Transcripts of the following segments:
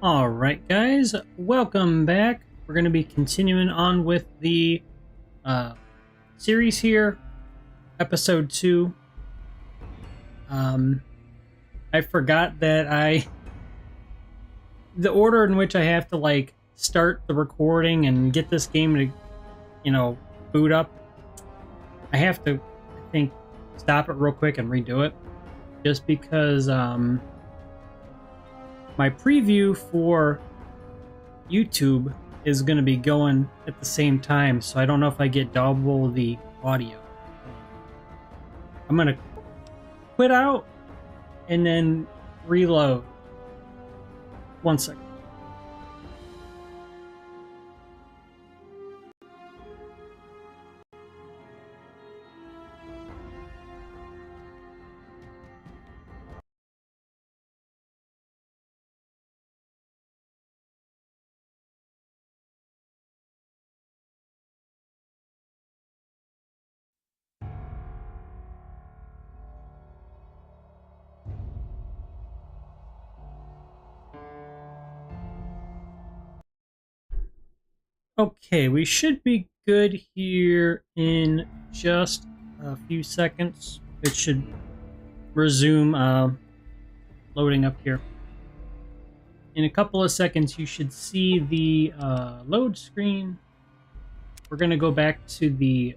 Alright guys, welcome back. We're going to be continuing on with the series here, episode 2. I forgot that the order in which I have to like start the recording and get this game to, boot up. I have to, I think, stop it real quick and redo it. Just because my preview for YouTube is going to be going at the same time, so I don't know if I get double the audio. I'm going to quit out and then reload. 1 second. Okay, we should be good here in just a few seconds. It should resume loading up here. In a couple of seconds, you should see the load screen. We're going to go back to the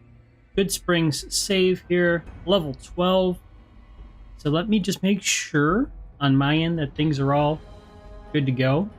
Good Springs save here, level 12. So let me just make sure on my end that things are all good to go.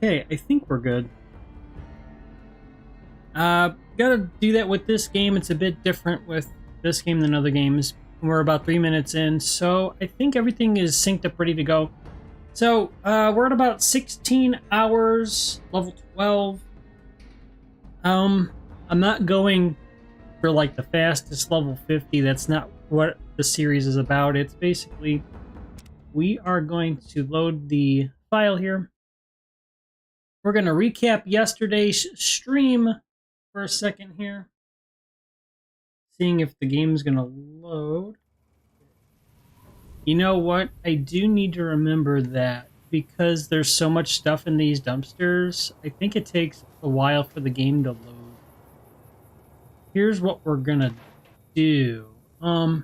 Okay, I think we're good. Gotta do that with this game. It's a bit different with this game than other games. We're about 3 minutes in, so I think everything is synced up, ready to go. So, we're at about 16 hours, level 12. I'm not going for like the fastest level 50. That's not what the series is about. It's basically, we are going to load the file here. We're going to recap yesterday's stream for a second here. Seeing if the game's going to load. You know what? I do need to remember that because there's so much stuff in these dumpsters, I think it takes a while for the game to load. Here's what we're going to do. I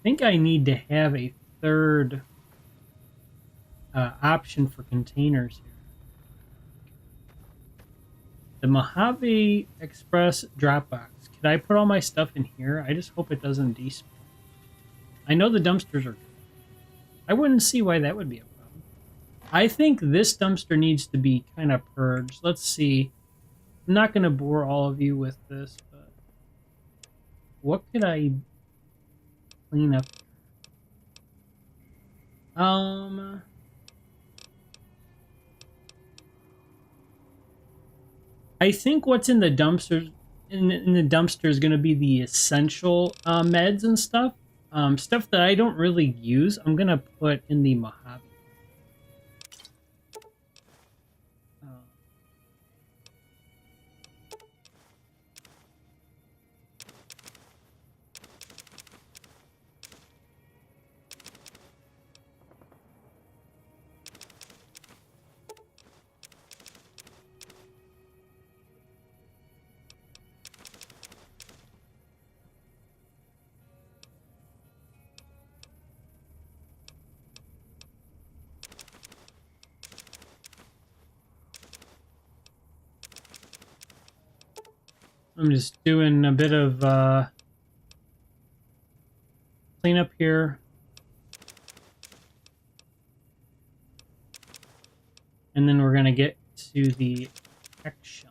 think I need to have a third option for containers here. The Mojave Express Dropbox. Could I put all my stuff in here? I just hope it doesn't despawn. I know the dumpsters are good. I wouldn't see why that would be a problem. I think this dumpster needs to be kind of purged. Let's see. I'm not going to bore all of you with this, but what could I clean up? I think what's in the dumpsters in the dumpster is going to be the essential meds and stuff. Stuff that I don't really use, I'm going to put in the Mojave. I'm just doing a bit of cleanup here. And then we're going to get to the action.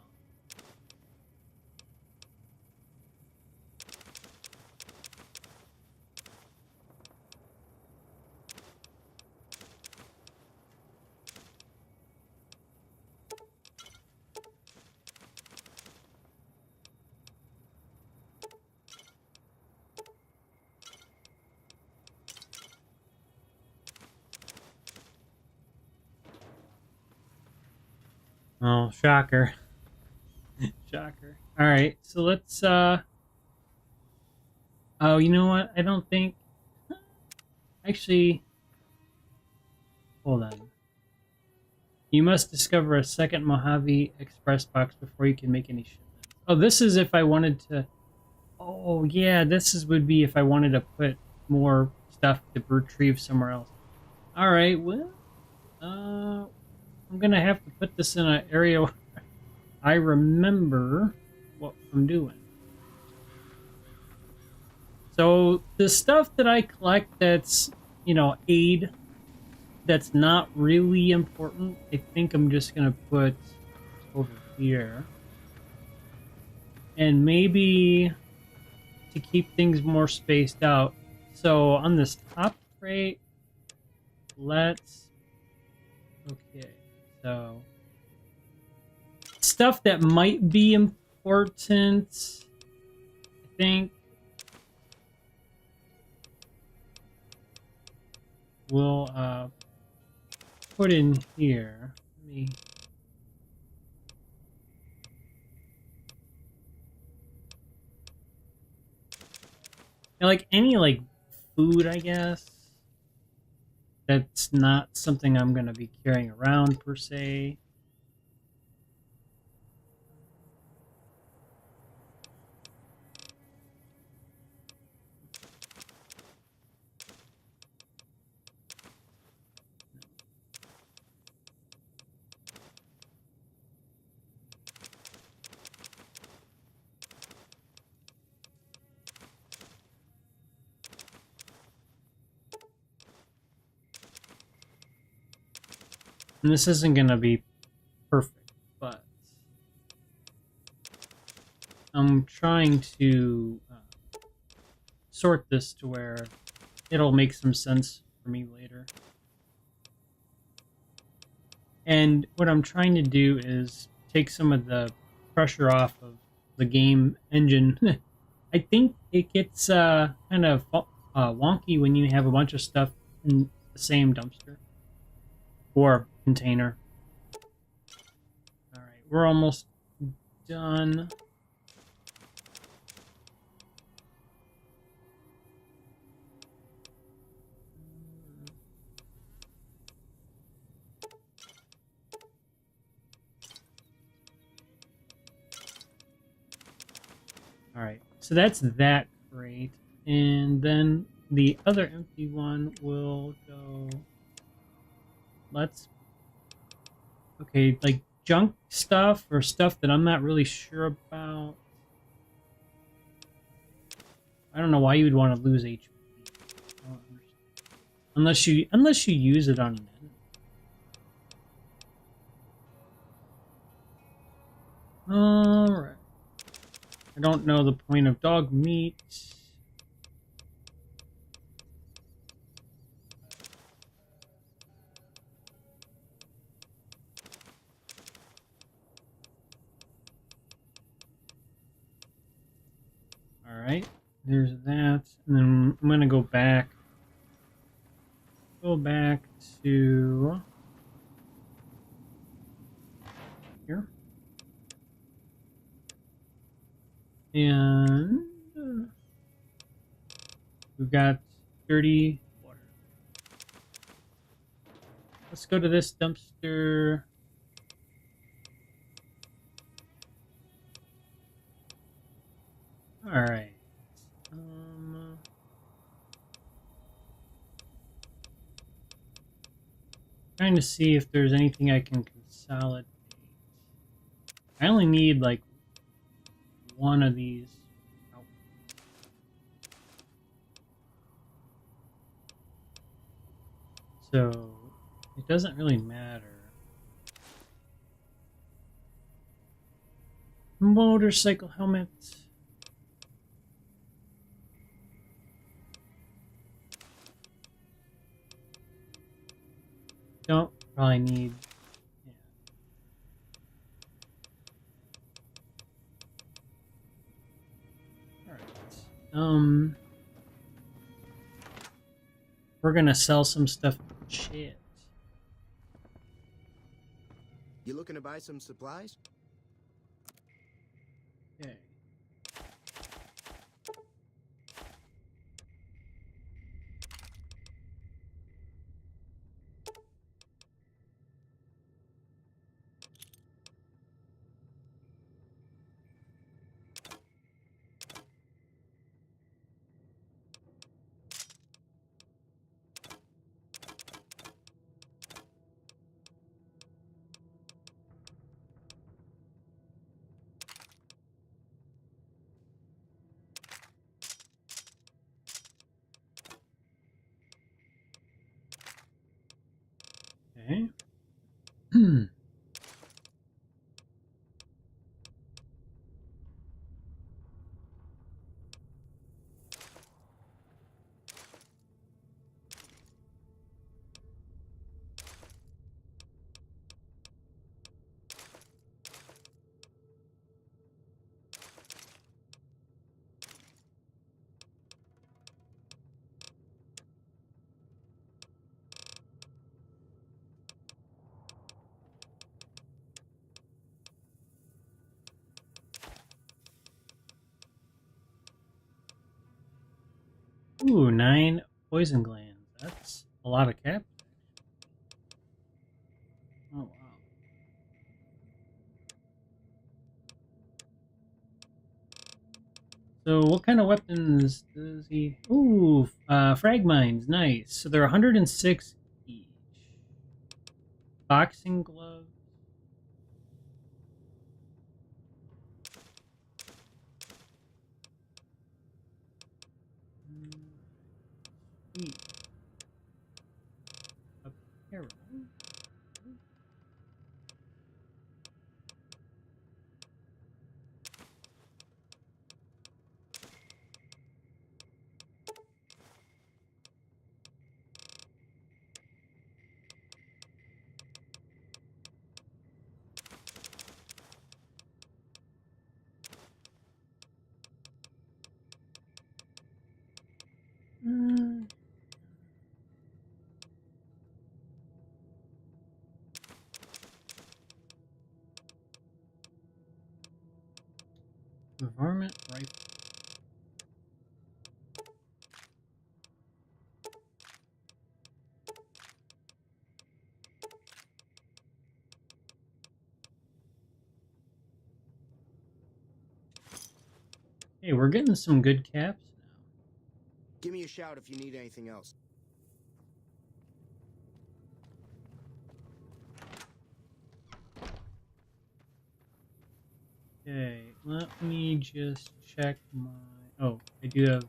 Oh, shocker. Shocker. All right, so let's oh, you know what? I don't think actually hold on. You must discover a second Mojave Express box before you can make any shipments. Oh, this is if I wanted to. Oh, yeah, would be if I wanted to put more stuff to retrieve somewhere else. All right, well, I'm gonna have to put this in an area where I remember what I'm doing. So the stuff that I collect that's, aid, that's not really important, I think I'm just gonna put over here. And maybe to keep things more spaced out. So on this top crate, okay, so stuff that might be important, I think we'll put in here. Let me like any food, I guess. That's not something I'm gonna be carrying around per se. And this isn't gonna be perfect, but I'm trying to sort this to where it'll make some sense for me later. And what I'm trying to do is take some of the pressure off of the game engine. I think it gets kind of wonky when you have a bunch of stuff in the same dumpster or container. All right, we're almost done. All right, so that's that crate, and then the other empty one will go. Okay, like junk stuff or stuff that I'm not really sure about. I don't know why you would want to lose HP. Unless you use it on an enemy. Alright. I don't know the point of dog meat. Alright, there's that. And then I'm gonna go back. Go back to here. And we've got dirty water. Let's go to this dumpster. All right. Trying to see if there's anything I can consolidate. I only need like one of these. So it doesn't really matter. Motorcycle helmet. Don't probably need. Yeah. All right. We're gonna sell some stuff. Shit. You looking to buy some supplies? Okay. Okay. Ooh, 9 poison glands. That's a lot of caps. Oh wow. So what kind of weapons does he? Ooh, frag mines. Nice. So they're 106 each. Boxing gloves. Sweet. Apparel. Mm, varmint rifle. Hey, we're getting some good caps now. Give me a shout if you need anything else. Okay, let me just check my. Oh, I do have.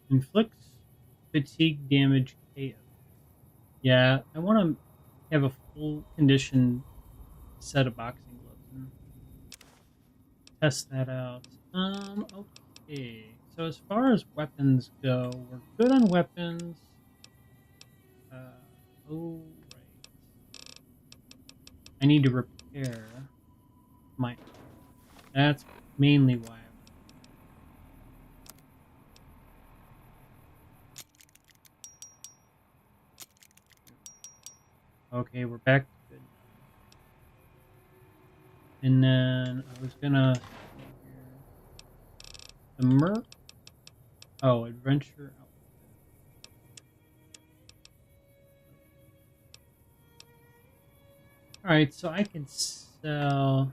Inflicts fatigue damage KO. Yeah, I want to have a full condition set of boxing gloves and test that out. Okay. So as far as weapons go, we're good on weapons. Uh, oh, right. I need to repair my. That's mainly why. Okay, we're back to good. And then I was gonna. The Merc. Oh, adventure outfit. Alright, so I can sell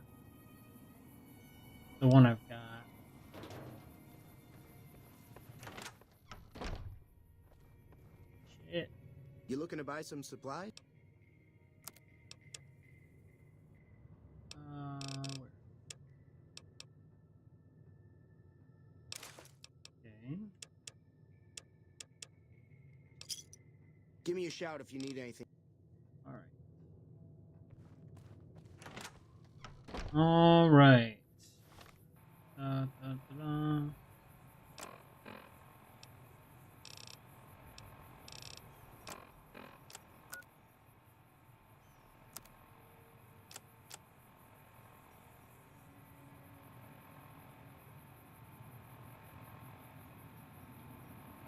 the one I've got. You looking to buy some supplies? Where? Okay. Give me a shout if you need anything. All right. All right. Da, da, da, da.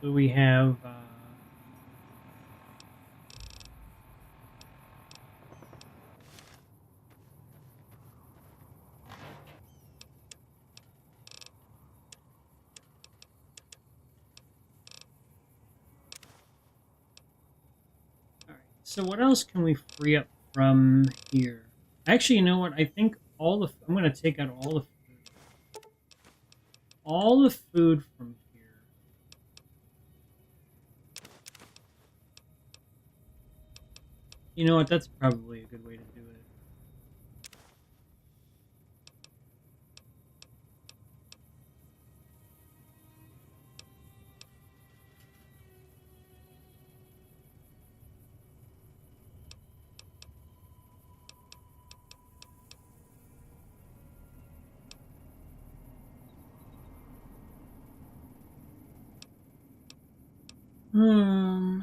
So we have all right. So what else can we free up from here? Actually, you know what? I think I'm going to take out all the food from here. You know what? That's probably a good way to do it. Hmm.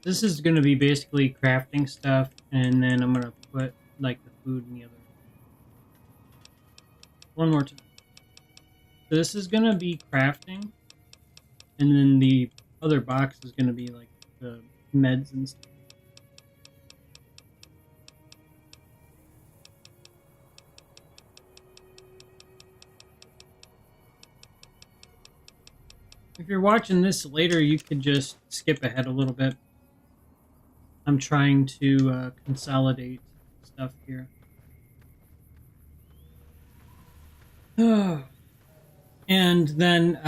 This is going to be basically crafting stuff, and then I'm going to put like the food in the other. One more time. So this is going to be crafting, and then the other box is going to be like the meds and stuff. If you're watching this later, you could just skip ahead a little bit. I'm trying to consolidate stuff here. And then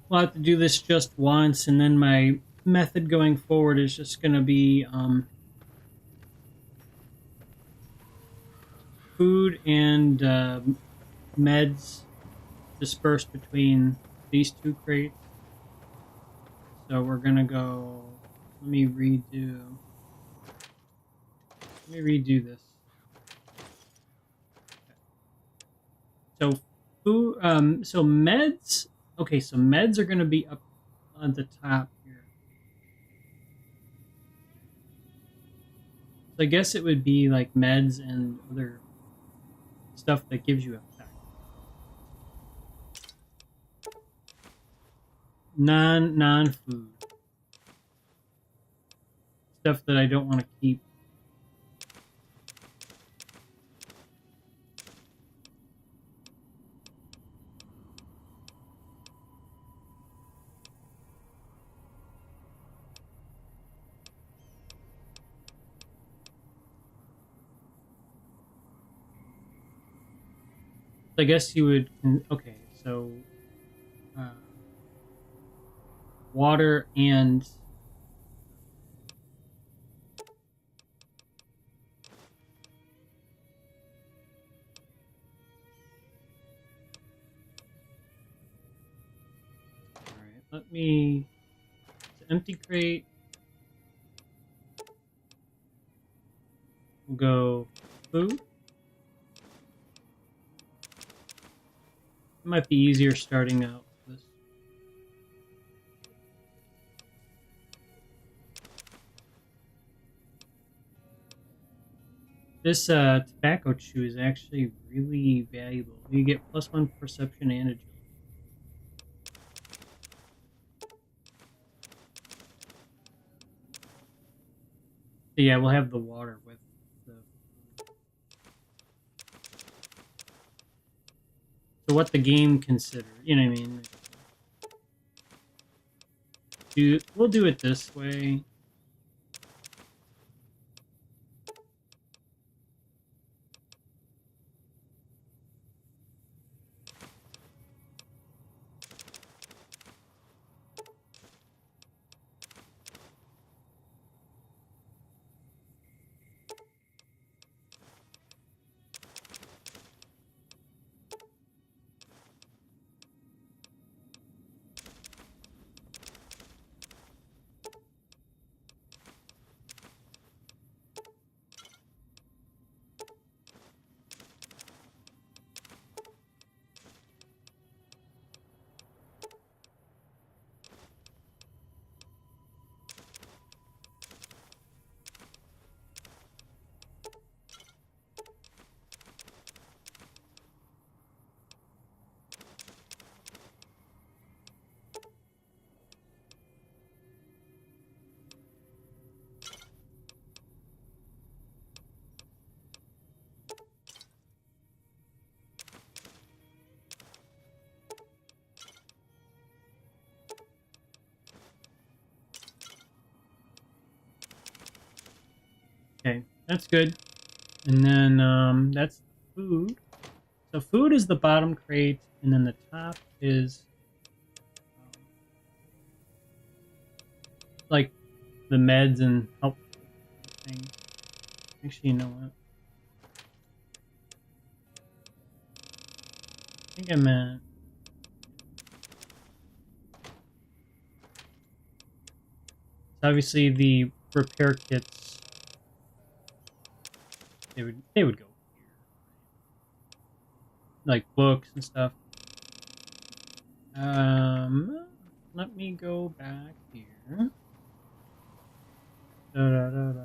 we'll have to do this just once, and then my method going forward is just going to be food and meds dispersed between these two crates. So we're going to go... Let me redo this. Okay. So food, so meds. Okay, so meds are going to be up on the top here. So I guess it would be like meds and other stuff that gives you effect. Non-food. stuff that I don't want to keep. I guess you would. Okay, so water and all right. Let me empty crate. We'll go food. It might be easier starting out with this. This tobacco chew is actually really valuable. You get +1 perception and agility. So yeah, we'll have the water with the food. So what the game considers, you know what I mean? We'll do it this way. Okay, that's good. And then that's food. So food is the bottom crate, and then the top is like the meds and help thing. Actually, you know what? I think I meant. Obviously, the repair kits. They would go here, like books and stuff. Let me go back here. Da, da, da, da, da, da.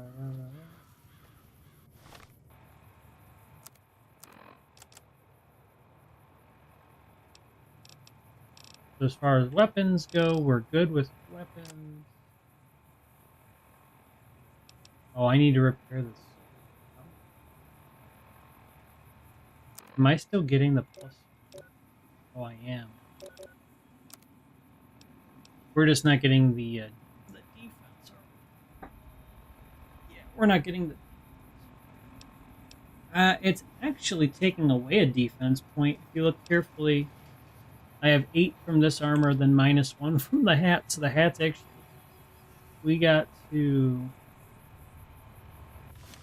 So as far as weapons go, we're good with weapons. Oh, I need to repair this. Am I still getting the plus? Oh, I am. We're just not getting the defense. Yeah, we're not getting the. It's actually taking away a defense point. If you look carefully, I have 8 from this armor, then -1 from the hat. So the hat's actually. We got to.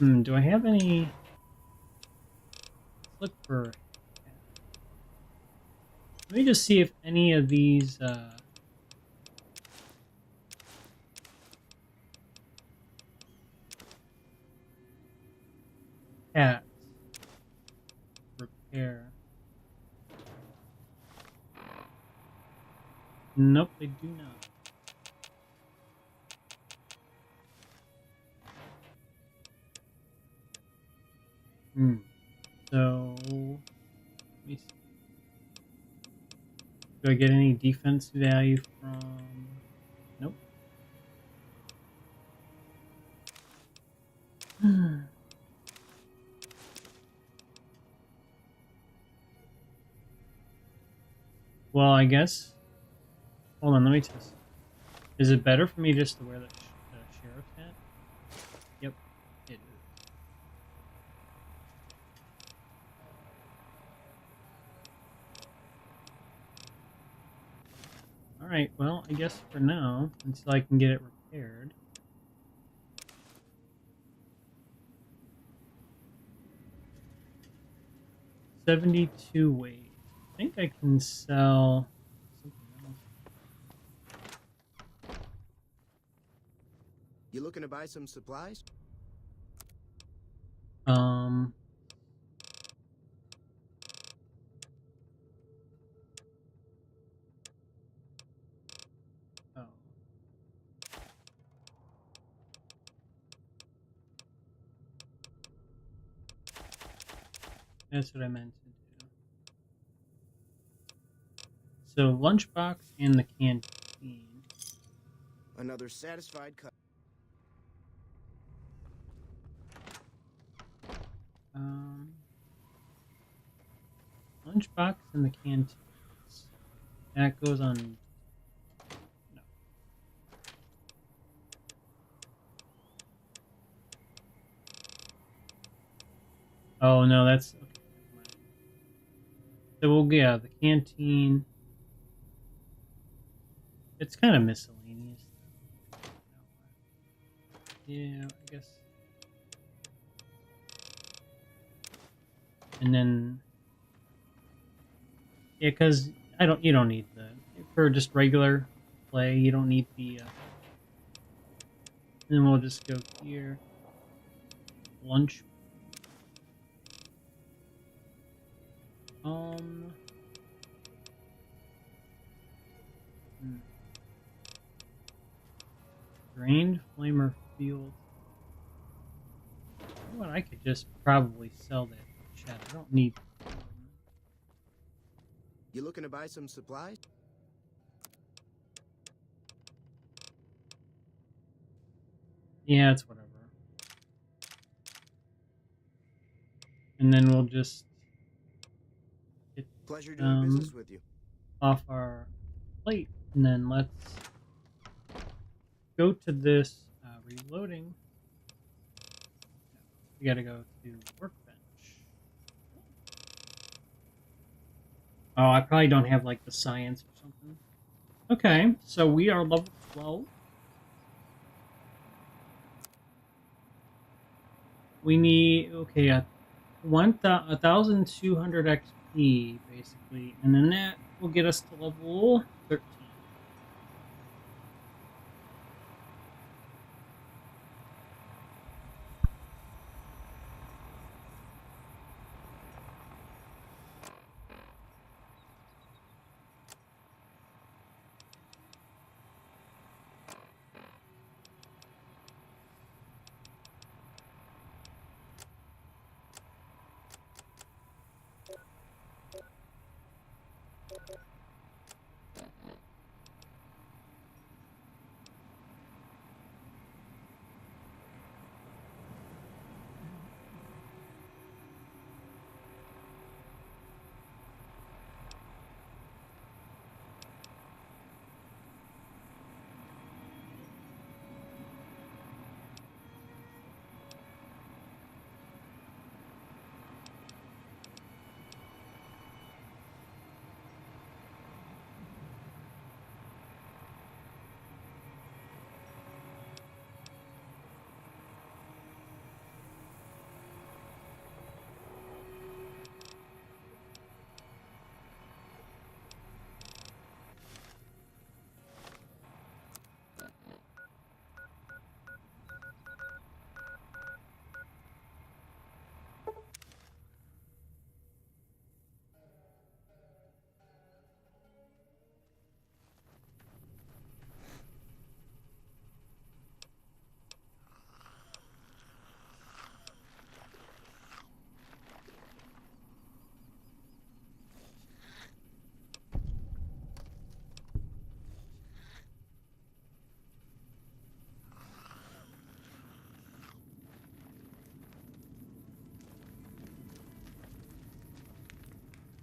Do I have any? Let's look for. Let me just see if any of these. Hats. Repair. Nope, they do not. So, let me see. Do I get any defense value from? Nope. Well, I guess. Hold on, let me test. Is it better for me just to wear the sheriff's hat? Yep, it is. Alright, well, I guess for now, until I can get it repaired. $72 weight. I think I can sell something else. You looking to buy some supplies? Um. Oh. That's what I meant to do. So, lunchbox and the canteen. Another satisfied cut. Lunchbox and the canteen. That goes on. No. Oh no, that's okay. Never mind. So we'll the canteen. It's kind of miscellaneous. Yeah, I guess. And then, yeah, because you don't need for just regular play. You don't need the. Then we'll just go here. Lunch. Hmm. Drained flamer field. You know what? I could just probably sell that chat. I don't need. You looking to buy some supplies? Yeah, it's whatever. And then we'll just get Pleasure doing business with you. off our plate, and then let's go to this reloading. We gotta go to workbench. Oh, I probably don't have like the science or something. Okay, so we are level 12. We need 1,200 XP basically, and then that will get us to level 13.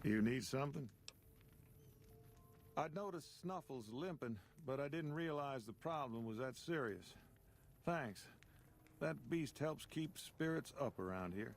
You need something? I'd noticed Snuffles limping, but I didn't realize the problem was that serious. Thanks. That beast helps keep spirits up around here.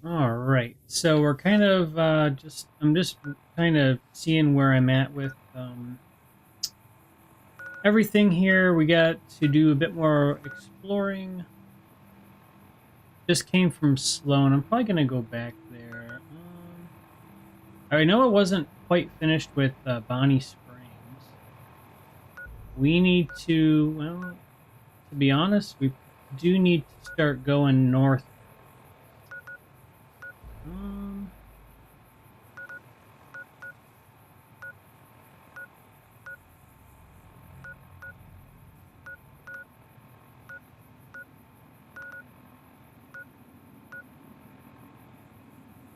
All right, so we're kind of I'm just kind of seeing where I'm at with everything here. We got to do a bit more exploring. Just came from Sloan. I'm probably gonna go back there. I know it wasn't quite finished with Bonnie Springs. We need to, well, to be honest, we do need to start going north.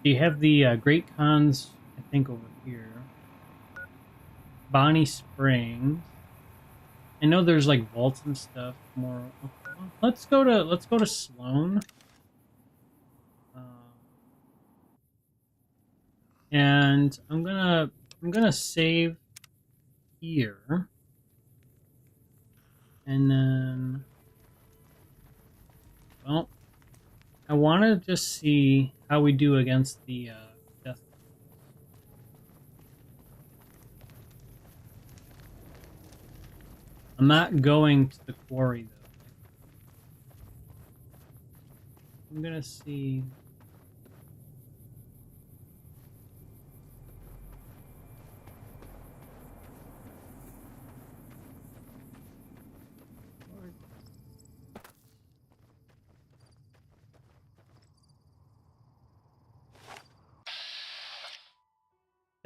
You have the Great Khans, I think, over here. Bonnie Springs. I know there's like vaults and stuff. More. Let's go to Sloan. And I'm gonna save here, and then, well, I want to just see how we do against the death. I'm not going to the quarry though. I'm gonna see.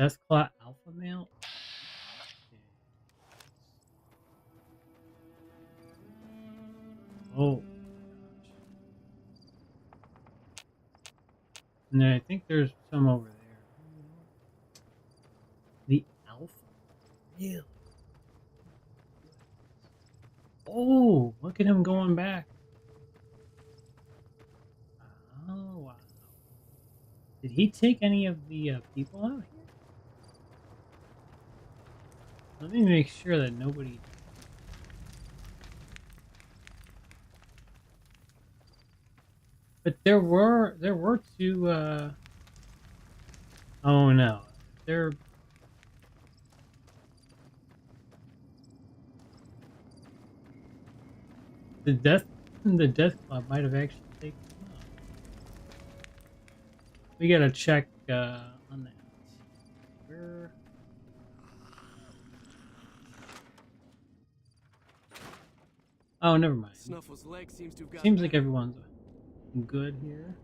Deathclaw Alpha Male? Oh, gosh. And then I think there's some over there. The Alpha? Really? Oh, look at him going back. Oh, wow. Did he take any of the people out here? Let me make sure that nobody... But there were two, oh no. They're... The Death Club might have actually taken them out. We gotta check on that. Where... Oh, never mind. Snuffle's leg seems to have got Seems like better. everyone's good here.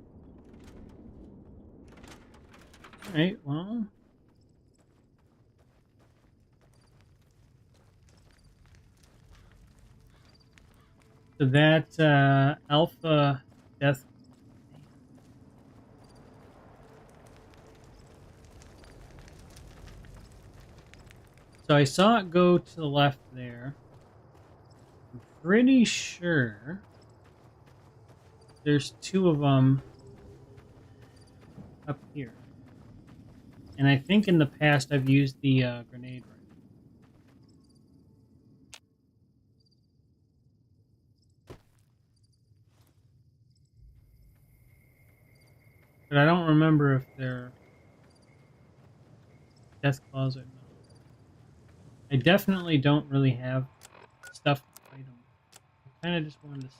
Alright, well... So that Alpha Death... So I saw it go to the left there. I'm pretty sure there's two of them up here. And I think in the past I've used the grenade rifle. But I don't remember if they're death claws or not. I definitely don't really have stuff to fight them. I kind of just wanted to see.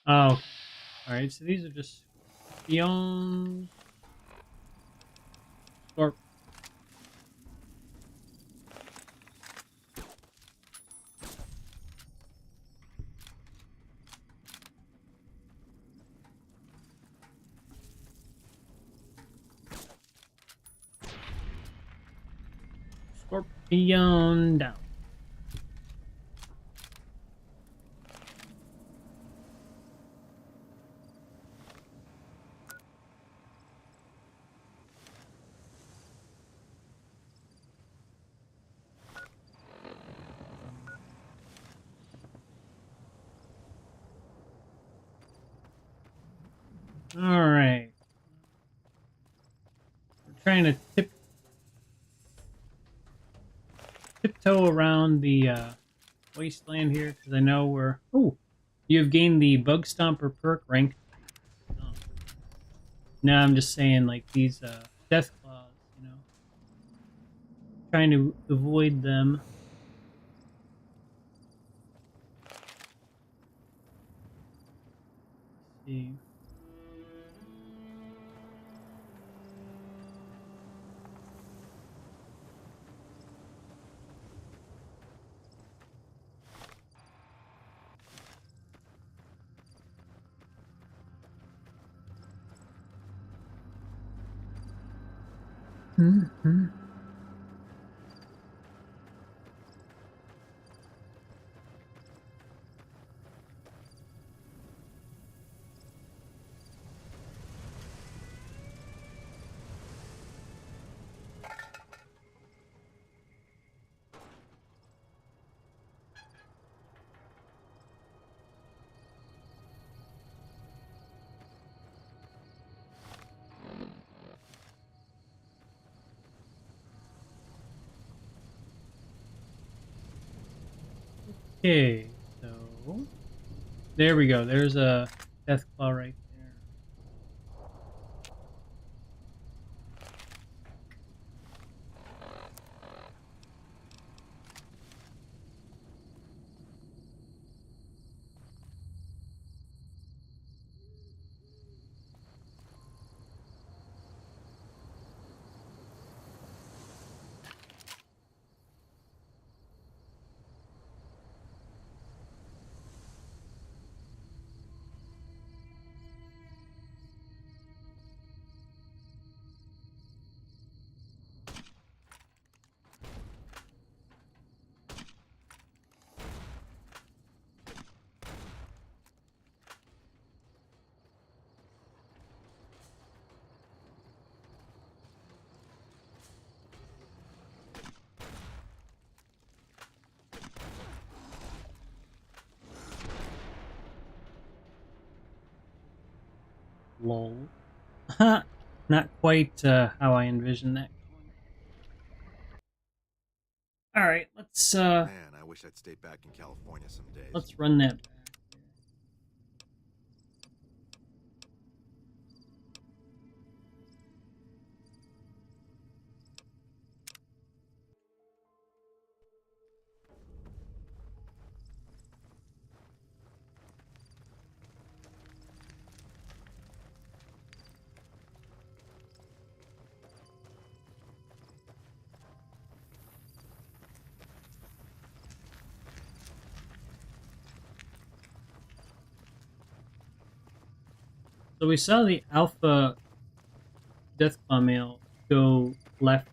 Oh, okay. Alright, so these are just Beyond Scorp. Scorpion down. All right. We're trying to tiptoe around the wasteland here because I know we're. Oh, you've gained the Bug Stomper perk rank. Oh. No, I'm just saying like these death claws. You know, trying to avoid them. Let's see. Mm-hmm. Okay, so there we go. There's a death claw right there. Lol. Not quite how I envisioned that going. All right, Man, I wish I'd stayed back in California some days. let's run that back. So we saw the alpha Deathclaw male go left.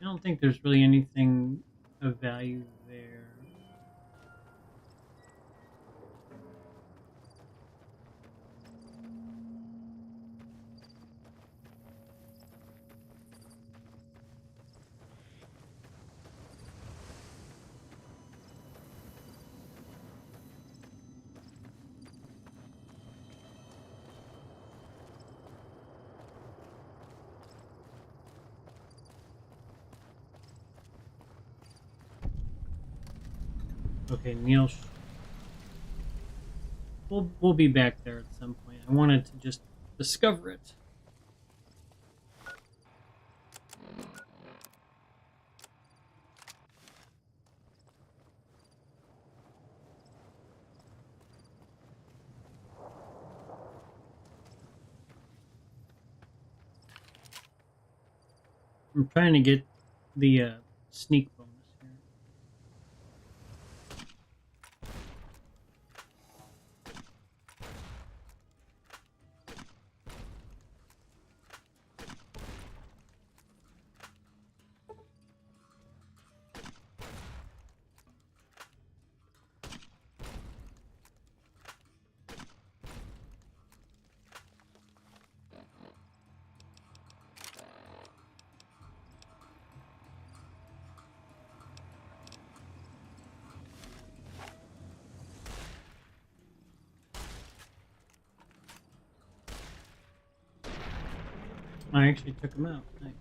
I don't think there's really anything of value there. Okay, Neil. We'll be back there at some point. I wanted to just discover it. I'm trying to get the sneak bonus here. I actually took him out. Nice.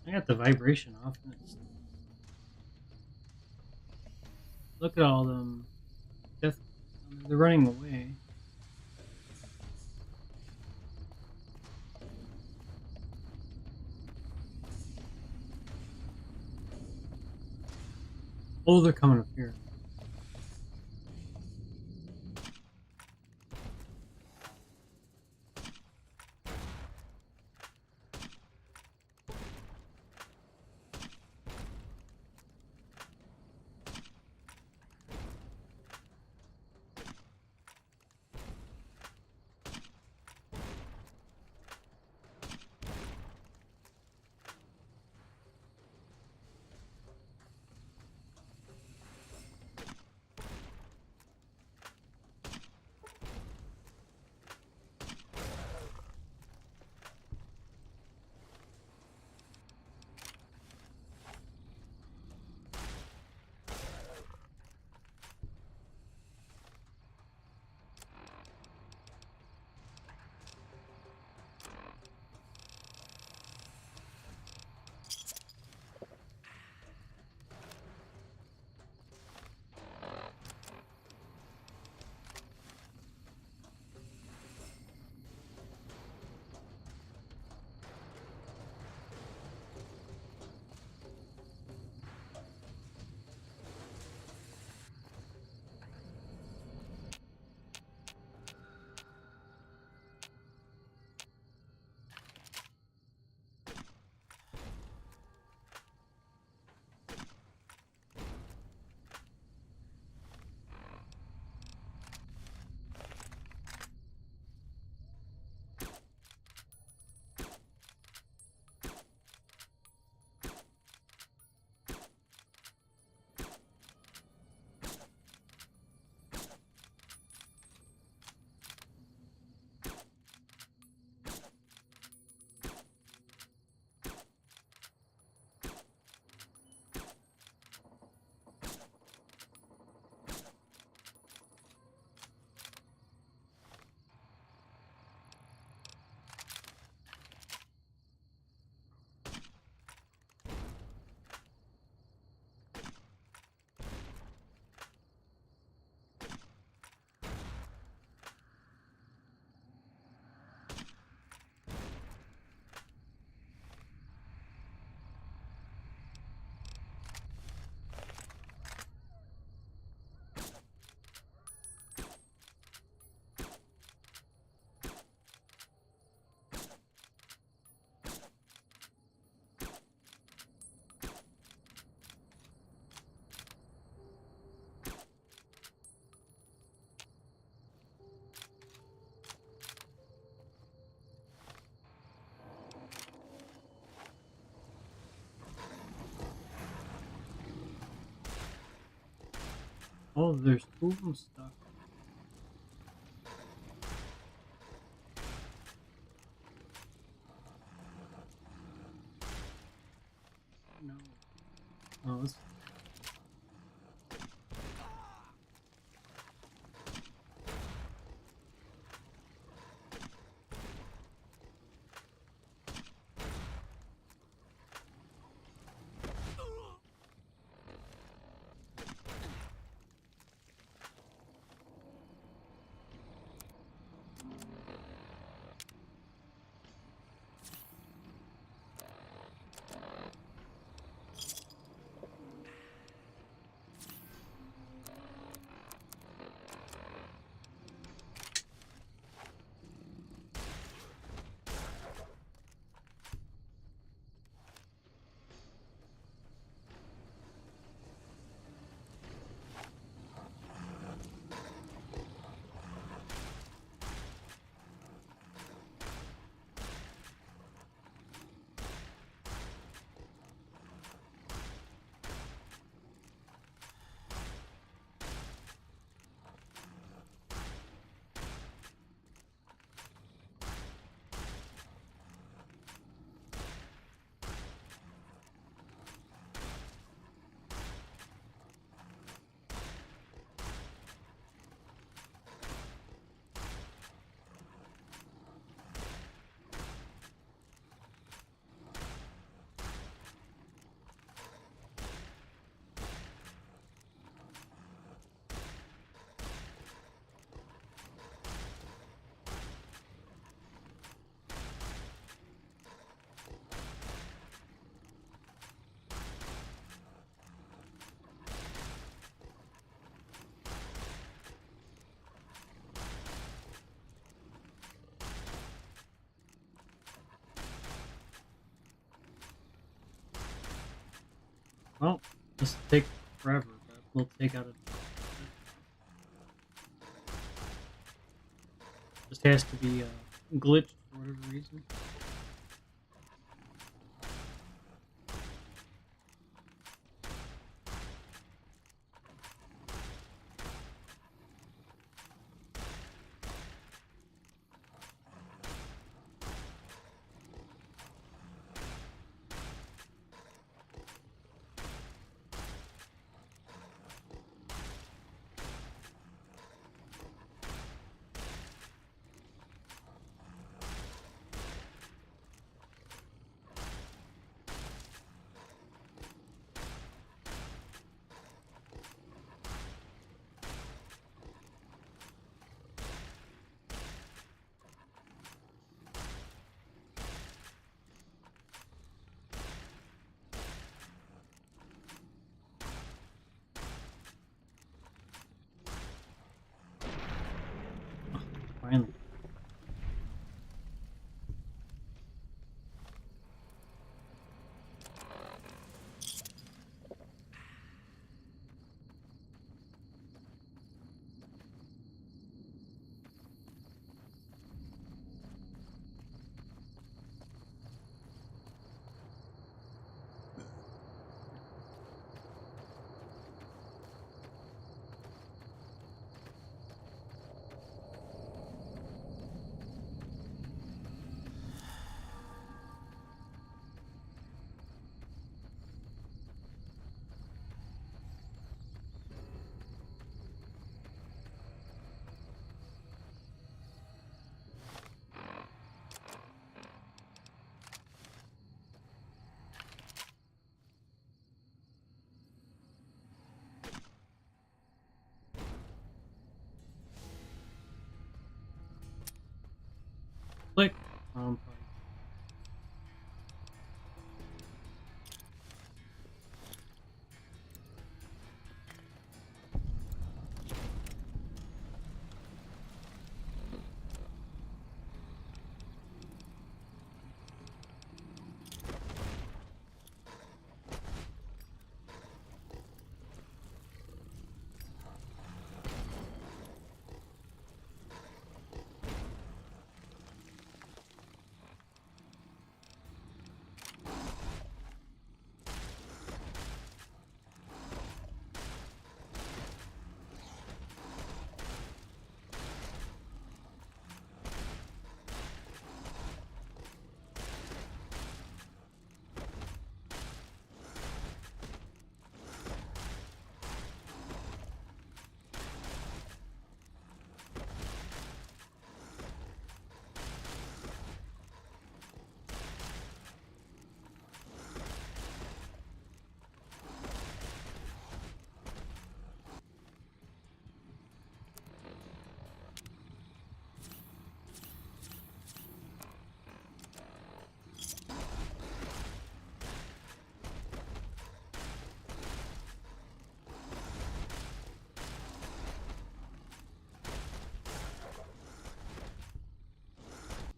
I got the vibration off. And look at all them death. They're running away. Oh, they're coming up here. Oh, there's tools and stuff. No. Oh, this. Well, this will take forever, but we'll take out a. Just has to be glitched for whatever reason. Finally. Click. Um,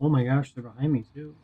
Oh my gosh, they're behind me too.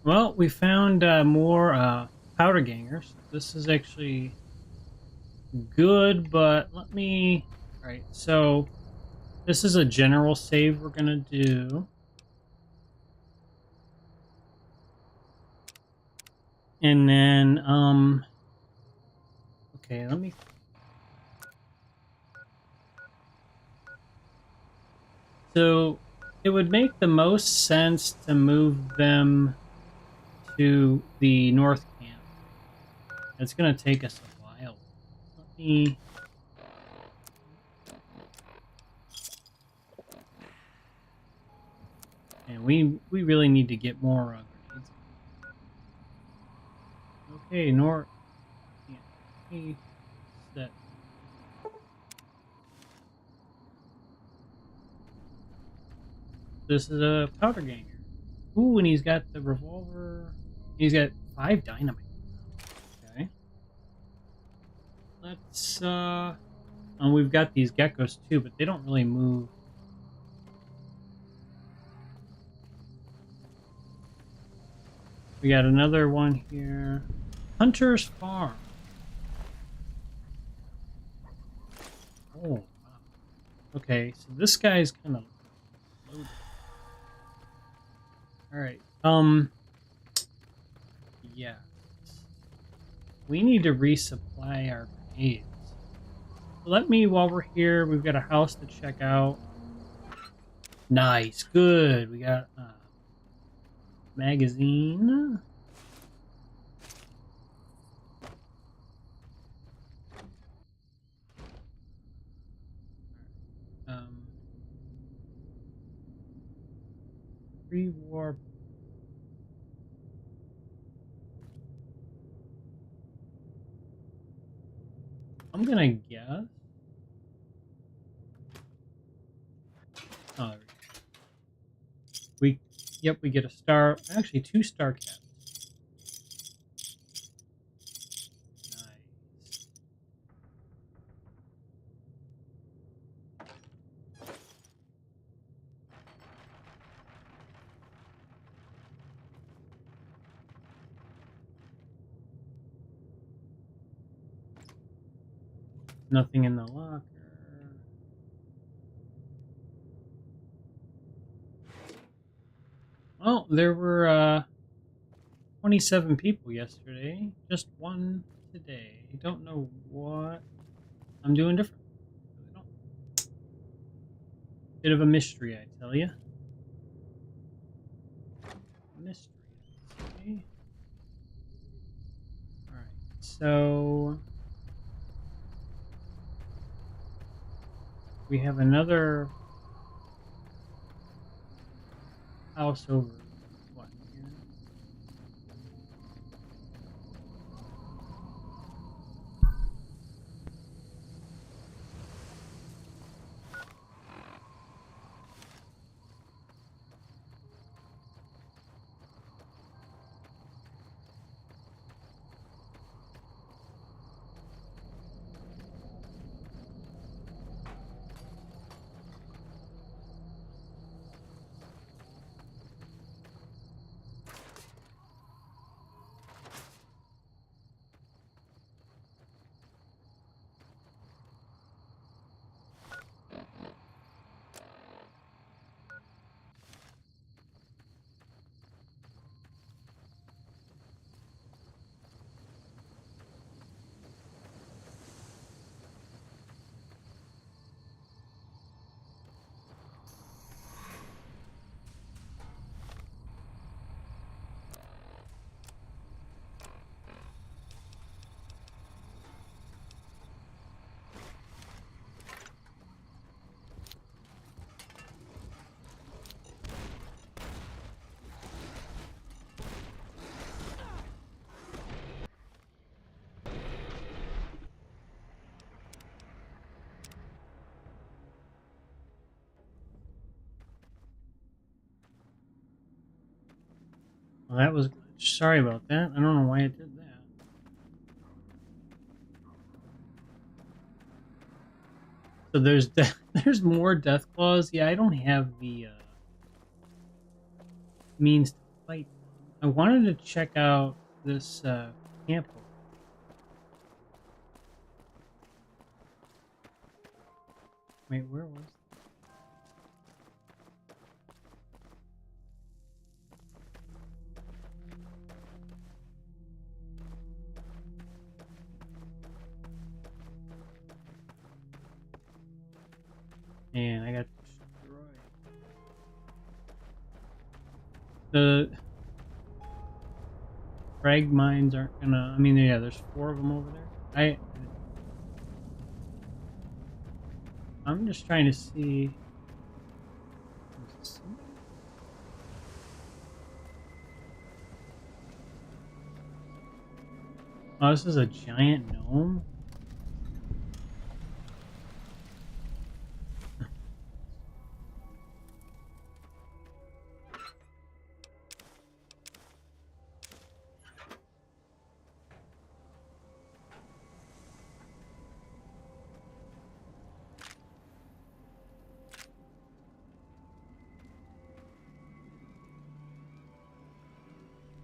Well, we found more powder gangers. This is actually good, but let me... Alright, so this is a general save we're going to do. And then, Okay, let me. So it would make the most sense to move them to the north camp. It's going to take us a while. Let me. And we really need to get more grenades. Okay, north. Yeah. Set. This is a powder ganger. Ooh, and he's got the revolver. He's got 5 dynamite. Okay. Let's and we've got these geckos too, but they don't really move. We got another one here. Hunter's Farm. Oh, wow. Okay, so this guy's kind of loaded. All right. Yeah. We need to resupply our grenades. Let me, while we're here, we've got a house to check out. Nice, good. We got a magazine. Um, Pre-war. I'm gonna guess. Oh, there we go. Yep, we get a star. Actually, 2 star caps. Nice. Nothing in the locker. Well, there were 27 people yesterday. Just 1 today. Don't know what I'm doing different. Really don't. Bit of a mystery, I tell you. Mystery. Okay. All right. So we have another house over. What here? Well, that was glitch. Sorry about that. I don't know why it did that. So there's there's more death claws. Yeah, I don't have the means to fight them. I wanted to check out this camp. Wait, where was? And I got destroyed. The frag mines aren't gonna. I mean, yeah, there's 4 of them over there. I'm just trying to see. Oh, this is a giant gnome.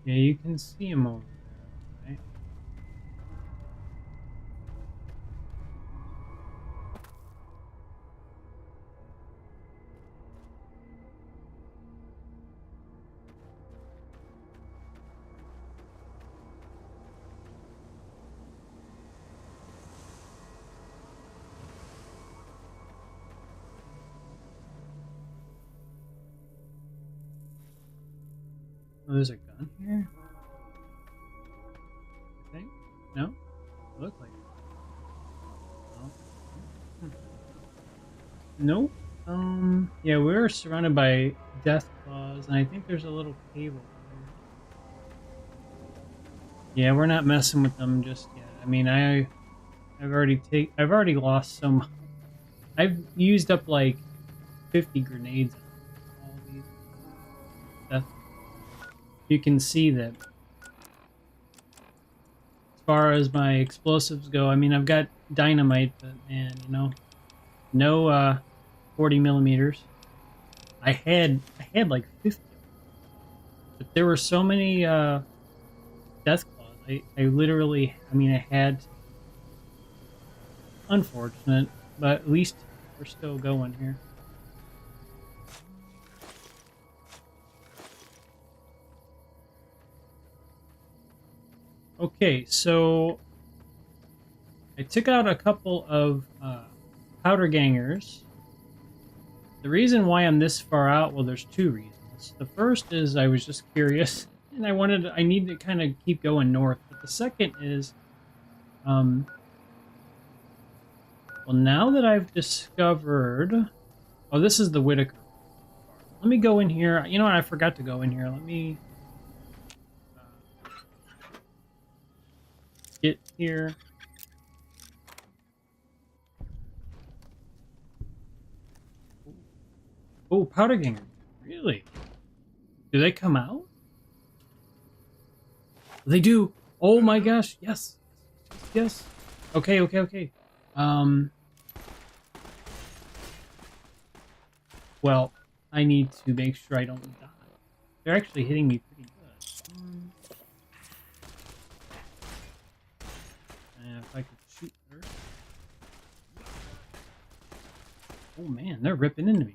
Yeah, you can see him over there, right? Oh, there's a gun here? I think? No? Look like it. No. Nope. Yeah, we're surrounded by death claws, and I think there's a little cave over there. Yeah, we're not messing with them just yet. I mean, I've already lost some. I've used up like 50 grenades on all these death. You can see that as far as my explosives go, I mean, I've got dynamite, but man, you know, no 40 millimeters. I had like 50, but there were so many death claws. I literally, I mean, I had. Unfortunate, but at least we're still going here. Okay, so I took out a couple of powder gangers. The reason why I'm this far out, well, there's 2 reasons. The first is I was just curious, and I need to kind of keep going north. But the second is, well, now that I've discovered, oh, this is the Whitaker. Let me go in here. You know what? I forgot to go in here. Let me get here. Oh, powder ganger. Really? Do they come out? They do. Oh my gosh. Yes. Yes. Okay, okay, okay. Well, I need to make sure I don't die. They're actually hitting me pretty good. If I could shoot her. Oh man, they're ripping into me.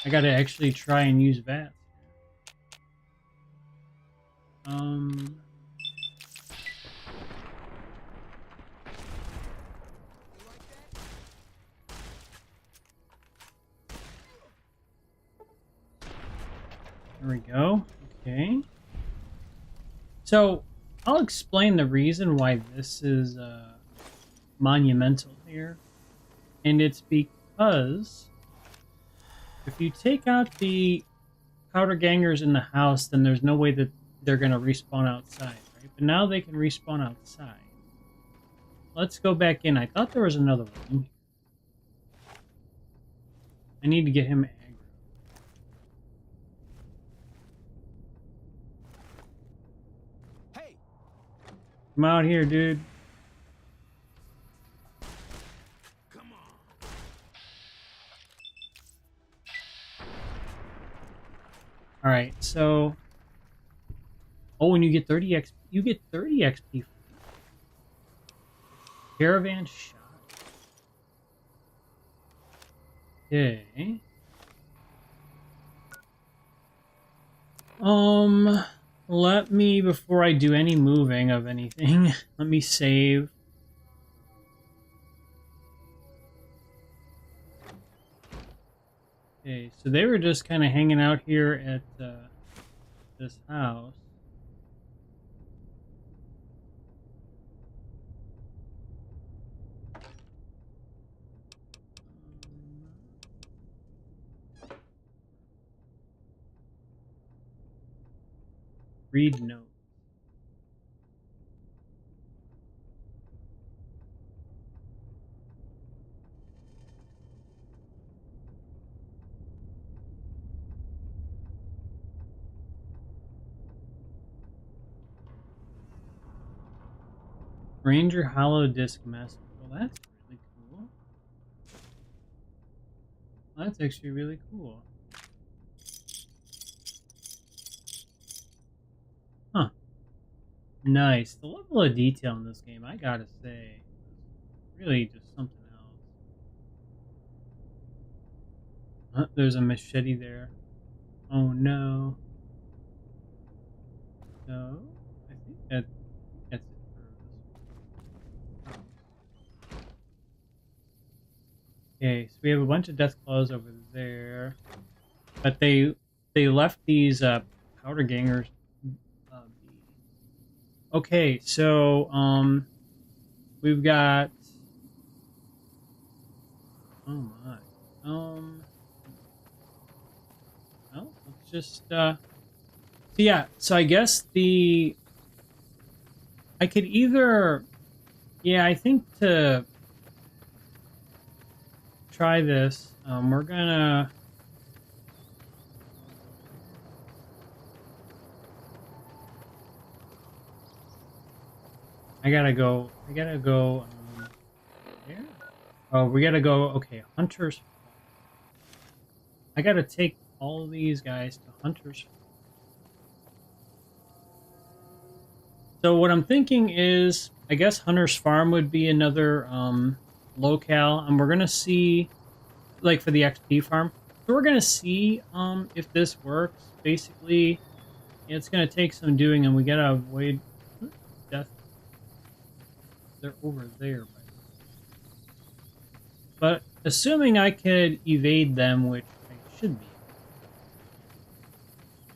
I gotta actually try and use VATS. There we go. Okay. So, I'll explain the reason why this is monumental here. And it's because if you take out the powder gangers in the house, then there's no way that they're going to respawn outside, right? But now they can respawn outside. Let's go back in. I thought there was another one in here. I need to get him aggro. Hey! Come out here, dude. Come on. Alright, so... Oh, and you get 30 XP. You get 30 XP. Caravan shot. Okay. Let me, before I do any moving of anything, let me save. Okay, so they were just kind of hanging out here at this house. Read note. Ranger Hollow Disc Master. Well, that's really cool. That's actually really cool. Huh. Nice. The level of detail in this game, I gotta say, is really just something else. There's a machete there. Oh no. So, I think that's it for this one. Okay, so we have a bunch of death claws over there, but they left these powder gangers. Okay, so we've got. Oh my. Well, let's just. So yeah, so I guess I could either. Yeah, I think to try this, we're gonna. I gotta go. There? Oh, we gotta go. Okay, Hunter's. I gotta take all of these guys to Hunter's. So what I'm thinking is, I guess Hunter's Farm would be another locale, and we're gonna see, like for the XP farm. So we're gonna see if this works. Basically, it's gonna take some doing, and we gotta avoid death. They're over there, by the way. But assuming I could evade them, which I should be.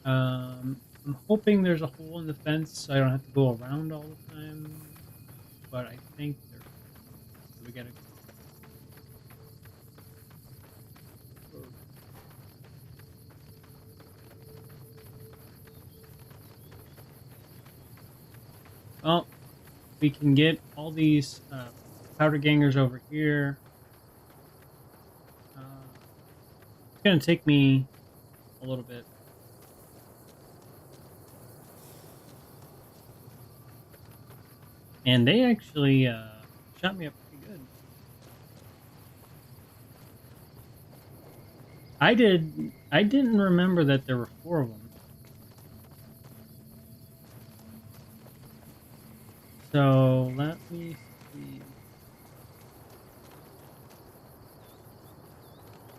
I'm hoping there's a hole in the fence so I don't have to go around all the time. But I think there's. So we gotta go. Well, we can get all these powder gangers over here. It's gonna take me a little bit. And they actually shot me up pretty good. I didn't remember that there were 4 of them. So let me see.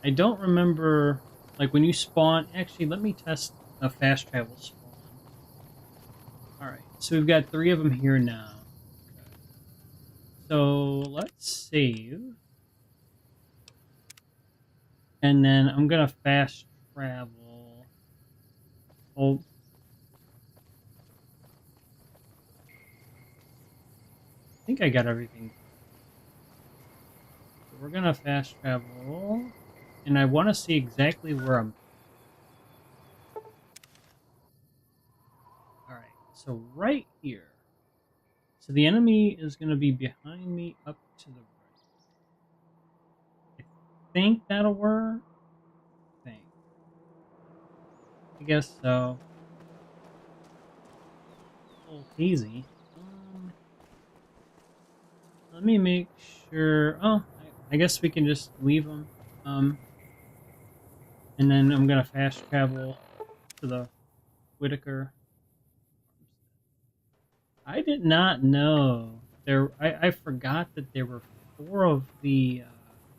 I don't remember, like when you spawn. Actually, let me test a fast travel spawn. Alright, so we've got 3 of them here now. Okay. So let's save. And then I'm gonna fast travel. Oh. I think I got everything. So we're gonna fast travel. And I want to see exactly where I'm. Alright, so right here. So the enemy is going to be behind me up to the right. I think that'll work. I guess so. A little hazy. Let me make sure. Oh, I guess we can just leave them. And then I'm gonna fast travel to the Whitaker. I did not know there. I forgot that there were 4 of the.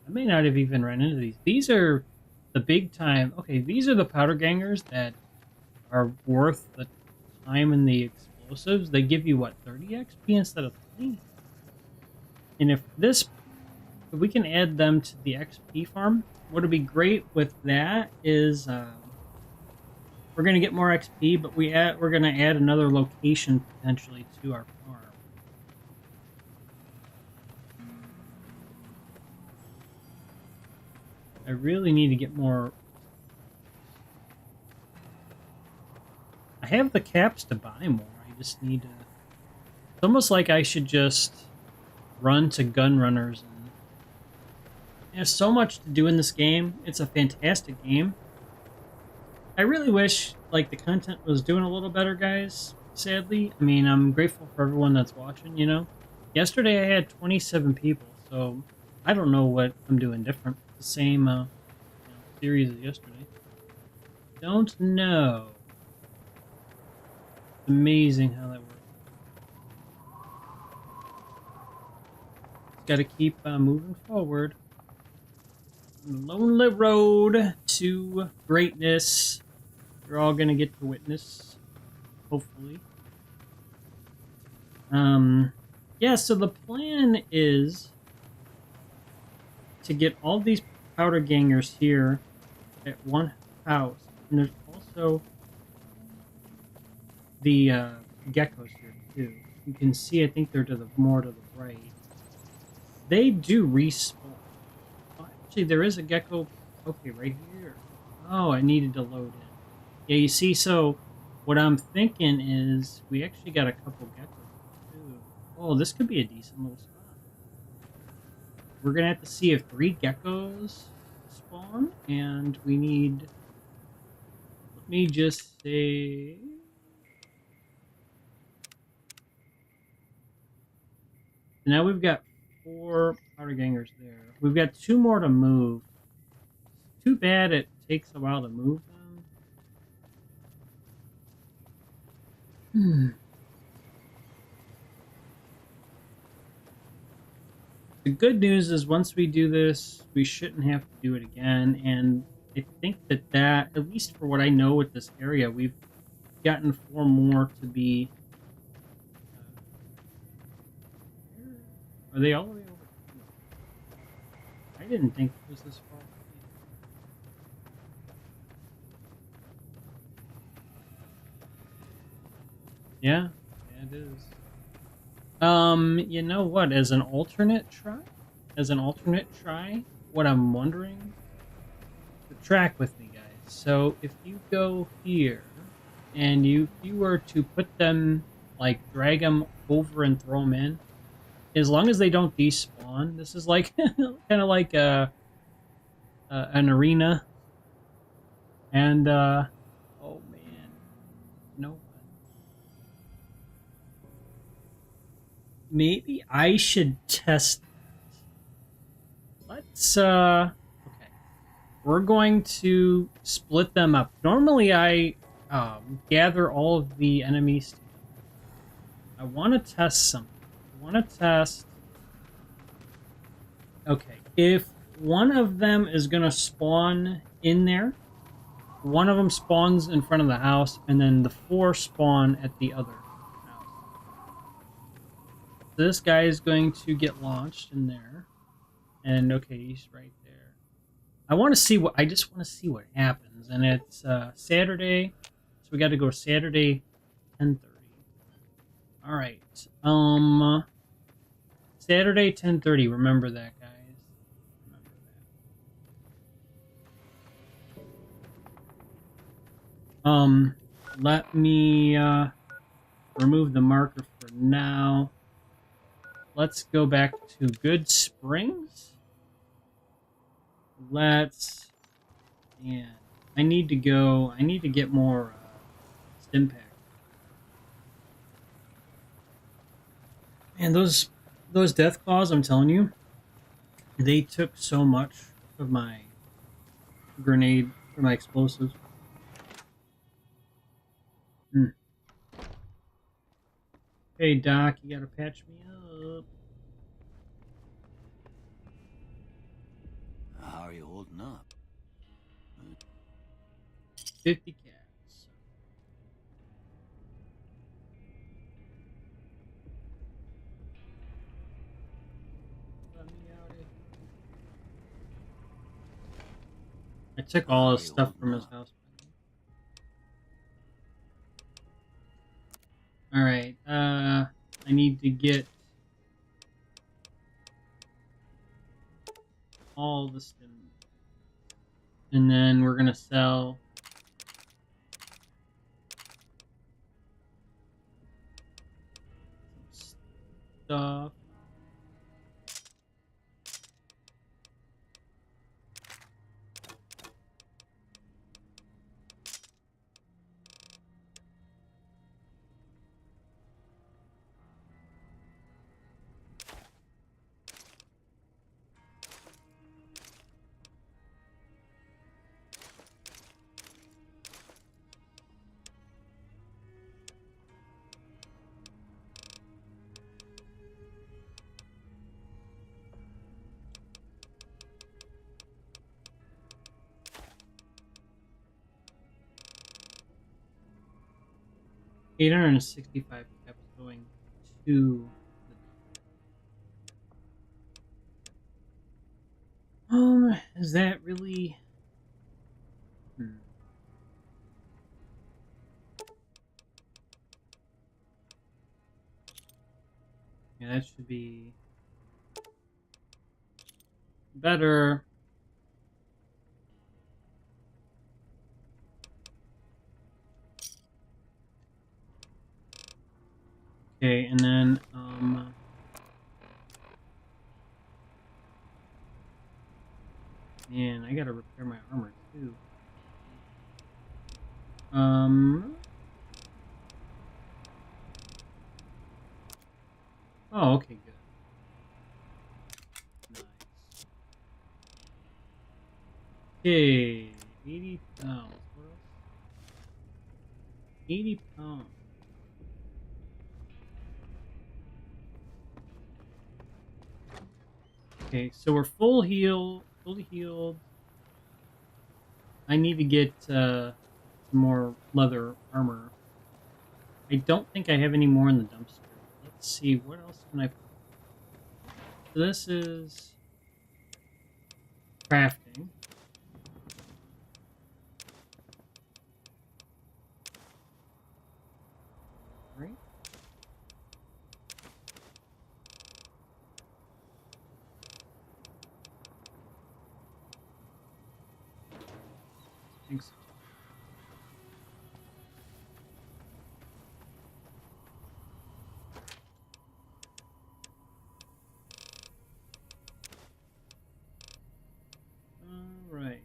I may not have even run into these. These are the big time. Okay, these are the powder gangers that are worth the time and the explosives. They give you what, 30 XP instead of 20. And if we can add them to the XP farm, what'd be great with that is we're gonna get more XP, but we're gonna add another location potentially to our farm. I really need to get more. I have the caps to buy more. I just need to. It's almost like I should just run to gun runners. And there's so much to do in this game. It's a fantastic game. I really wish like the content was doing a little better, guys. Sadly, I mean, I'm grateful for everyone that's watching. You know, yesterday I had 27 people, so I don't know what I'm doing different. The same series as yesterday. Don't know. It's amazing how that works. Got to keep moving forward. Lonely road to greatness. You're all gonna get to witness, hopefully. Yeah. So the plan is to get all these powder gangers here at one house, and there's also the geckos here too. You can see, I think they're to the more to the right. They do respawn. Oh, actually, there is a gecko. Okay, right here. Oh, I needed to load in. Yeah, you see, so what I'm thinking is we actually got a couple geckos too. Oh, this could be a decent little spot. We're gonna have to see if 3 geckos spawn, and we need. Let me just say. Now we've got 4 powder gangers there. We've got 2 more to move. It's too bad it takes a while to move them. The good news is once we do this, we shouldn't have to do it again. And I think that, at least for what I know with this area, we've gotten 4 more to be... Are they all the way over here? I didn't think it was this far. Yeah, it is. You know what? As an alternate try, what I'm wondering, track with me, guys. So if you go here, and if you were to put them, like drag them over and throw them in, as long as they don't despawn, this is like kind of like an arena. And oh man, no. Maybe I should test that. Let's okay. We're going to split them up. Normally I gather all of the enemies together. I want to test something. I want to test. Okay, if one of them is going to spawn in there, one of them spawns in front of the house, and then the 4 spawn at the other. This guy is going to get launched in there. And okay, he's right there. I want to see what I just want to see what happens. And it's Saturday. So we got to go Saturday 10:30. All right. Saturday 10:30. Remember that, guys. Remember that. Let me remove the marker for now. Let's go back to Good Springs. Let's... Yeah. I need to get more Stimpak. Man, those death claws, I'm telling you, they took so much of my grenade, or my explosives. Hey, Doc, you gotta patch me up. How are you holding up? 50 cats. Let me out of here. took all his Ay, stuff from his house. Alright, I need to get all the stim. And then we're gonna sell some stuff. $865 caps going to the is that really yeah, that should be better. Okay, and then man, I gotta repair my armor too. Oh, okay, good. Nice. Okay, 80 pounds. What else? 80 pounds. Okay, so we're fully healed. I need to get some more leather armor. I don't think I have any more in the dumpster. Let's see, what else can I put? So this is crafting. Right? I think so. Alright.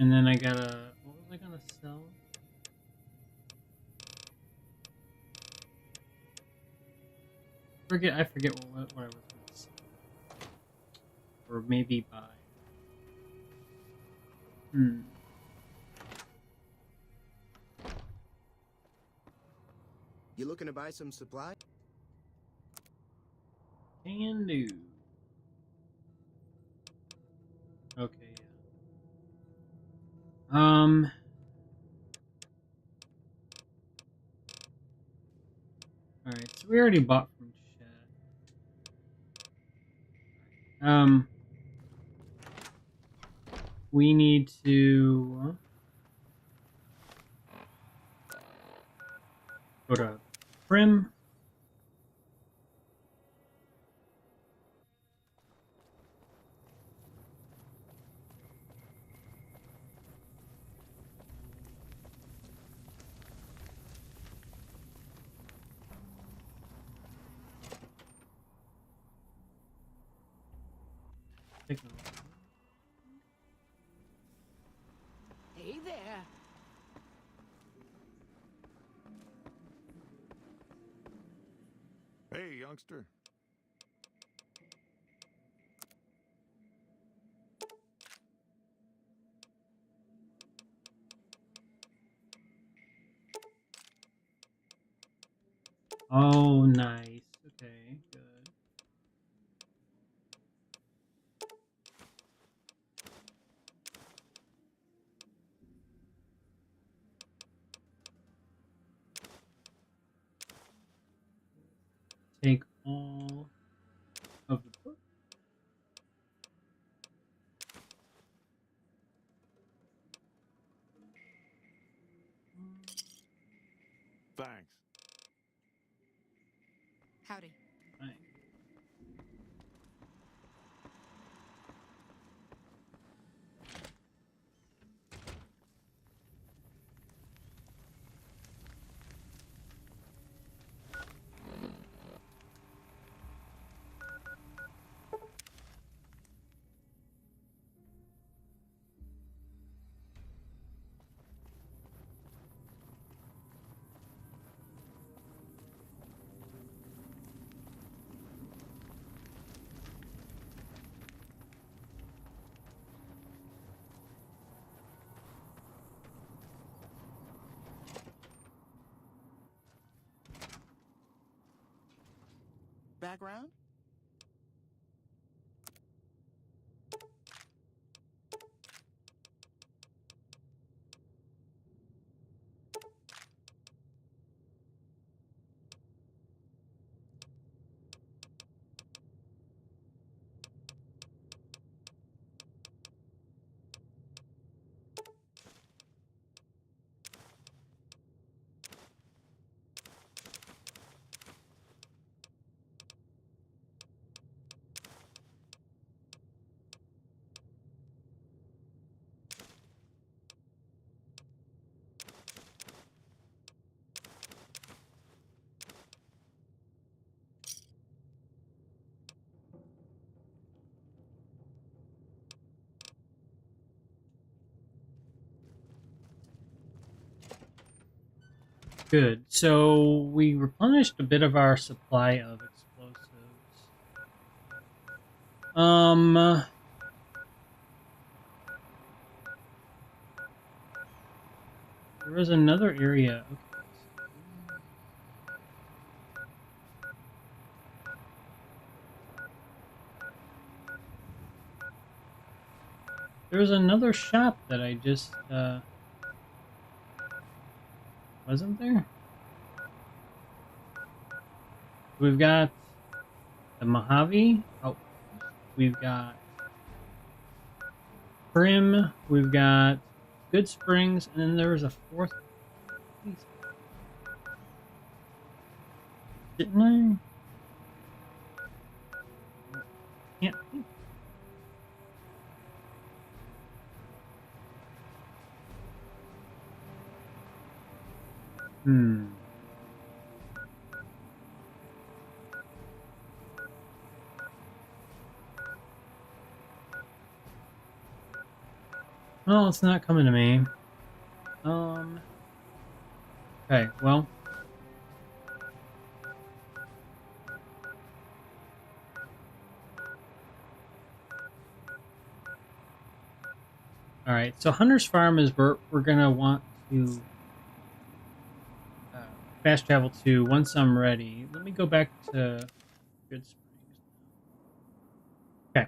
And then I gotta, what was I gonna sell? I forget what I was gonna sell. Or maybe buy. You looking to buy some supply? Can do. Okay, yeah. Alright, so we already bought from Chat. We need to go to Prim. Hey there. Hey, youngster. Oh, nice. Okay, good. Take all of the book. Thanks. Howdy. Fine. Background? Good. So we replenished a bit of our supply of explosives. There was another area. Okay. There was another shop that I just, wasn't there? We've got the Mojave. Oh, we've got Prim. We've got Good Springs, and then there was a fourth. Didn't I? Can't think. Hmm. Well, it's not coming to me. Okay, well. Alright, so Hunter's Farm is where we're gonna want to fast travel to once I'm ready. Let me go back to Good Springs. Okay,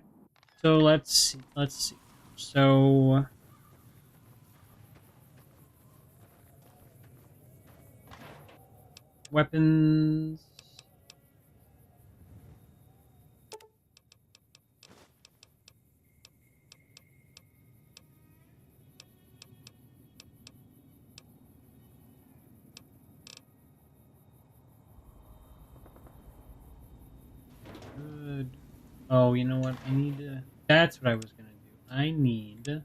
so let's see. So weapons. Good. Oh, you know what? I need to. That's what I was gonna do. I need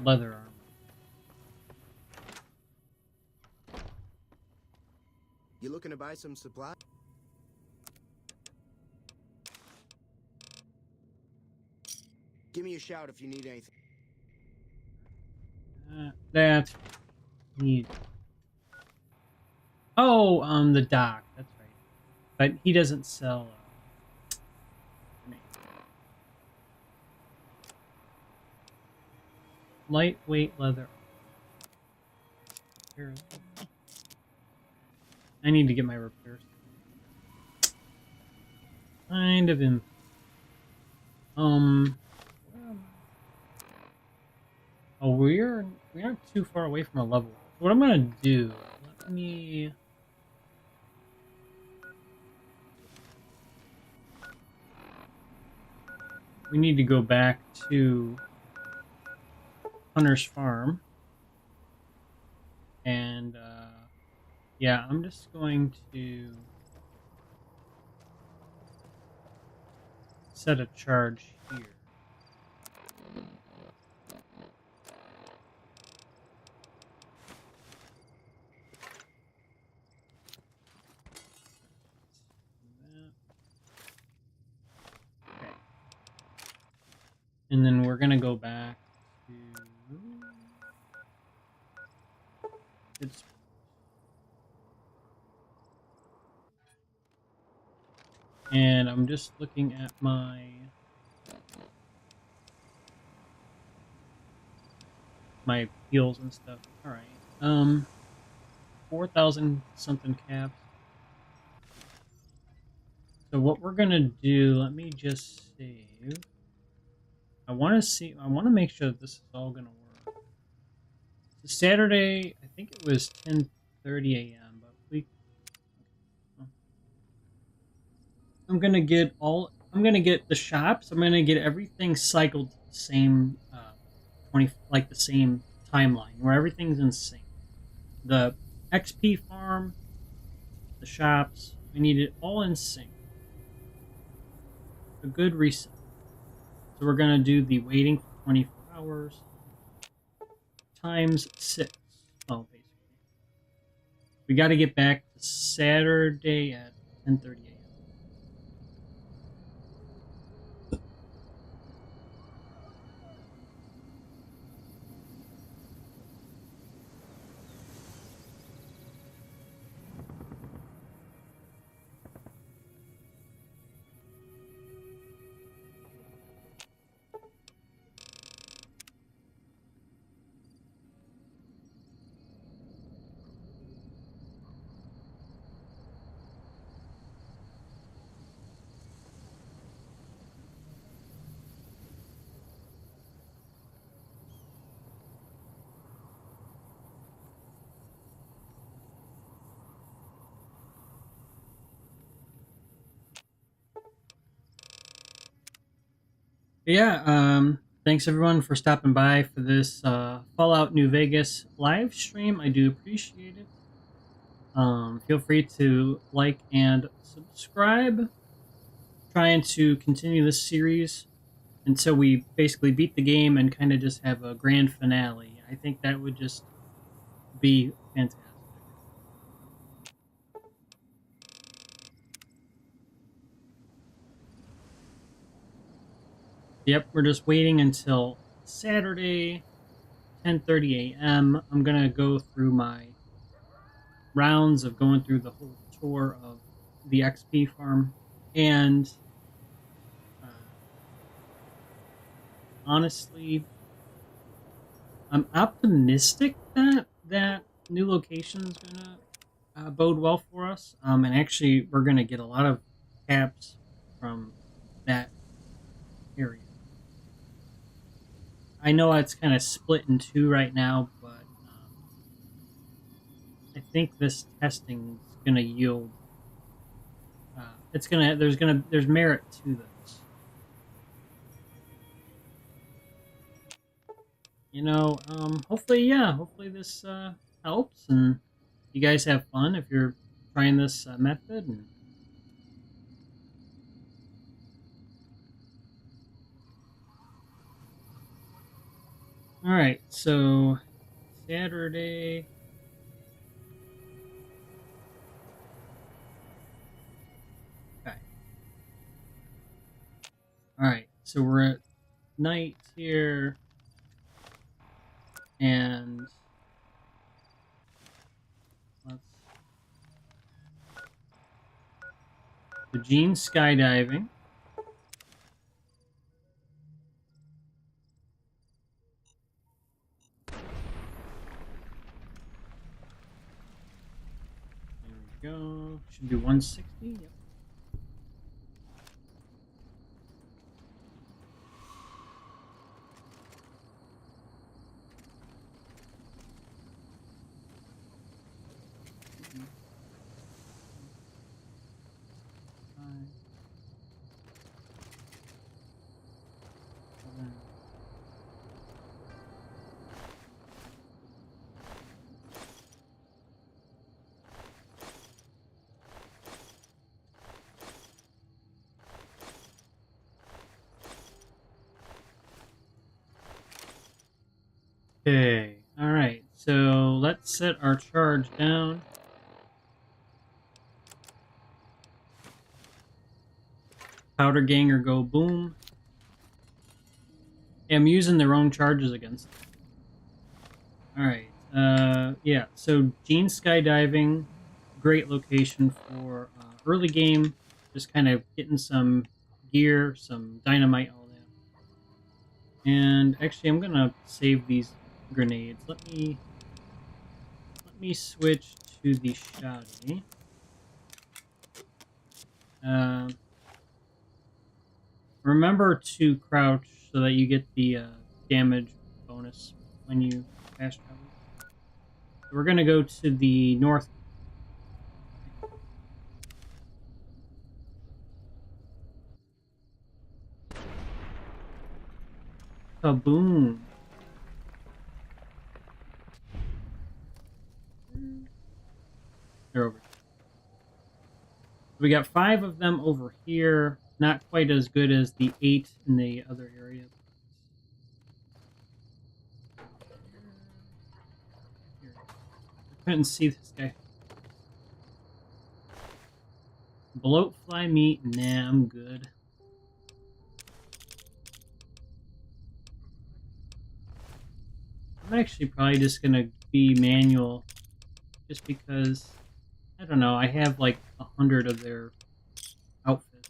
leather armor. You looking to buy some supply? Give me a shout if you need anything. That's need. Oh, the dock. That's right. But he doesn't sell. Lightweight leather. repairs. I need to get my repairs. Kind of in. Oh, we aren't too far away from a level. So what I'm gonna do? Let me. We need to go back to Hunter's Farm, and yeah, I'm just going to set a charge here. Okay. And then we're gonna go back to it's and I'm just looking at my heals and stuff. All right. 4,000 something caps. So what we're gonna do, let me just save. I want to make sure that this is all gonna work. So Saturday, I think it was 10:30 a.m. But I'm gonna get the shops. I'm gonna get everything cycled to the same 20, the same timeline where everything's in sync. The XP farm, the shops, we need it all in sync. A good reset. So we're gonna do the waiting for 24 hours times 6. Oh, basically. We got to get back to Saturday at 10:30 a.m. Yeah, thanks everyone for stopping by for this Fallout New Vegas live stream. I do appreciate it. Feel free to like and subscribe. Trying to continue this series until we basically beat the game and kind of just have a grand finale. I think that would just be fantastic. Yep, we're just waiting until Saturday, 10:30 a.m. I'm gonna go through my rounds of going through the whole tour of the XP farm, and honestly, I'm optimistic that that new location is gonna bode well for us. And actually, we're gonna get a lot of caps from that area. I know it's kind of split in two right now, but I think this testing is gonna yield. There's merit to this. You know, hopefully this helps and you guys have fun if you're trying this method. And all right, so Saturday. Okay. All right, so we're at night here, and let's. The Gene skydiving. Go. Should be 160. Yep. Okay, alright, so let's set our charge down. Powder Ganger go boom. Yeah, I'm using their own charges against them. Alright, yeah, so Gene Skydiving, great location for early game, just kind of getting some gear, some dynamite, all that. And actually, I'm gonna save these grenades. Let me switch to the shoddy. Remember to crouch so that you get the damage bonus when you fast travel. So we're gonna go to the north. Kaboom! They're over here. We got 5 of them over here. Not quite as good as the 8 in the other area. I couldn't see this guy. Bloatfly meat? Nah, I'm good. I'm actually probably just gonna be manual, just because, I don't know, I have like 100 of their outfits.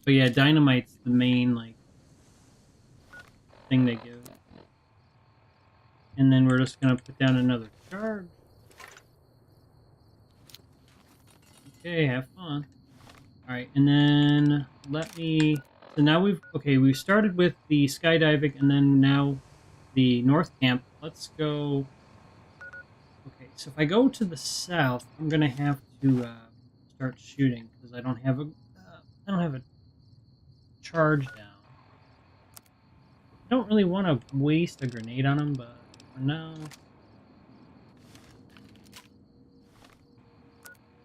But yeah, dynamite's the main like thing they give. And then we're just gonna put down another charge. Okay, have fun. Alright, and then let me... So now we've started with the skydiving, and then now the north camp. Let's go... Okay, so if I go to the south, I'm gonna have to start shooting, because I don't have a charge down. I don't really want to waste a grenade on him, but for now...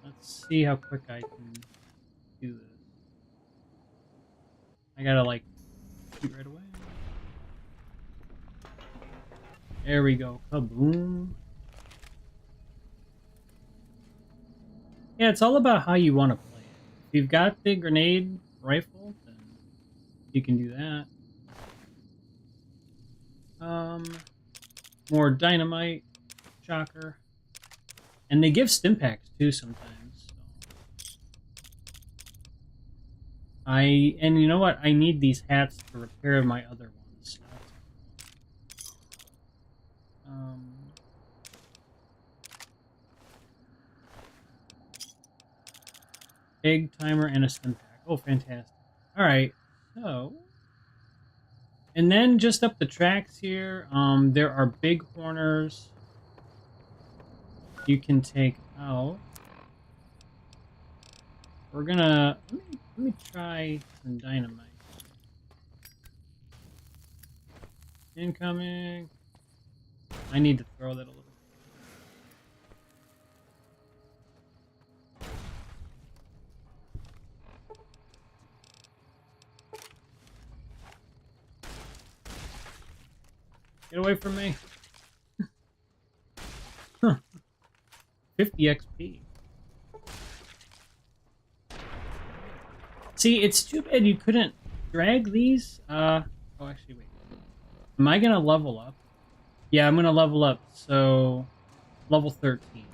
Let's see how quick I can do this. I gotta, like, shoot right away. There we go. Kaboom. Yeah, it's all about how you want to play it. If you've got the grenade rifle, then you can do that. More dynamite, shocker. And they give stim packs too sometimes. So. And you know what? I need these hats to repair my other ones. Egg timer and a stim pack. Oh, fantastic. Alright, so... And then just up the tracks here, there are big horners you can take out. We're gonna... Let me try some dynamite. Incoming. I need to throw that a little. Get away from me. 50 XP. See, it's too bad you couldn't drag these. Oh, actually, wait. Am I gonna level up? Yeah, I'm gonna level up. So, level 13.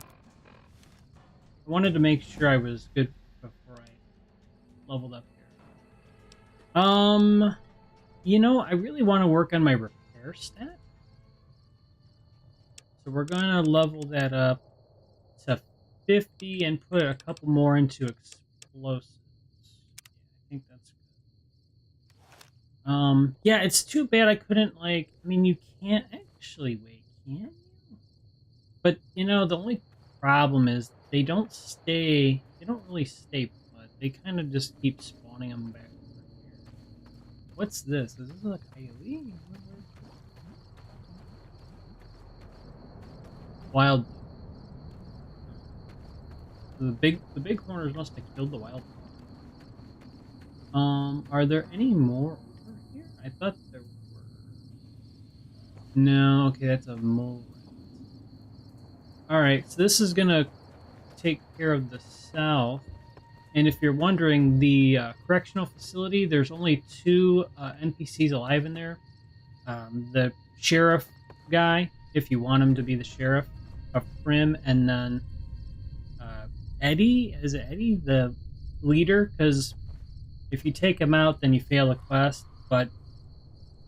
I wanted to make sure I was good before I leveled up here. You know, I really want to work on my repair stat. So we're gonna level that up to 50 and put a couple more into explosives. I think that's good. Yeah, it's too bad I couldn't, like, I mean, you can't actually wait, can you? But, you know, the only problem is they don't really stay put. They kind of just keep spawning them back over here. What's this? Is this a coyote? Wild. The big horners must have killed the wild. Are there any more over here? I thought there were. No, okay, that's a mole rat. Alright, so this is gonna take care of the south. And if you're wondering, the correctional facility, there's only 2 NPCs alive in there. The sheriff guy, if you want him to be the sheriff of Prim, and then Eddie, is it Eddie, the leader? Because if you take him out, then you fail the quest, but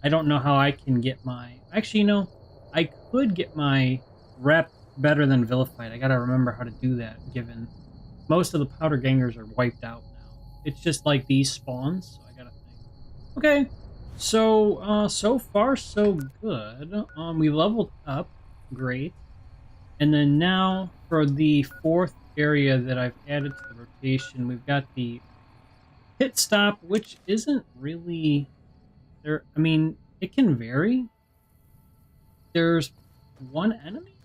I don't know how I can get my... Actually, no, I could get my rep better than Vilified. I gotta remember how to do that, given most of the powder gangers are wiped out now. It's just like these spawns, so I gotta think. Okay, so, so far so good. We leveled up, great. And then now for the 4th area that I've added to the rotation, we've got the pit stop, which isn't really there. I mean, it can vary. There's 1 enemy,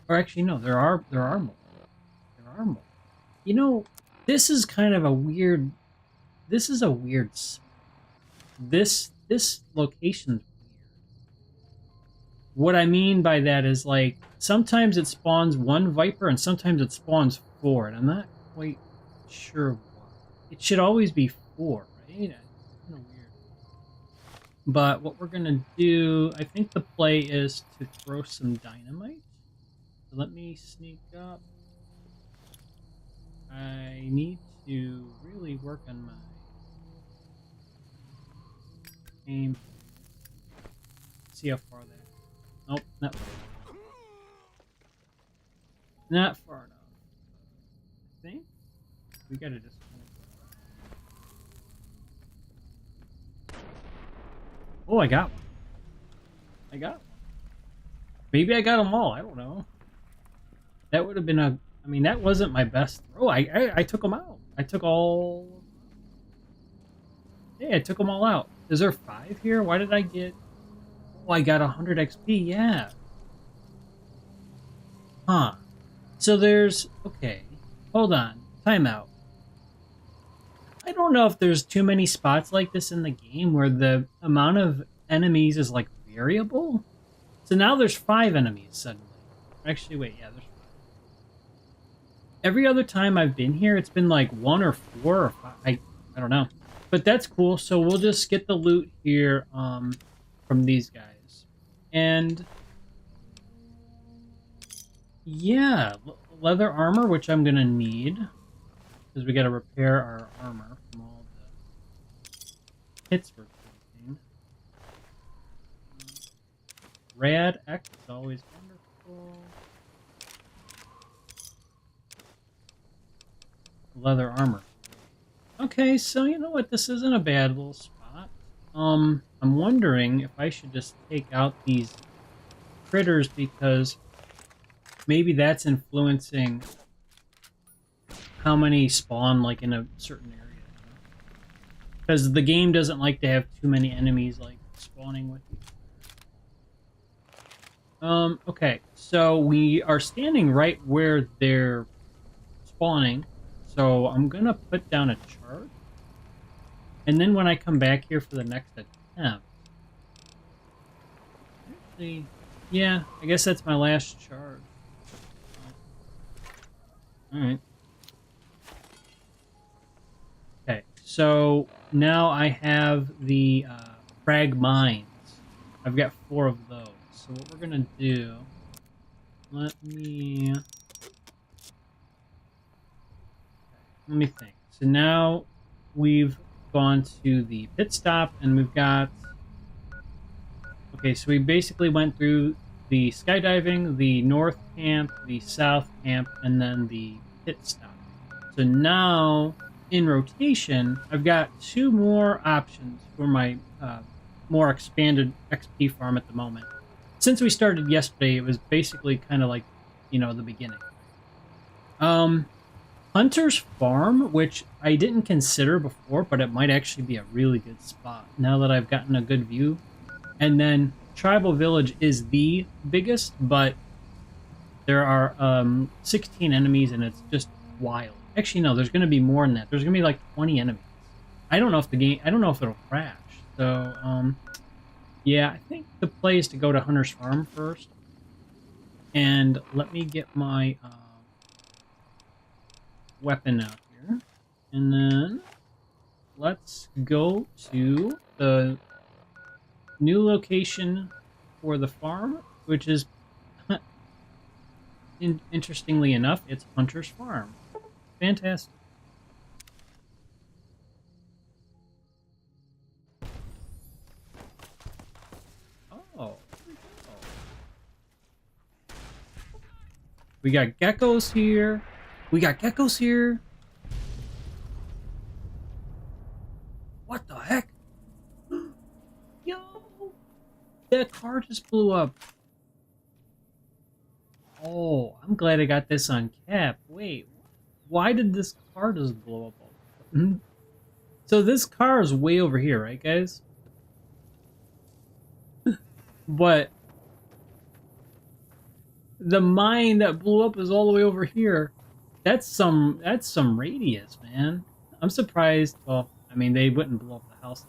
or actually no, there are more. There are more. You know, this is kind of a weird. This is a weird. This location's weird. What I mean by that is, like, sometimes it spawns 1 viper and sometimes it spawns 4, and I'm not quite sure why. It should always be 4, right? It's kind of weird. But what we're gonna do, I think the play is to throw some dynamite. So let me sneak up. I need to really work on my aim. See how far that. Nope, not far enough. Not far enough. I think we gotta just. Oh, I got one. I got one. Maybe I got them all. I don't know. That would have been a. I mean, that wasn't my best throw. I took them out. I took all. Yeah, I took them all out. Is there 5 here? Why did I get? Oh, I got 100 XP. Yeah. Huh. So there's. Okay. Hold on. Timeout. I don't know if there's too many spots like this in the game where the amount of enemies is, like, variable. So now there's 5 enemies suddenly. Actually, wait, yeah, there's 5. Every other time I've been here, it's been like 1 or 4 or 5. I don't know. But that's cool. So we'll just get the loot here from these guys. And yeah, leather armor, which I'm going to need. Because we got to repair our armor from all the hits we're taking. Rad X is always wonderful. Leather armor. Okay, so you know what? This isn't a bad little spot. I'm wondering if I should just take out these critters because maybe that's influencing how many spawn, like, in a certain area. Because the game doesn't like to have too many enemies, like, spawning with you. Okay, so we are standing right where they're spawning. So I'm gonna put down a charge. And then when I come back here for the next attempt... Actually, yeah, I guess that's my last charge. Alright. Okay, so now I have the frag mines. I've got 4 of those. So what we're gonna do... Let me think. So now we've gone to the pit stop and we've got... Okay, so we basically went through the skydiving, the north camp, the south camp, and then the pit stop. So now, in rotation, I've got 2 more options for my more expanded XP farm at the moment. Since we started yesterday, it was basically kind of like, the beginning. Hunter's Farm, which I didn't consider before, but it might actually be a really good spot now that I've gotten a good view. And then Tribal Village is the biggest, but there are 16 enemies and it's just wild. Actually, no, there's going to be more than that. There's going to be like 20 enemies. I don't know if it'll crash. So, yeah, I think the play is to go to Hunter's Farm first. And let me get my weapon out here. And then let's go to the new location for the farm, which is, interestingly enough, it's Hunter's Farm. Fantastic. Oh, we got geckos here. We got geckos here. What the heck? Yo! That car just blew up. Oh, I'm glad I got this on cap. Wait, why did this car just blow up? So this car is way over here, right, guys? But the mine that blew up is all the way over here. That's some radius, man. I'm surprised. Well, I mean, they wouldn't blow up the house.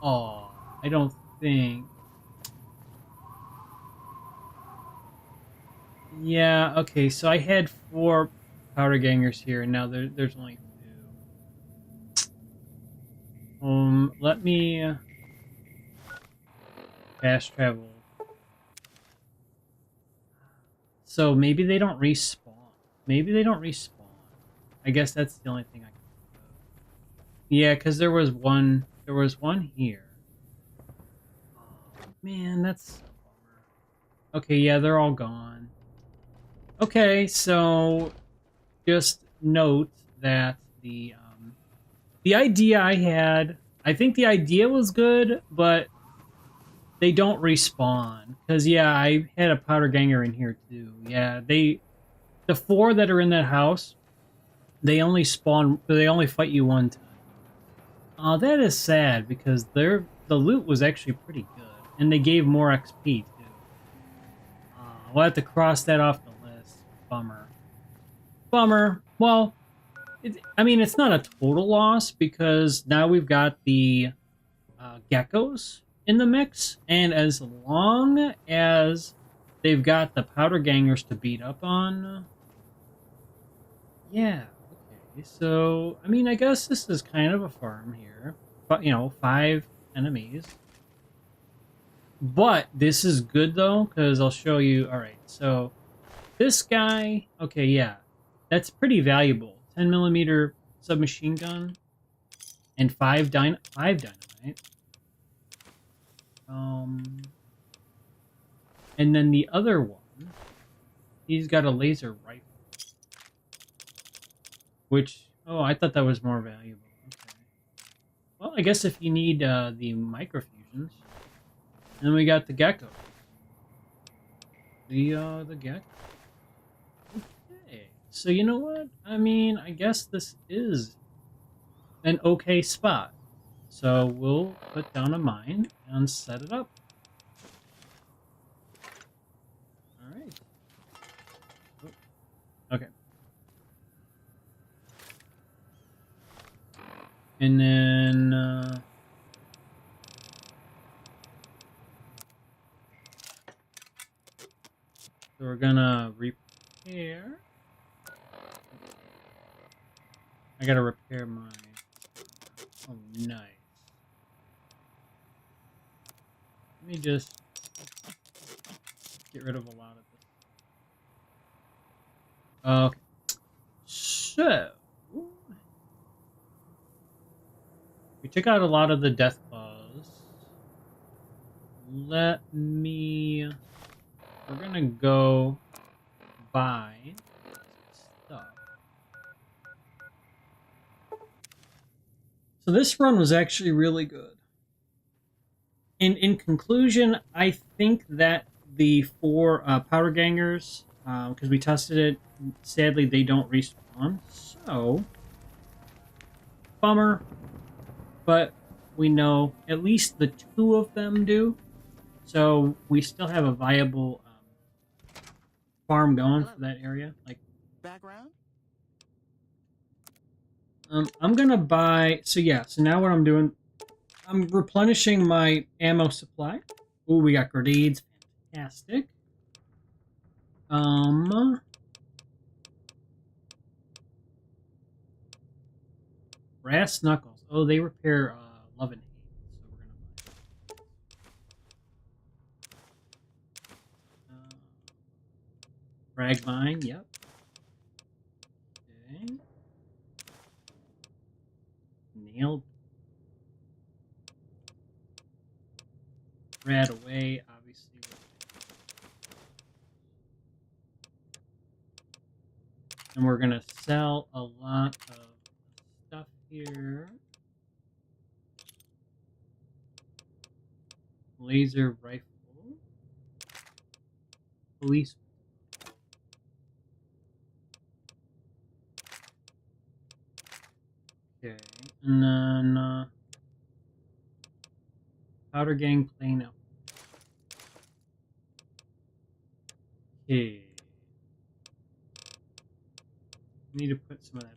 Oh, I don't think. Yeah, okay, so I had 4 powder gangers here, and now there's only 2. Let me fast travel. So maybe they don't respawn. Maybe they don't respawn. I guess that's the only thing I can think of. Yeah, because there was one here. Oh, man, that's a bummer. Okay, yeah, they're all gone. Okay, so just note that the idea I had, I think the idea was good, but they don't respawn. Because, yeah, I had a powder ganger in here, too. Yeah, the 4 that are in that house, they only fight you one time. Oh, that is sad, because the loot was actually pretty good. And they gave more XP, too. We'll have to cross that off the list. Bummer. Bummer. Well, I mean, it's not a total loss, because now we've got the geckos in the mix, and as long as they've got the powder gangers to beat up on, yeah, okay, so, I mean, I guess this is kind of a farm here, but, 5 enemies, but this is good, though, because I'll show you. Alright, so this guy, okay, yeah, that's pretty valuable. 10mm submachine gun and 5 dynamite. And then the other one, he's got a laser rifle. Which, oh, I thought that was more valuable. Okay. Well, I guess if you need the microfusions. And then we got the gecko. The gecko. Okay. So you know what? I mean, I guess this is an okay spot. So we'll put down a mine and set it up. Alright. Okay. And then... so we're gonna repair. I gotta repair my... Oh, nice. Let me just get rid of a lot of this. Okay. So... we took out a lot of the death claws. Let me... We're gonna go buy stuff. So this run was actually really good. In conclusion, I think that the 4 powder gangers, because we tested it, sadly they don't respawn. So, bummer. But we know at least the 2 of them do. So we still have a viable farm going for that area. Like, Background? I'm gonna buy. So yeah. So now what I'm doing, I'm replenishing my ammo supply. Ooh, we got grenades. Fantastic. Brass knuckles. Oh, they repair love and hate. So we're gonna buy. Frag mine. Yep. Okay. Nailed. Rat away, obviously. And we're gonna sell a lot of stuff here. Laser rifle. Police. Okay. And then powder gang plane up. Okay. Need to put some of that.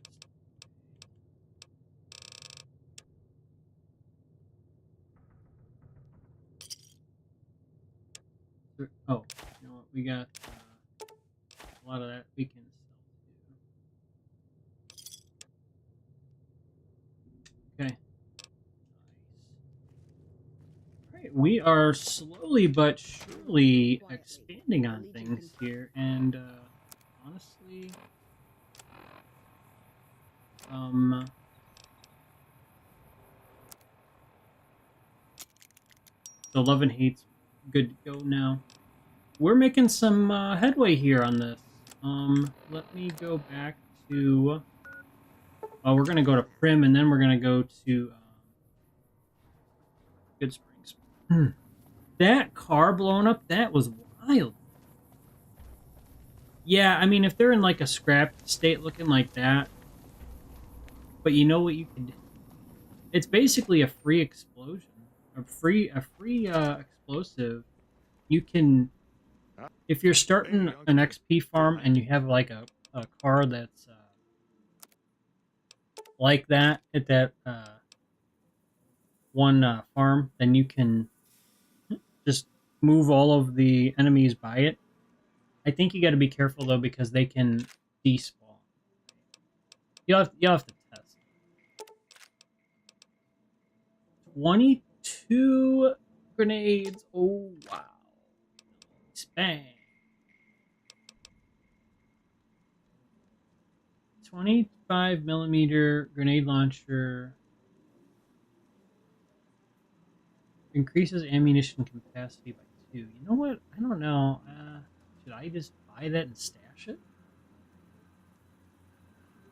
Oh, you know what? We got a lot of that we can sell too. Okay. Nice. Alright, we are slowly but surely expanding on things here, and honestly, so love and hate's good to go now. We're making some headway here on this. Let me go back to... Oh, we're going to go to Prim, and then we're going to go to Good Springs. That car blowing up, that was wild. Yeah, I mean, if they're in like a scrapped state looking like that, but you know what you can do? It's basically a free explosion. A free explosive. You can... If you're starting an XP farm and you have like a car that's like that at that one farm, then you can just move all of the enemies by it. I think you got to be careful though because they can despawn. You'll have to test. 22 grenades. Oh wow! Bang. 25mm grenade launcher increases ammunition capacity by 2. You know what? I don't know. Should I just buy that and stash it?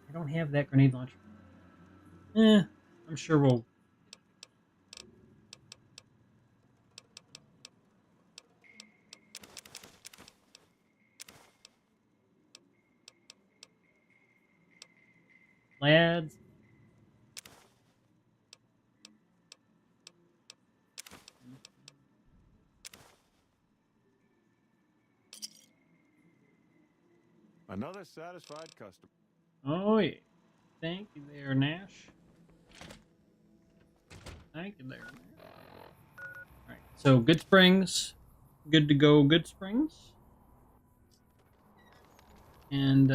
I don't have that grenade launcher. I'm sure we'll... Lads. Another satisfied customer. Oh yeah. Thank you there, Nash. Thank you there, Nash. Alright, so Good Springs. Good to go, Good Springs. And,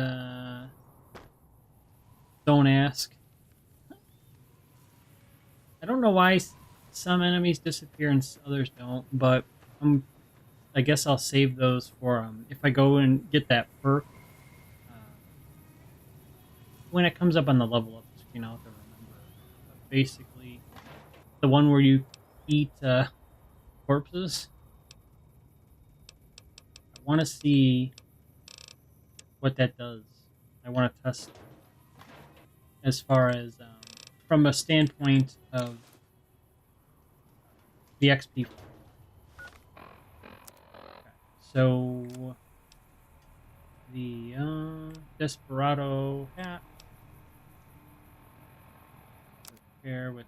don't ask. I don't know why some enemies disappear and others don't, but I guess I'll save those for if I go and get that perk. When it comes up on the level up screen, I'll have to remember. But basically, the one where you eat corpses. want to see what that does. I want to test as far as from a standpoint of the XP. Okay. So the Desperado hat pair with,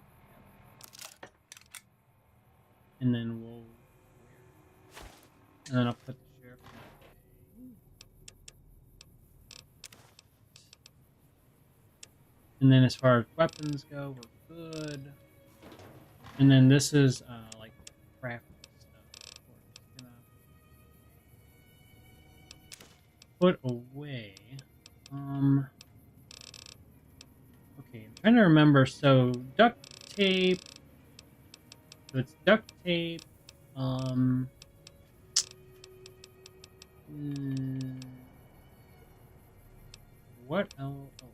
and then we'll wear, and then I'll put the sheriff in. And then as far as weapons go, we're good. And then this is like crafting stuff. We're just gonna put away. Okay, I'm trying to remember. So duct tape. So it's duct tape. What else? Oh,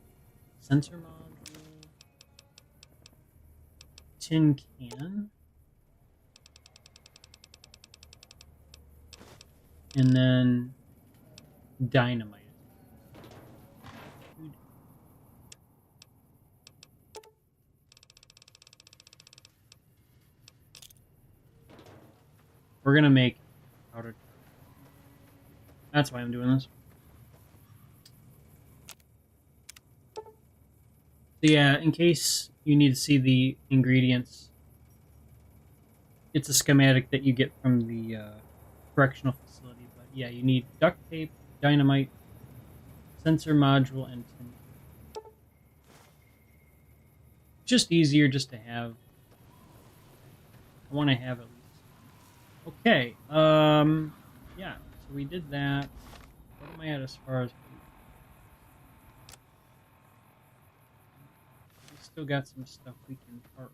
sensor module. Tin can. And then dynamite. We're gonna make powder. That's why I'm doing this. So yeah, in case you need to see the ingredients, it's a schematic that you get from the correctional facility. But yeah, you need duct tape, dynamite, sensor module, and tin. Just easier just to have. I want to have at least. Okay, yeah, so we did that. What am I at as far as... We still got some stuff we can part.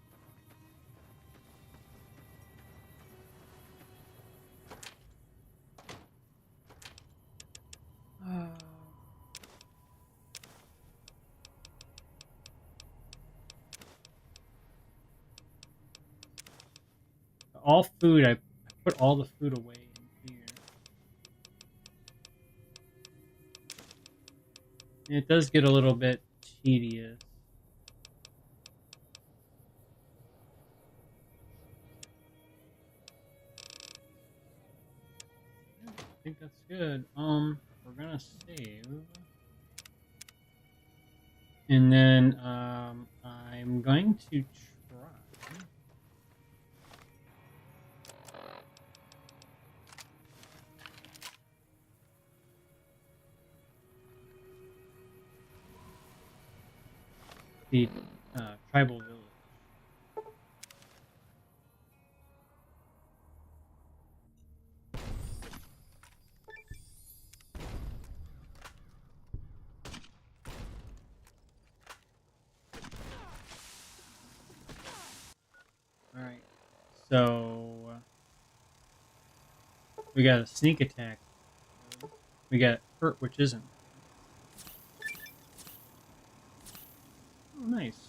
All food, I put all the food away in here. And it does get a little bit tedious. I think that's good. We're gonna save. And then, I'm going to try. The tribal village. Alright, so we got a sneak attack. We got hurt, which isn't. Oh, nice.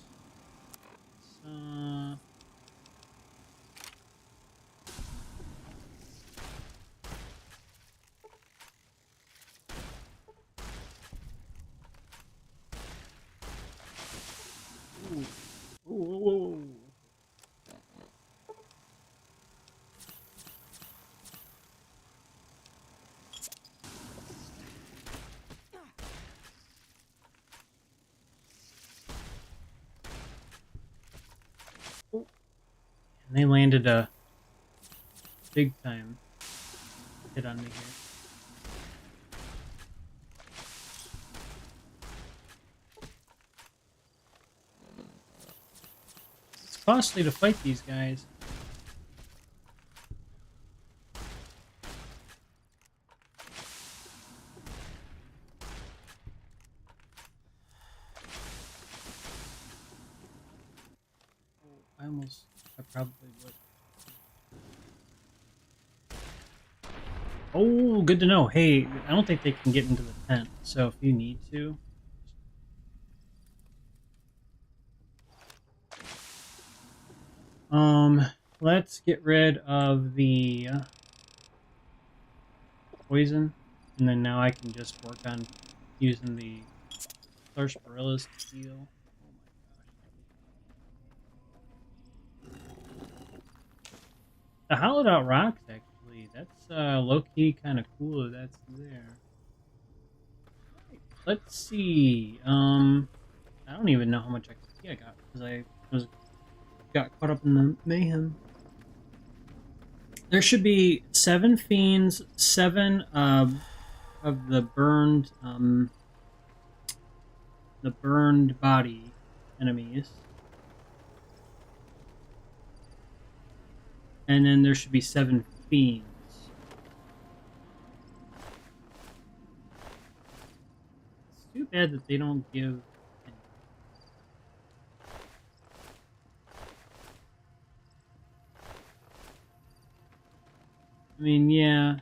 Ooh. Ooh. And they landed a big time hit on me here. It's costly to fight these guys. I probably would. Oh, good to know. Hey, I don't think they can get into the tent, so if you need to. Let's get rid of the poison. And then now I can just work on using the sarsaparillas to heal. Oh my gosh. The hollowed out rocks, actually, that's low-key kind of cool if that's there. Right, let's see. I don't even know how much XP I got because I got caught up in the mayhem. There should be 7 fiends, 7 of the burned body enemies, and then there should be 7 fiends. It's too bad that they don't give any. I mean, yeah.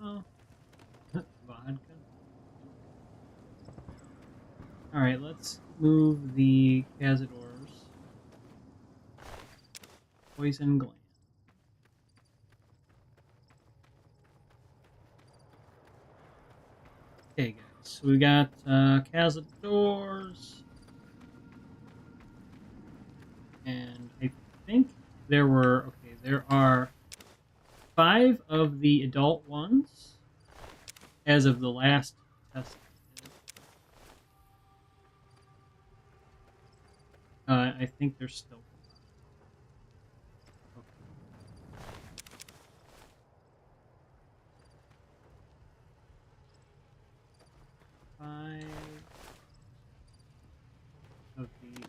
Oh, vodka. Alright, let's move the Cazadors. Poison gland. Okay, guys, so we got Cazadors. And I think there are 5 of the adult ones as of the last test. I think there's still 5 of the.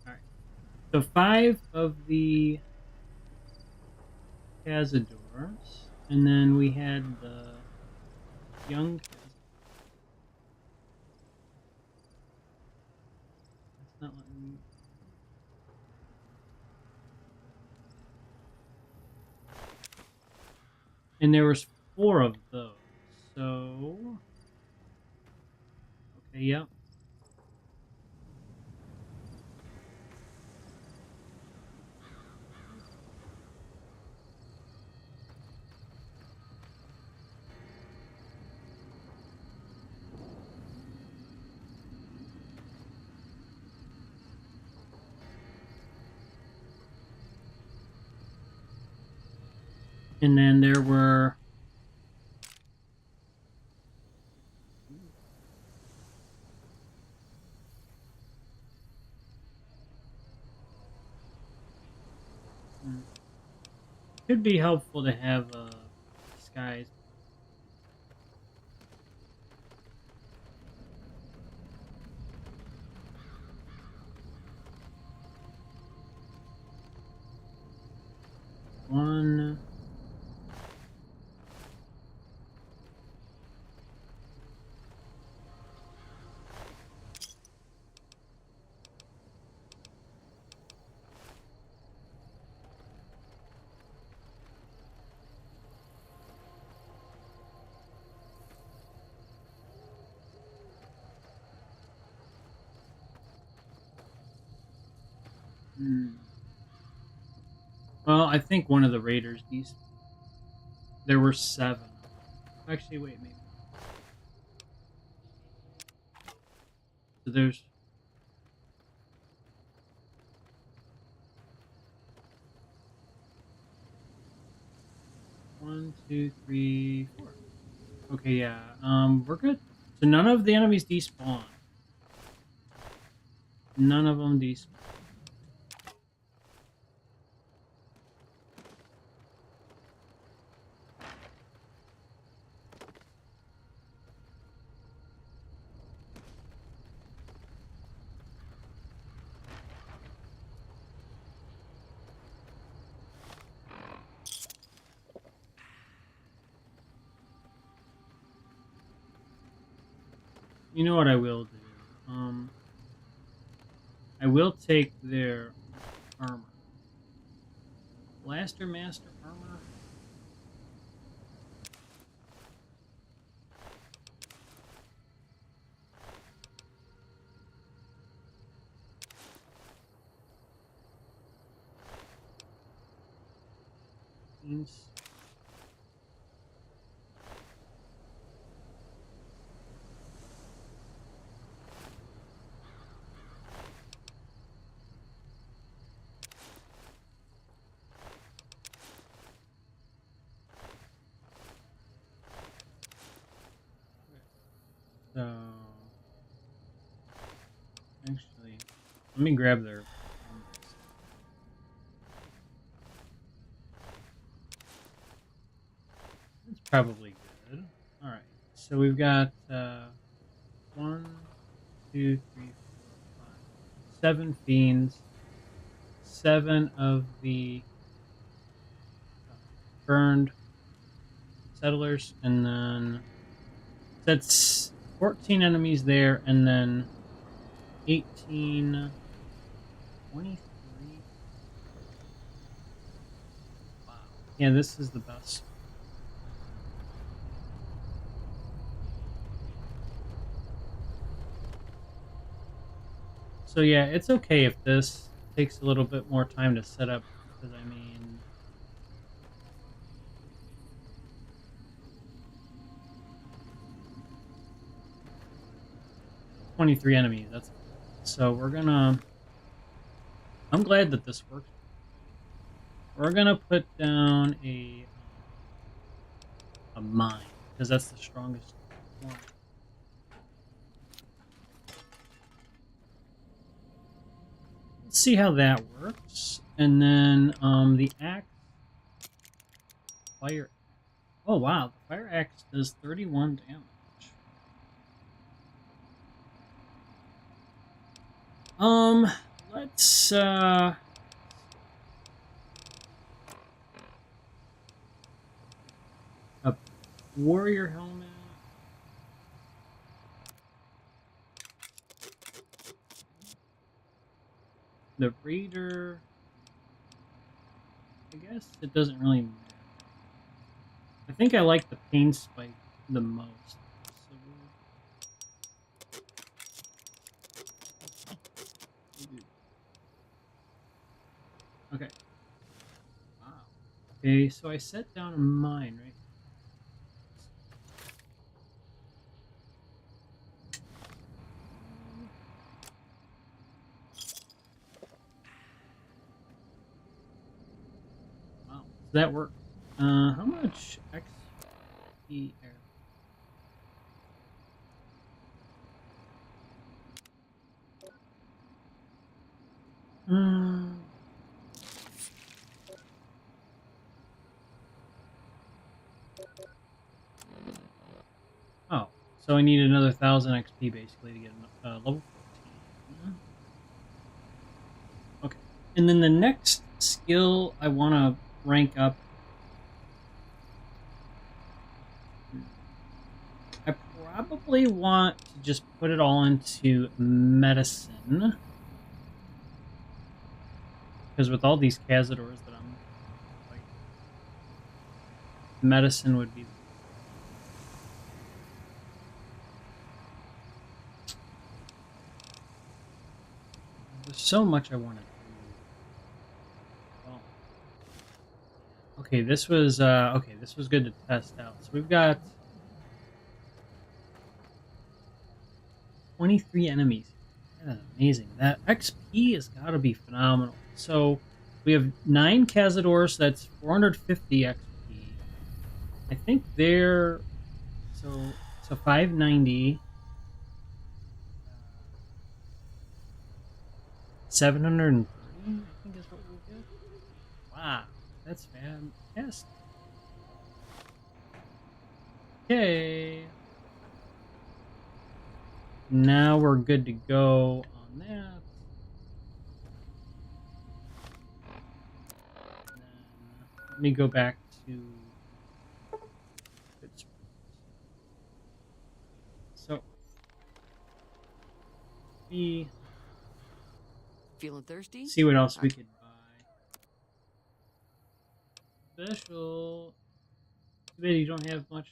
Alright. So 5 of the Cazadors, and then we had the young Cazador. That's not letting me. And there was 4 of those. So okay, yep. And then there were could be helpful to have disguise. One. Well, I think one of the raiders. There were 7. Actually, wait, maybe. So there's. One, two, three, 4. Okay, yeah. We're good. So none of the enemies despawn. None of them despawn. You know what I will do? I will take their armor. Blaster Master armor. Means so actually, let me grab their helmets. That's probably good. All right, so we've got 1, 2, 3, 4, 5, 7 fiends, 7 of the burned settlers, and then that's 14 enemies there, and then 18, 23. Wow. Yeah, this is the best. So yeah, it's okay if this takes a little bit more time to set up, because I mean, 23 enemies. That's so we're gonna. I'm glad that this works. We're gonna put down a mine because that's the strongest one. Let's see how that works, and then the axe, fire. Oh wow, the fire axe does 31 damage. Let's a warrior helmet. The raider. I guess it doesn't really matter. I think I like the pain spike the most. Okay. Wow. Okay, so I set down a mine, right? Wow. Does that work? How much XP air? Oh, so I need another 1,000 XP basically to get level 14. Okay, and then the next skill I want to rank up. I probably want to just put it all into medicine. Because with all these Cazadors that I'm fighting, medicine would be. There's so much I want to do. Well, okay, this was good to test out. So we've got 23 enemies. That is amazing. That XP has got to be phenomenal. So we have 9 Cazadors. That's 450 XP. I think they're so 590. 730, I think is what we'll get. Wow, that's fantastic. Okay. Now we're good to go on that. And then let me go back to Good Springs. So we Feeling thirsty? See what else we could buy. Special. Too bad you don't have much.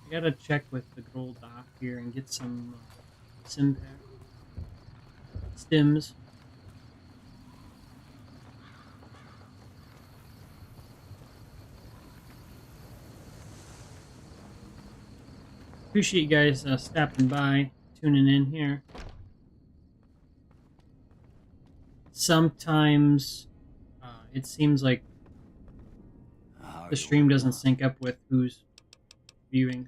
I gotta check with the good old doc here and get some sim pack stims. Appreciate you guys stopping by, tuning in here. Sometimes it seems like the stream doesn't sync up with who's viewing.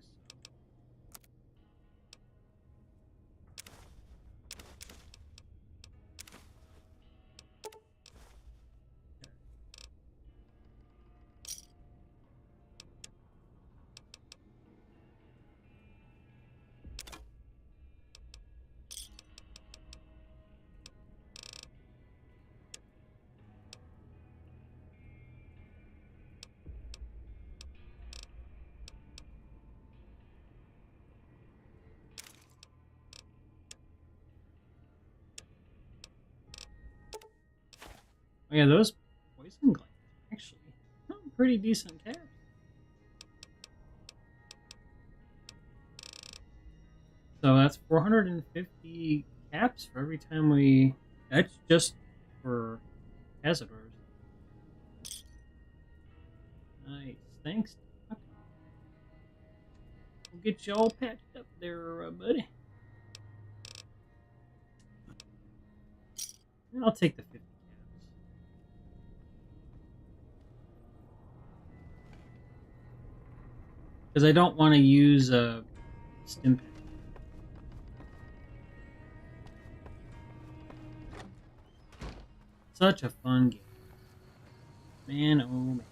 Oh yeah, those poison glands actually pretty decent caps. So that's 450 caps for every time we. That's just for Cazadors. Nice, thanks. We'll get you all patched up there, buddy. I'll take the 50 caps. Because I don't want to use a stim pack. Such a fun game. Man, oh man.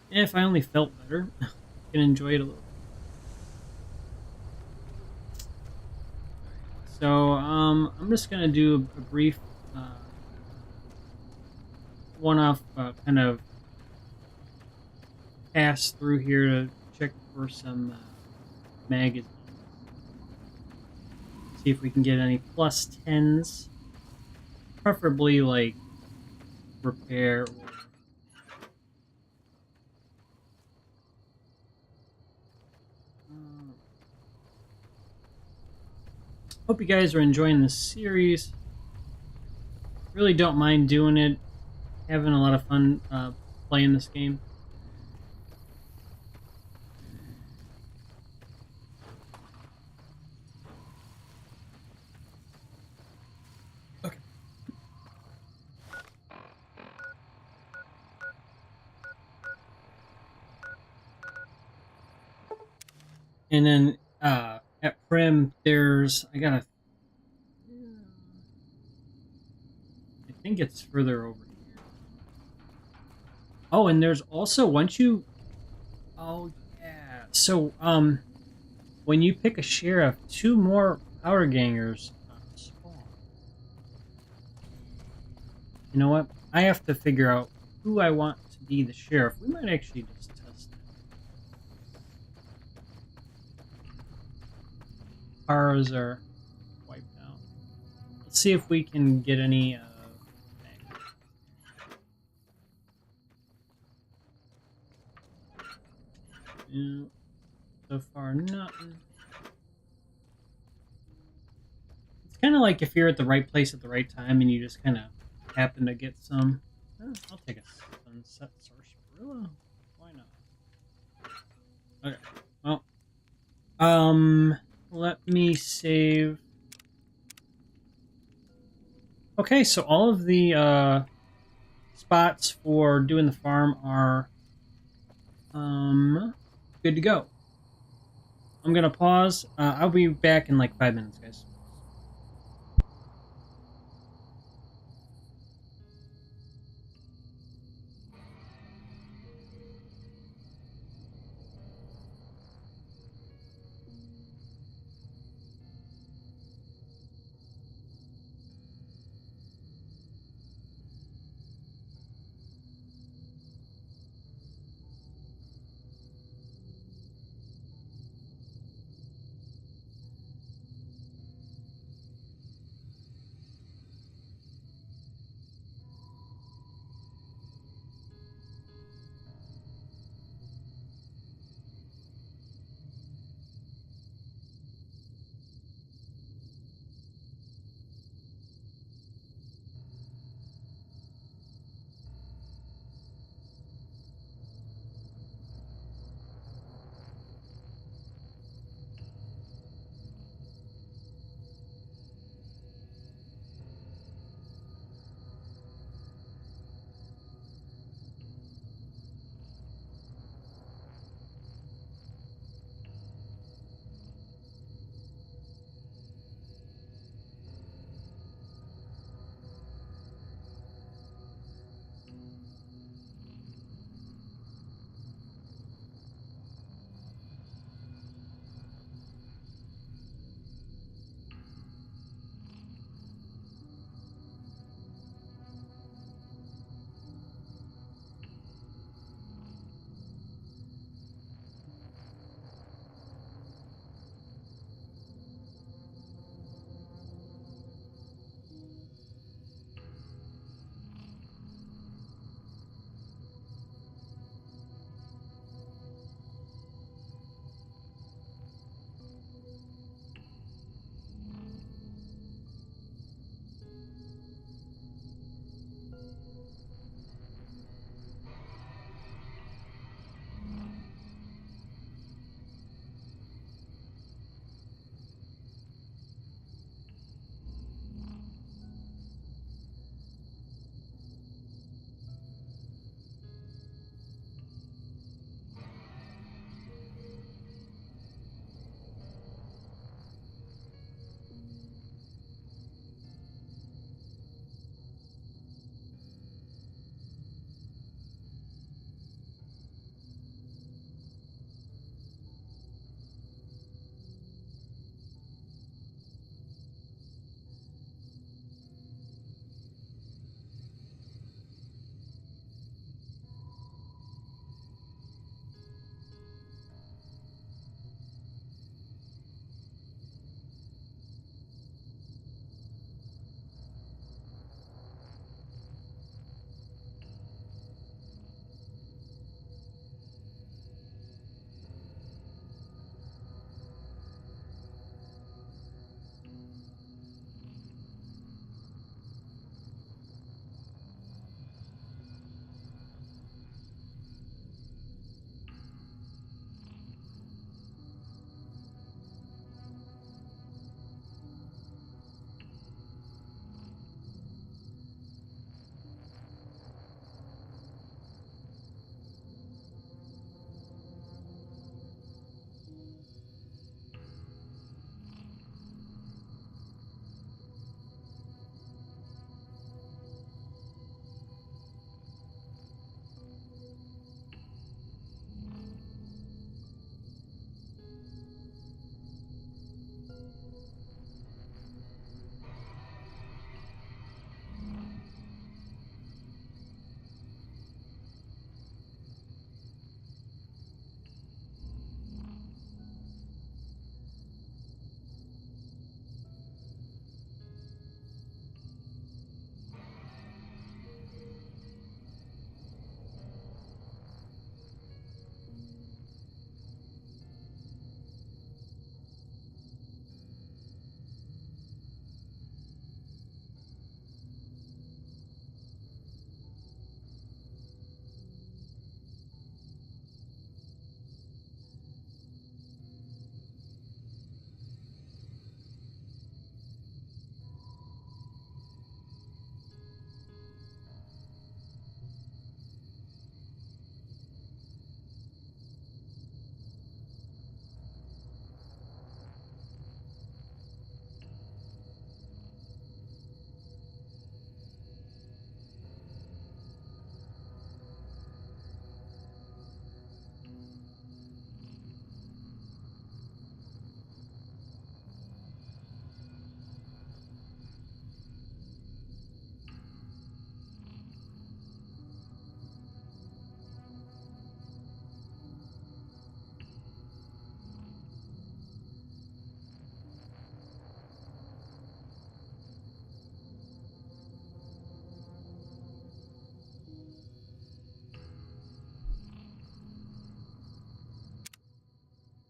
If I only felt better, I can enjoy it a little. So, I'm just going to do a brief one-off kind of pass through here to check for some magazines. See if we can get any plus 10s. Preferably like repair or hope you guys are enjoying this series. Really don't mind doing it. Having a lot of fun playing this game. Okay. And then at Prim, there's I think it's further over here. Oh, and there's also once you. Oh yeah. So when you pick a sheriff, 2 more powder gangers spawn. You know what? I have to figure out who I want to be the sheriff. We might actually just test that. Cars are wiped out. Let's see if we can get any. Yeah, so far nothing. It's kind of like if you're at the right place at the right time and you just kind of happen to get some. I'll take a sunset sarsaparilla. Why not? Okay. Well, let me save. Okay, so all of the spots for doing the farm are good to go. I'm gonna pause. I'll be back in like 5 minutes, guys.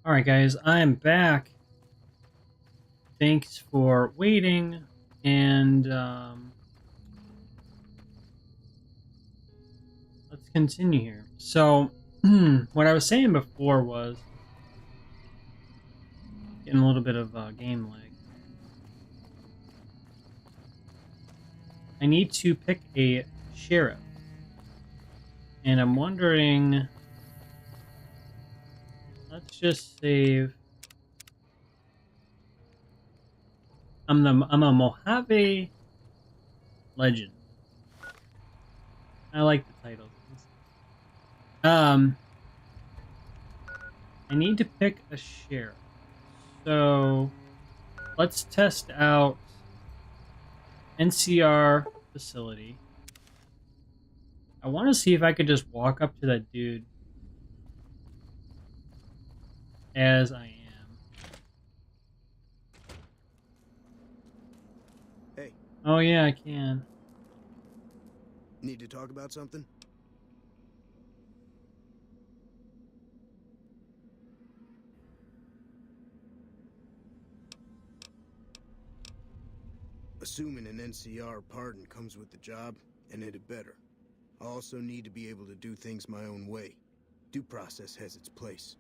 Alright guys, I'm back. Thanks for waiting, and let's continue here. So, what I was saying before was getting a little bit of game lag. I need to pick a sheriff, and I'm wondering. Let's just save. I'm a Mojave legend. I like the title. I need to pick a sheriff. So let's test out NCR facility. I want to see if I could just walk up to that dude as I am. Hey, Oh yeah, I can. need to talk about something? Assuming an NCR pardon comes with the job, and it had better. I also need to be able to do things my own way. Due process has its place,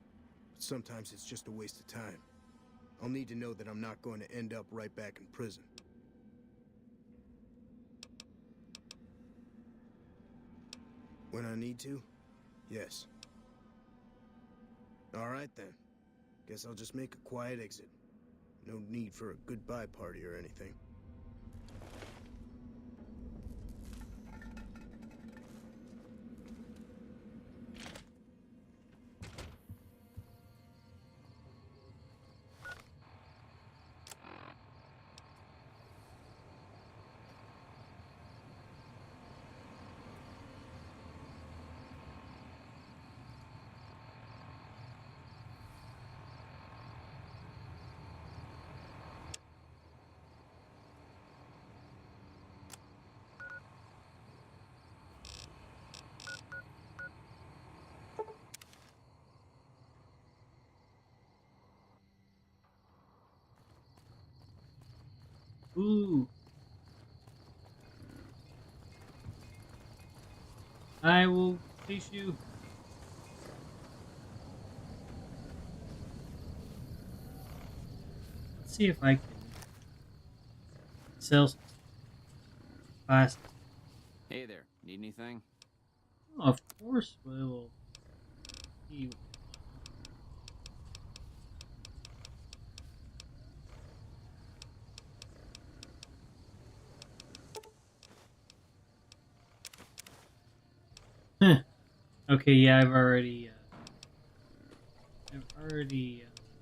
but sometimes it's just a waste of time. I'll need to know that I'm not going to end up right back in prison. When I need to? Yes. Alright then. Guess I'll just make a quiet exit. No need for a goodbye party or anything. Ooh. I will chase you. Let's see if I can sell some glasses. Hey there, need anything? Oh, of course we will. See. Huh. Okay, yeah, I've already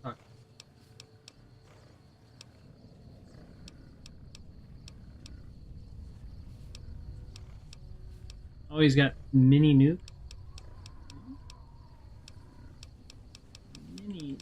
talked. Oh, he's got mini nukes. Mini.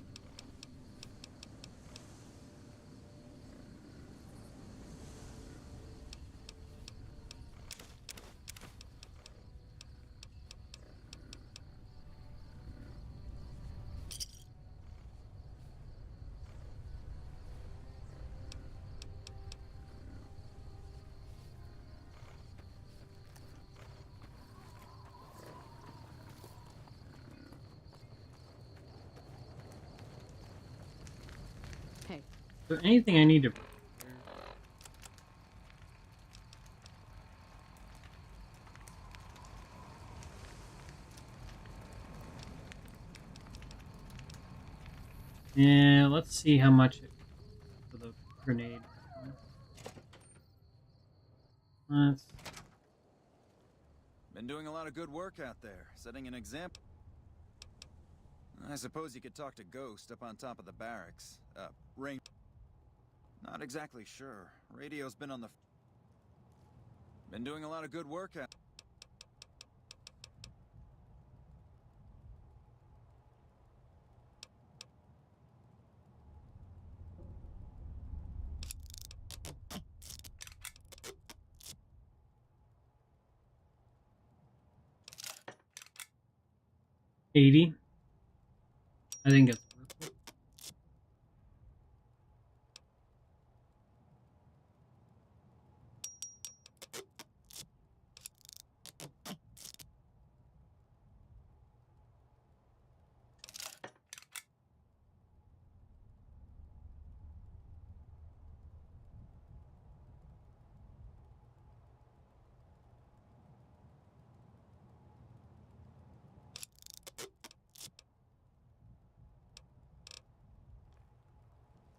Hey. Is there anything I need to? Yeah, let's see how much it for the grenade. Let's. Been doing a lot of good work out there, setting an example. I suppose you could talk to Ghost up on top of the barracks. Rain. Not exactly sure. Radio's been on the... Been doing a lot of good work out... $80. I think it's worth it.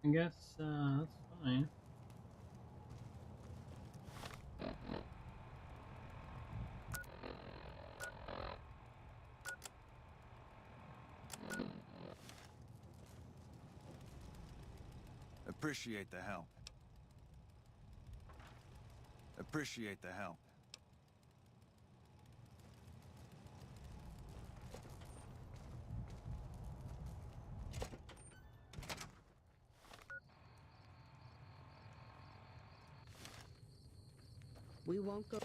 I guess that's fine. Appreciate the help. Appreciate the help. We won't go.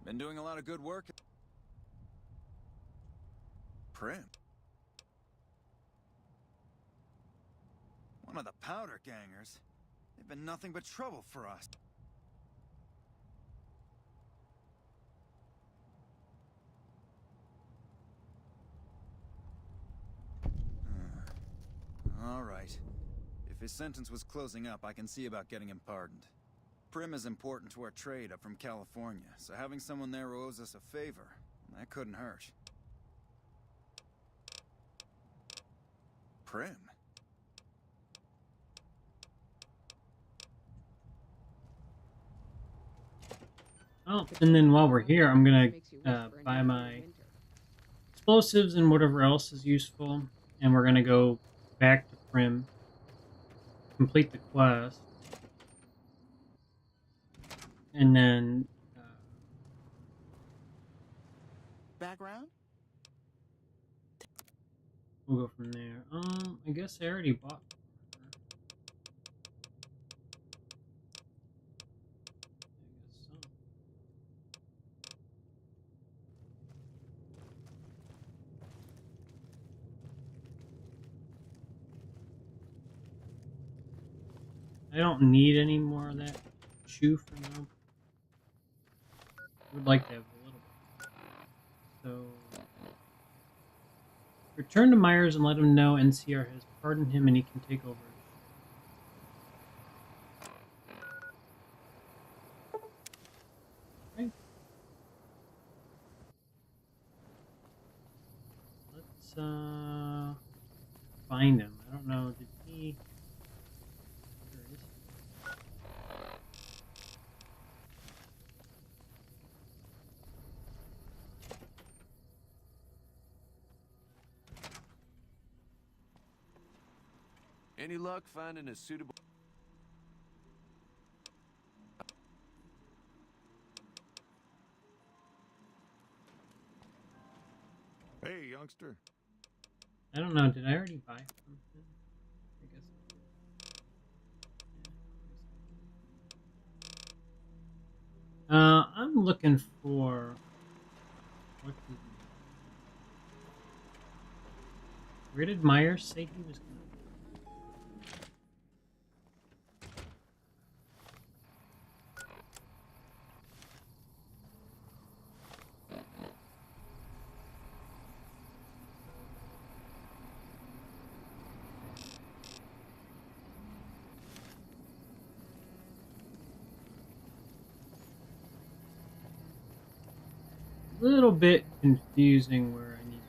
Been doing a lot of good work. Prim. One of the powder gangers. They've been nothing but trouble for us. All right. If his sentence was closing up, I can see about getting him pardoned. Prim is important to our trade up from California, so having someone there who owes us a favor, that couldn't hurt. Prim? Oh, and then while we're here, I'm gonna buy my explosives and whatever else is useful, and we're gonna go back to Prim, complete the quest, and then Background? we'll go from there. I guess I already bought. I guess so. I don't need any more of that chew for now. I would like to have a little bit. So, return to Myers and let him know NCR has pardoned him and he can take over. Okay. Let's find him. I don't know. Did he? Where is he? Any luck finding a suitable... Hey, youngster. I don't know. Did I already buy something? I guess I did. Yeah, I'm looking for what did where did Myers say he was going? A little bit confusing where I need.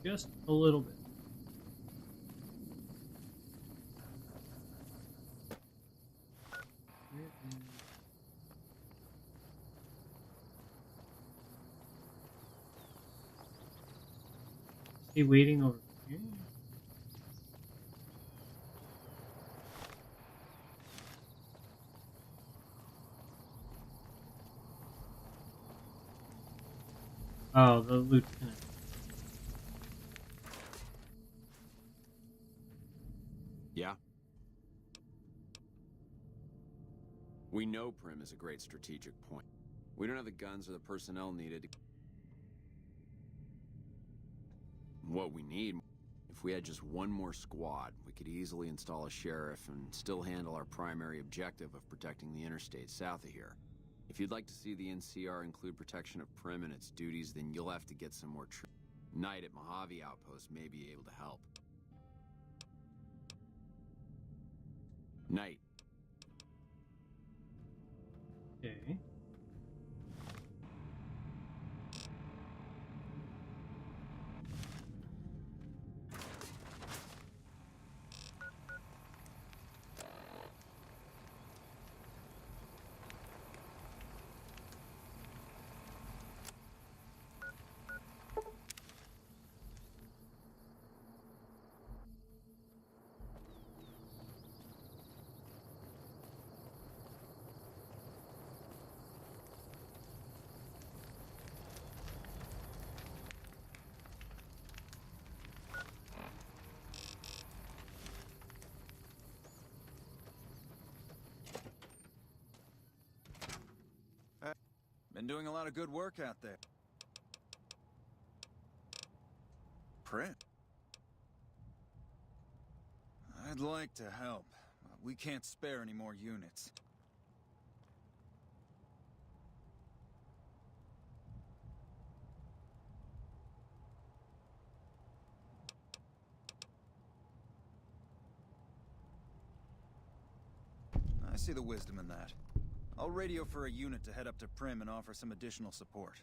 Just a little bit. Where is he waiting over here? Oh, the lieutenant. Yeah? We know Prim is a great strategic point. We don't have the guns or the personnel needed to... What we need... If we had just one more squad, we could easily install a sheriff and still handle our primary objective of protecting the interstate south of here. If you'd like to see the NCR include protection of Prim and its duties, then you'll have to get some more troops. Knight at Mojave Outpost may be able to help. Knight, Okay. Been doing a lot of good work out there. Print? I'd like to help, but we can't spare any more units. I see the wisdom in that. I'll radio for a unit to head up to Prim and offer some additional support.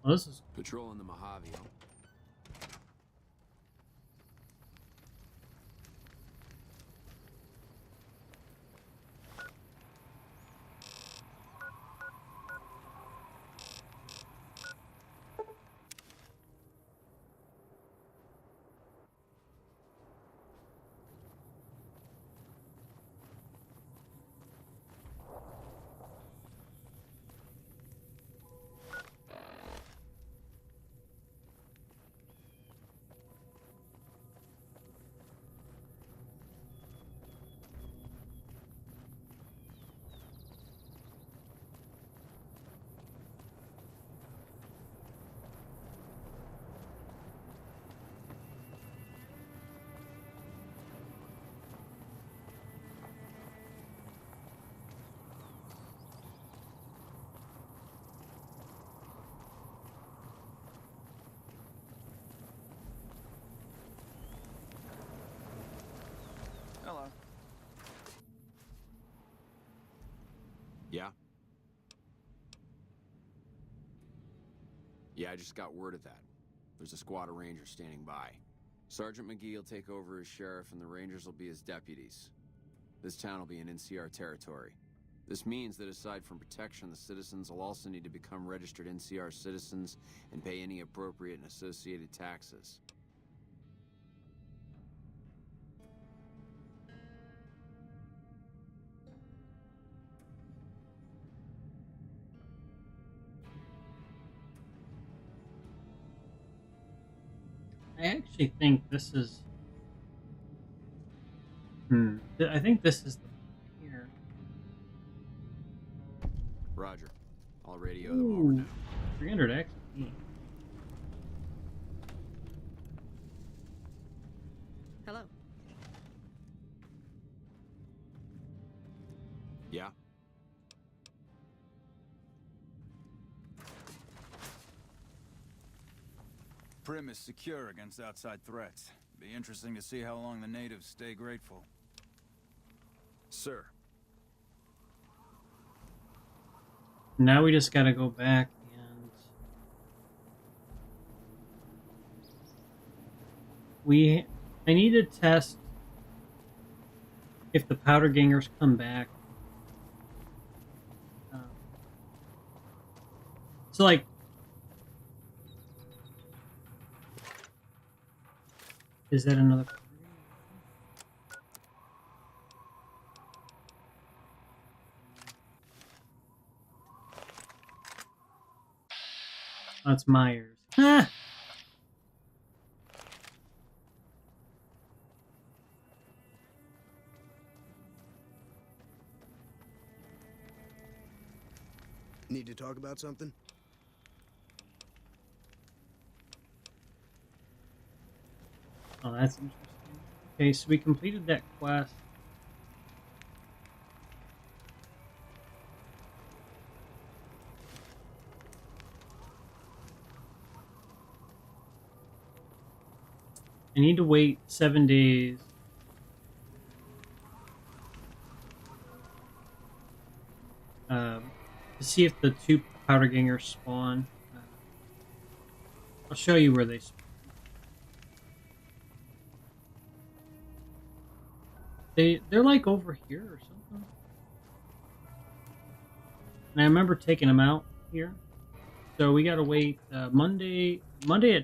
Well, this is Patrolling the Mojave. Hello. Yeah? Yeah, I just got word of that. There's a squad of rangers standing by. Sergeant McGee will take over as sheriff and the rangers will be his deputies. This town will be in NCR territory. This means that aside from protection, the citizens will also need to become registered NCR citizens and pay any appropriate and associated taxes. I actually think this is. I think this is the here. Roger. I'll radio them over now. 300 XP. Hello. Yeah? Prim is secure against outside threats. Be interesting to see how long the natives stay grateful. Sir. Now we just gotta go back and I need to test if the powder gangers come back. So like is that another powder ganger? That's Myers. Ah! Need to talk about something? Oh, that's interesting. Okay, so we completed that quest. I need to wait 7 days. To see if the 2 powder gangers spawn. I'll show you where they spawn. They're like over here or something. And I remember taking them out here. So we gotta wait Monday at 10.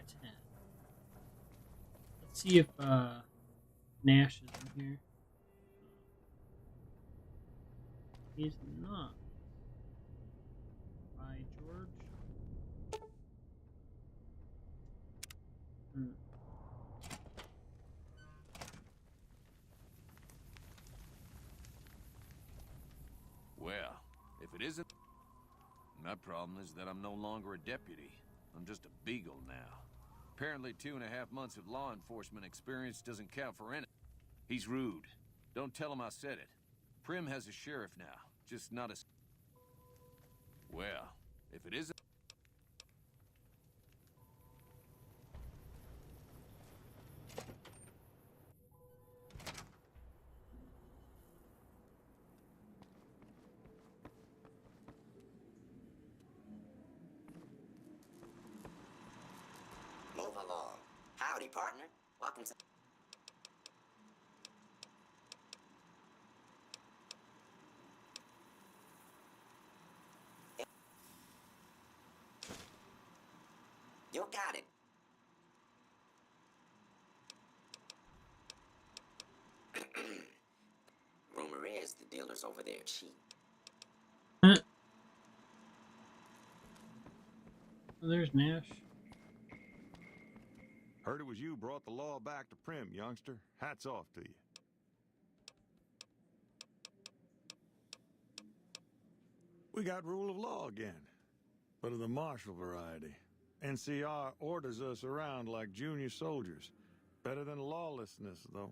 Let's see if Nash is in here. He's not. By George. Hmm. Well, if it isn't... My problem is that I'm no longer a deputy. I'm just a beagle now. Apparently 2.5 months of law enforcement experience doesn't count for anything. He's rude. Don't tell him I said it. Prim has a sheriff now, just not a... Well, if it isn't... Move along. Howdy, partner. Welcome to... You got it. Rumor is the dealers over there cheap. Oh, there's Nash. Heard it was you brought the law back to Prim, youngster. Hats off to you. We got rule of law again, but of the martial variety. NCR orders us around like junior soldiers. Better than lawlessness, though.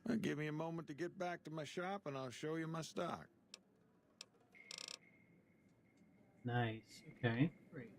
Well, give me a moment to get back to my shop and I'll show you my stock. Nice. Okay, great.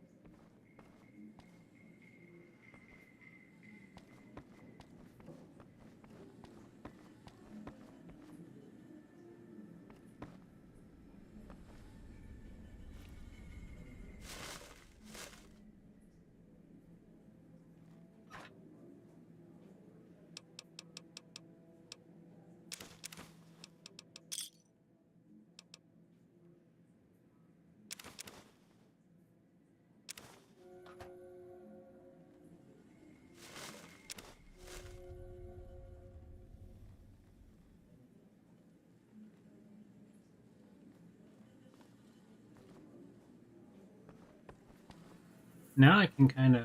Now I can kind of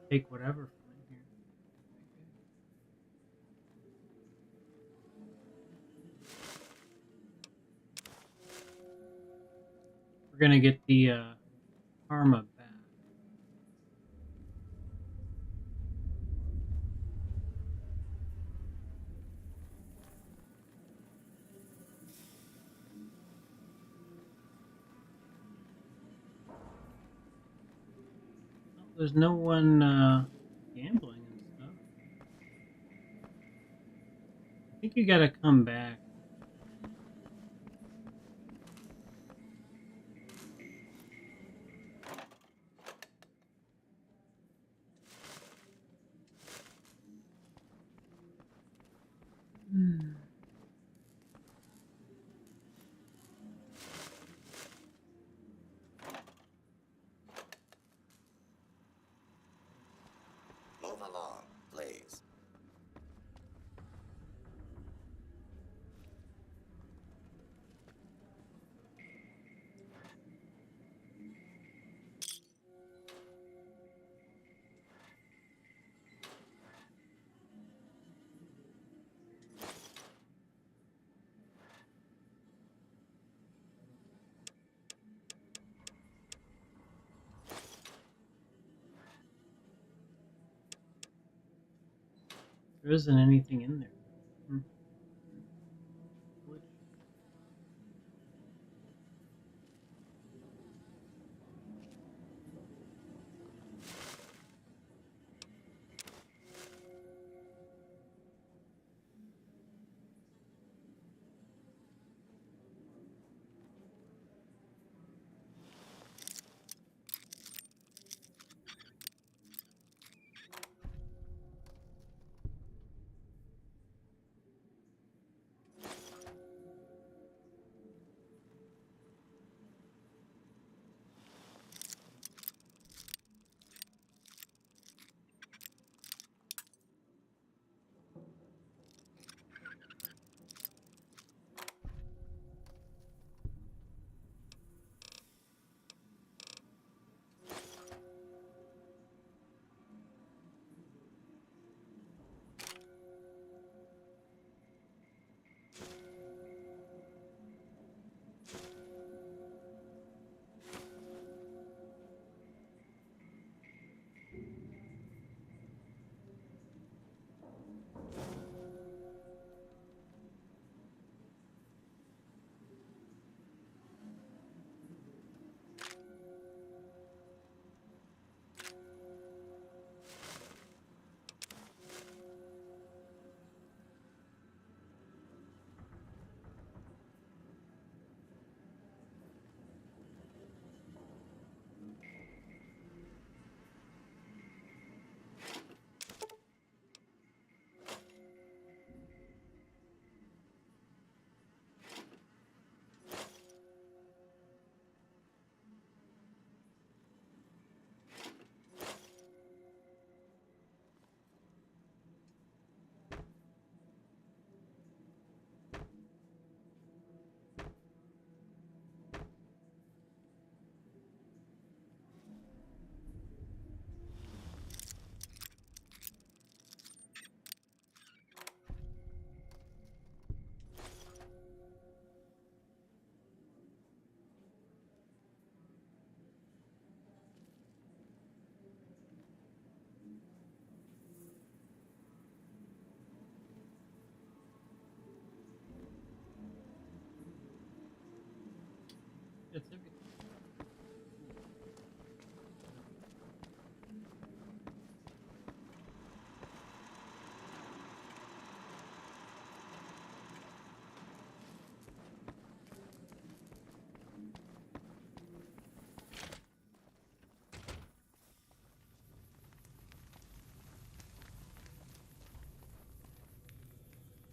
take whatever from in here. We're gonna get the karma back. There's no one gambling and stuff. I think you gotta come back. Move along, please. There isn't anything in there. Hmm.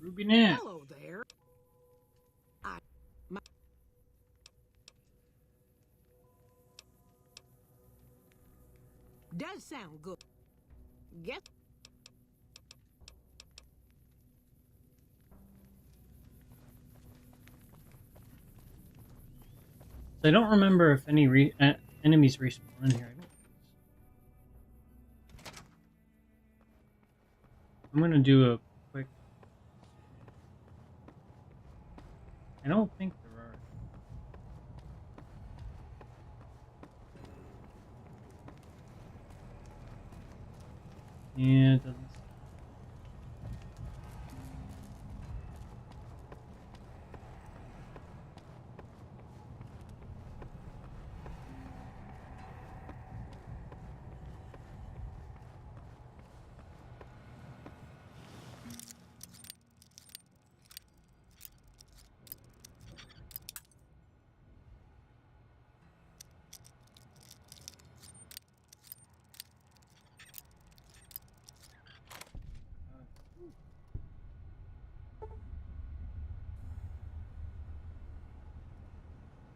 Ruby Nat. Hello there. Does sound good. Guess. I don't remember if any enemies respawn in here. I'm gonna do a quick. I don't think there are. Yeah, it doesn't.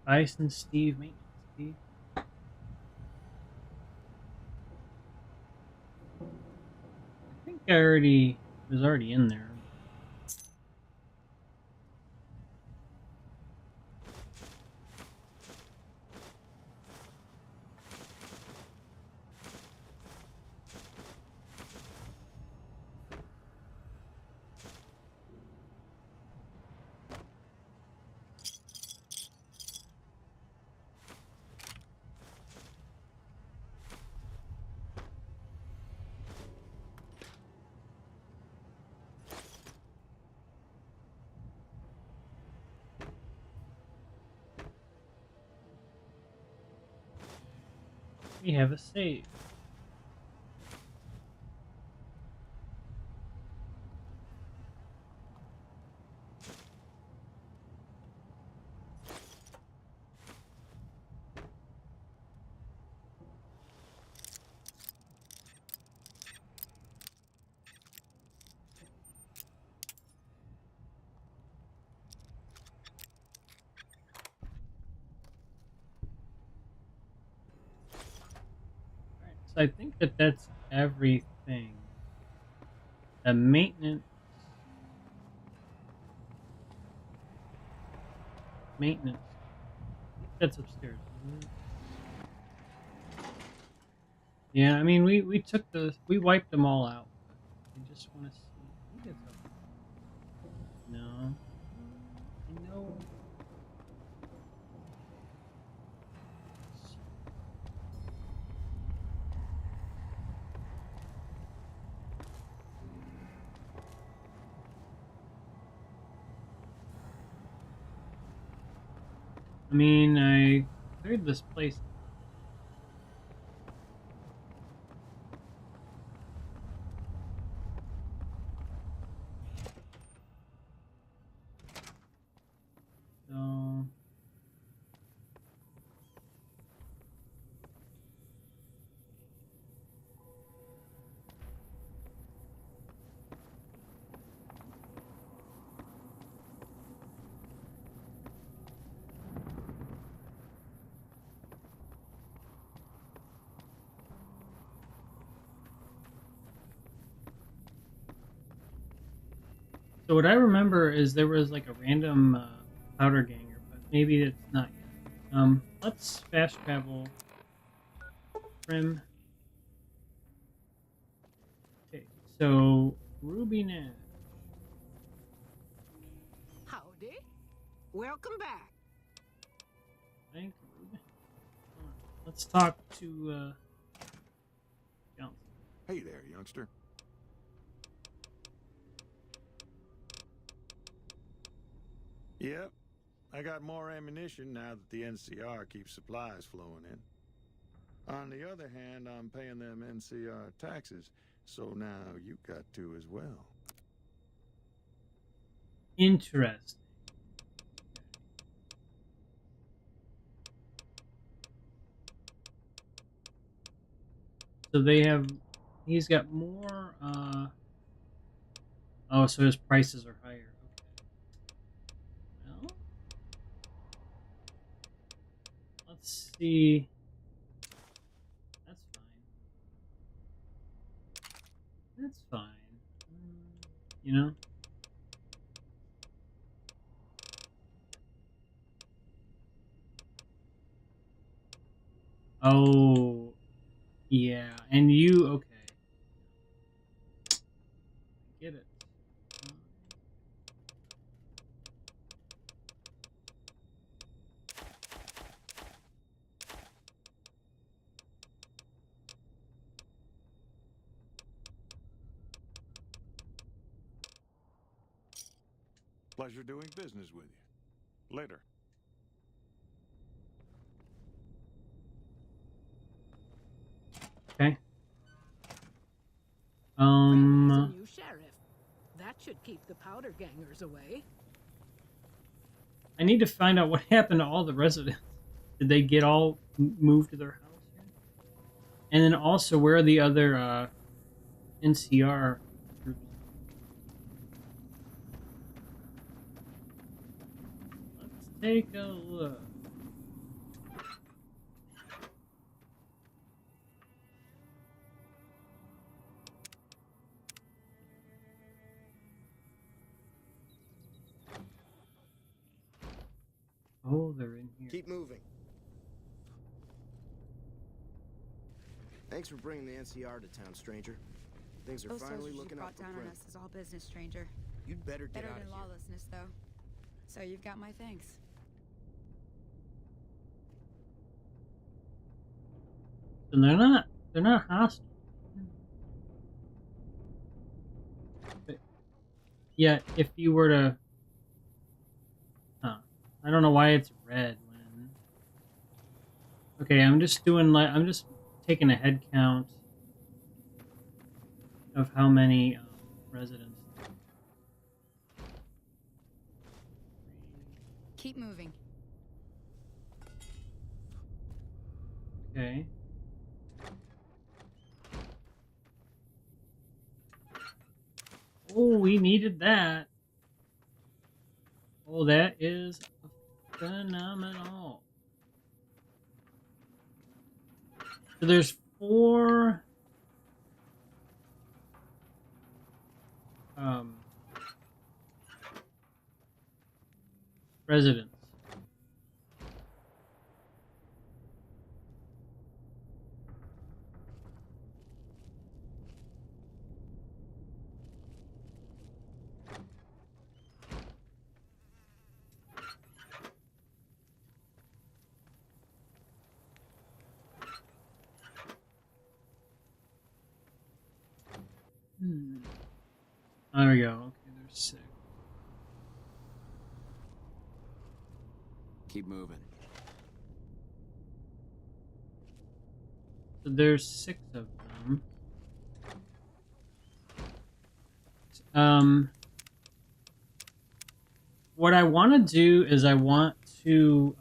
Bison Steve, maintenance Steve. I think I already was already in there. We have a save. Alright, so I think that that's everything. The maintenance. Maintenance. I think that's upstairs, isn't it? Yeah, I mean, we took we wiped them all out. But I just want to see. I think it's up. No. I know. I mean, I cleared this place. So So what I remember is there was like a random powder ganger, but maybe it's not yet. Let's fast travel. Trim. Okay, so Ruby Nash. Howdy. Welcome back. Thank you, Ruby. Let's talk to Johnson. Hey there, youngster. Yep, I got more ammunition now that the NCR keeps supplies flowing in. On the other hand, I'm paying them NCR taxes, so now you got to as well. Interesting. So they have, he's got more Oh, so his prices are higher. Okay. Well, let's see. That's fine. That's fine. You know? Oh, yeah. And you, okay. I get it. Pleasure doing business with you. Later. Okay. Randy's a new sheriff. That should keep the powder gangers away. I need to find out what happened to all the residents. Did they get all moved to their house here? And then also, where are the other NCR troops? Let's take a look. Oh, they're in here. Keep moving. Thanks for bringing the NCR to town, stranger. Things are Those finally soldiers you looking up brought for down on Prim. us is all business, stranger. You'd better get Better out of than here. lawlessness, though. So you've got my thanks. And they're not hostile. But yeah, if you were to, I don't know why it's red when. Okay, I'm just taking a head count of how many residents. Keep moving. Okay. Oh, we needed that. Oh, that is phenomenal. So there's 4 residents. There we go. Okay, there's 6. Keep moving. So there's 6 of them. What I want to do is I want to,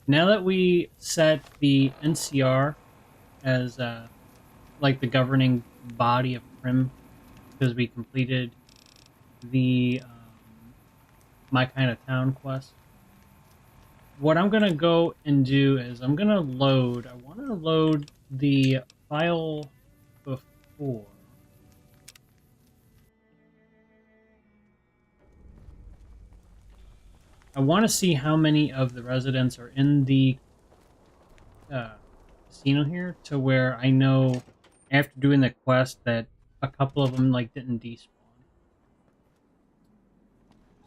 now that we set the NCR as like the governing body of Prim, because we completed the My Kind of Town quest, what I'm gonna go and do is I'm gonna load. I want to load the file before. I want to see how many of the residents are in the casino here, to where I know after doing the quest that a couple of them like didn't despawn.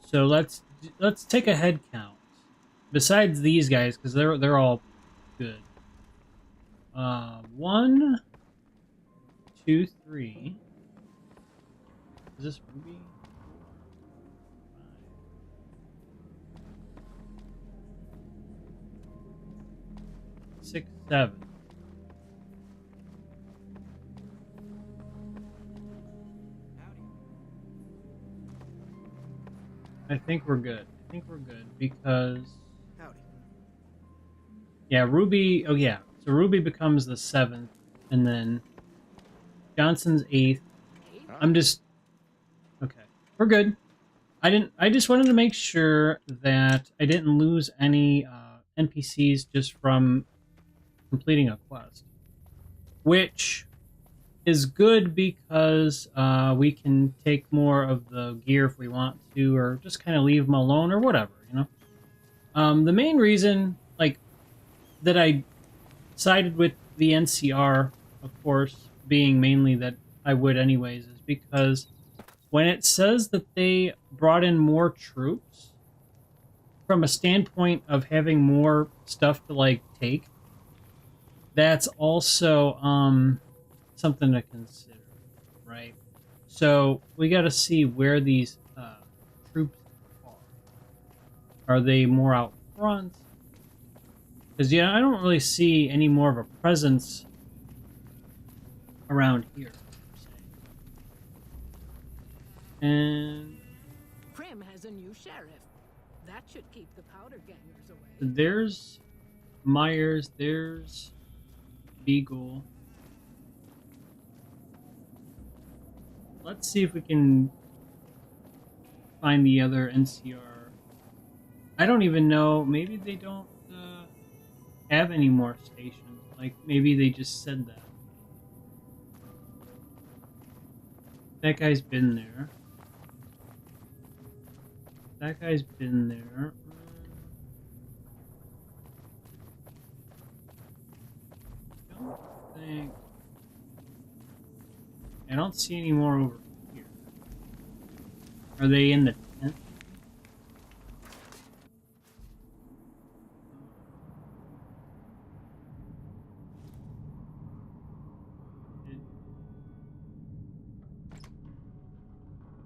So let's take a head count. Besides these guys, because they're all good. 1, 2, 3. Is this Ruby? 6, 7. I think we're good. Because Howdy. yeah, Ruby. Oh yeah, so Ruby becomes the 7th, and then Johnson's 8th. I'm just we're good. I just wanted to make sure that I didn't lose any NPCs just from completing a quest, which is good because we can take more of the gear if we want to, or just kind of leave them alone or whatever, you know. The main reason, like, that I sided with the NCR, of course, being mainly that I would anyways, is because when it says that they brought in more troops, from a standpoint of having more stuff to, like, take, that's also something to consider, right? So we got to see where these troops are. Are they more out front? Because yeah, I don't really see any more of a presence around here. And Prim has a new sheriff. That should keep the powder gangers away. there's Myers, there's Beagle. Let's see if we can find the other NCR. I don't even know. Maybe they don't have any more stations. Like, maybe they just said that. That guy's been there. That guy's been there. I don't see any more over here. Are they in the tent?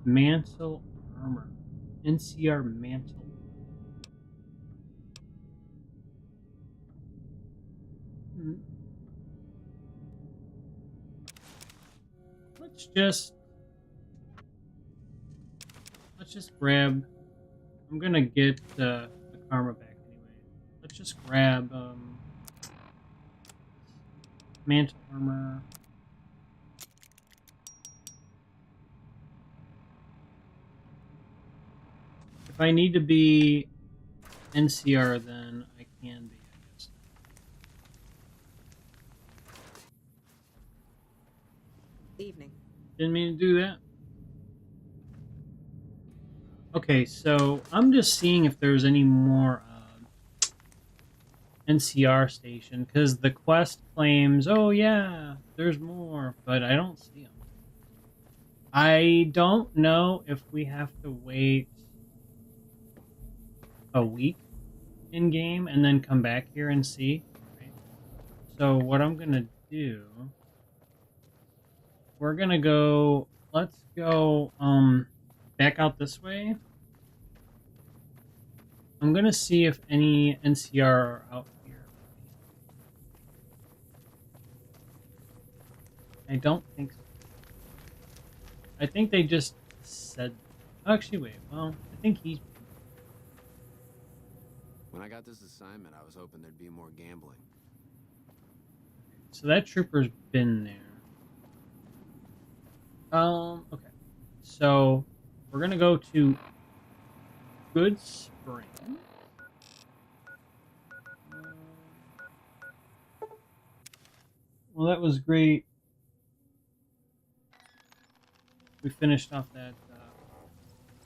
Mantle armor. NCR mantle. Let's just grab. I'm gonna get the karma back anyway. Let's just grab mantle armor. If I need to be NCR, then I can be, I guess. Evening. Didn't mean to do that. Okay, so I'm just seeing if there's any more NCR station, because the quest claims, oh yeah, there's more, but I don't see them. I don't know if we have to wait a week in game and then come back here and see. Right? So what I'm gonna do, we're gonna go. Let's go back out this way. I'm gonna see if any NCR are out here. I don't think so. I think they just said. Actually, wait. Well, I think he's. When I got this assignment, I was hoping there'd be more gambling. So that trooper's been there. Okay. So we're gonna go to Good Spring. Well, that was great. We finished off that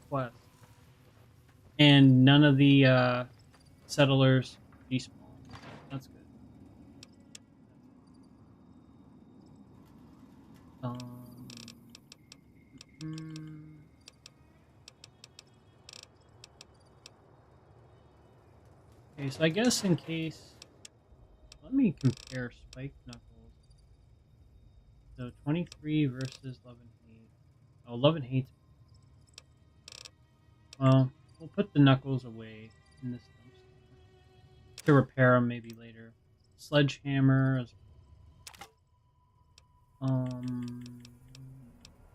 quest, and none of the settlers despawned. That's good. Okay, so I guess in case, let me compare Spike Knuckles. So 23 versus Love and Hate. Oh, Love and Hate's. Well, we'll put the Knuckles away in this dumpster to repair them maybe later. Sledgehammer.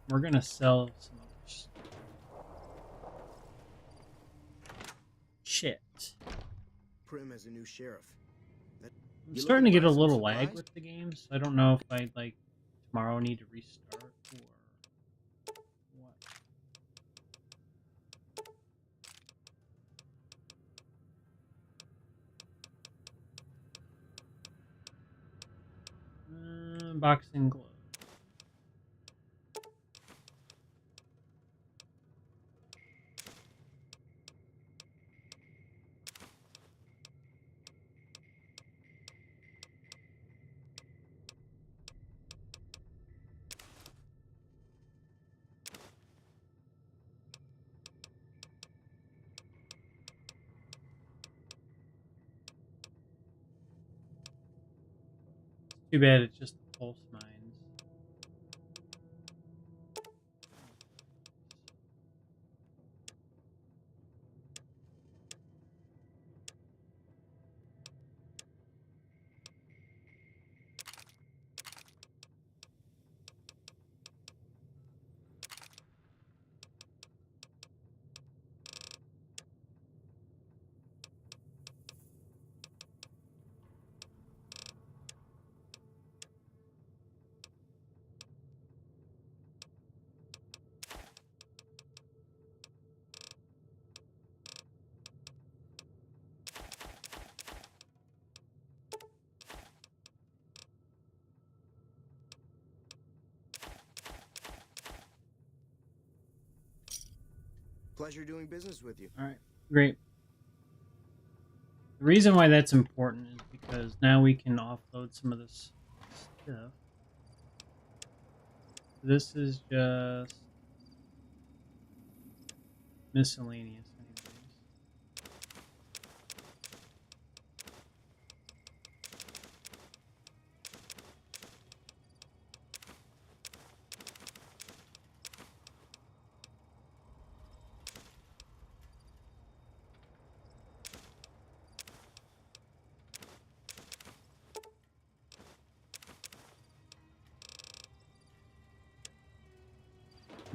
We're gonna sell some other stuff. Shit. Prim as a new sheriff. I'm starting to get a little lag with the games. I don't know if I like tomorrow need to restart or what. Unboxing glove. Too bad it's just the pulse mines. Pleasure doing business with you. Alright, great. The reason why that's important is because now we can offload some of this stuff. This is just miscellaneous anyways.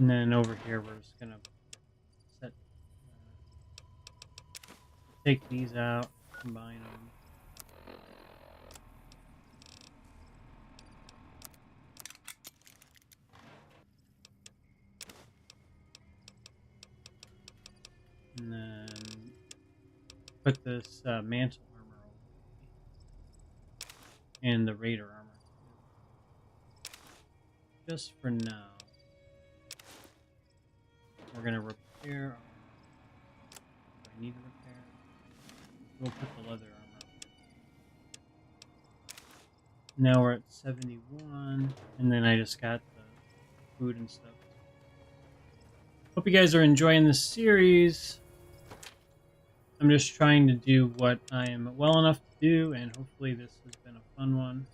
And then over here we're just gonna set take these out, combine them. And then put this mantle armor over and the raider armor too. Just for now. We're gonna repair. Do I need to repair? We'll put the leather armor. Now we're at 71, and then I just got the food and stuff. Hope you guys are enjoying this series. I'm just trying to do what I am well enough to do, and hopefully this has been a fun one.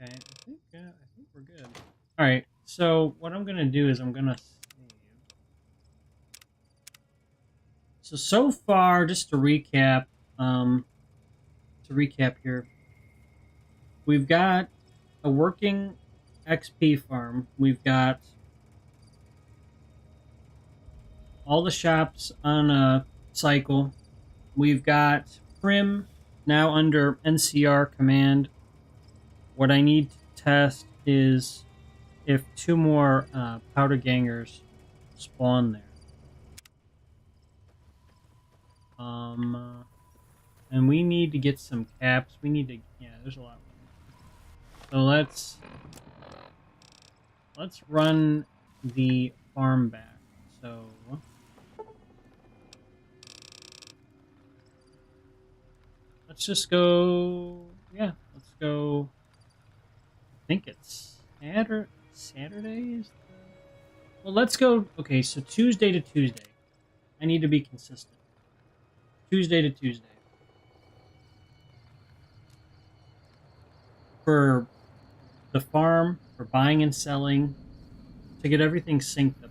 Okay, I think we're good. All right, so what I'm gonna do is I'm gonna save. So far, just to recap, here, we've got a working XP farm. We've got all the shops on a cycle. We've got Prim now under NCR command. What I need to test is if 2 more powder gangers spawn there. And we need to get some caps. We need to, yeah, there's a lot. So let's run the farm back. So let's just go, yeah, let's go. I think it's Saturday is the... Well, let's go, okay, so Tuesday to Tuesday. I need to be consistent. Tuesday to Tuesday. For the farm, for buying and selling, to get everything synced up.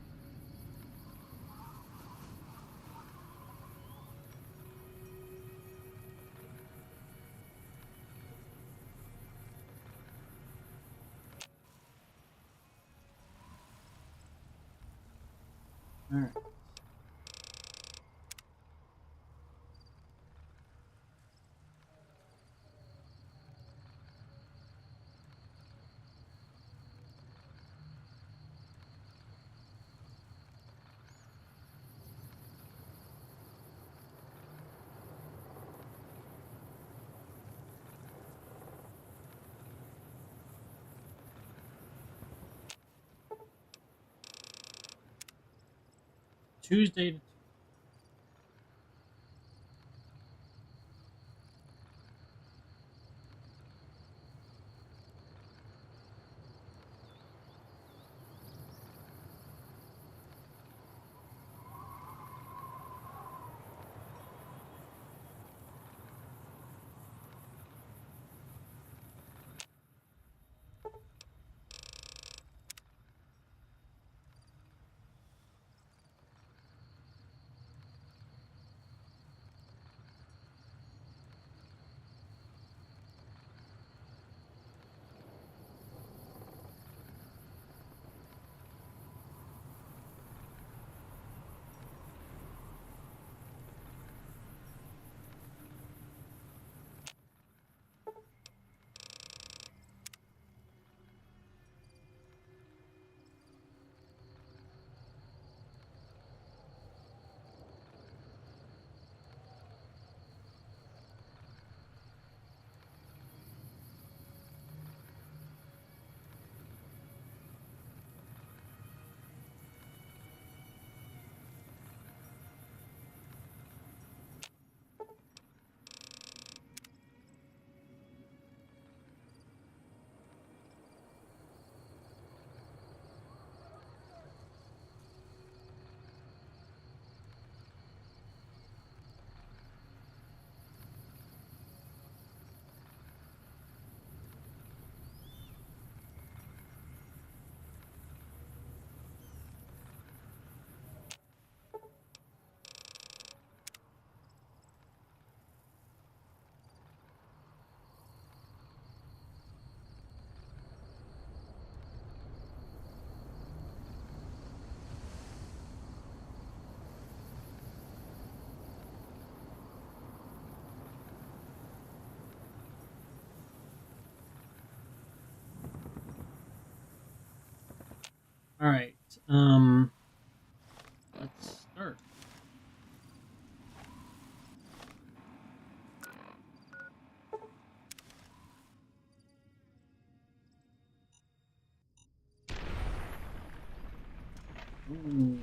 All right. Tuesday to all right. Let's start. Ooh.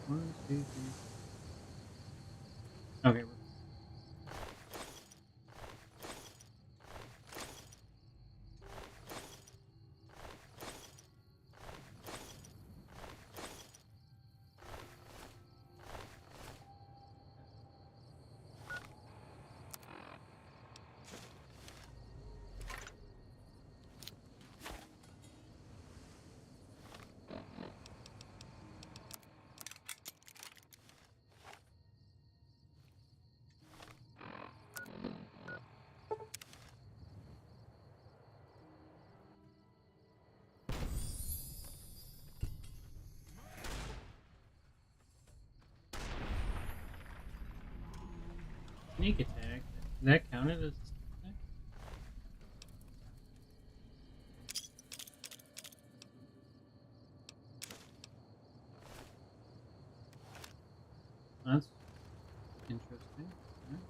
One, two, three. Okay. Sneak attack. That counted as a sneak attack? That's interesting. Alright.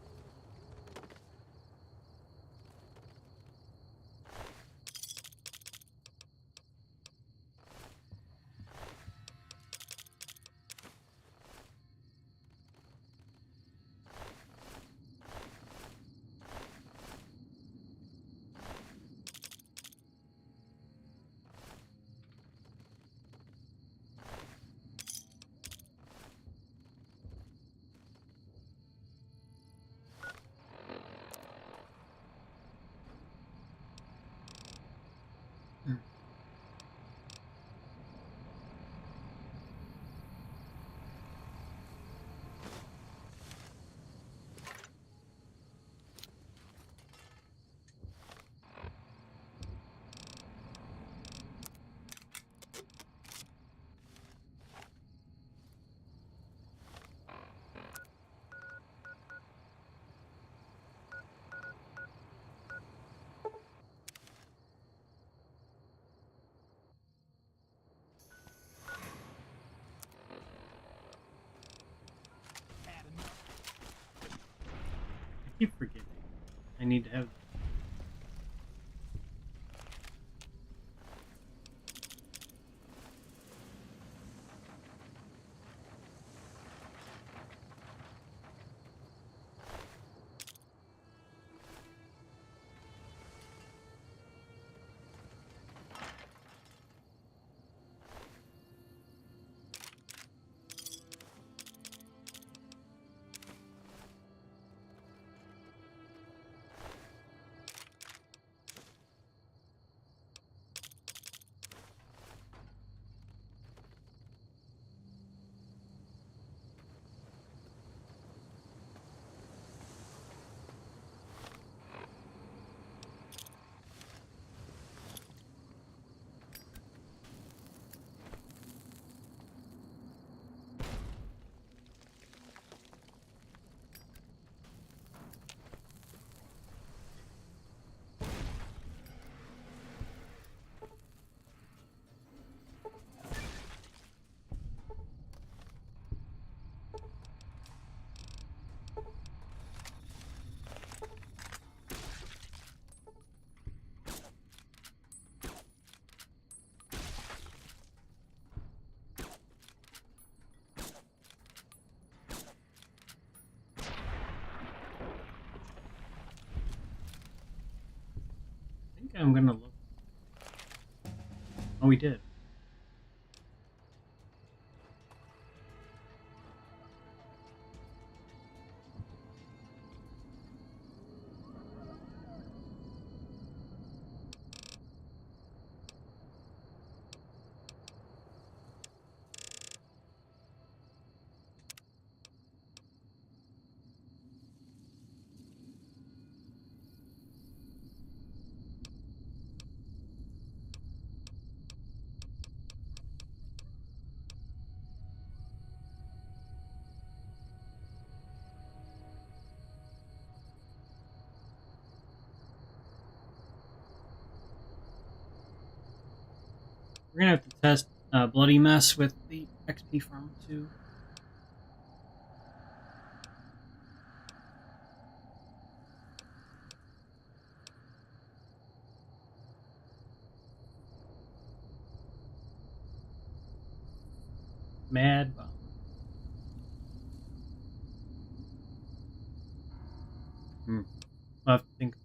keep forgetting. I need to have. I think I'm gonna look. Oh, we did. We're gonna have to test Bloody Mess with the XP farm too. Mad Bomb. I'll have to think about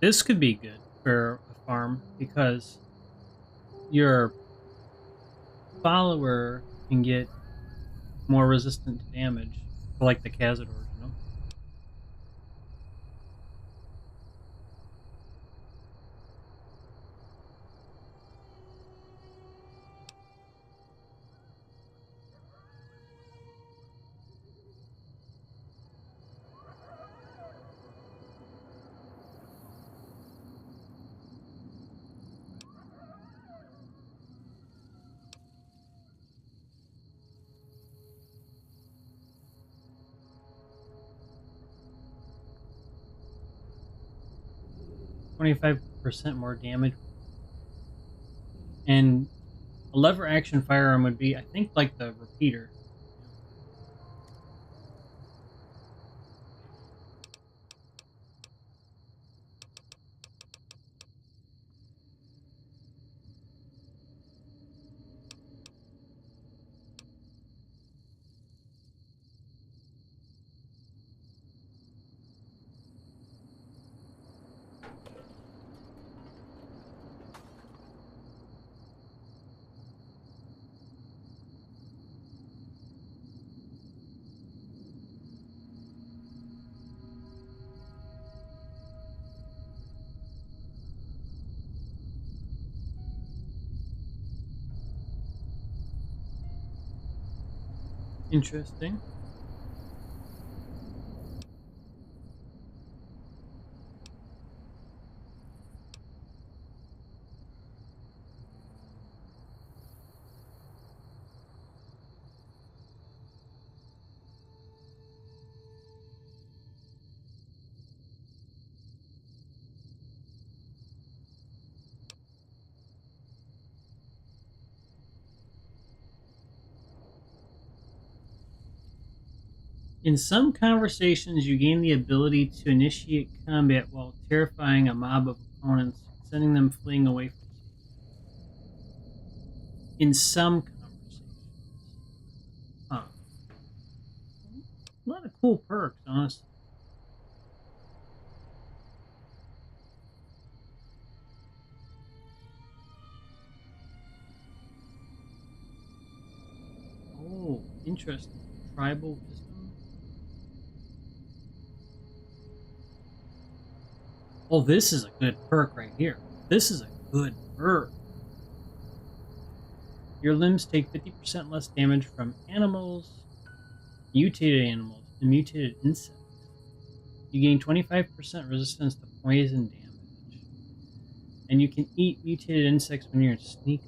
This could be good for a farm because your follower can get more resistant to damage, like the Cazadors, you know? %25 more damage. And a lever action firearm would be, I think, like the repeater. Interesting. In some conversations, you gain the ability to initiate combat while terrifying a mob of opponents, sending them fleeing away from you. In some conversations. Huh. A lot of cool perks, honestly. Oh, interesting. Tribal wisdom. Oh, this is a good perk right here. This is a good perk. Your limbs take 50% less damage from animals, mutated animals, and mutated insects. You gain 25% resistance to poison damage. And you can eat mutated insects when you're in sneak.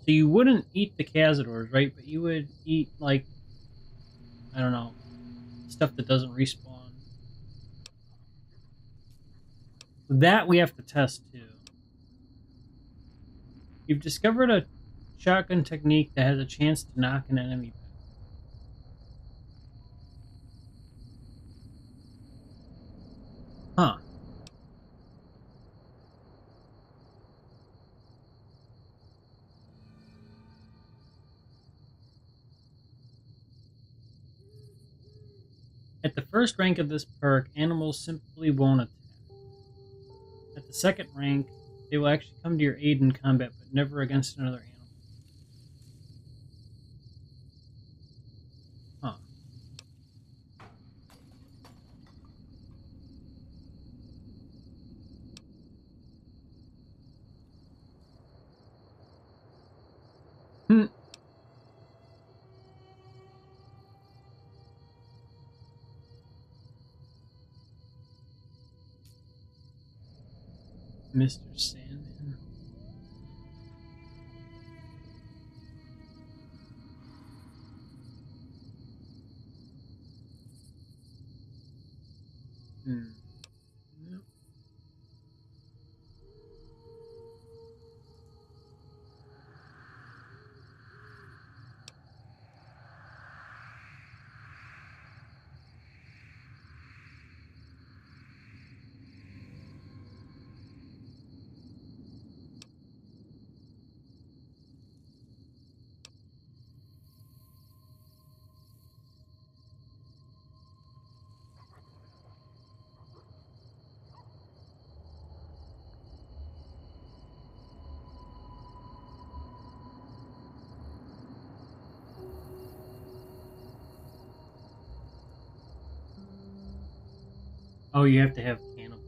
So you wouldn't eat the Cazadors, right? But you would eat, like, I don't know, stuff that doesn't respawn. That we have to test, too. You've discovered a shotgun technique that has a chance to knock an enemy back. Huh. At the first rank of this perk, animals simply won't attack. At the second rank, they will actually come to your aid in combat, but never against another animal. Huh. Hmm. Mr. Sandman. Hmm. Yep. Oh, you have to have cannibal.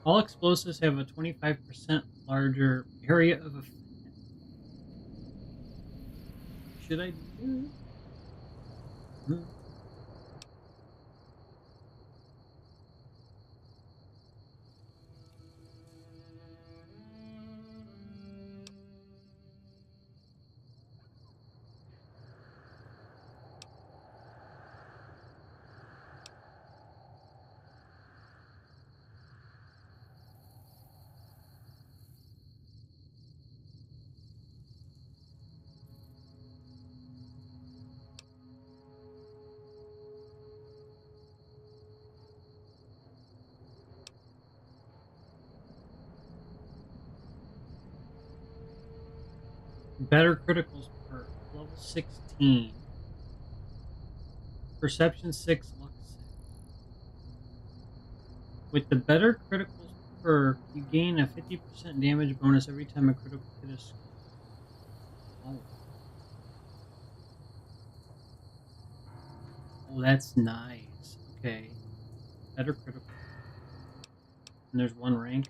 All explosives have a 25% larger area of effect. Should I do this? Better criticals per level 16. Perception 6, luck 6. With the better criticals per, you gain a 50% damage bonus every time a critical hit is scored. Oh. Oh, that's nice. Okay. Better critical. And there's one rank.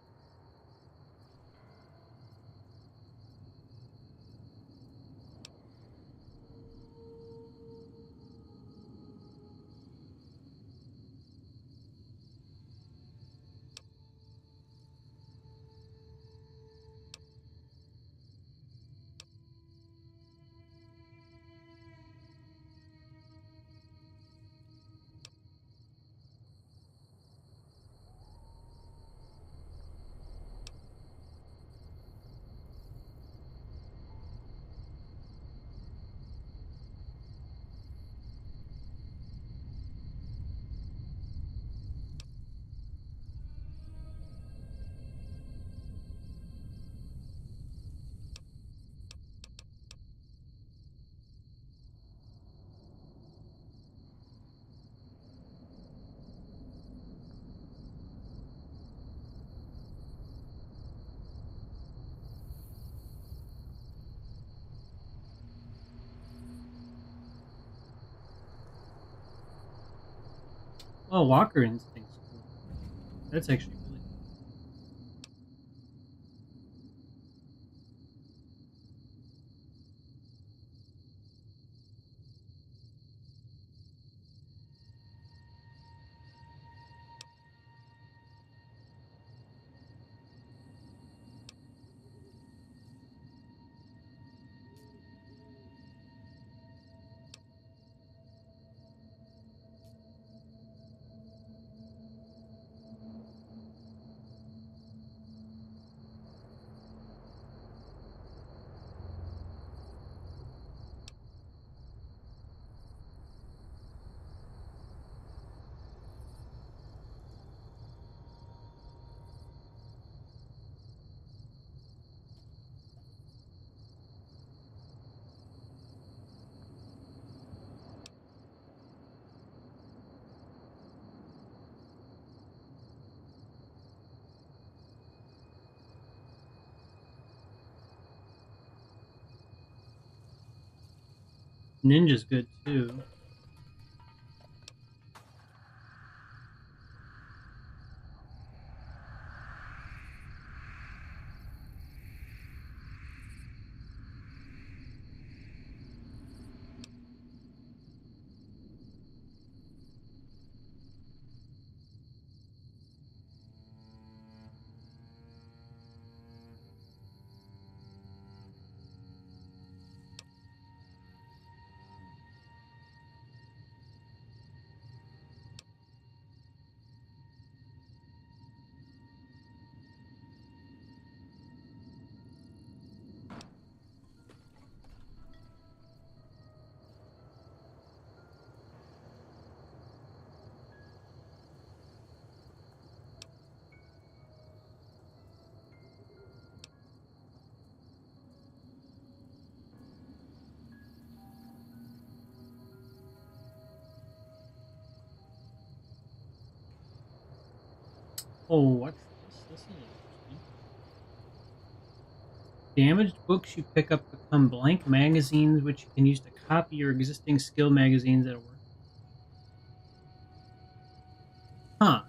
Oh, Walker Instinct's cool. That's actually really cool. Ninja's good too. Oh, what's this? This is interesting. Damaged books you pick up become blank magazines, which you can use to copy your existing skill magazines at work. Huh.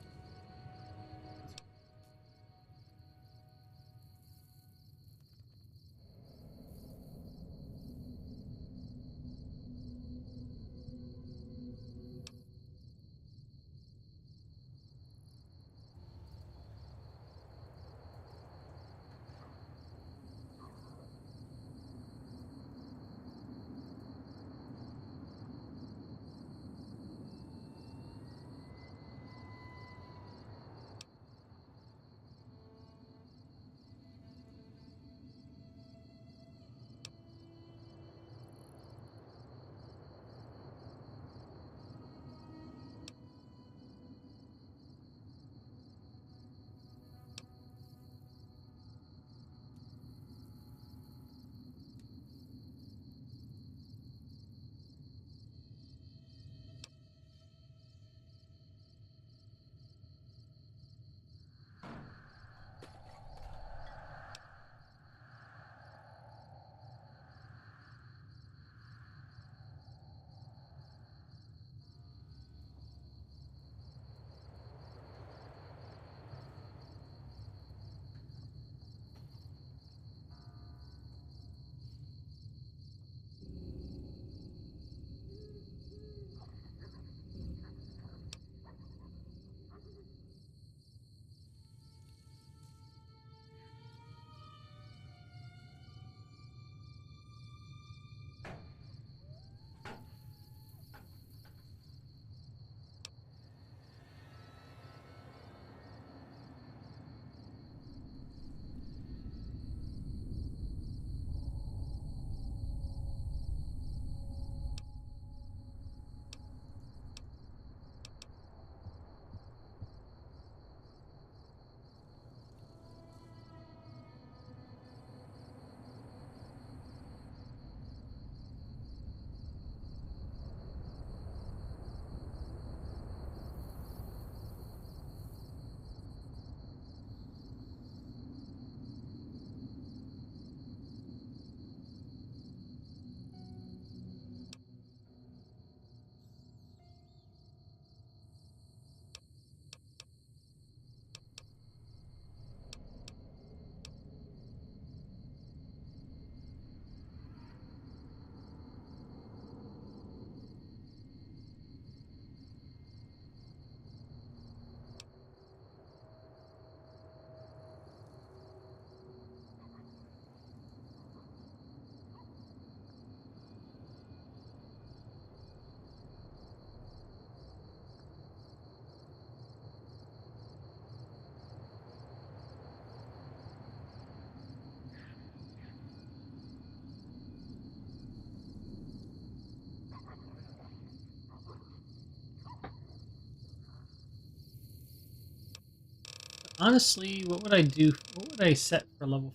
Honestly, what would I do? What would I set for level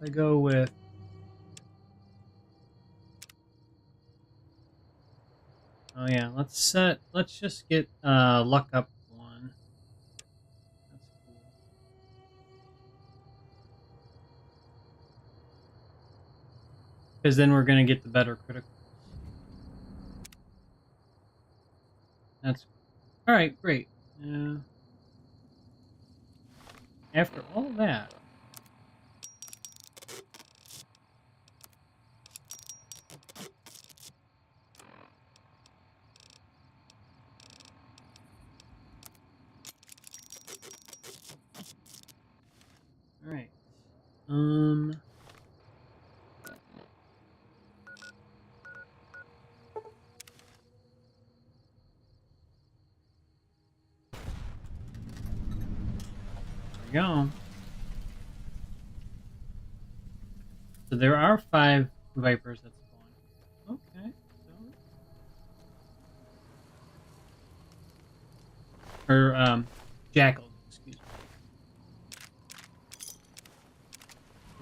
14? I go with... Oh yeah, let's just get luck up 1. That's cool. Because then we're gonna get the better criticals. That's all right. Great. After all that, all right. There we go. So there are 5 vipers that spawn. Okay. So... Or jackals, excuse me.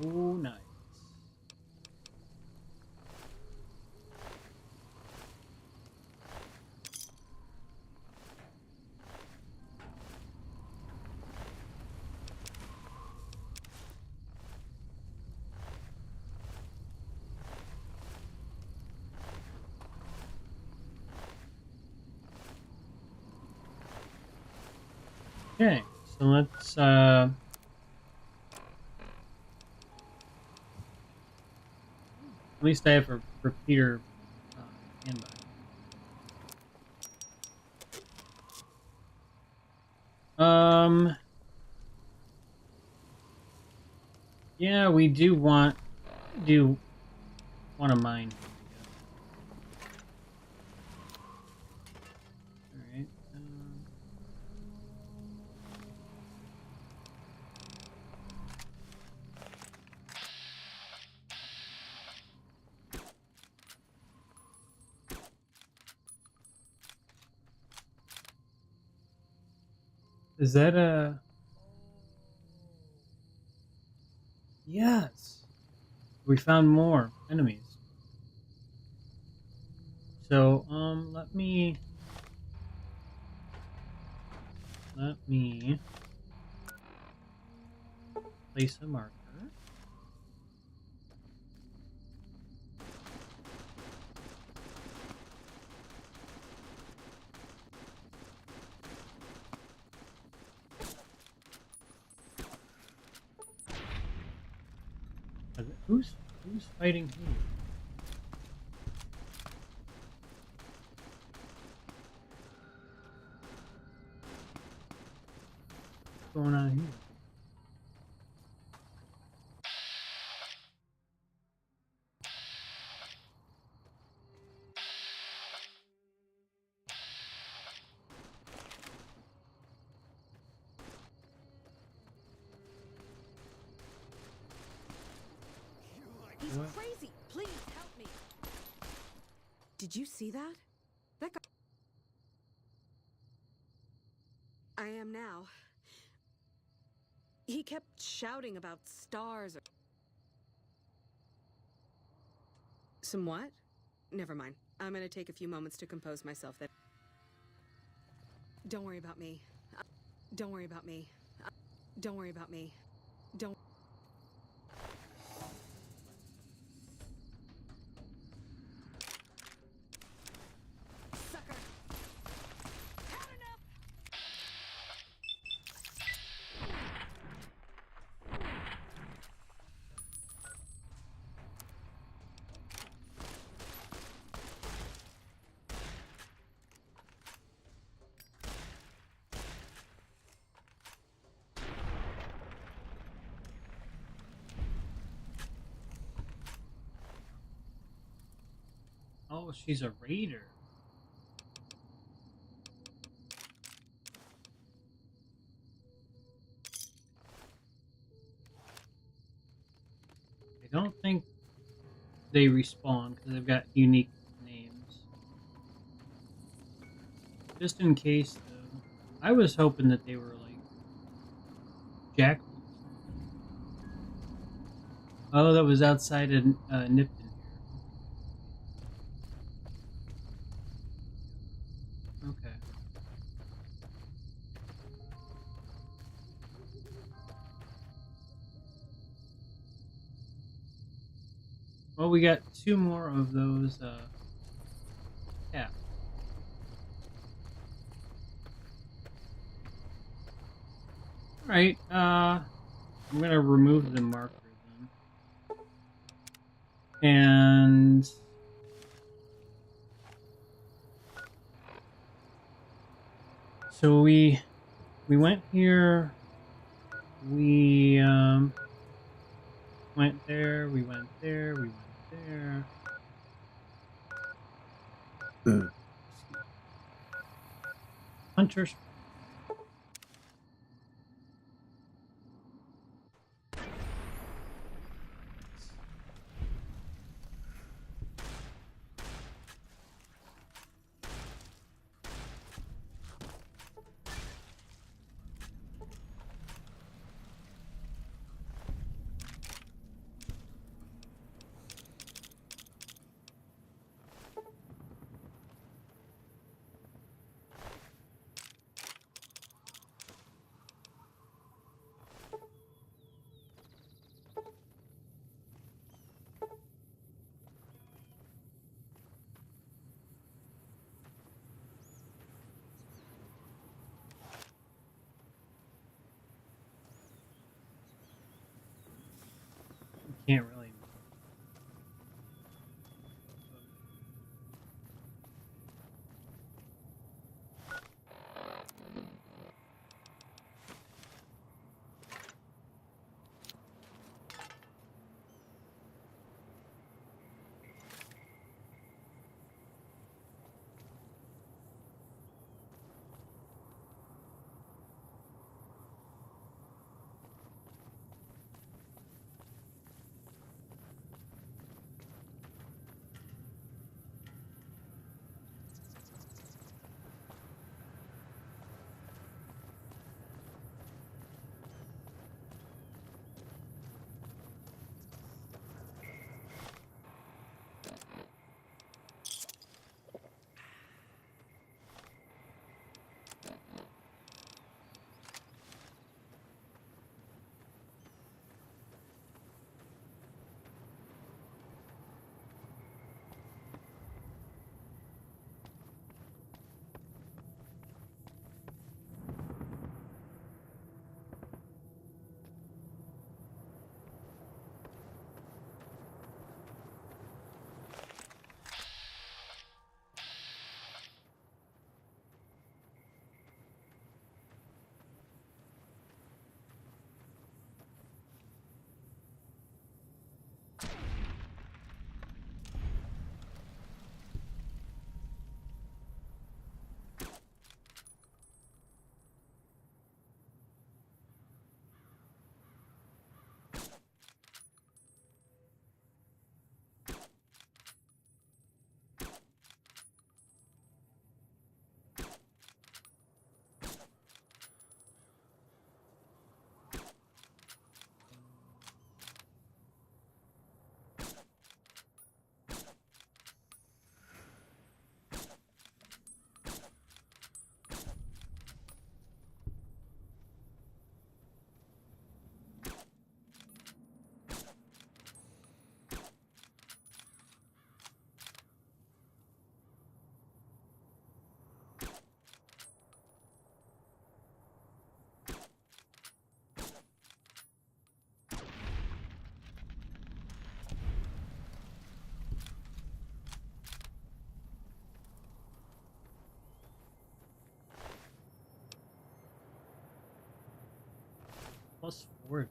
Oh, nice. Okay, so let's at least I have a repeater standby. Yeah, we do want a mine here, I guess. All right. Is that a... Yes! We found more enemies. So, let me place a marker. Who's fighting who? What's going on here? He's crazy. Please help me. Did you see that? That guy. I am now. He kept shouting about stars or... Some what? Never mind. I'm gonna take a few moments to compose myself then. Don't worry about me. Don't worry about me. Don't worry about me. Don't... Sucker! Had enough! Oh, she's a raider. I don't think they respawn because they've got unique names. Just in case, though. I was hoping that they were like jackals. Oh, that was outside of Nipton here. Okay. Well, we got 2 more of those caps. Alright, I'm gonna remove the marker then. And so we went here, we went there, we went there, we went there. Hunters. can't really. +4.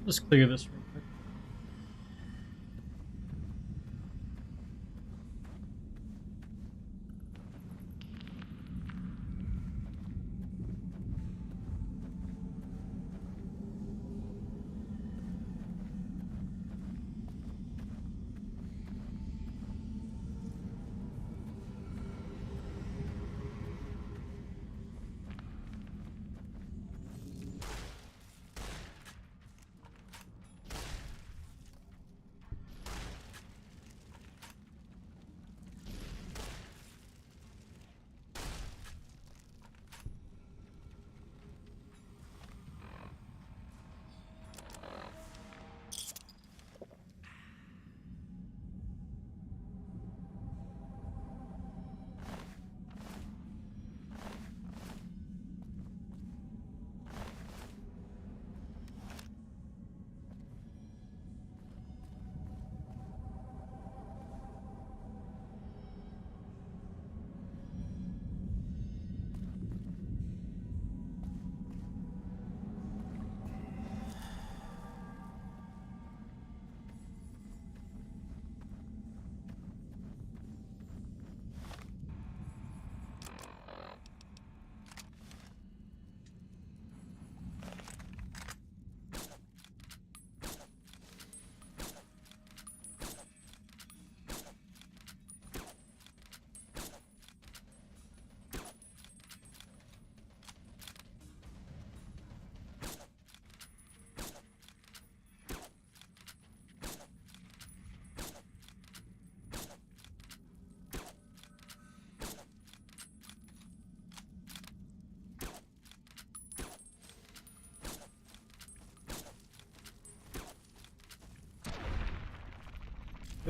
Let's clear this real quick.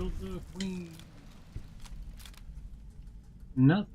Kill the queen. Nothing.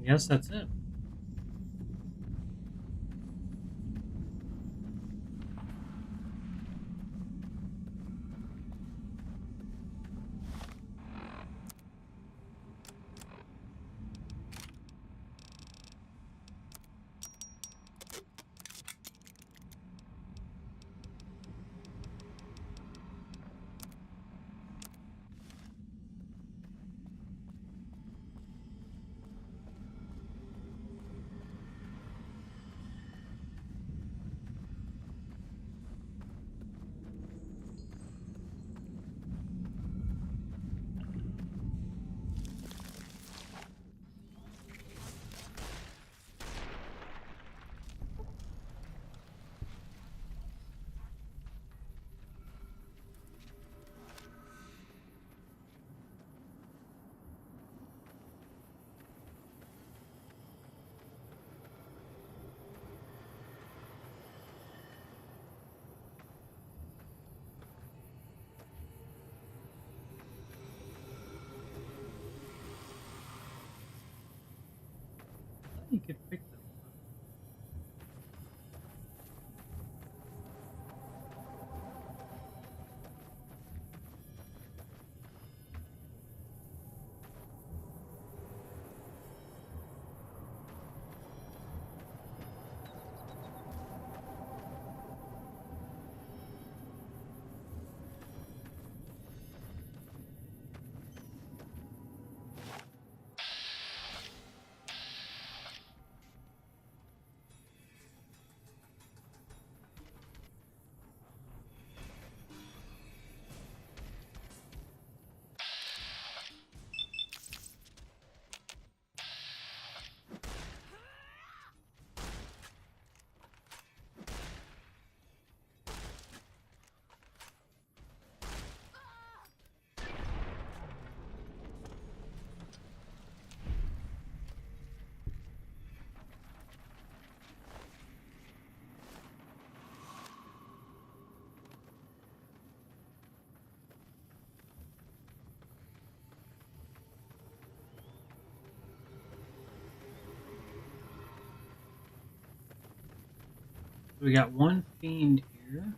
I guess that's it. You could pick them. We got one fiend here.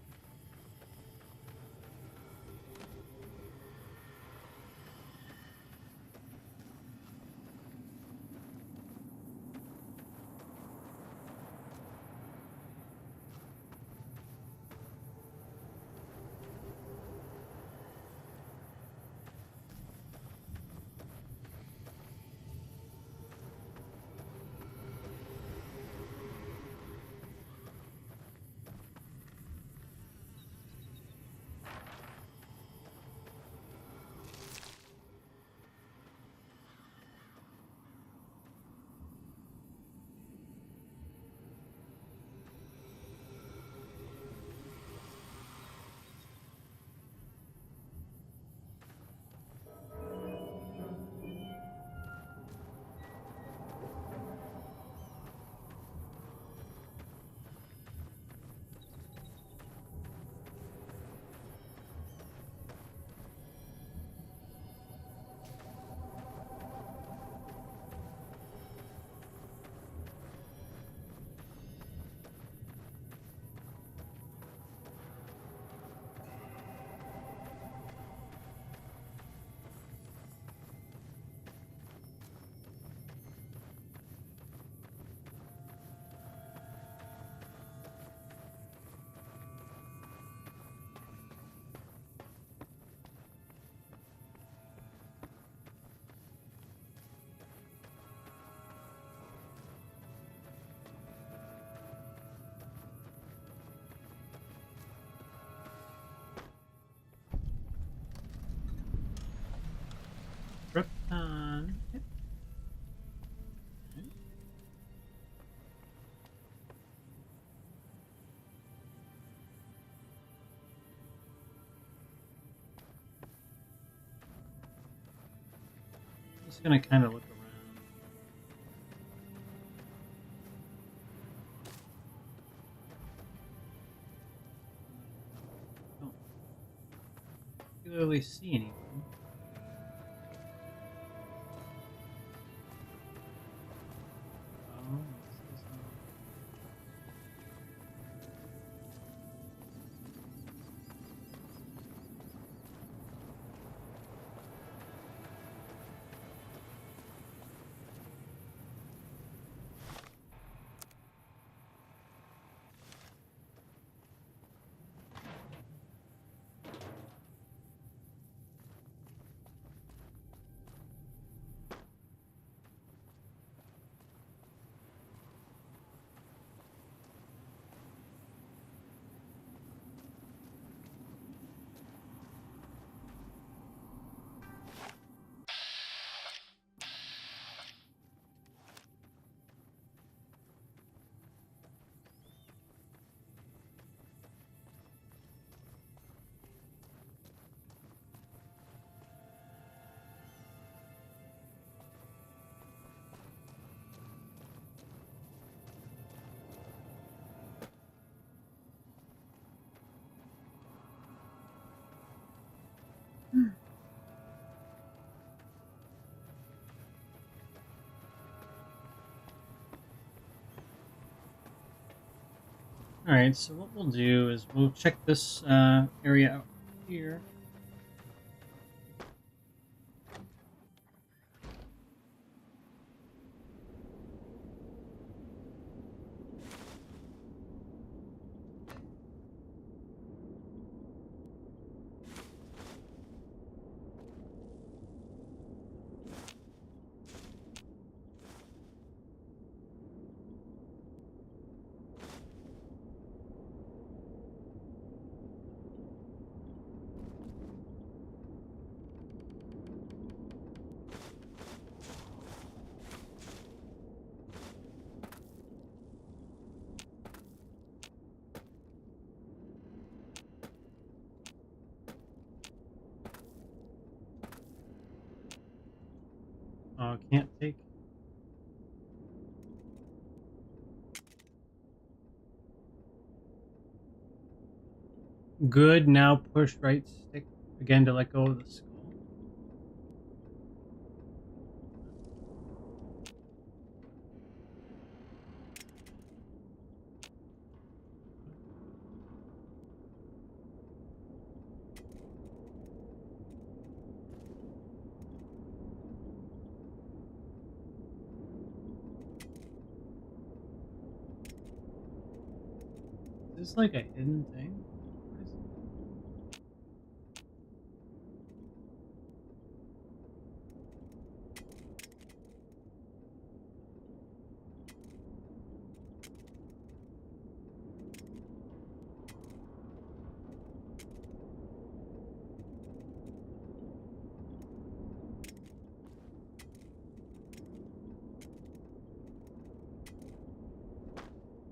Just gonna kind of look around. Don't particularly see anything. Oh, this is Alright, so what we'll do is we'll check this area out here. Oh, can't take. Good, now push right stick again to let go of the skull. Is this like a hidden thing? What is it?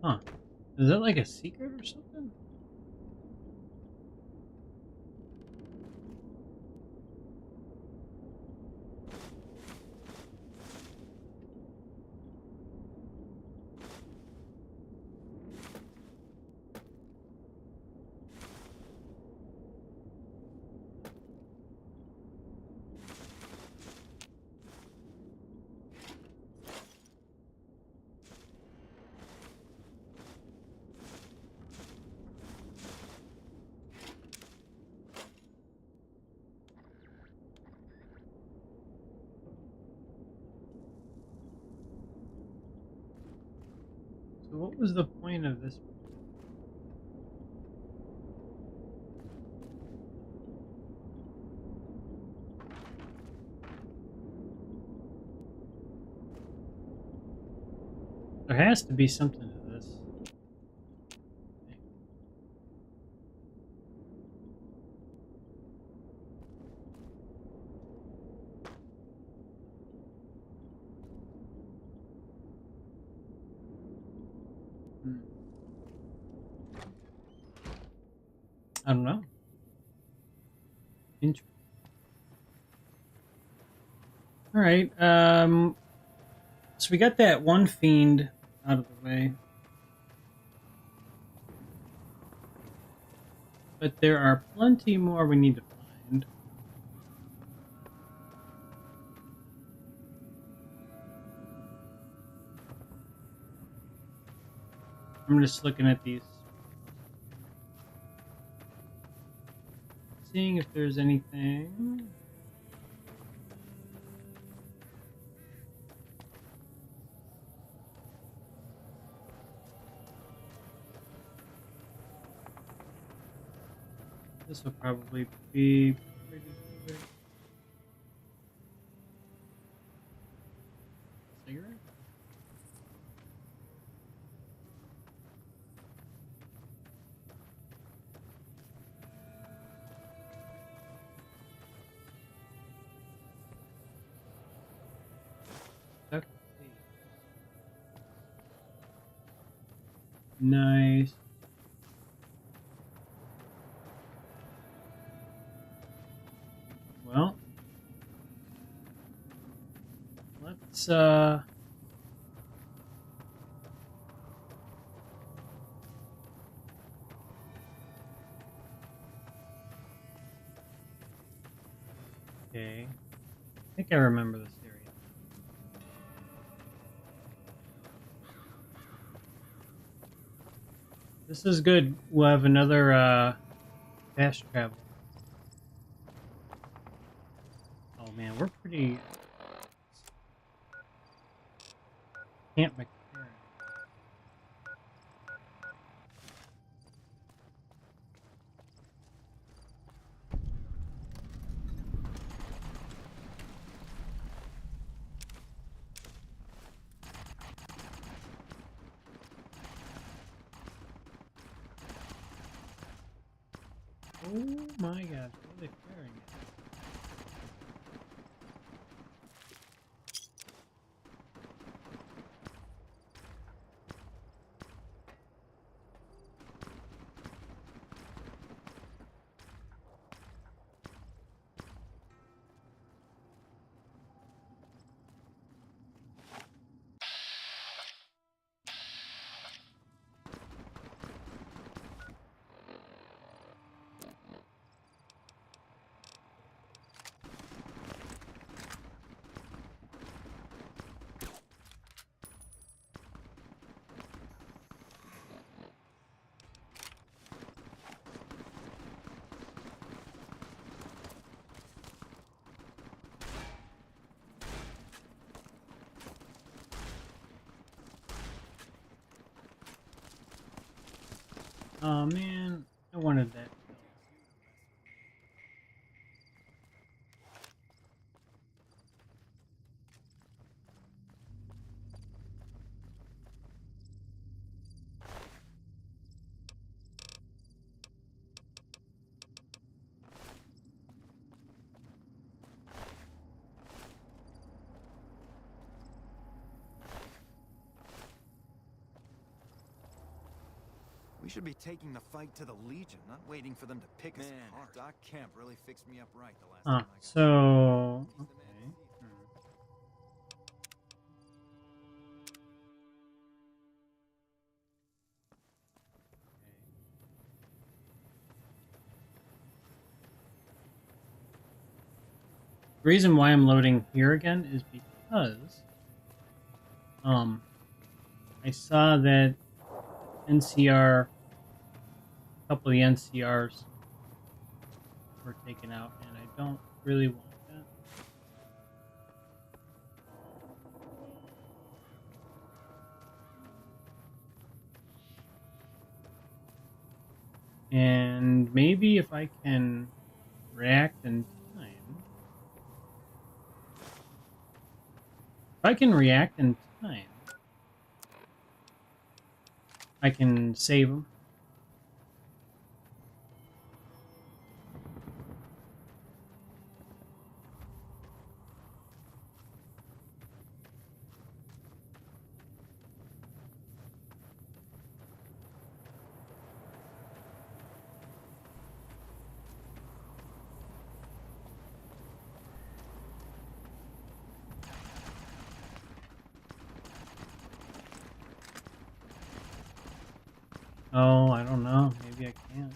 Huh. Is that like a secret or something? So what was the point of this? There has to be something to this. I don't know. Interesting. All right. So we got that one fiend out of the way. But there are plenty more we need to find. I'm just looking at these. Seeing if there's anything. This will probably be pretty quick. Cigarette? Duct tape. Nice. Well, let's okay. I think I remember this area. This is good. We'll have another fast travel. Oh man, we're pretty Camp McCarran. Oh my gosh, what are they firing at? Oh man, I wanted that. We should be taking the fight to the Legion, not waiting for them to pick us apart. Doc Kemp really fixed me up right the last time I got So okay. The reason why I'm loading here again is because I saw that NCR, a couple of the NCRs were taken out, and I don't really want that. And maybe if I can react in time. If I can react in time, I can save them. Oh, I don't know. Maybe I can't.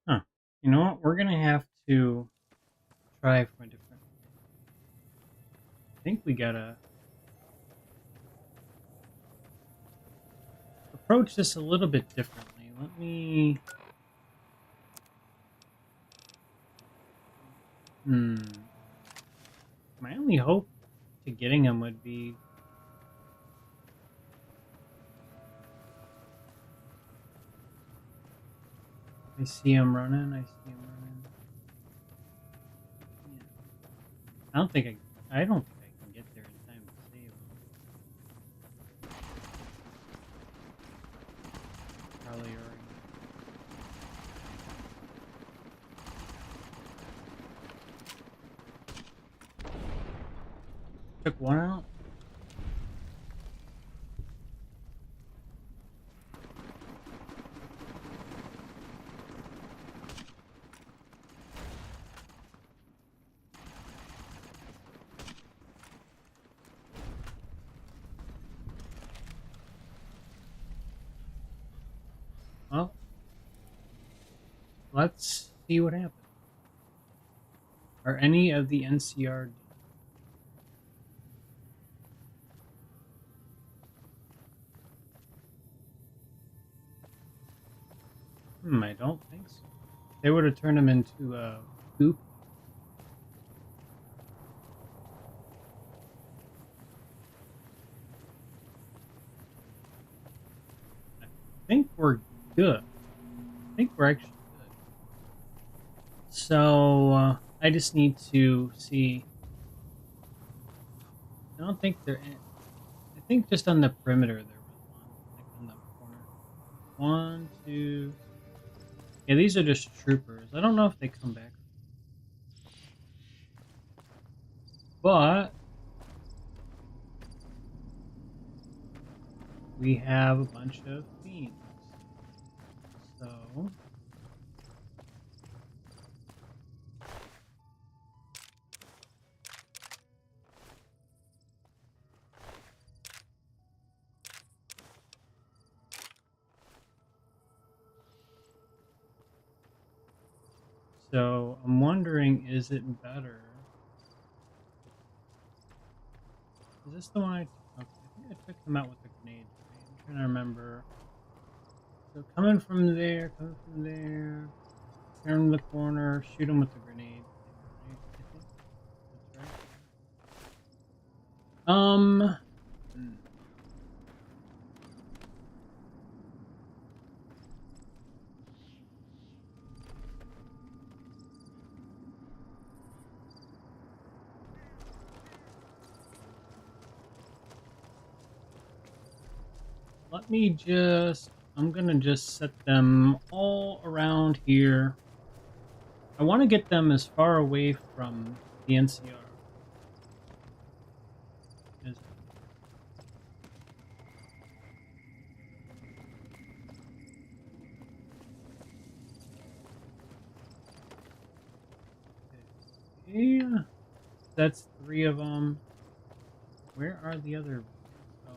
Huh. You know what? We're gonna have to try from a different. I think we gotta approach this a little bit differently. Let me. My only hope to getting him would be. I see him running. I see him running. Yeah. I don't think I don't think I can get there in time to save him. Probably already. Took one out. Well, let's see what happens. Are any of the NCR? I don't think so. They would have turned him into a goop. I think we're good. I think we're actually good. So I just need to see. I don't think they're in. I think just on the perimeter there was one, like on the corner. One, two. Yeah, these are just troopers. I don't know if they come back. But we have a bunch of fiends. So I'm wondering, is it better? Is this the one I... Okay, I think I took them out with the grenades, right? I'm trying to remember. So coming from there, turn the corner, shoot them with the grenade. Right? I think that's right. Let me just... I'm gonna just set them all around here. I want to get them as far away from the NCR as... Yeah, that's 3 of them. Where are the other? Oh.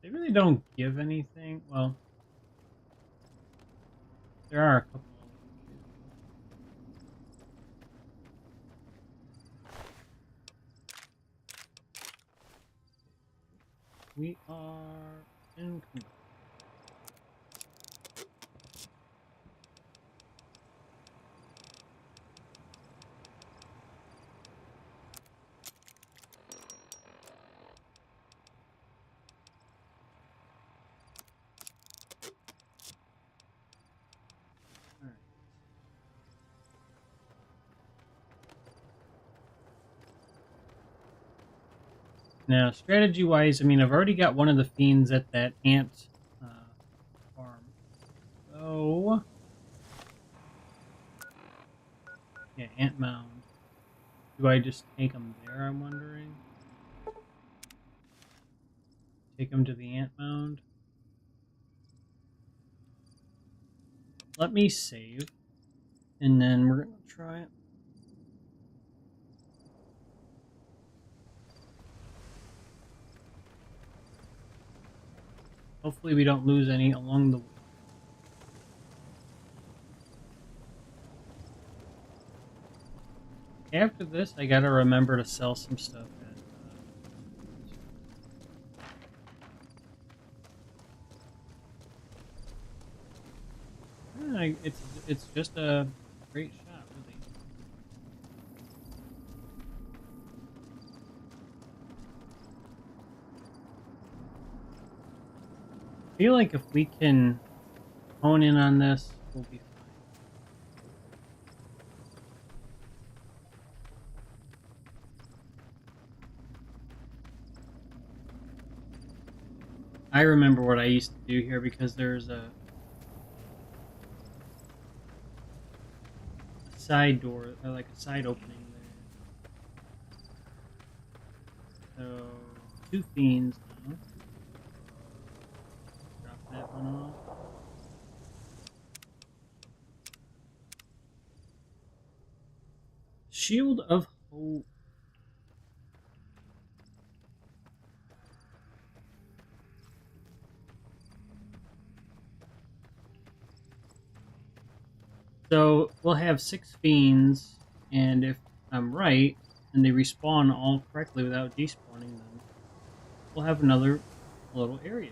They really don't give anything. Well, there are a couple. We are in. Now, strategy-wise, I mean, I've already got one of the fiends at that ant farm. So, yeah, ant mound. Do I just take them there, I'm wondering? Take them to the ant mound? Let me save, and then we're going to try it. Hopefully we don't lose any along the way. After this, I gotta remember to sell some stuff at, it's just a great shot, really. I feel like if we can hone in on this, we'll be fine. I remember what I used to do here because there's a side door, or like a side opening there. So, 2 fiends now. Drop that one off. Shield of Hope. So we'll have 6 fiends, and if I'm right, and they respawn all correctly without despawning them, we'll have another little area.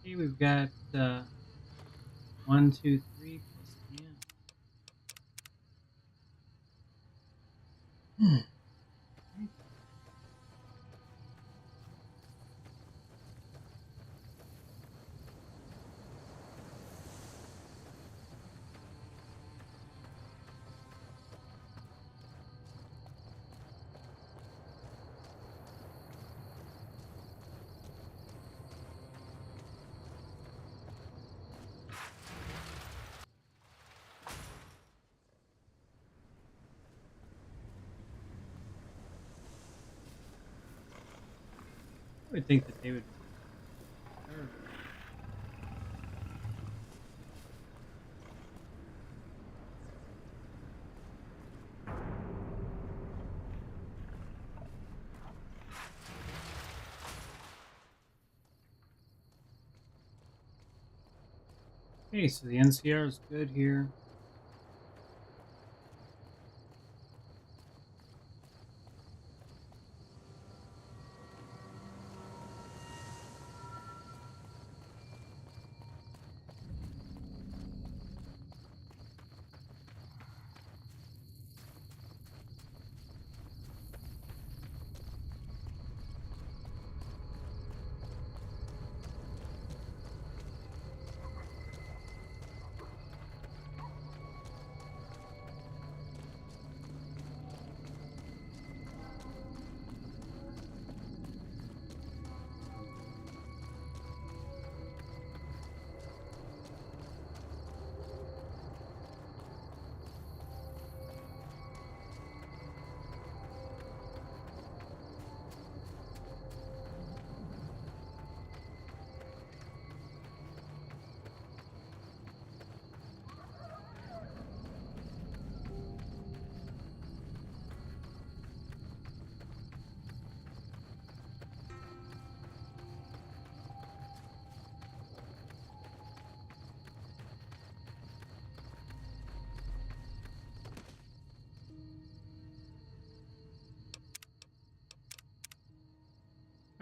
Okay, we've got 1, 2, 3 plus the I would think that they would. Okay, so the NCR is good here.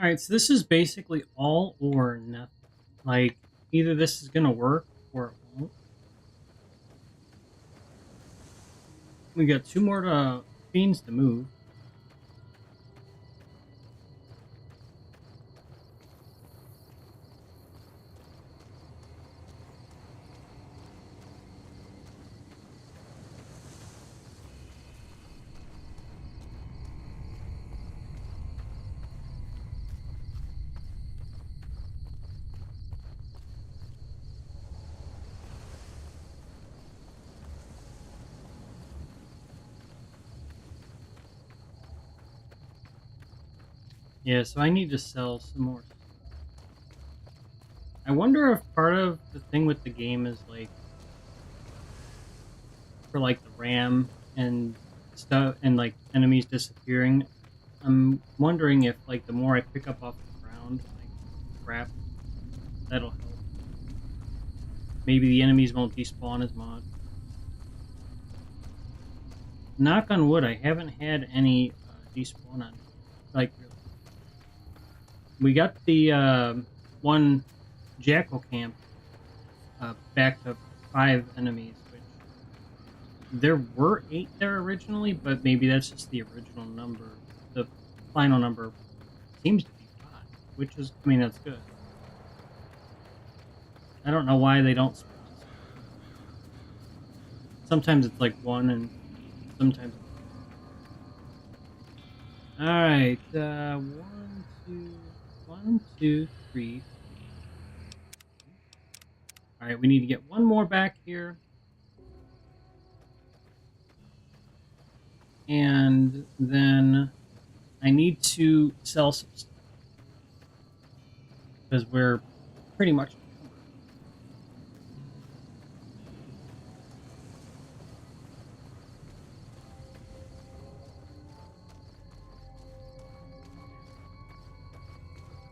Alright, so this is basically all or nothing. Like, either this is gonna work or it won't. We got 2 more fiends to move. Yeah, so I need to sell some more stuff. I wonder if part of the thing with the game is like for like the RAM and stuff and like enemies disappearing. I'm wondering if like the more I pick up off the ground, like crap, that'll help. Maybe the enemies won't despawn as much. Knock on wood, I haven't had any despawn on, like, really. We got the one jackal camp back to 5 enemies, which there were 8 there originally, but maybe that's just the original number. The final number seems to be 5, which is, I mean, that's good. I don't know why they don't spawn. Sometimes it's like 1 and sometimes. Alright, 1, 2, 1, 2, 3. Alright, we need to get 1 more back here. And then I need to sell some stuff. Because we're pretty much encumbered.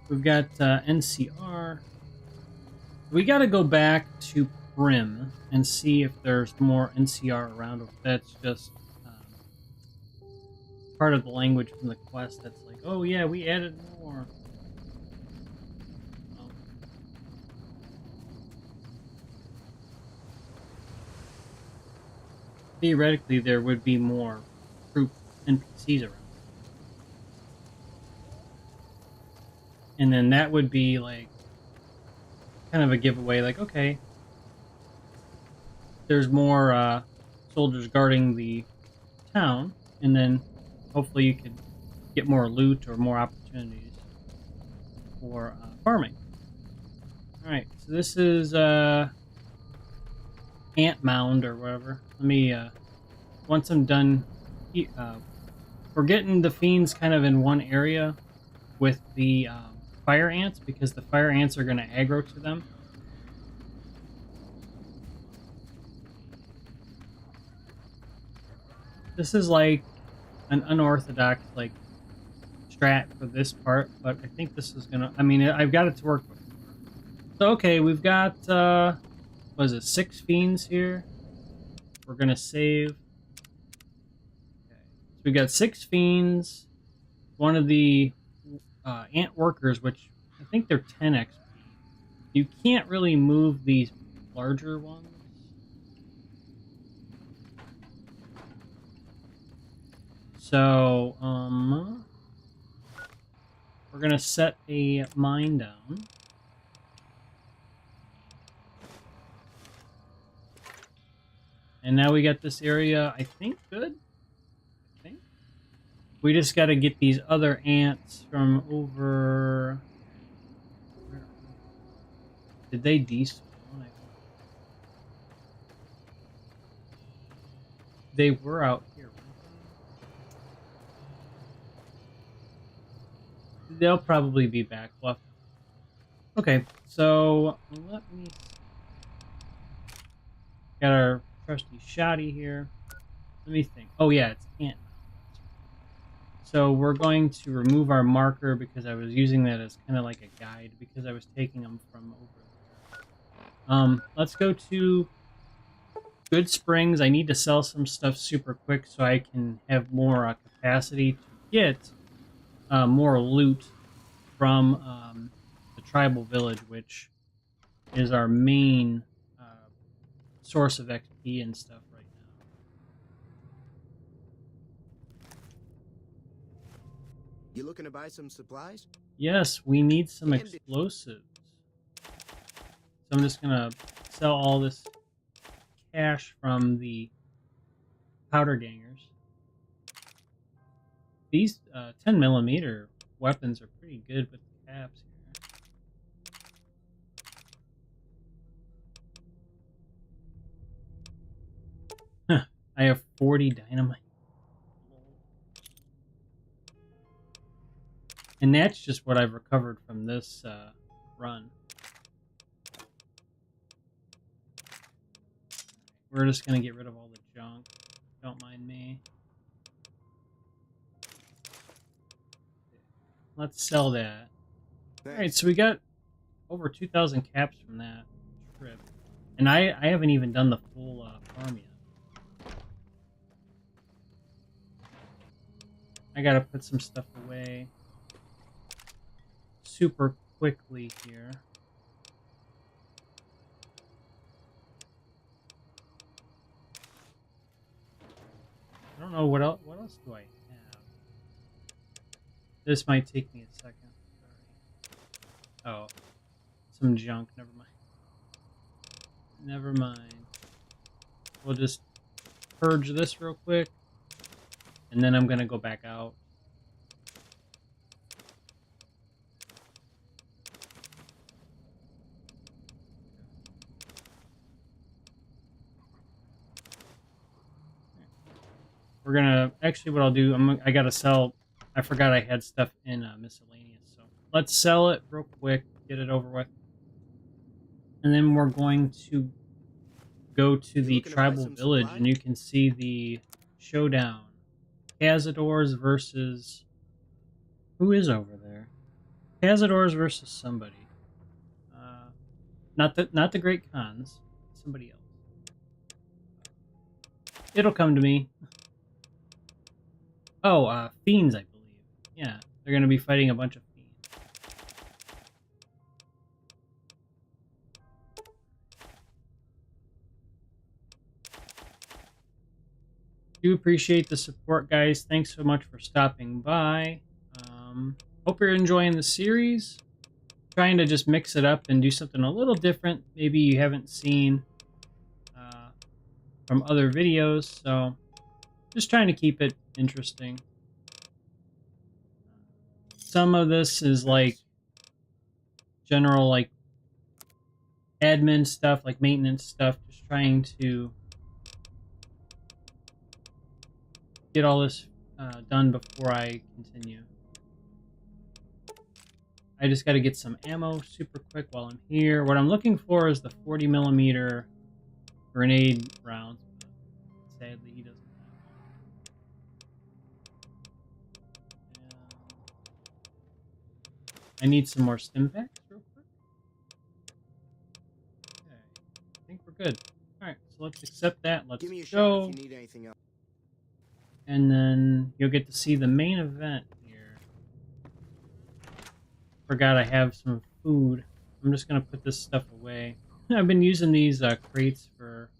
We've got NCR. We got to go back to Prim and see if there's more NCR around, or if that's just part of the language from the quest that's like, oh yeah, we added more. Theoretically, there would be more troop NPCs around. And then that would be like kind of a giveaway, like, okay, there's more soldiers guarding the town, and then hopefully you could get more loot or more opportunities for farming. Alright, so this is Ant Mound or whatever. Let me, once I'm done, we're getting the fiends kind of in one area with the fire ants, because the fire ants are going to aggro to them. This is like an unorthodox like strat for this part, but I think this is gonna, I mean, I've got it to work with. So okay, we've got what is it, 6 fiends here. We're gonna save. Okay. So we got 6 fiends, one of the ant workers, which I think they're 10 XP. You can't really move these larger ones. So, we're gonna set a mine down. And now we got this area, I think, good? I think. We just gotta get these other ants from over... Did they despawn? They were out here. They'll probably be back. Well, okay, so let me... Got our trusty shotty here. Let me think. Oh yeah, it's ant. So we're going to remove our marker because I was using that as kind of like a guide because I was taking them from over there. Let's go to Good Springs. I need to sell some stuff super quick so I can have more capacity to get more loot from the tribal village, which is our main source of XP and stuff right now. You looking to buy some supplies? Yes, we need some explosives. So I'm just gonna sell all this cash from the powder gangers. These 10mm weapons are pretty good with the caps here. Huh, I have 40 dynamite. And that's just what I've recovered from this run. We're just going to get rid of all the junk. Don't mind me. Let's sell that. Alright, so we got over 2,000 caps from that trip. And I haven't even done the full farm yet. I gotta put some stuff away super quickly here. I don't know what else do I have. This might take me a second. Sorry. Oh, some junk. Never mind. Never mind. We'll just purge this real quick, and then I'm gonna go back out. We're gonna actually what I'll do. I gotta sell. I forgot I had stuff in miscellaneous, so let's sell it real quick, get it over with, and then we're going to go to the tribal village, and you can see the showdown. Cazadors versus who is over there? Cazadors versus somebody. Not the Great Khans. Somebody else. It'll come to me. Oh, fiends, I believe. Yeah, they're going to be fighting a bunch of fiends. Do appreciate the support, guys. Thanks so much for stopping by. Hope you're enjoying the series. Trying to just mix it up and do something a little different. Maybe you haven't seen from other videos, so just trying to keep it interesting. Some of this is like general like admin stuff, like maintenance stuff, just trying to get all this done before I continue. I just got to get some ammo super quick while I'm here. What I'm looking for is the 40mm grenade rounds. Sadly, he doesn't have one. I need some more stim packs real quick. Okay, I think we're good. Alright, so let's accept that. Let's Give me a go. shot if you need anything else. And then you'll get to see the main event here. Forgot I have some food. I'm just going to put this stuff away. I've been using these crates for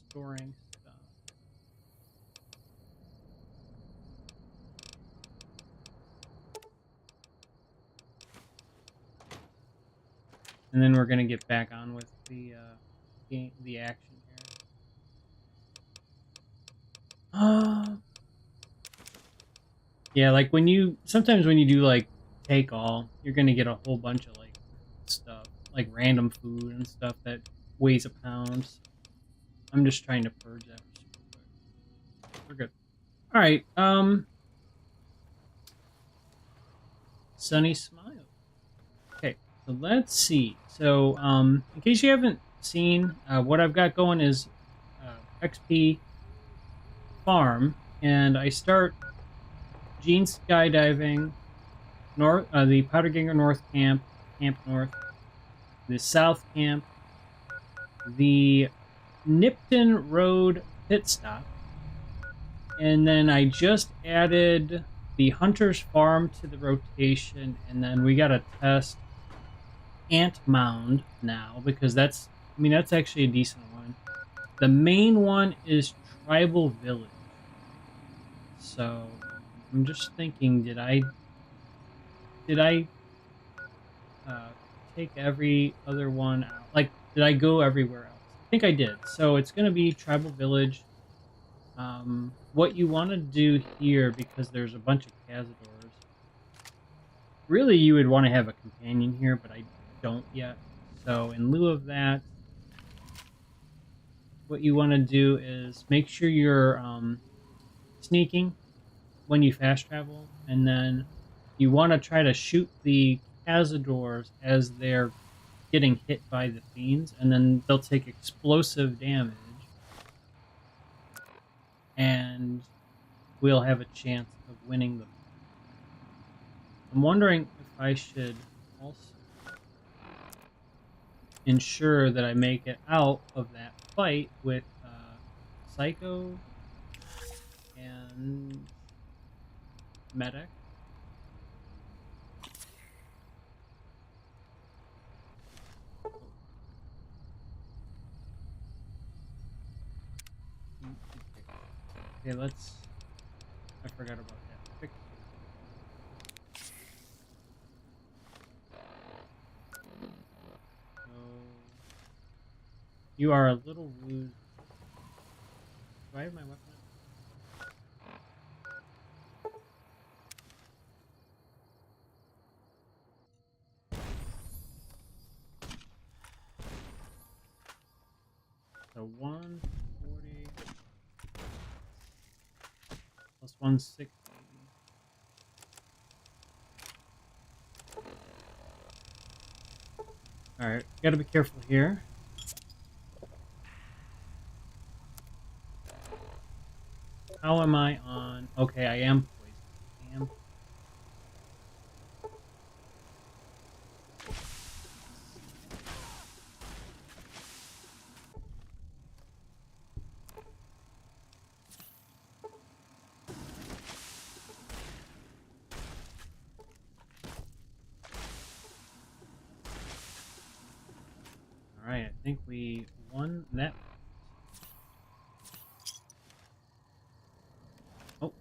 storing stuff. And then we're going to get back on with the action here. Yeah, like sometimes when you do like take all, you're going to get a whole bunch of like stuff, like random food and stuff that weighs a pound. I'm just trying to purge that super quick. We're good. All right. Sunny smile. Okay, so let's see. So, in case you haven't seen, what I've got going is XP farm, and I start Gene skydiving, north, the Powderganger North Camp, Camp North, the South Camp, the Nipton Road pit stop, and then I just added the Hunter's Farm to the rotation, and then we gotta test Ant Mound now, because that's actually a decent one. The main one is Tribal Village. So I'm just thinking, did I take every other one out? Like, did I go everywhere else? I think I did. So it's gonna be Tribal Village. What you want to do here, because there's a bunch of Cazadors, really you would want to have a companion here, but I don't yet. So in lieu of that, what you want to do is make sure you're sneaking when you fast travel, and then you want to try to shoot the Cazadors as they're getting hit by the fiends, and then they'll take explosive damage, and we'll have a chance of winning the fight. I'm wondering if I should also ensure that I make it out of that fight with Psycho and Medic. Okay, let's... I forgot about that. So, you are a little loose. Do I have my weapon? So 140 plus 160. Alright, gotta be careful here. How am I on? Okay, I am poisoned. Alright, I think we won that. Oh.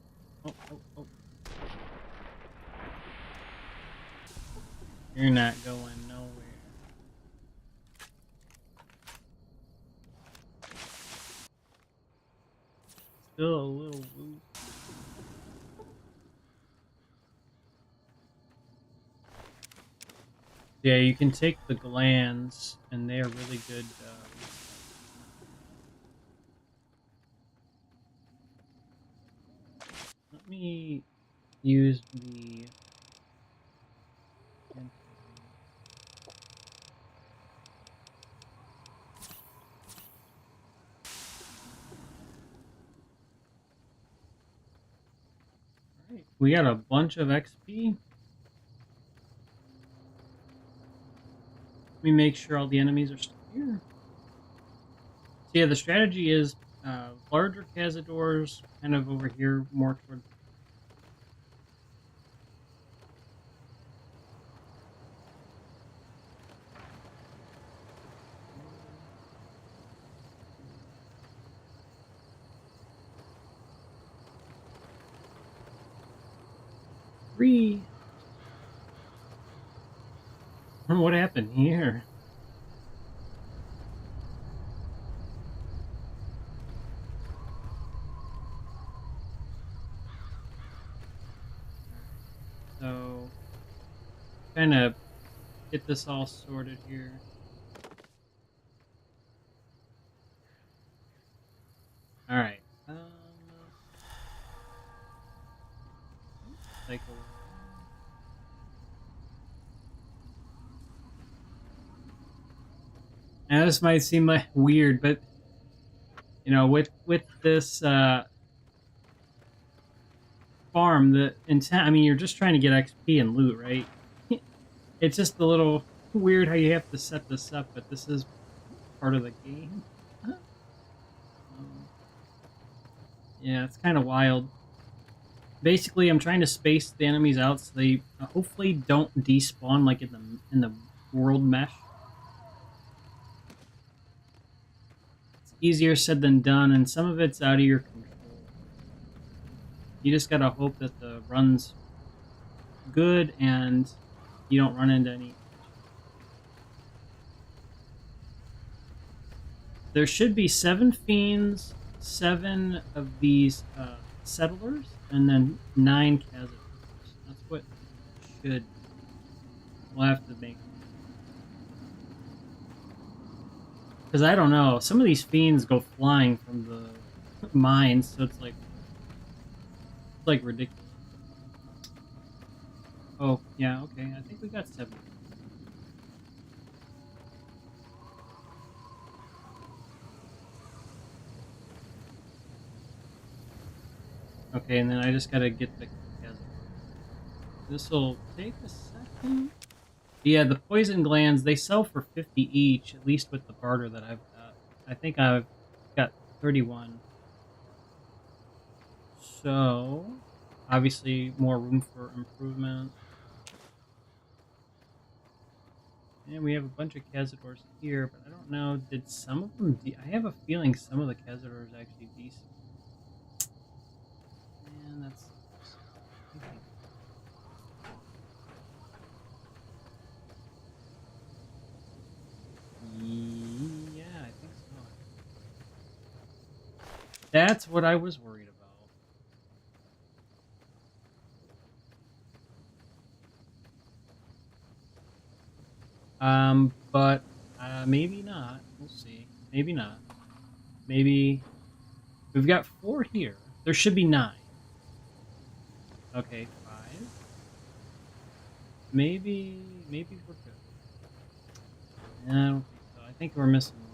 You're not going nowhere. Still a little loose. Yeah, you can take the glands, and they are really good. Let me use the... Alright, we got a bunch of XP. Let me make sure all the enemies are still here. So yeah, the strategy is larger Cazadors kind of over here, more toward... Three. What happened here? So, kind of get this all sorted here. All right. Cycle. Now this might seem like weird, but you know, with this farm, the intent. I mean, you're just trying to get XP and loot, right? It's just a little weird how you have to set this up, but this is part of the game. Yeah, it's kind of wild. Basically, I'm trying to space the enemies out so they hopefully don't despawn like in the world mesh. It's easier said than done, and some of it's out of your control. You just gotta hope that the run's good and you don't run into any issues. There should be 7 fiends, 7 of these settlers, and then 9 cazadors. That's what should. We'll have to make. Because I don't know, some of these fiends go flying from the mines, so it's like ridiculous. Oh yeah, okay. I think we got 7. Okay, and then I just gotta get the cazador. This will take a second. Yeah, the poison glands, they sell for 50 each, at least with the barter that I've got. I think I've got 31. So, obviously more room for improvement. And we have a bunch of cazadors here, but I don't know, did some of them... I have a feeling some of the cazadors actually decent. Man, that's... Yeah, I think so. That's what I was worried about. But maybe not. We'll see. Maybe not. Maybe we've got 4 here. There should be 9. Okay, 5. Maybe we're good. I don't think so. I think we're missing one.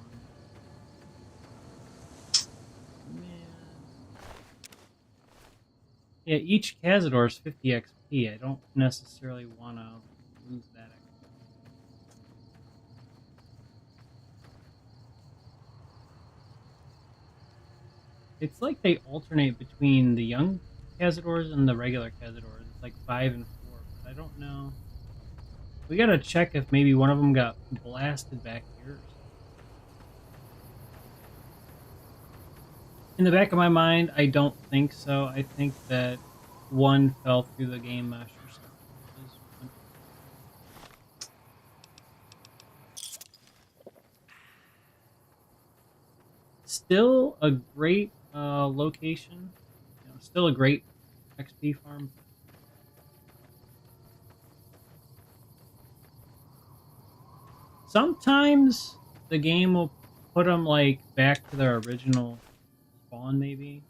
Man. Yeah, each Cazador is 50 XP. I don't necessarily want to lose that XP. It's like they alternate between the young Cazadors and the regular Cazadors. It's like 5 and 4, but I don't know. We gotta check if maybe one of them got blasted back here. In the back of my mind, I don't think so. I think that one fell through the game mesh or something. Still a great location. You know, still a great XP farm. Sometimes the game will put them like back to their original spawn, maybe.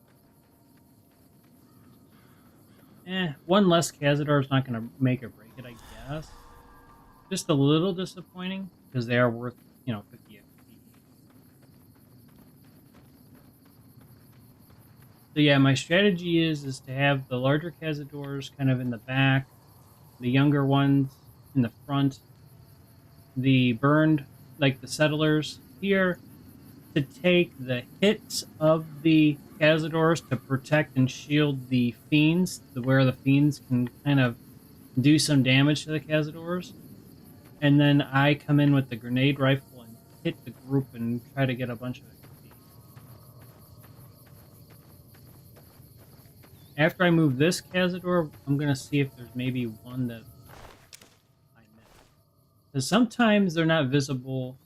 One less Cazador is not going to make or break it, I guess. Just a little disappointing because they are worth, 50 XP. So yeah, my strategy is to have the larger Cazadors kind of in the back, the younger ones in the front, the burned, like the settlers here, to take the hits of the Cazadors to protect and shield the fiends, where the fiends can kind of do some damage to the Cazadors. And then I come in with the grenade rifle and hit the group and try to get a bunch of XP. After I move this Cazador, I'm going to see if there's maybe one that I missed. Because sometimes they're not visible.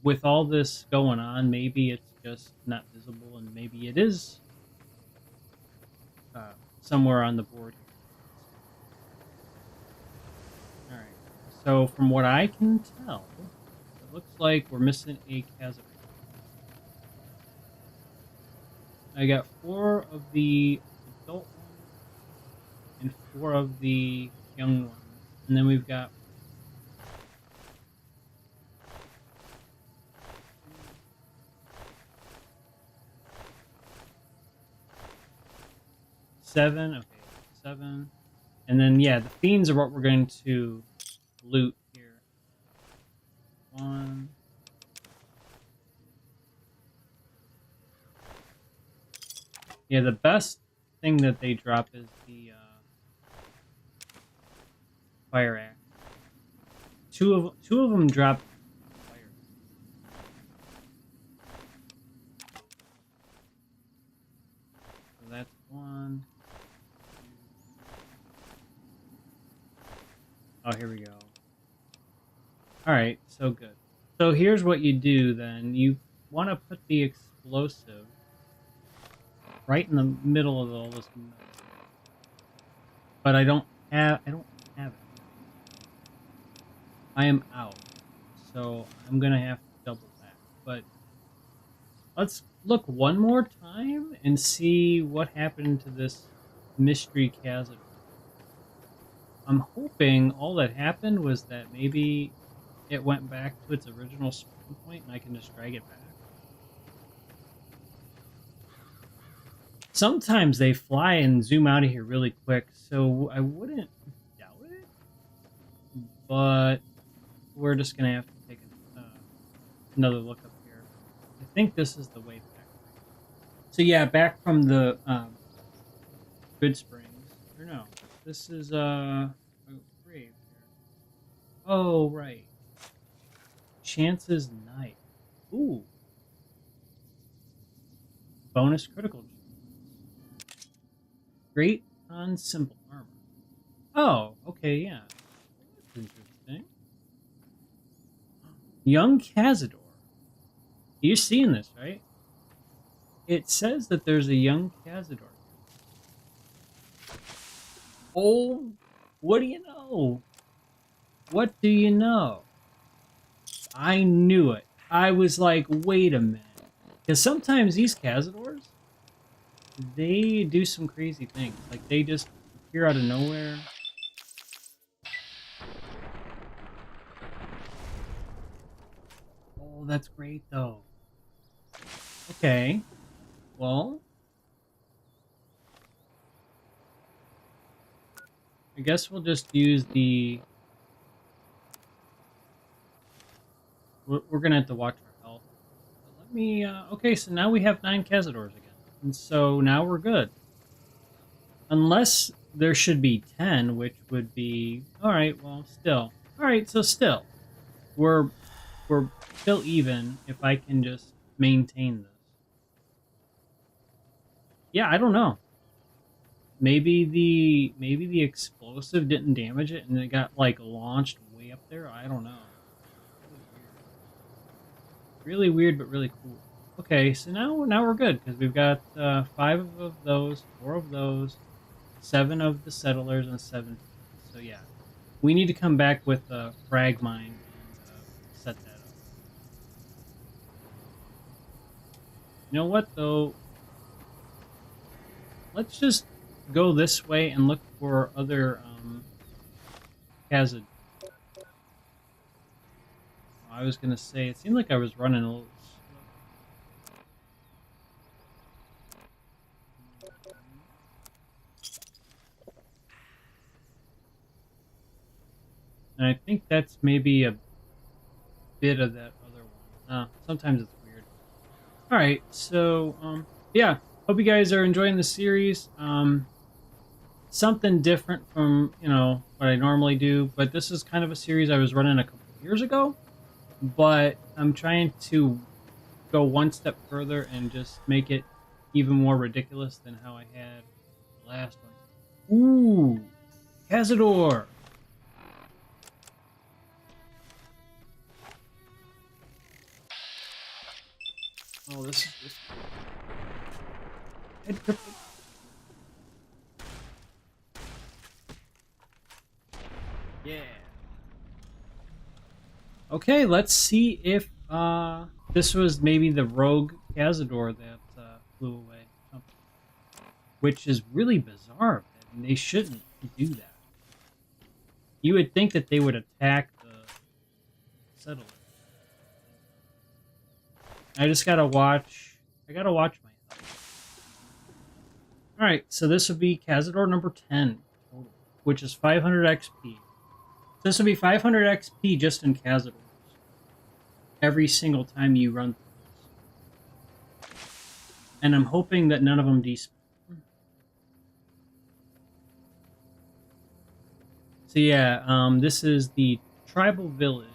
With all this going on, maybe it's just not visible, and maybe it is somewhere on the board here. Alright, so from what I can tell, it looks like we're missing a Cazador. I got 4 of the adult ones and 4 of the young ones. And then we've got 7. Okay, 7. And then, yeah, the fiends are what we're going to loot here. 1. Yeah, the best thing that they drop is the fire axe. Two of them drop fire. So that's one. Oh, here we go. Alright, so good. So here's what you do then. You want to put the explosive right in the middle of all this metal. But I don't have it. I am out. So I'm gonna have to double back. But let's look one more time and see what happened to this mystery chasm. I'm hoping all that happened was that maybe it went back to its original spawn point and I can just drag it back. Sometimes they fly and zoom out of here really quick, so I wouldn't doubt it. But we're just gonna have to take another look up here. I think this is the way back. So yeah, back from the Good Springs. Or no, this is a grave here. Oh right. Chance's Knife. Ooh. Bonus critical chance. Great on simple armor. Oh, okay, yeah. That's interesting. Young Cazador. You're seeing this, right? It says that there's a young Cazador. Oh, what do you know? What do you know? I knew it. I was like, wait a minute. Because sometimes these Cazadors, they do some crazy things. Like, they just appear out of nowhere. Oh, that's great, though. Okay. Well, I guess we'll just use the... We're going to have to watch our health. But let me... okay, so now we have 9 Cazadors again. And so now we're good. Unless there should be 10, which would be... Alright, well, still. Alright, so still. We're still even if I can just maintain this. Yeah, I don't know. Maybe the explosive didn't damage it and it got like launched way up there. I don't know. Really weird, but really cool. Okay, so now we're good because we've got 5 of those, 4 of those, 7 of the settlers, and 7. So yeah, we need to come back with a frag mine and set that up. You know what though? Let's just go this way and look for other Khazad. I was gonna say it seemed like I was running a little slow. And I think that's maybe a bit of that other one. Sometimes it's weird. Alright, so yeah. Hope you guys are enjoying the series. Something different from, you know, what I normally do, but this is kind of a series I was running a couple of years ago, but I'm trying to go one step further and just make it even more ridiculous than how I had the last one. Ooh, Cazador! Oh, this is... Yeah. Okay, let's see if this was maybe the rogue Cazador that flew away. Which is really bizarre. I mean, they shouldn't do that. You would think that they would attack the settler. I just gotta watch. I gotta watch my health. Alright, so this would be Cazador number 10 total, which is 500 XP. So this would be 500 XP just in Cazadors. Every single time you run through this. And I'm hoping that none of them despawn. So yeah, this is the tribal village.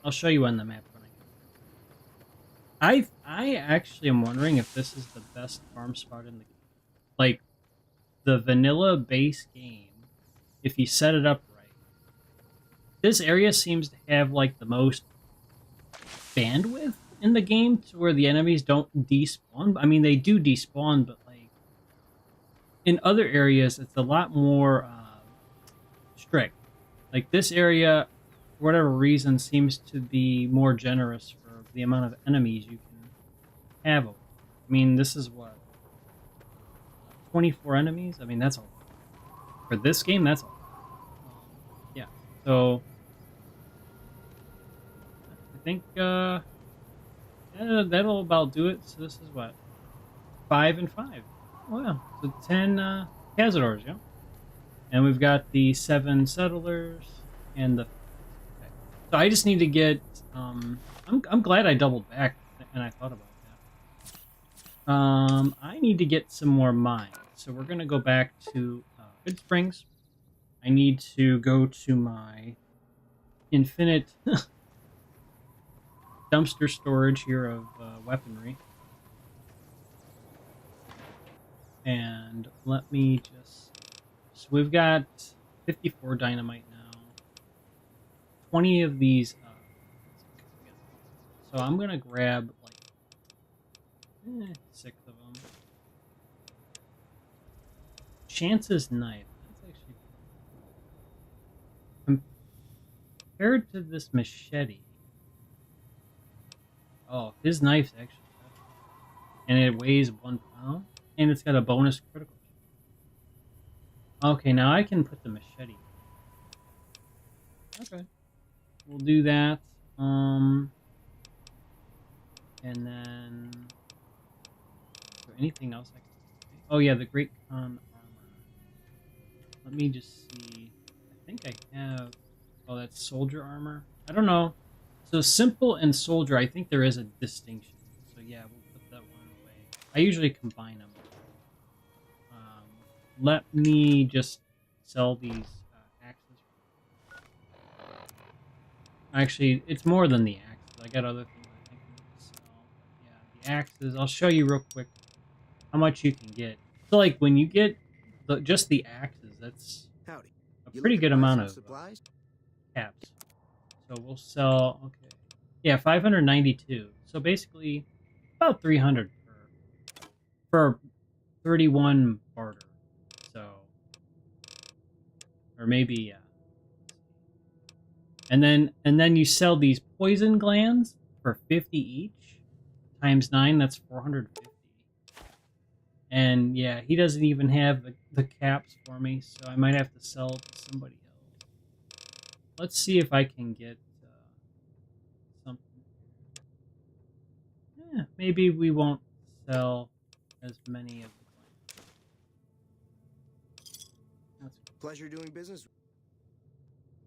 I'll show you on the map when I get there. I actually am wondering if this is the best farm spot in the game. Like, the vanilla base game, if you set it up right. This area seems to have, like, the most bandwidth in the game to where the enemies don't despawn. I mean, they do despawn, but, like, in other areas, it's a lot more strict. Like, this area, for whatever reason, seems to be more generous for the amount of enemies you can have. I mean, this is what? 24 enemies? I mean, that's a lot. For this game, that's a lot. Yeah, so I think yeah, that'll about do it. So this is what? 5 and 5. Oh, yeah. So 10 cazadors, yeah? And we've got the 7 settlers and the... Okay. So I just need to get... I'm glad I doubled back and I thought about that. I need to get some more mines. So we're going to go back to Good Springs. I need to go to my infinite dumpster storage here of weaponry. And let me just... So we've got 54 dynamite now. 20 of these... so I'm going to grab, like, 6 of them. Chance's knife. That's actually... Compared to this machete... Oh, his knife's actually better. And it weighs 1 pound. And it's got a bonus critical. Okay, now I can put the machete. Okay. We'll do that. And then... Is there anything else I can do? Oh yeah, the Great Khan armor. Let me just see. I think I have... Oh, that's soldier armor? I don't know. So simple and soldier, I think there is a distinction. So yeah, we'll put that one away. I usually combine them. Let me just sell these axes. Actually, it's more than the axes. I got other things I think I need to sell. But yeah, the axes. I'll show you real quick how much you can get. So, like, when you get just the axes, that's a pretty good amount of caps. So we'll sell. Okay, yeah, 592. So basically, about 300 for 31 barter. So, or maybe, yeah. And then you sell these poison glands for 50 each, times 9. That's 450. And yeah, he doesn't even have the caps for me, so I might have to sell to somebody else. Let's see if I can get something. Yeah, maybe we won't sell as many of the glands. Pleasure doing business.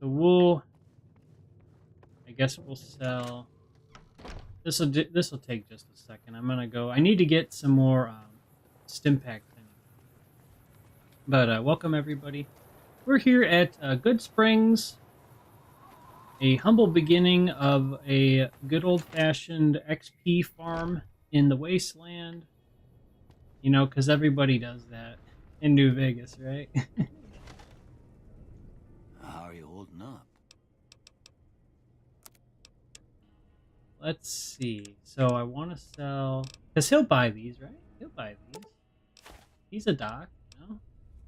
The wool, I guess we'll sell. This will take just a second. I'm gonna go. I need to get some more Stimpaks. But welcome everybody. We're here at Good Springs, a humble beginning of a good old-fashioned XP farm in the wasteland. You know, because everybody does that in New Vegas, right? How are you holding up? Let's see. So I want to sell... Because he'll buy these, right? He'll buy these. He's a doc, you know?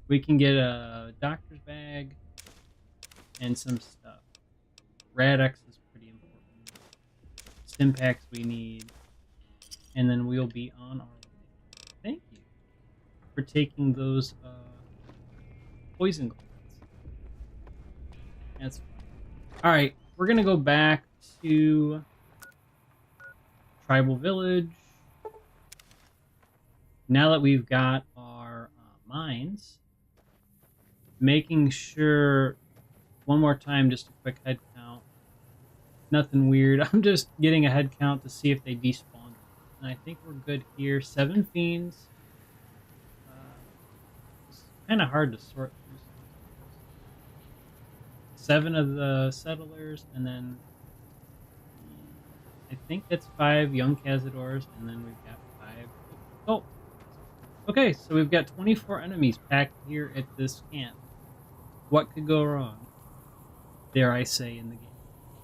We can get a doctor's bag and some stuff. Radex is pretty important. Stimpaks we need. And then we'll be on our way. Thank you for taking those poison glands. That's fine. Alright, we're going to go back to Tribal Village. Now that we've got our mines, making sure, one more time, just a quick head count. Nothing weird. I'm just getting a head count to see if they despawn. And I think we're good here. 7 fiends. It's kind of hard to sort through. 7 of the settlers, and then I think that's 5 young cazadors, and then we've got 5 adults. Okay, so we've got 24 enemies packed here at this camp. What could go wrong? Dare I say in the game.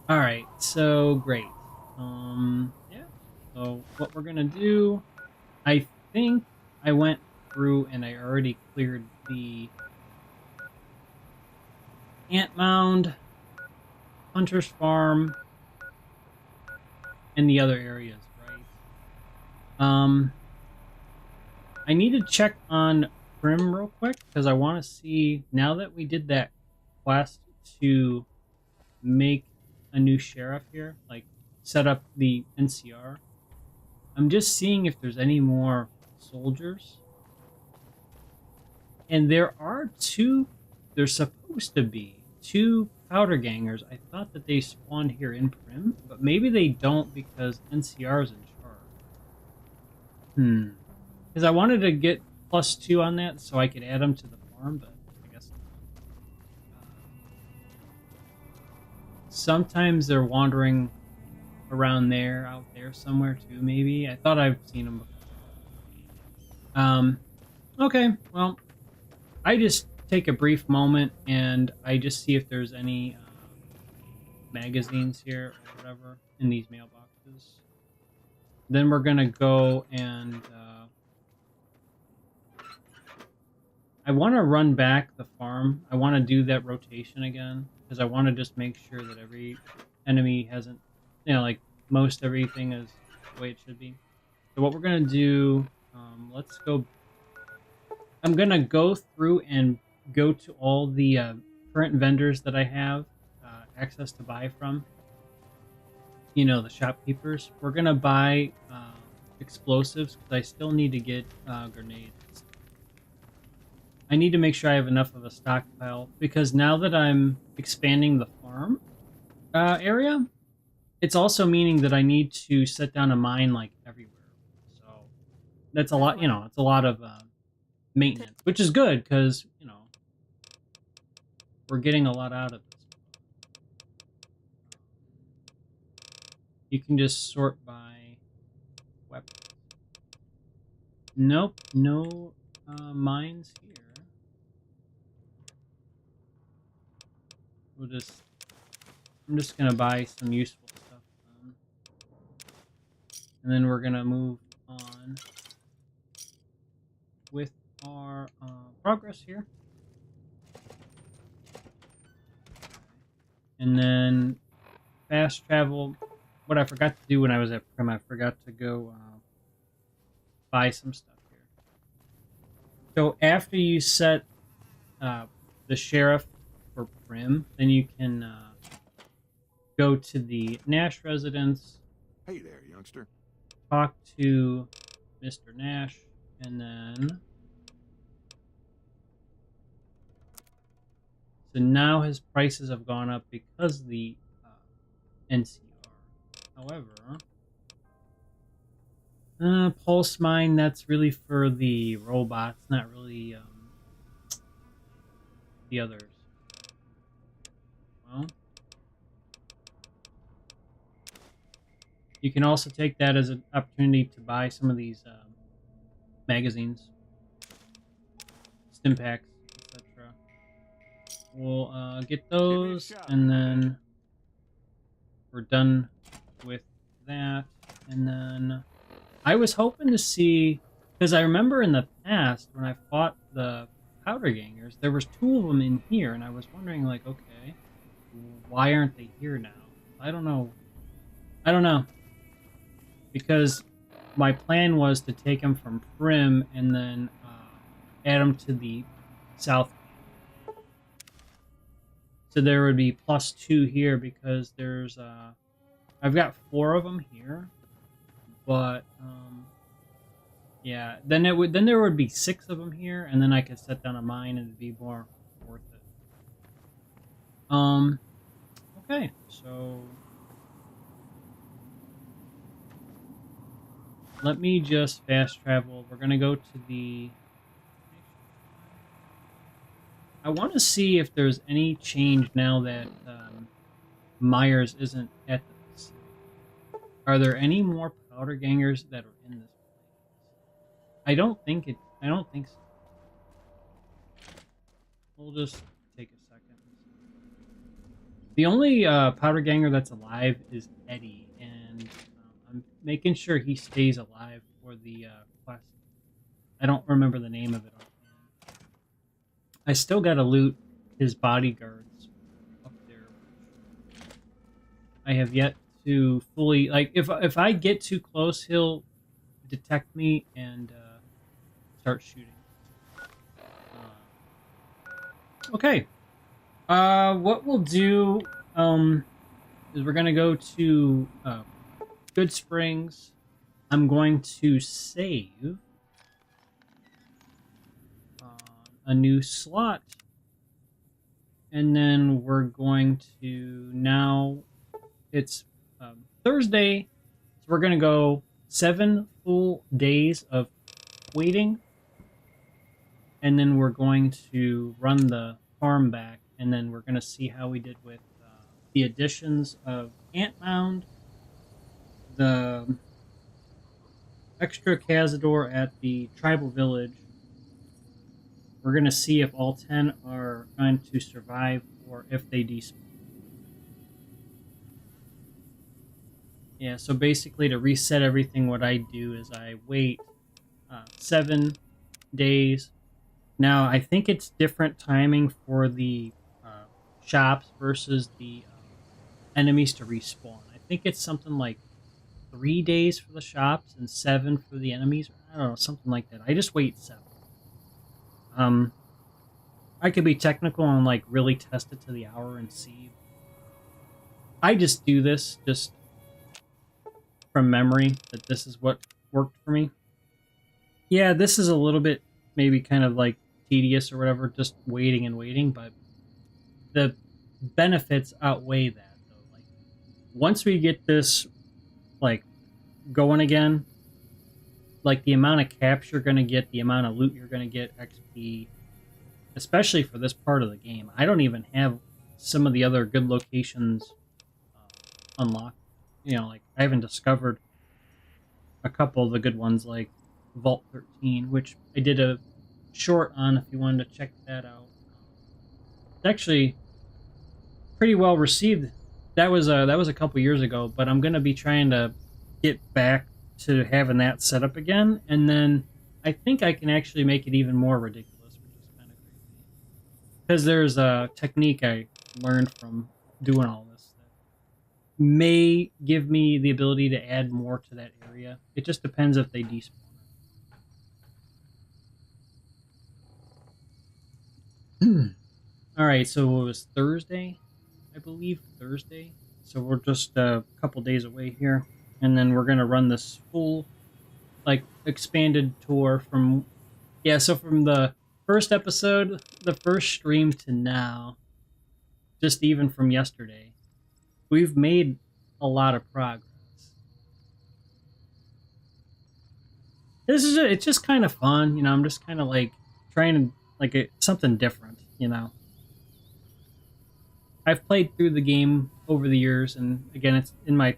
Alright, so great. Yeah. So what we're gonna do, I think I went through and I already cleared the ant mound, hunter's farm, and the other areas, right? I need to check on Prim real quick because I want to see, now that we did that quest to make a new sheriff here, like set up the NCR, I'm just seeing if there's any more soldiers. And there's supposed to be 2 powder gangers. I thought that they spawned here in Prim, but maybe they don't because NCR is in charge. Because I wanted to get +2 on that so I could add them to the farm, but I guess not. Sometimes they're wandering around there, out there somewhere too, maybe. I thought I've seen them before. Okay, well, I just take a brief moment and I just see if there's any magazines here or whatever in these mailboxes. Then we're gonna go and I want to run back the farm. I want to do that rotation again because I want to just make sure that every enemy hasn't, like most everything is the way it should be. So what we're gonna do, let's go. I'm gonna go through and go to all the current vendors that I have access to buy from. The shopkeepers. We're gonna buy explosives because I still need to get grenades. I need to make sure I have enough of a stockpile because now that I'm expanding the farm area, it's also meaning that I need to set down a mine like everywhere. So that's a lot, it's a lot of maintenance, which is good because, we're getting a lot out of this. You can just sort by weapons. Nope, no mines here. I'm just gonna buy some useful stuff and then we're gonna move on with our progress here. And then fast travel. What I forgot to do when I was at Prim, I forgot to go buy some stuff here. So after you set the sheriff for Prim, then you can go to the Nash residence. Hey there, youngster. Talk to Mr. Nash, and then... So now his prices have gone up because of the NCR. However, Pulse Mine, that's really for the robots, not really the others. Well, you can also take that as an opportunity to buy some of these magazines, stim packs, etc. We'll get those, and then we're done with that. And then I was hoping to see, because I remember in the past when I fought the powder gangers, there was 2 of them in here, and I was wondering, like, okay, why aren't they here now? I don't know. Because my plan was to take them from Prim and then add them to the south. So there would be +2 here because there's I've got 4 of them here, but yeah, then there would be 6 of them here, and then I could set down a mine and it'd be more worth it. Okay, so let me just fast travel. We're gonna go to the... I want to see if there's any change now that Myers isn't at the facility. Are there any more powder gangers that are in this place? I don't think so. We'll just take a second. The only powder ganger that's alive is Eddie, and I'm making sure he stays alive for the quest. I don't remember the name of it offhand. I still gotta loot his bodyguards up there. I have yet to fully, like, if I get too close, he'll detect me and start shooting. Okay. What we'll do is we're gonna go to Good Springs. I'm going to save a new slot, and then we're going to now. It's Thursday, so we're gonna go 7 full days of waiting, and then we're going to run the farm back, and then we're gonna see how we did with the additions of Ant Mound, the extra Cazador at the tribal village. We're going to see if all 10 are going to survive or if they despawn. Yeah, so basically to reset everything, what I do is I wait 7 days. Now, I think it's different timing for the shops versus the enemies to respawn. I think it's something like 3 days for the shops and 7 for the enemies. I don't know, something like that. I just wait 7. I could be technical and like really test it to the hour and see. I just do this just from memory that this is what worked for me. Yeah, this is a little bit maybe kind of like tedious or whatever, just waiting and waiting, but the benefits outweigh that though. Like once we get this like going again, like the amount of caps you're gonna get, the amount of loot you're gonna get, XP, especially for this part of the game. I don't even have some of the other good locations unlocked. You know, like I haven't discovered a couple of the good ones like Vault 13, which I did a short on if you wanted to check that out. It's actually pretty well received. That was a couple years ago, but I'm gonna be trying to get back to having that set up again, and then I think I can actually make it even more ridiculous, which is kind of crazy. Because there's a technique I learned from doing all this that may give me the ability to add more to that area. It just depends if they despawn. Alright, so it was Thursday, I believe, Thursday. So we're just a couple days away here. And then we're going to run this full, like, expanded tour from... Yeah, so from the first episode, the first stream to now, just even from yesterday, we've made a lot of progress. It's just kind of fun, you know, I'm just kind of, like, trying to, like, something different, you know. I've played through the game over the years, and again, it's in my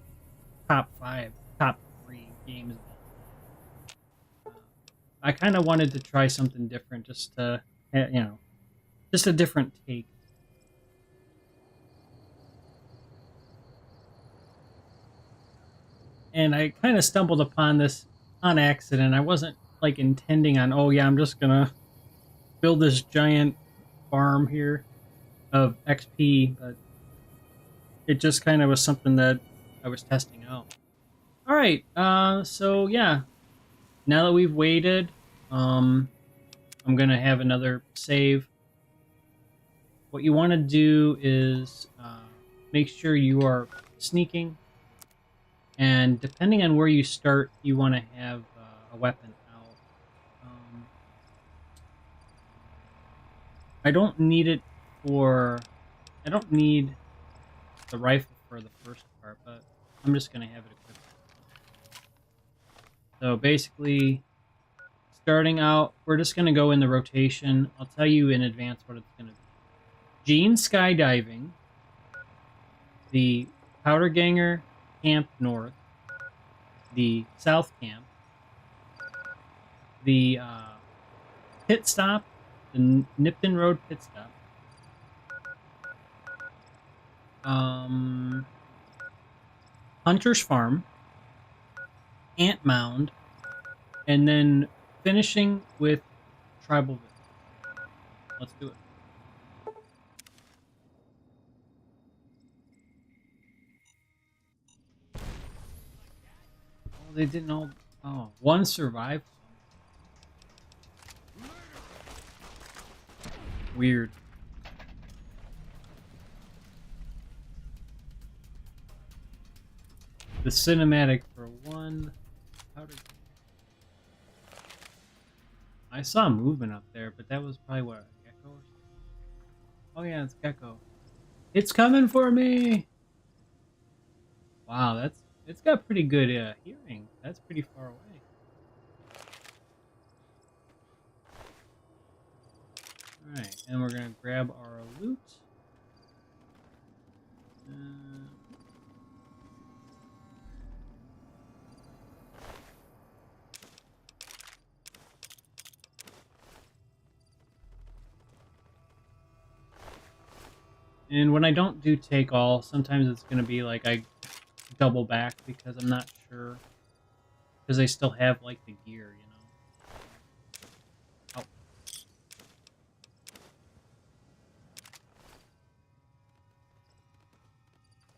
top 3 games. I kind of wanted to try something different, just to, you know, just a different take. And I kind of stumbled upon this on accident. I wasn't like intending on, oh yeah, I'm just gonna build this giant farm here of XP, but it just kind of was something that I was testing out. All right, so yeah, now that we've waited, I'm gonna have another save. What you want to do is make sure you are sneaking, and depending on where you start, you want to have a weapon out. I don't need it for... I don't need the rifle for the first part, but I'm just going to have it equipped. So basically, starting out, we're just going to go in the rotation. I'll tell you in advance what it's going to be. Gene skydiving, the Powder Ganger Camp North, the South Camp, the pit stop, the Nipton Road pit stop, Hunter's Farm, Ant Mound, and then finishing with Tribal Village. Let's do it. Oh, they didn't all... Oh, one survived. Weird. The cinematic for one... I saw movement up there, but that was probably what, a gecko or something? Oh yeah, it's gecko. It's coming for me! Wow, it's got pretty good hearing. That's pretty far away. Alright, and we're gonna grab our loot. And when I don't do take all, sometimes it's going to be like I double back because I'm not sure. Because they still have like the gear, you know. Oh.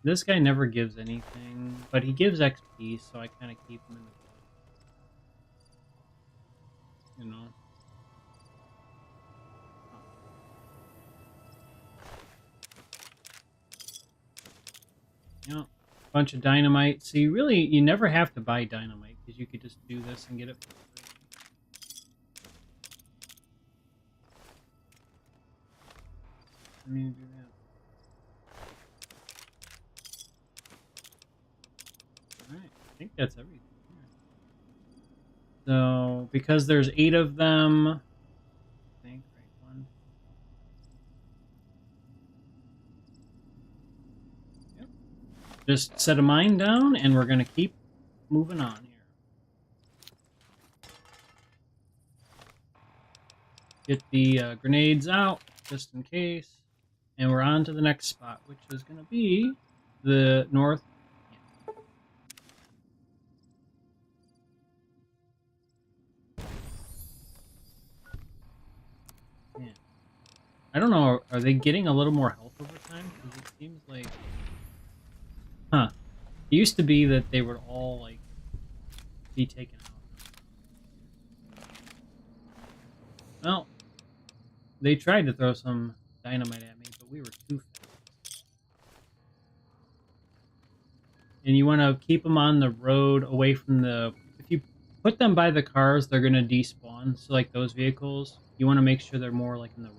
This guy never gives anything, but he gives XP, so I kind of keep him in the... You know. You know, bunch of dynamite. So you never have to buy dynamite because you could just do this and get it for free. I mean, do that. Alright, I think that's everything here. So, because there's 8 of them, I think, right, 1. Just set a mine down, and we're going to keep moving on here. Get the grenades out, just in case. And we're on to the next spot, which is going to be the north. Yeah. I don't know, are they getting a little more health over time? Because it seems like... Huh. It used to be that they would all, like, be taken out. Well, they tried to throw some dynamite at me, but we were too fast. And you want to keep them on the road away from the... If you put them by the cars, they're going to despawn. So, like, those vehicles, you want to make sure they're more, like, in the road.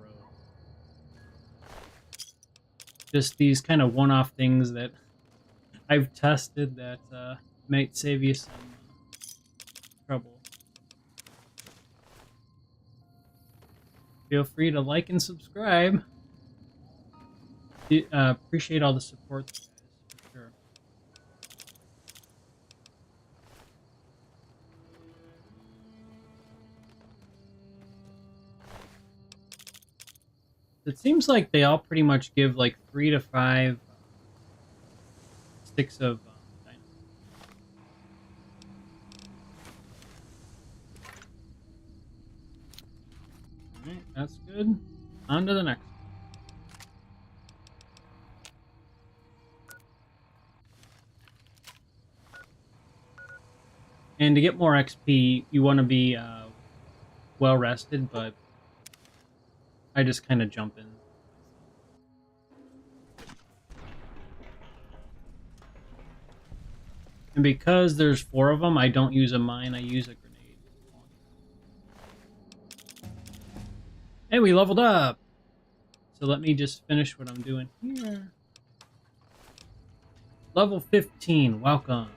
Just these kind of one-off things that... I've tested that might save you some trouble. Feel free to like and subscribe. Appreciate all the support, guys, for sure. It seems like they all pretty much give like 3 to 5 sticks of dynamite. Alright, that's good. On to the next. And to get more XP, you want to be well rested, but I just kind of jump in. And because there's 4 of them, I don't use a mine, I use a grenade. Hey, we leveled up! So let me just finish what I'm doing here. Level 15, welcome.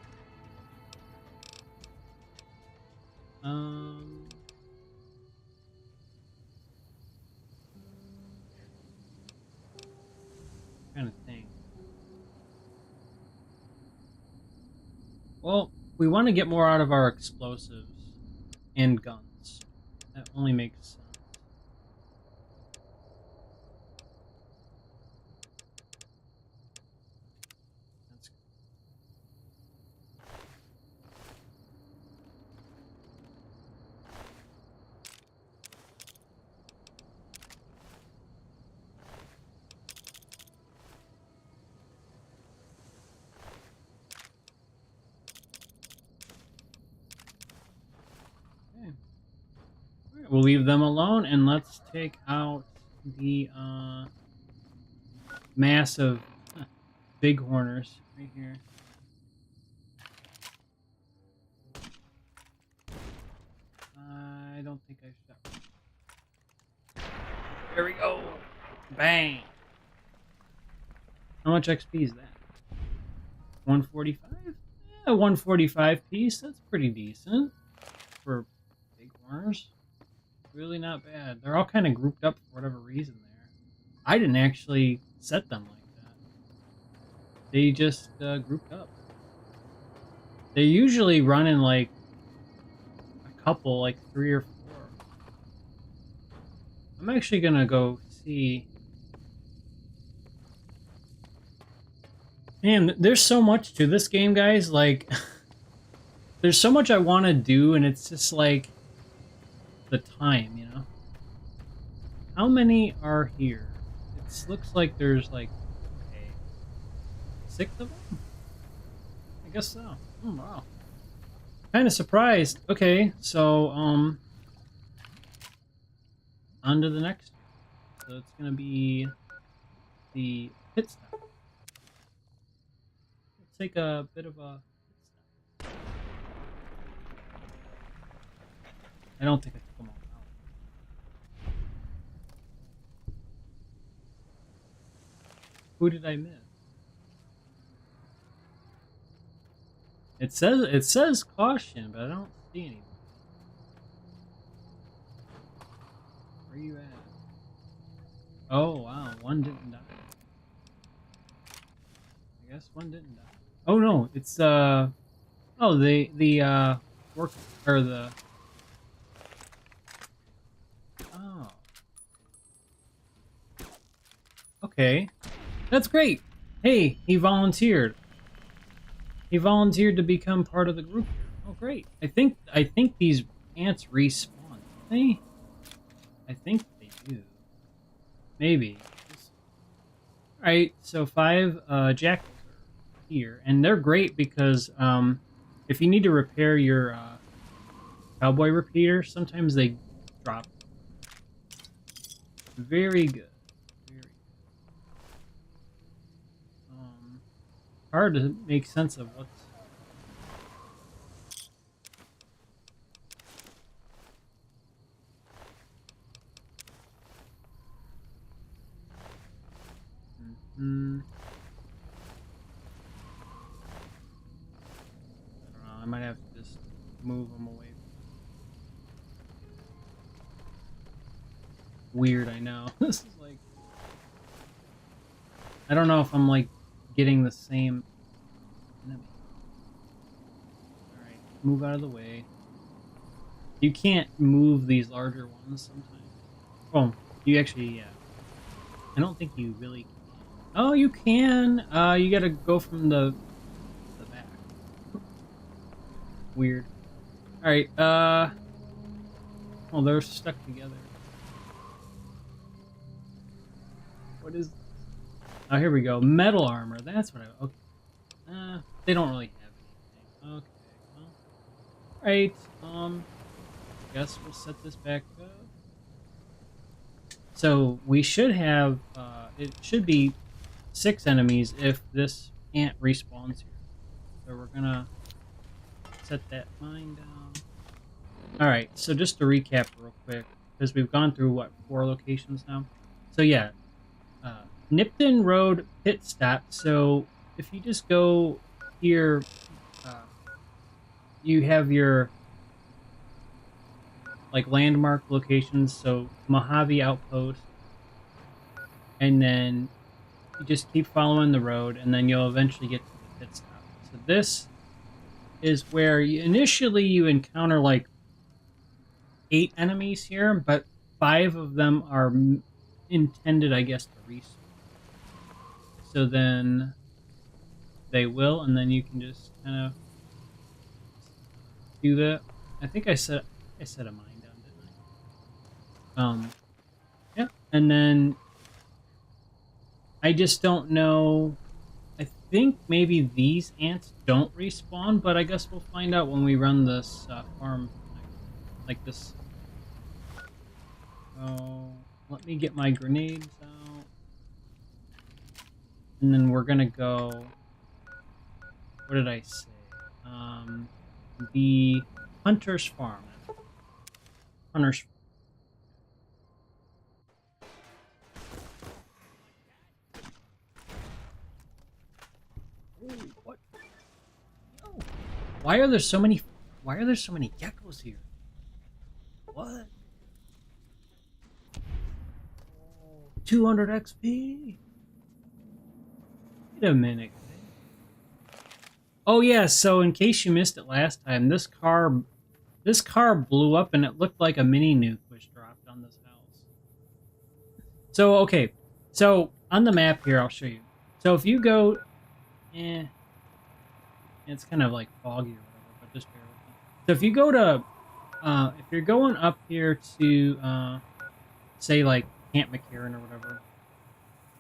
Well, we want to get more out of our explosives and guns. That only makes sense. That's good. Okay. All right, we'll leave them alone, and let's take out the massive bighorners right here. I don't think I shot. There we go. Bang. How much XP is that? 145? Yeah, 145 piece. That's pretty decent for bighorners. Really not bad. They're all kind of grouped up for whatever reason there. I didn't actually set them like that. They just grouped up. They usually run in like a couple, like 3 or 4. I'm actually gonna go see. Man, there's so much to this game, guys. Like, there's so much I want to do, and it's just like the time, you know? How many are here? It looks like there's like, okay, 6 of them? I guess so. Oh, wow. Kind of surprised. Okay, so, on to the next one. So it's gonna be the pit stop. Let's take a bit of a pit stop. I don't think I took them all out. Who did I miss? It says caution, but I don't see anyone. Where are you at? Oh wow, one didn't die. I guess one didn't die. Oh no, it's oh the work or the oh. Okay. That's great. Hey, he volunteered. He volunteered to become part of the group here. Oh great. I think these ants respawn, don't they? I think they do. Maybe. Alright, so 5 jackals are here. And they're great because if you need to repair your cowboy repeater, sometimes they drop. Very good. Very good. Hard to make sense of what's... I don't know, I might have to just move them away. Weird, I know. This is like... I don't know if I'm like getting the same enemy. Alright, move out of the way. You can't move these larger ones sometimes. Oh, you actually, yeah. I don't think you really can. Oh, you can! You gotta go from the back. Weird. Alright, oh, they're stuck together. What is... Oh, here we go. Metal armor. That's what I... Okay. They don't really have anything. Okay, well... Alright, guess we'll set this back up. So, we should have, it should be 6 enemies if this ant respawns here. So we're gonna set that mine down. Alright, so just to recap real quick, because we've gone through, what, 4 locations now? So yeah, Nipton Road pit stop. So if you just go here, you have your like landmark locations. So Mojave Outpost, and then you just keep following the road, and then you'll eventually get to the pit stop. So this is where initially you encounter like 8 enemies here, but 5 of them are intended, I guess, to respawn. So then they will, and then you can just kind of do that. I think I set a mine down, didn't I? Yeah, and then I just don't know. I think maybe these ants don't respawn, but I guess we'll find out when we run this farm like this. Oh, let me get my grenades out, and then we're gonna go. What did I say? The Hunter's Farm. Hunter's. Ooh, what? No. Why are there so many? Why are there so many geckos here? What? 200 XP. Wait a minute. Oh yeah, so in case you missed it last time, this car blew up and it looked like a mini nuke was dropped on this house. So okay, so on the map here, I'll show you. So if you go, it's kind of like foggy or whatever, but just bear with me. So if you go to, if you're going up here to, say like Camp McCarran or whatever,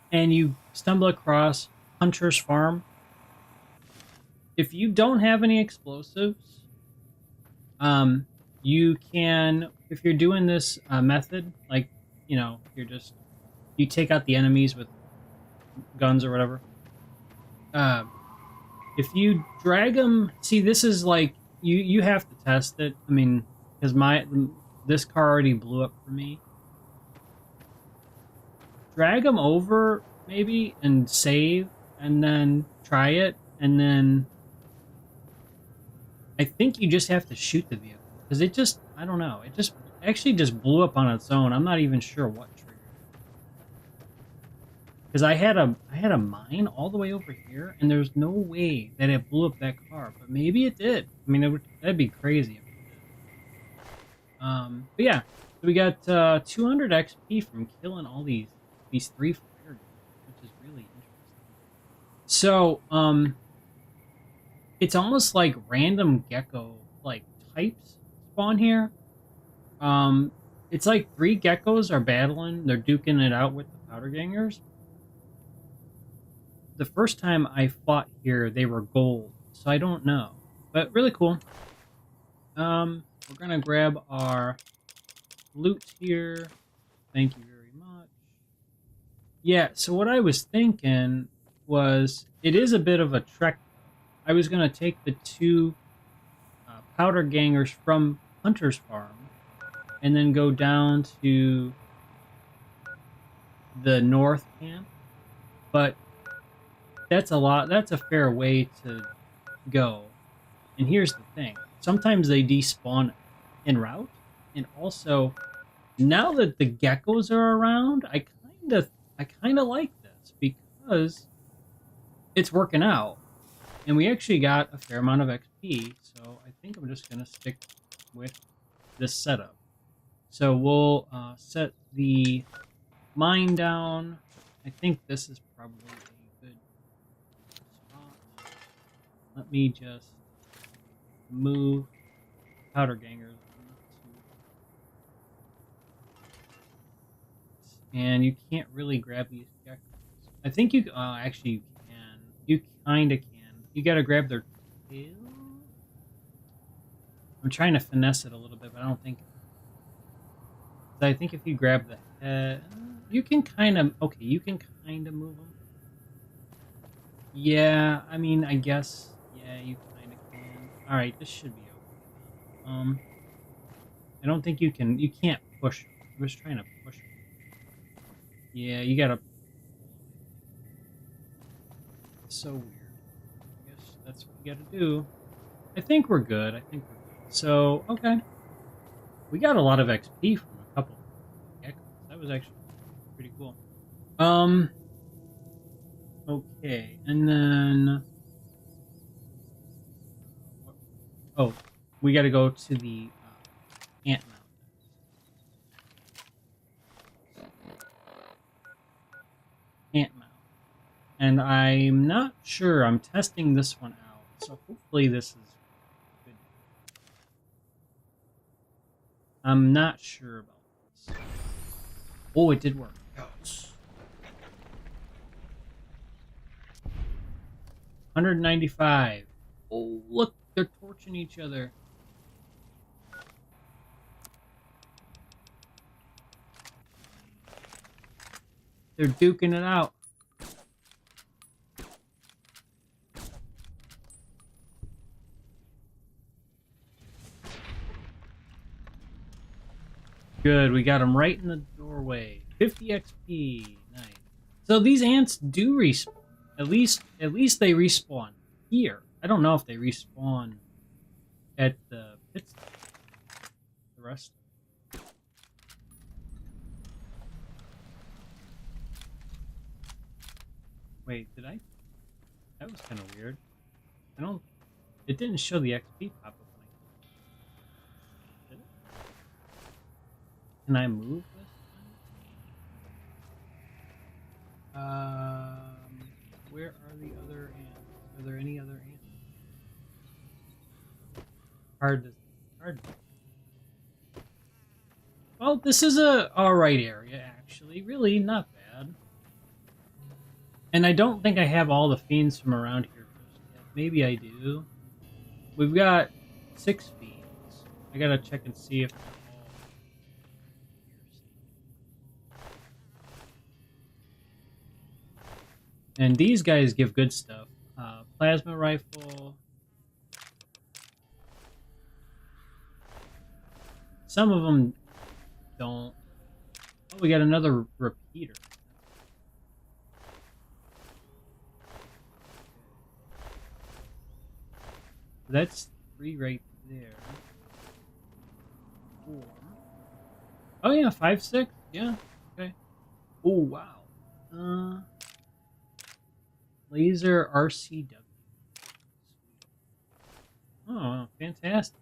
and you stumble across Hunter's Farm. If you don't have any explosives, you can, if you're doing this method, like, you know, you take out the enemies with guns or whatever. If you drag them, see, this is like, you have to test it. I mean, because this car already blew up for me. Drag them over, maybe, and save, and then try it, and then I think you just have to shoot the vehicle, because it just, I don't know, it just actually just blew up on its own. I'm not even sure what triggered it. Because I had a mine all the way over here, and there's no way that it blew up that car, but maybe it did. I mean, that'd be crazy if it did. But yeah, so we got 200 XP from killing all these 3 fire guys, which is really interesting. So, it's almost like random gecko like types spawn here. It's like 3 geckos are battling. They're duking it out with the powder gangers. The first time I fought here, they were gold, so I don't know, but really cool. We're gonna grab our loot here. Thank you very much. Yeah. So what I was thinking was, it is a bit of a trek. I was going to take the 2 powder gangers from Hunter's Farm and then go down to the north camp, but that's a fair way to go. And here's the thing. Sometimes they despawn en route, and also now that the geckos are around, I kind of like this because it's working out. And we actually got a fair amount of XP, so I think I'm just going to stick with this setup. So we'll set the mine down. I think this is probably a good spot. Let me just move powder gangers. And you can't really grab these geckos. I think you, actually you can. You kind of can. You gotta grab their tail. I'm trying to finesse it a little bit, but I don't think. I think if you grab the head, you can kind of. Okay, you can kind of move them. Yeah, I mean, I guess. Yeah, you kind of can. All right, this should be okay. I don't think you can. You can't push them. I'm just trying to push them. Yeah, you gotta. It's so weird. That's what you gotta do. I think we're good. So, okay. We got a lot of XP from a couple of geckos. That was actually pretty cool. Okay, and then Oh, we got to go to the ant mountain. Ant mountain. And I'm not sure. I'm testing this one out. So hopefully this is good. I'm not sure about this. Oh, it did work. Yes. 195. Oh, look, they're torching each other. They're duking it out. Good, we got them right in the doorway. 50 XP. Nice. So these ants do respawn. At least they respawn here. I don't know if they respawn at the pit stop. The rest. Wait, did I? That was kind of weird. I don't. It didn't show the XP pop up when I. Did it? Can I move this one? Where are the other ants? Are there any other ants? Hard. Well, this is a alright area, actually. Really, not bad. And I don't think I have all the fiends from around here just yet. Maybe I do. We've got 6 fiends. I gotta check and see if they're all here. And these guys give good stuff. Plasma rifle. Some of them don't. Oh, we got another repeater. That's 3 right there. 4. Oh yeah, 5, 6. Yeah. Okay. Oh wow. Laser RCW. Oh, fantastic.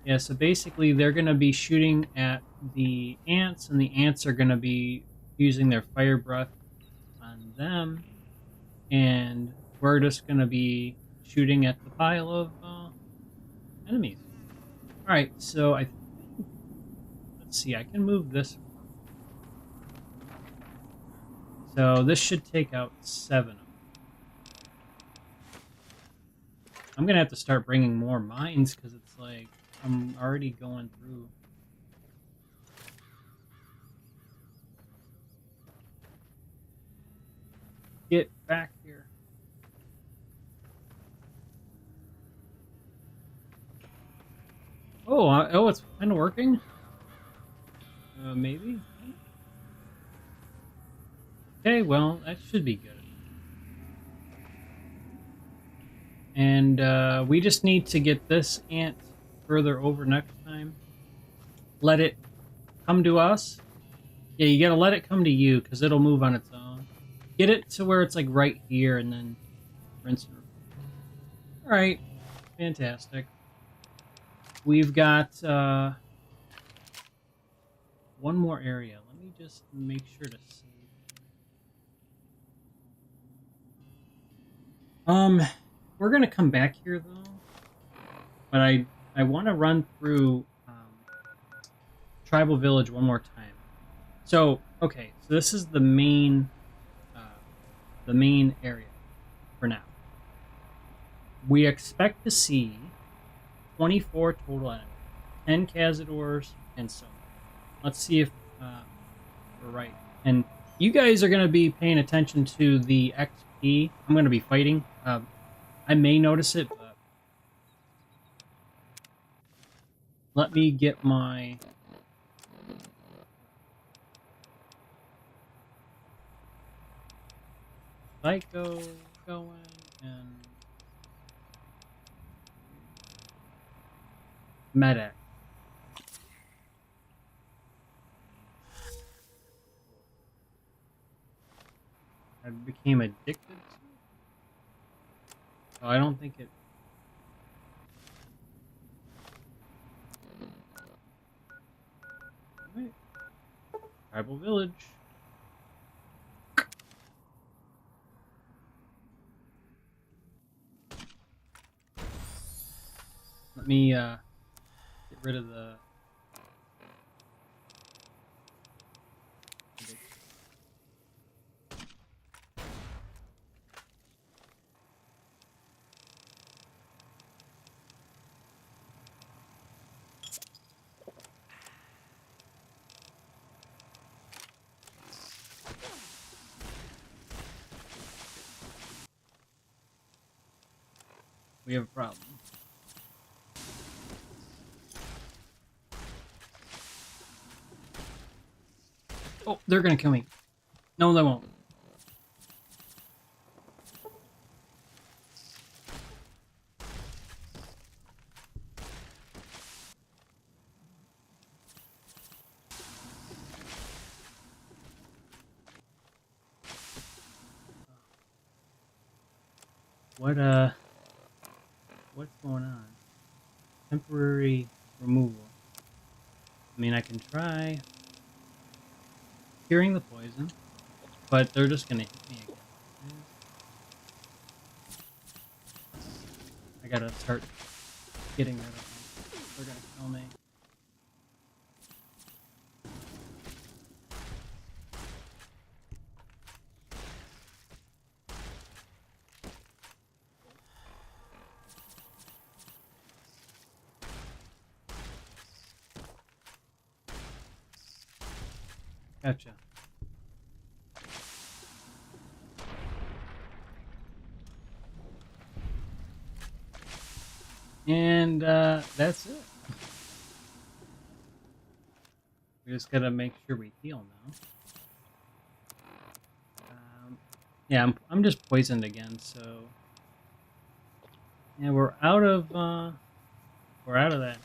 Yeah, so basically they're going to be shooting at the ants, and the ants are going to be using their fire breath on them, and we're just going to be shooting at the pile of enemies. Alright, so I think, let's see, I can move this. So this should take out 7 of them. I'm going to have to start bringing more mines, because it's like, I'm already going through. Get back here. Oh, it's kind of working? Maybe? Okay, well, that should be good. And we just need to get this ant further over next time. Let it come to us. Yeah, you gotta let it come to you, because it'll move on its own. Get it to where it's like right here, and then rinse and repeat. Alright, fantastic. We've got one more area. Let me just make sure to save. We're gonna come back here though, but I want to run through Tribal Village one more time. So okay, so this is the main area for now. We expect to see 24 total enemies, 10 Cazadors, and so on. Let's see if we're right. And you guys are going to be paying attention to the XP. I'm going to be fighting. I may notice it, but let me get my Psycho going and Medic. I became addicted to it? Oh, I don't think it... Wait. Tribal village. Let me get rid of the... We have a problem. Oh, they're gonna kill me. No, they won't. What's going on? Temporary removal. I mean, I can try curing the poison, but they're just gonna hit me again. I gotta start getting rid of them. They're gonna kill me. Gotcha. And that's it. We just gotta make sure we heal now. Yeah, I'm just poisoned again, so yeah, we're out of that now.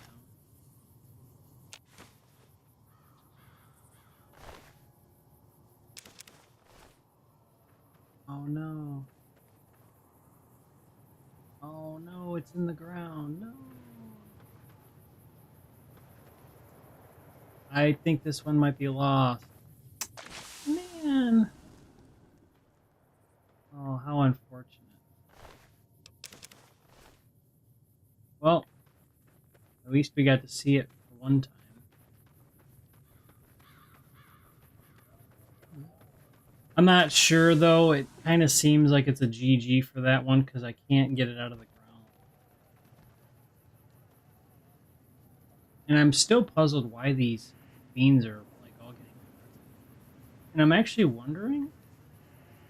Oh no. Oh no, it's in the ground. No. I think this one might be lost. Man. Oh, how unfortunate. Well, at least we got to see it for one time. I'm not sure though. It kind of seems like it's a GG for that one because I can't get it out of the ground. And I'm still puzzled why these beans are like all getting hurt. And I'm actually wondering,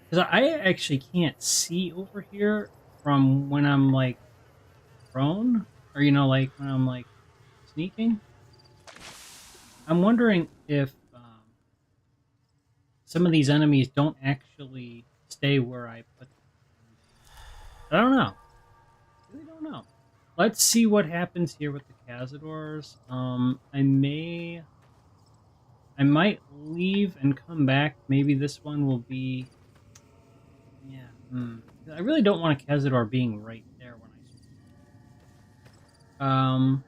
because I actually can't see over here from when I'm like prone, or you know, like when I'm like sneaking. I'm wondering if some of these enemies don't actually stay where I put them. I don't know. I really don't know. Let's see what happens here with the Cazadors. I might leave and come back. Maybe this one will be... Yeah. I really don't want a Cazador being right there when I...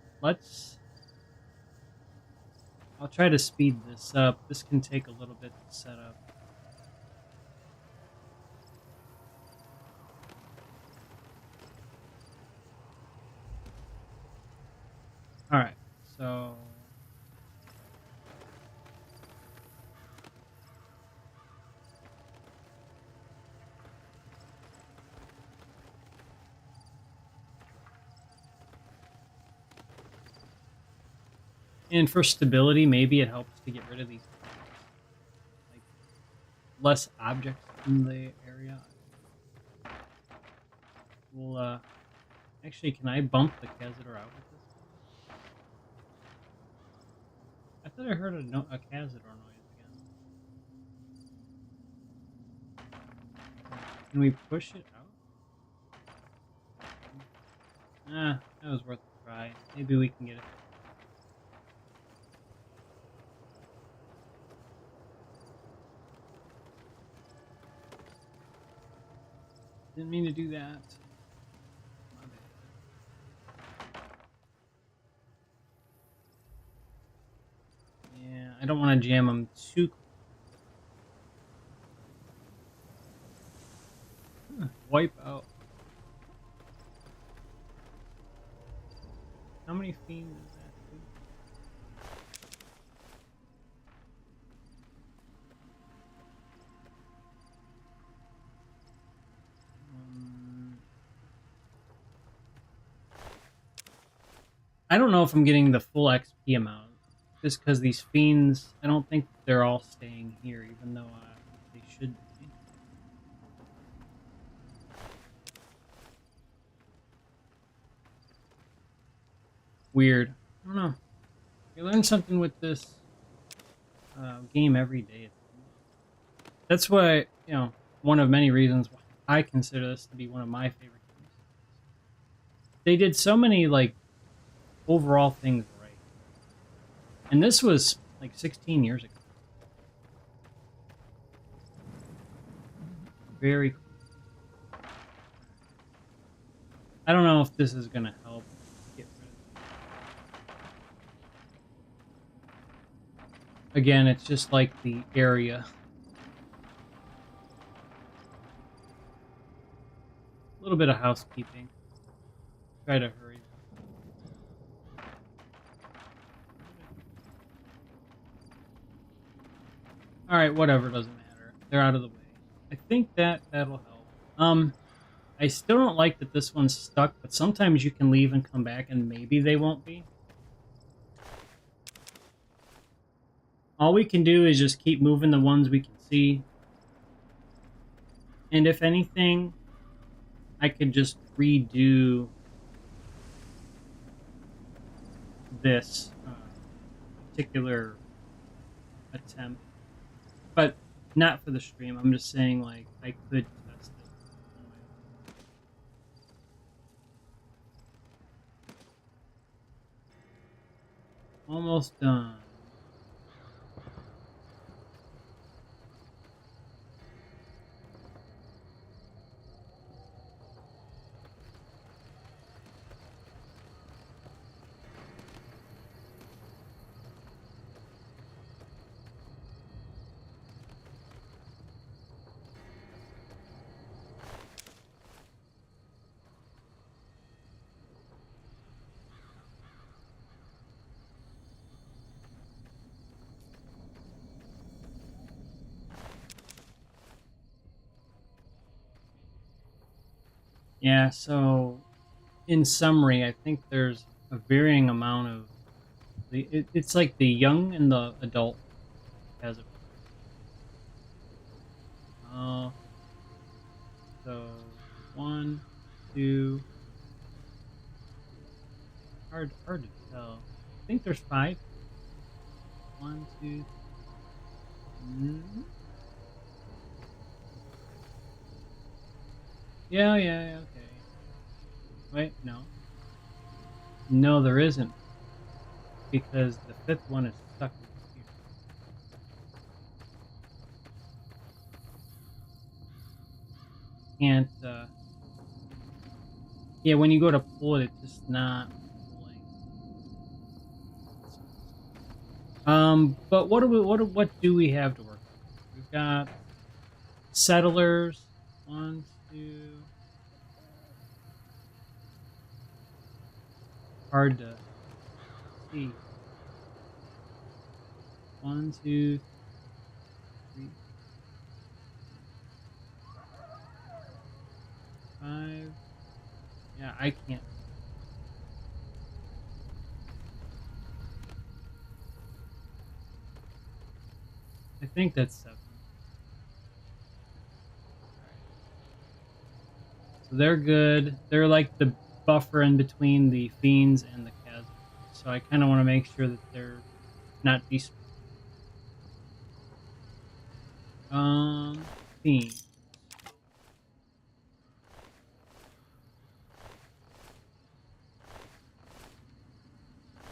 I'll try to speed this up. This can take a little bit to set up. Alright, so... And for stability, maybe it helps to get rid of these like less objects in the area. Well, actually, can I bump the Cazador out with this? I thought I heard a Cazador noise again. Can we push it out? That was worth a try. Maybe we can get it. Didn't mean to do that. My bad. Yeah, I don't want to jam them too close. Wipe out. How many fiends is that? I don't know if I'm getting the full XP amount. Just because these fiends, I don't think they're all staying here, even though they should be. Weird. I don't know. You learn something with this game every day. That's why, you know, one of many reasons why I consider this to be one of my favorite games. They did so many, like, overall things right. And this was, like, 16 years ago. Very cool. I don't know if this is going to help get rid of it. Again, it's just like the area. A little bit of housekeeping. Try to hurry. Alright, whatever, doesn't matter. They're out of the way. I think that'll help. I still don't like that this one's stuck, but sometimes you can leave and come back and maybe they won't be. All we can do is just keep moving the ones we can see. And if anything, I could just redo this particular attempt. But not for the stream. I'm just saying, like, I could test it. Almost done. Yeah, so in summary, I think there's a varying amount of it's like the young and the adult has it. So 1, 2. Hard to tell. I think there's 5. 1, 2. Yeah, okay. Wait, no. No, there isn't. Because the 5th one is stuck here. Can't, yeah, when you go to pull it, it's just not pulling. But what do we have to work with? We've got settlers. 1, 2. Hard to see. 1, 2, 3, 5. Yeah, I can't. I think that's 7. So they're good. They're like the buffer in between the fiends and the chasm. So I kind of want to make sure that they're not despawned. Fiends.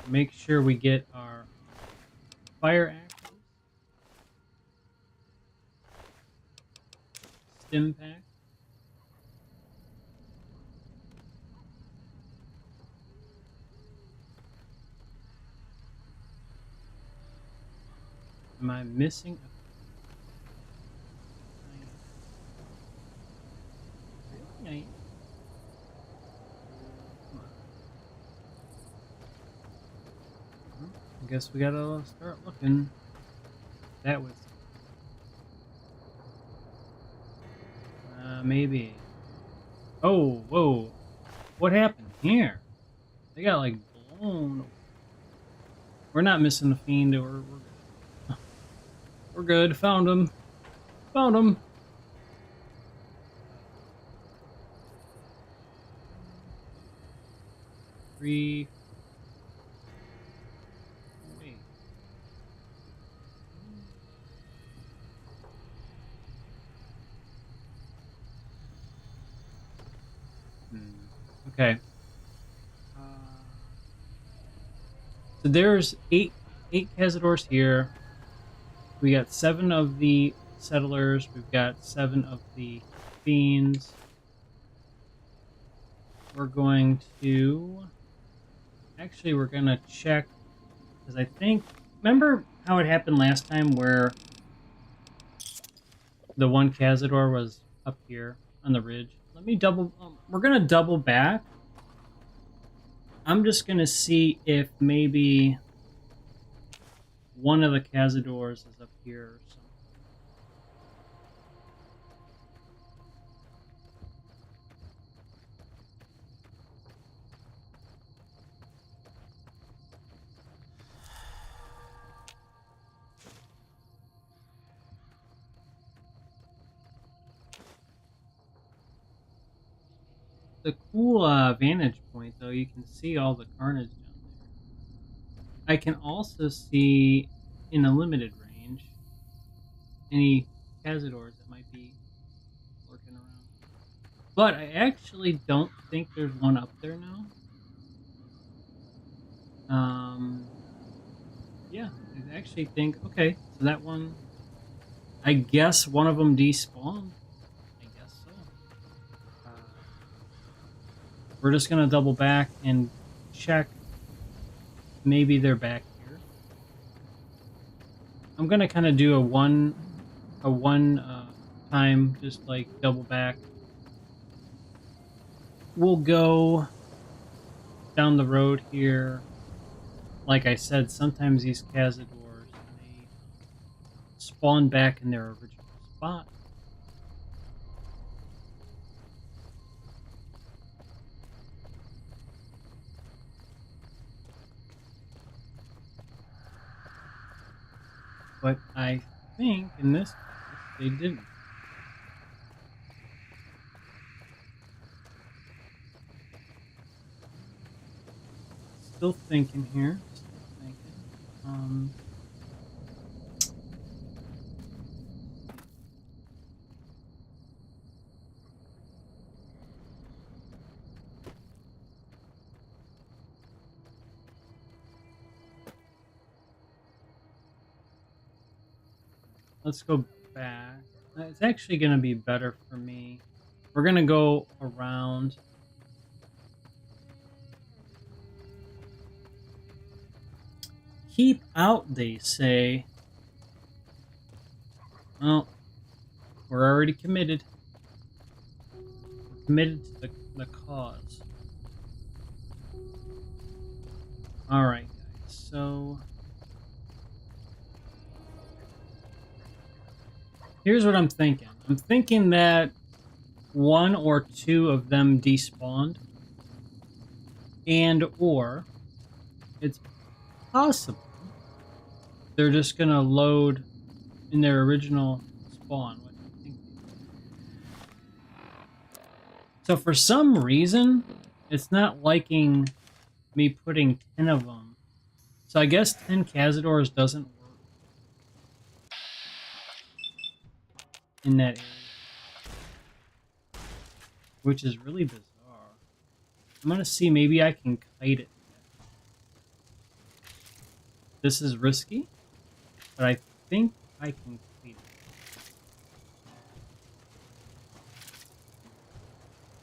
Make sure we get our fire axes. Stim pack. Am I missing a... Really? I guess we gotta start looking. That was... maybe. Oh, whoa. What happened here? They got, like, blown. We're not missing the fiend. We're good. We're good. Found him. Found him. Three. Wait. Okay. So there's eight Cazadors here. We got 7 of the settlers. We've got 7 of the fiends. We're going to... Actually, we're going to check... Because I think... Remember how it happened last time where the one Cazador was up here on the ridge? Let me double... we're going to double back. I'm just going to see if maybe one of the Cazadors is up here or something. The cool vantage point, though, you can see all the carnage down there. I can also see, in a limited range, any Cazadors that might be lurking around. But I actually don't think there's one up there now. Yeah, I actually think, okay, so that one, I guess one of them despawned. I guess so. We're just gonna double back and check. Maybe they're back here. I'm gonna kind of do a one time, just like double back. We'll go down the road here. Like I said, sometimes these Cazadors, they spawn back in their original spot. But I think in this case, they didn't. Still thinking here. Still thinking. Let's go back. It's actually going to be better for me. We're going to go around. Keep out, they say. Well, we're already committed. We're committed to the cause. Alright, guys. So... here's what I'm thinking. I'm thinking that 1 or 2 of them despawned. And or it's possible they're just gonna load in their original spawn. What do you think? So for some reason, it's not liking me putting 10 of them. So I guess 10 Cazadors doesn't work in that area, which is really bizarre. I'm gonna see, maybe I can kite it. This is risky, but I think I can kite it.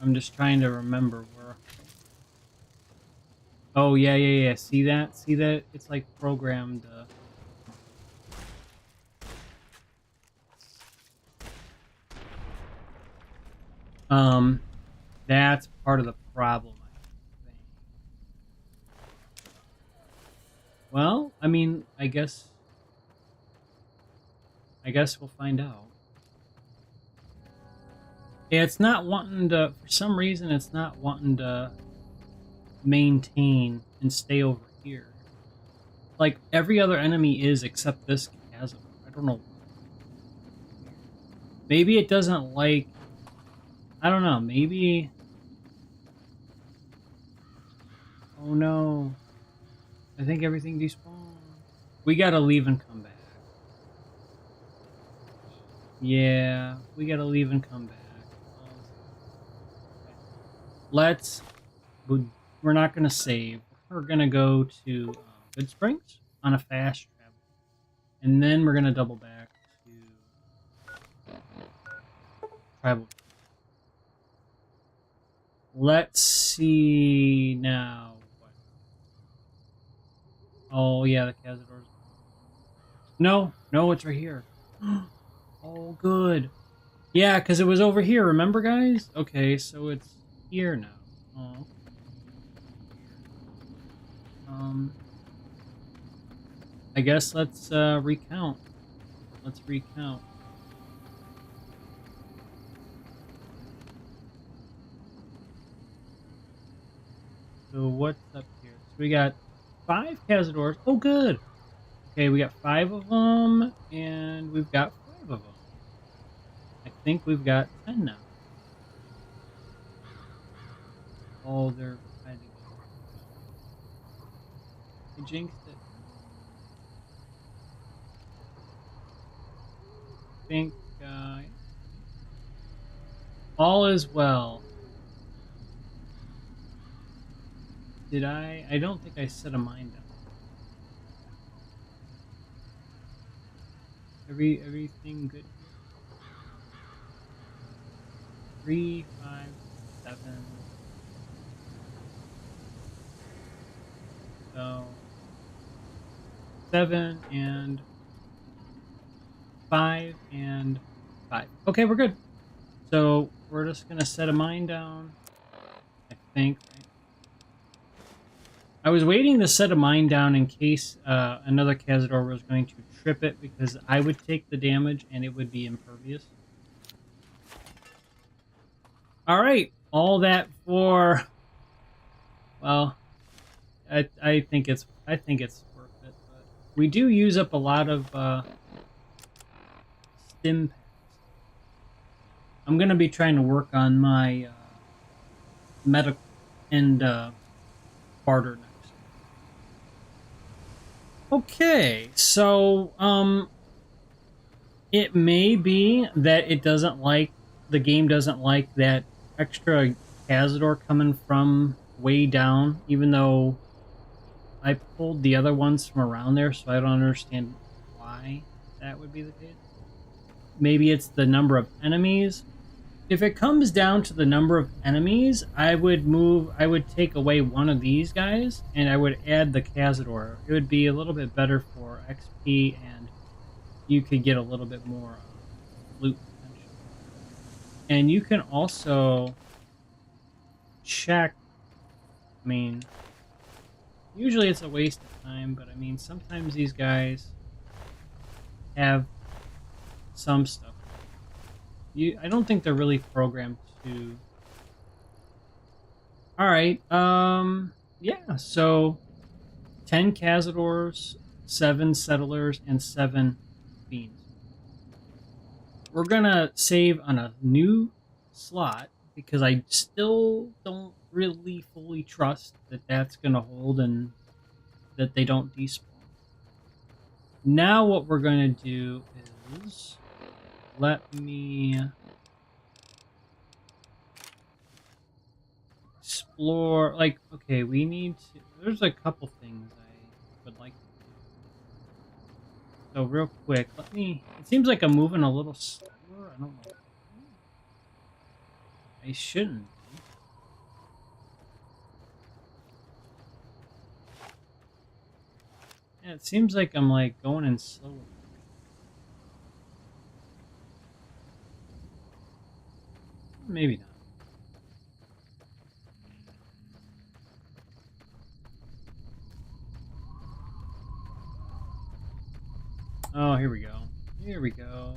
I'm just trying to remember where. Oh yeah. See that? See that? It's like programmed. That's part of the problem, I think. Well, I mean, I guess we'll find out. Yeah, it's not wanting to, for some reason, it's not wanting to maintain and stay over here. Like, every other enemy is except this chasm. I don't know. Maybe it doesn't like... I don't know, maybe... Oh no. I think everything despawned. We gotta leave and come back. Yeah, we gotta leave and come back. Let's... We're not gonna save. We're gonna go to Good Springs on a fast travel. And then we're gonna double back to travel. Let's see now. Oh yeah, the Cazador's. No, it's right here. Oh, good. Yeah, because it was over here. Remember, guys? Okay, so it's here now. Oh. I guess let's recount. Let's recount. So what's up here? So we got 5 Cazadors. Oh, good. Okay, we got 5 of them, and we've got 5 of them. I think we've got 10 now. Oh, they're hiding. I jinxed it. I think all is well. Did I? I don't think I set a mine down. Everything good here? 3, 5, 7. So 7 and 5 and 5. Okay, we're good. So we're just gonna set a mine down. I think. I was waiting to set a mine down in case another Cazador was going to trip it, because I would take the damage and it would be impervious. All right, all that for. Well, I think it's worth it. But we do use up a lot of stim packs. I'm gonna be trying to work on my medical and barter next. Okay, so it may be that the game doesn't like that extra Cazador coming from way down, even though I pulled the other ones from around there, so I don't understand why that would be the case. Maybe it's the number of enemies. If it comes down to the number of enemies, I would take away one of these guys, and I would add the Cazador. It would be a little bit better for XP, and you could get a little bit more loot potential. And you can also check, I mean, usually it's a waste of time, but I mean, sometimes these guys have some stuff. I don't think they're really programmed to... Alright, yeah, so 10 Cazadors, 7 Settlers, and 7 Fiends. We're gonna save on a new slot, because I still don't really fully trust that that's gonna hold and that they don't despawn. Now what we're gonna do is... Let me explore, like, okay, we need to, there's a couple things I would like to do. So real quick, it seems like I'm moving a little slower, I don't know. I shouldn't be. Yeah, it seems like I'm like going in slow. Maybe not. Oh, here we go. Here we go.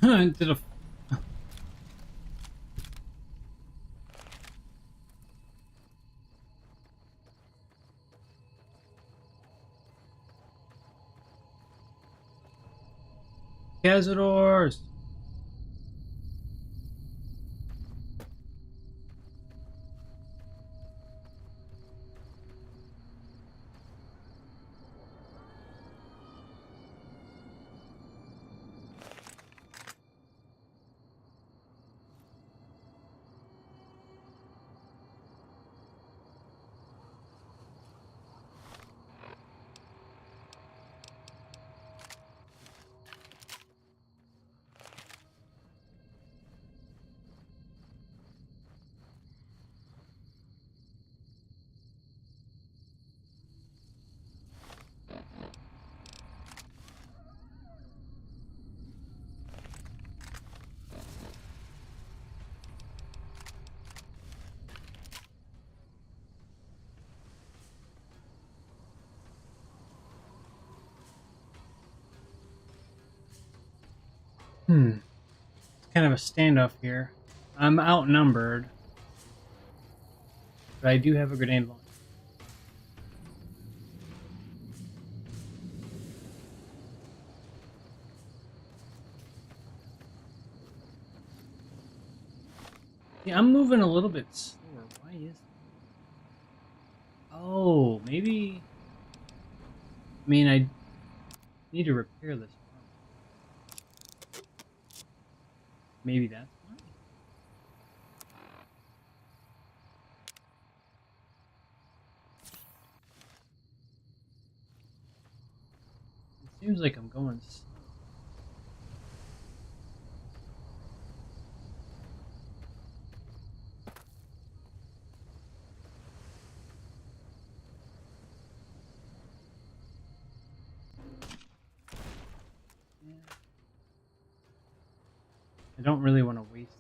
Did a Cazadors. It's kind of a standoff here. I'm outnumbered, but I do have a grenade launcher. Yeah, I'm moving a little bit slower. Why is that? Oh, maybe. I mean, I need to repair this one. Maybe that's why. It seems like I'm going slow. I don't really want to waste it.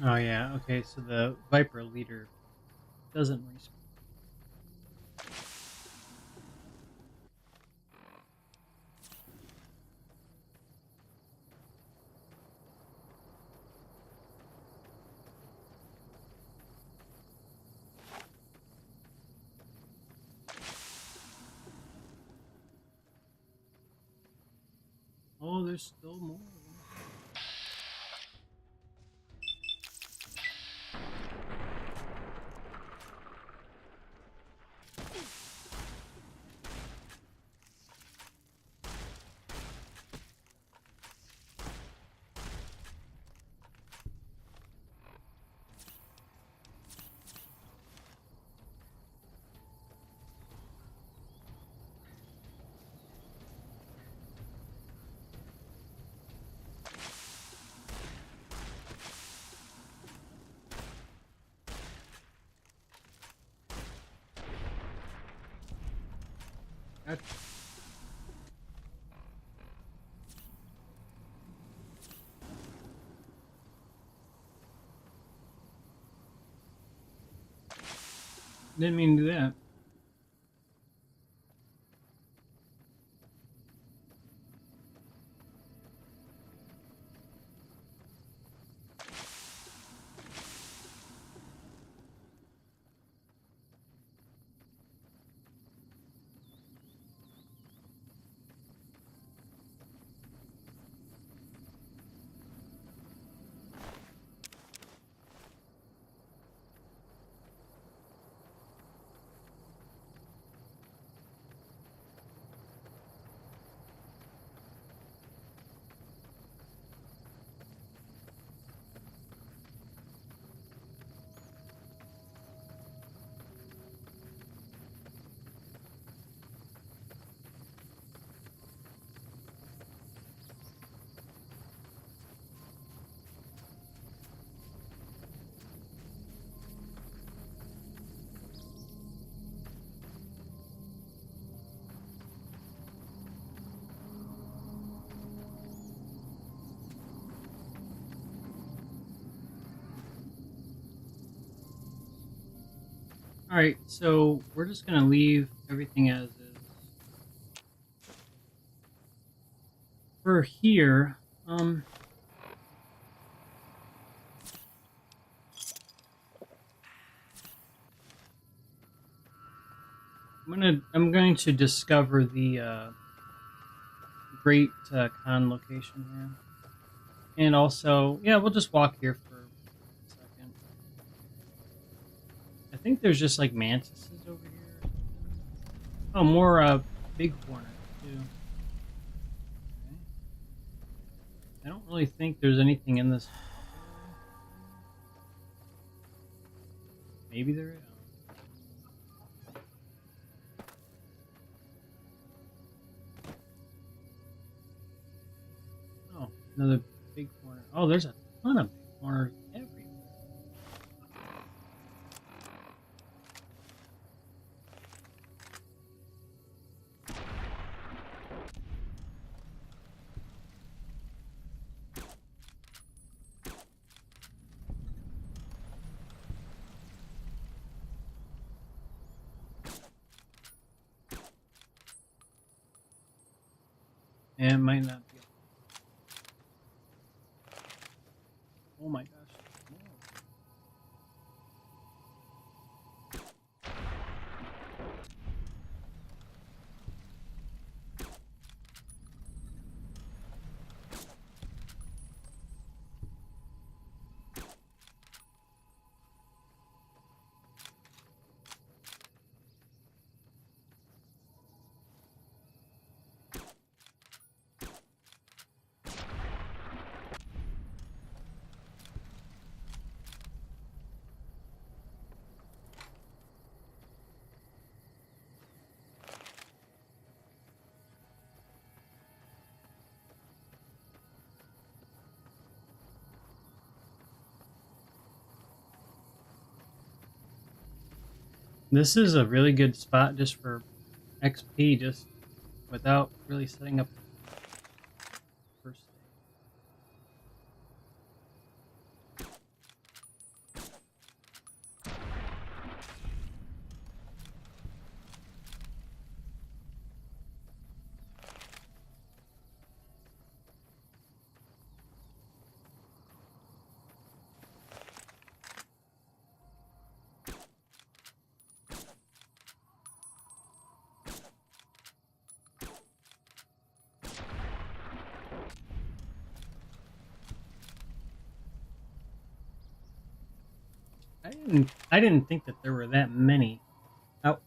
Oh yeah, okay, so the Viper leader doesn't respawn. Oh, there's still more. That's didn't mean to do that. Alright, so we're just gonna leave everything as is. For here, I'm going to discover the Great Khan location here. And also, yeah, we'll just walk here for a second. I think there's just like mantises over here. Oh, more big hornet too. Okay. I don't really think there's anything in this. Maybe there is. Oh, another big hornet. Oh, there's a ton of big hornets everywhere. And it might not be. Oh my gosh. This is a really good spot just for XP, just without really setting up first. I didn't think that there were that many. Oh.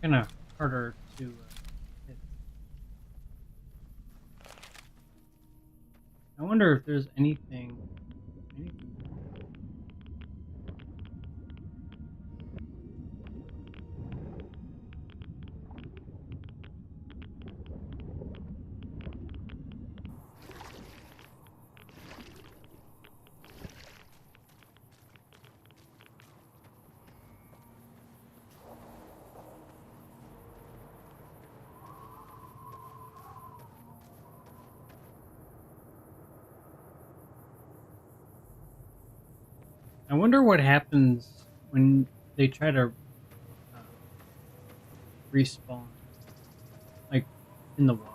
Kind of harder to hit. I wonder if there's anything. I wonder what happens when they try to respawn, like in the water.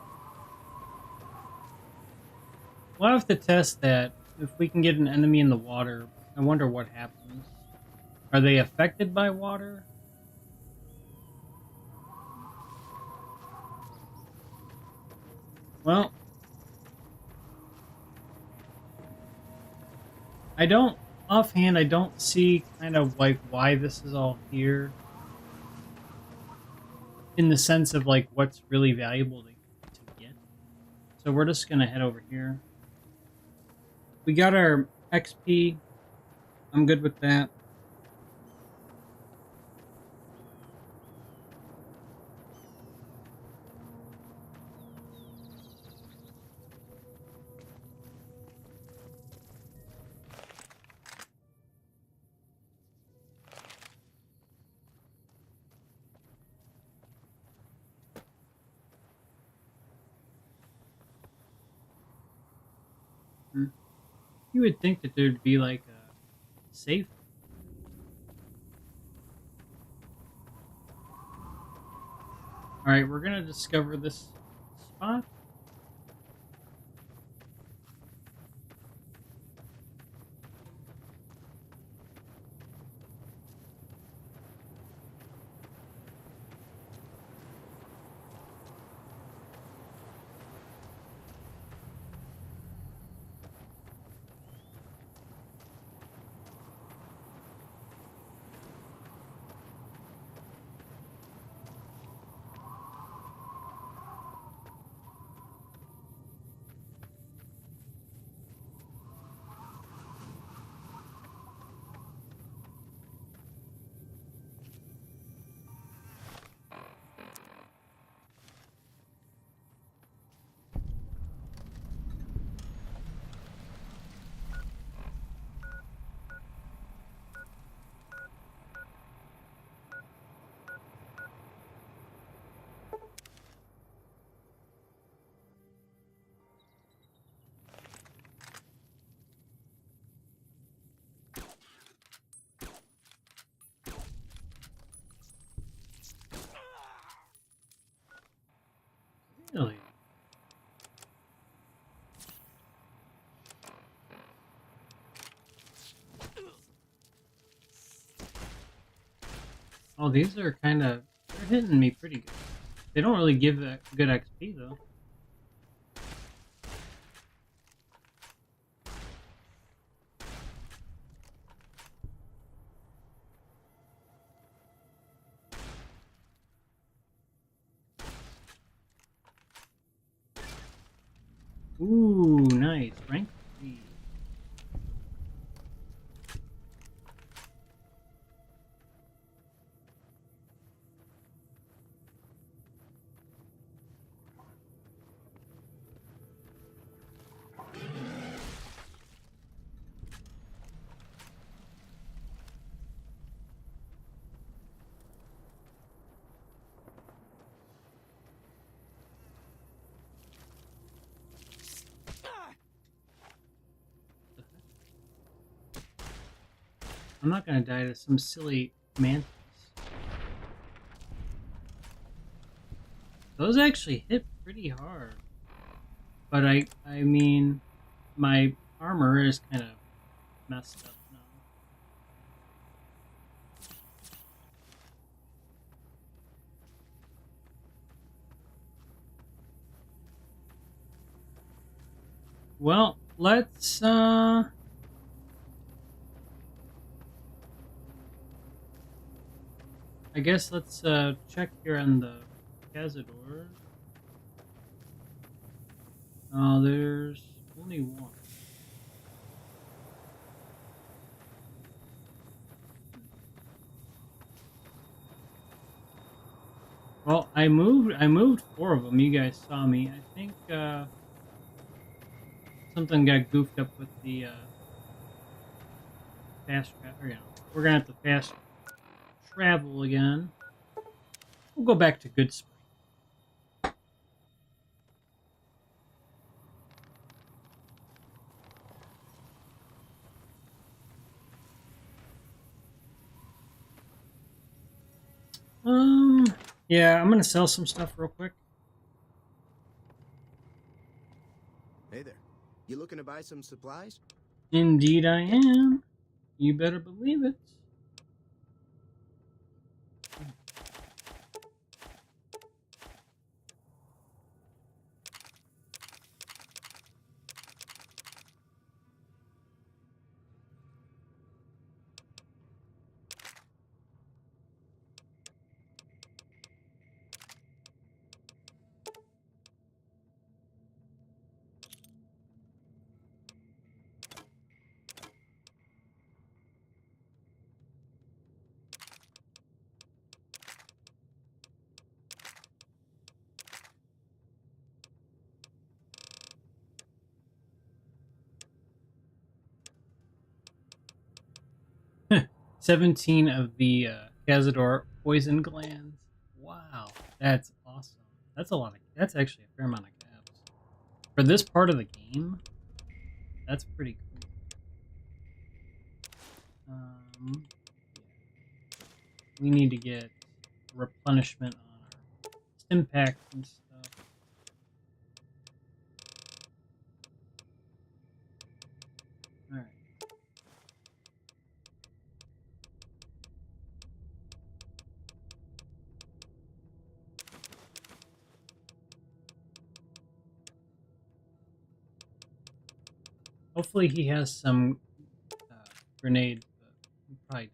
We'll have to test that. If we can get an enemy in the water, I wonder what happens. Are they affected by water? Well, offhand, I don't see kind of like why this is all here. In the sense of like what's really valuable to get. So we're just gonna head over here. We got our XP. I'm good with that. You would think that there'd be like a safe. Alright, we're gonna discover this spot. Really? Oh, these are kind of... They're hitting me pretty good. They don't really give that good XP though. Ooh, nice. Rank 3. I'm not gonna die to some silly mantis. Those actually hit pretty hard. But I mean, my armor is kind of messed up now. Well, let's I guess let's check here on the Cazador. Oh, there's only one. Well, I moved 4 of them. You guys saw me. I think something got goofed up with the fast travel. We're gonna have to fast travel again. We'll go back to Good Spring. Yeah, I'm gonna sell some stuff real quick. Hey there. You looking to buy some supplies? Indeed I am. You better believe it. Heh, 17 of the Cazador poison glands. Wow, that's awesome. That's a lot of. That's actually a fair amount of caps for this part of the game. That's pretty cool. We need to get replenishment on our stim packs and stuff. All right. Hopefully he has some grenades, but he probably doesn't.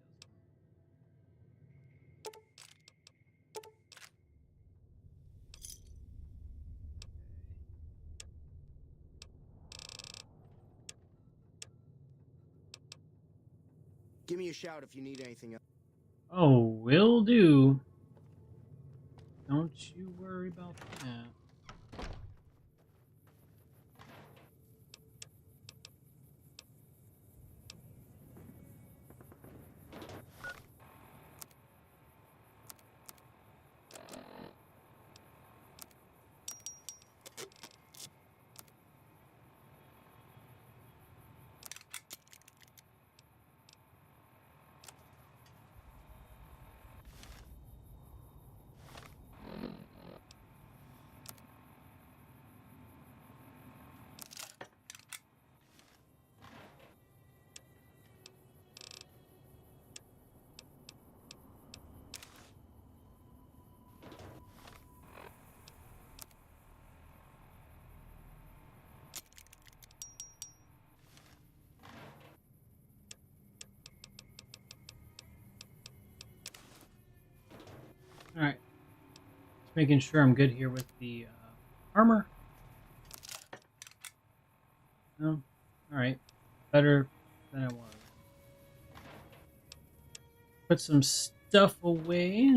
Give me a shout if you need anything else. Oh, will do. Don't you worry about that. Making sure I'm good here with the armor. No? Alright. Better than I was. Put some stuff away.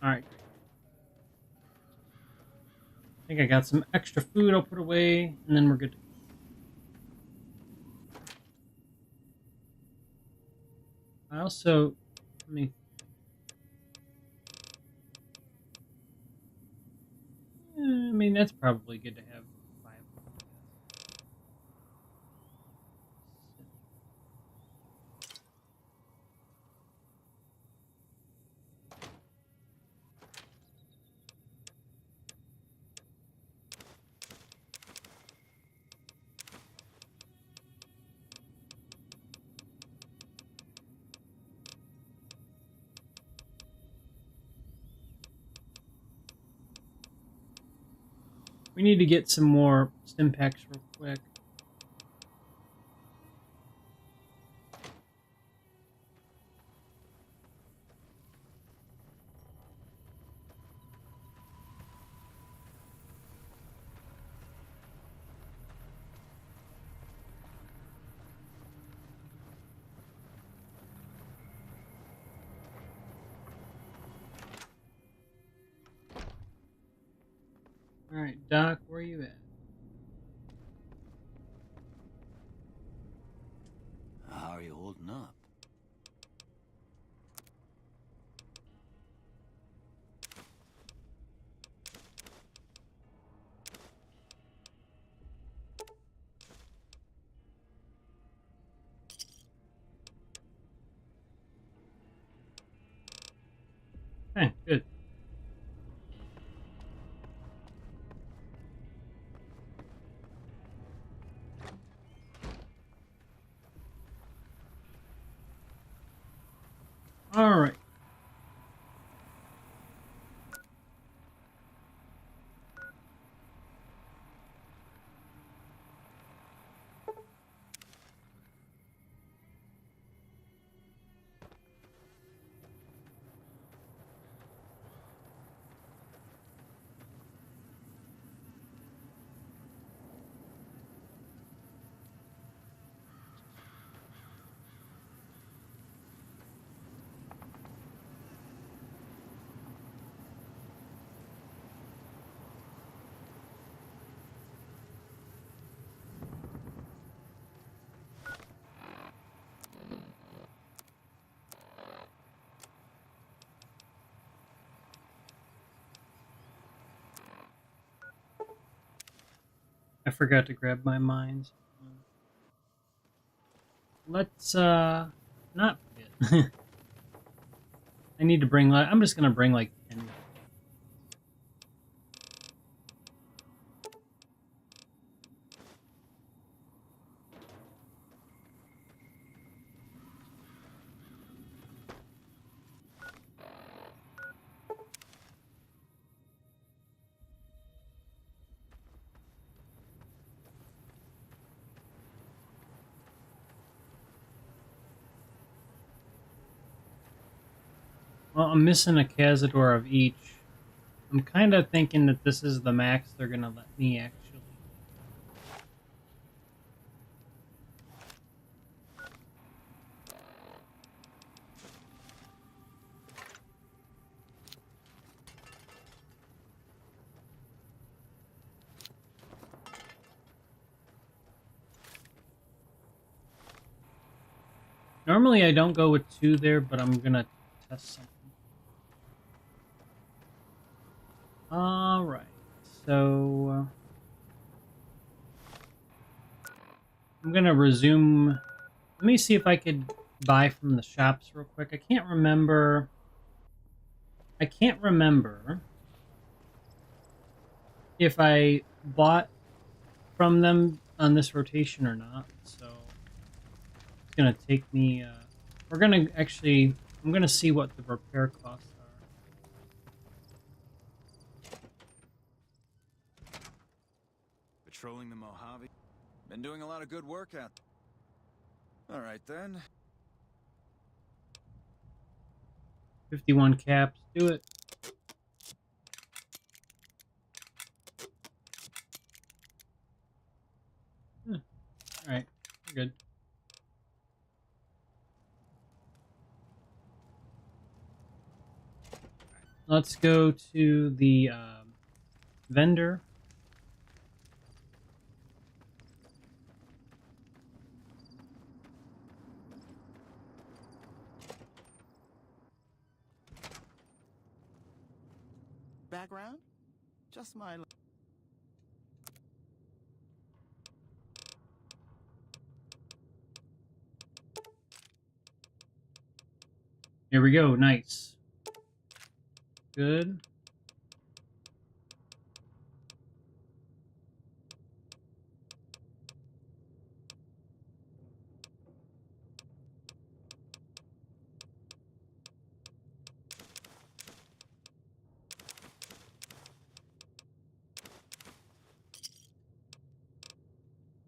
Alright. I think I got some extra food I'll put away, and then we're good to go. I also... Let me... I mean, that's probably good to have 5. We need to get some more stim packs real quick. Alright, Doc, where are you at? How are you holding up? Okay, good. Alright. I forgot to grab my mines. Let's, not forget. I need to bring, like, I'm just gonna bring, like, 10. Well, I'm missing a Cazador of each. I'm kind of thinking that this is the max they're gonna let me actually. Normally I don't go with 2 there, but I'm gonna test something. Alright, so... I'm gonna resume... Let me see if I could buy from the shops real quick. I can't remember I can't remember if I bought from them on this rotation or not, so it's gonna take me, we're gonna actually, I'm gonna see what the repair costs are. Patrolling the Mojave. Been doing a lot of good work out. All right then. 51 caps, do it. Alright, we're good. Let's go to the vendor. Background? Just my... Here we go, nice. Good.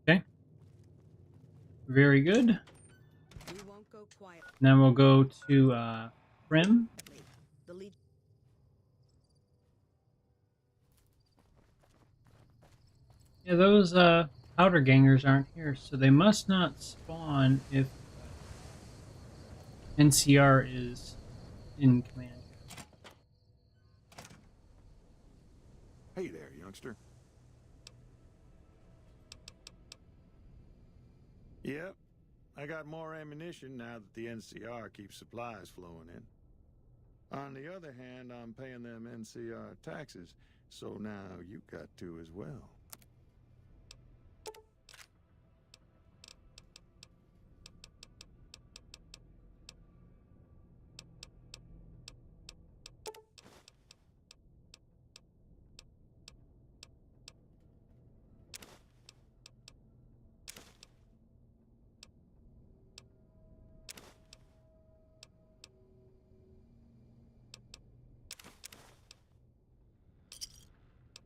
Okay. Very good. We won't go quiet. Now we'll go to Prim. The lead. Yeah, those powder gangers aren't here, so they must not spawn if NCR is in command. Hey there, youngster. Yep. I got more ammunition now that the NCR keeps supplies flowing in. On the other hand, I'm paying them NCR taxes, so now you got to as well.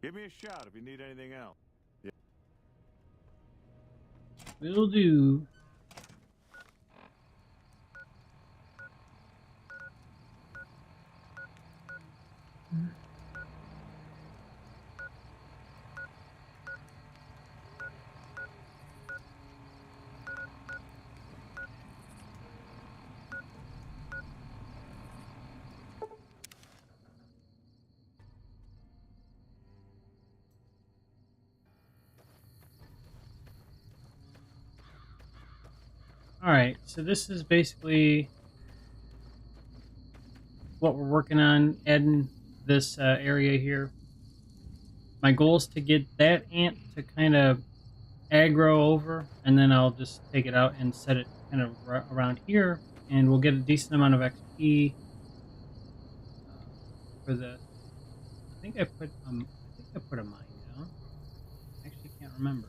Give me a shout if you need anything else. Yeah. Will do. Alright, so this is basically what we're working on, adding this area here. My goal is to get that ant to kind of aggro over, and then I'll just take it out and set it kind of around here, and we'll get a decent amount of XP for the... I think I put a mine down. Actually can't remember.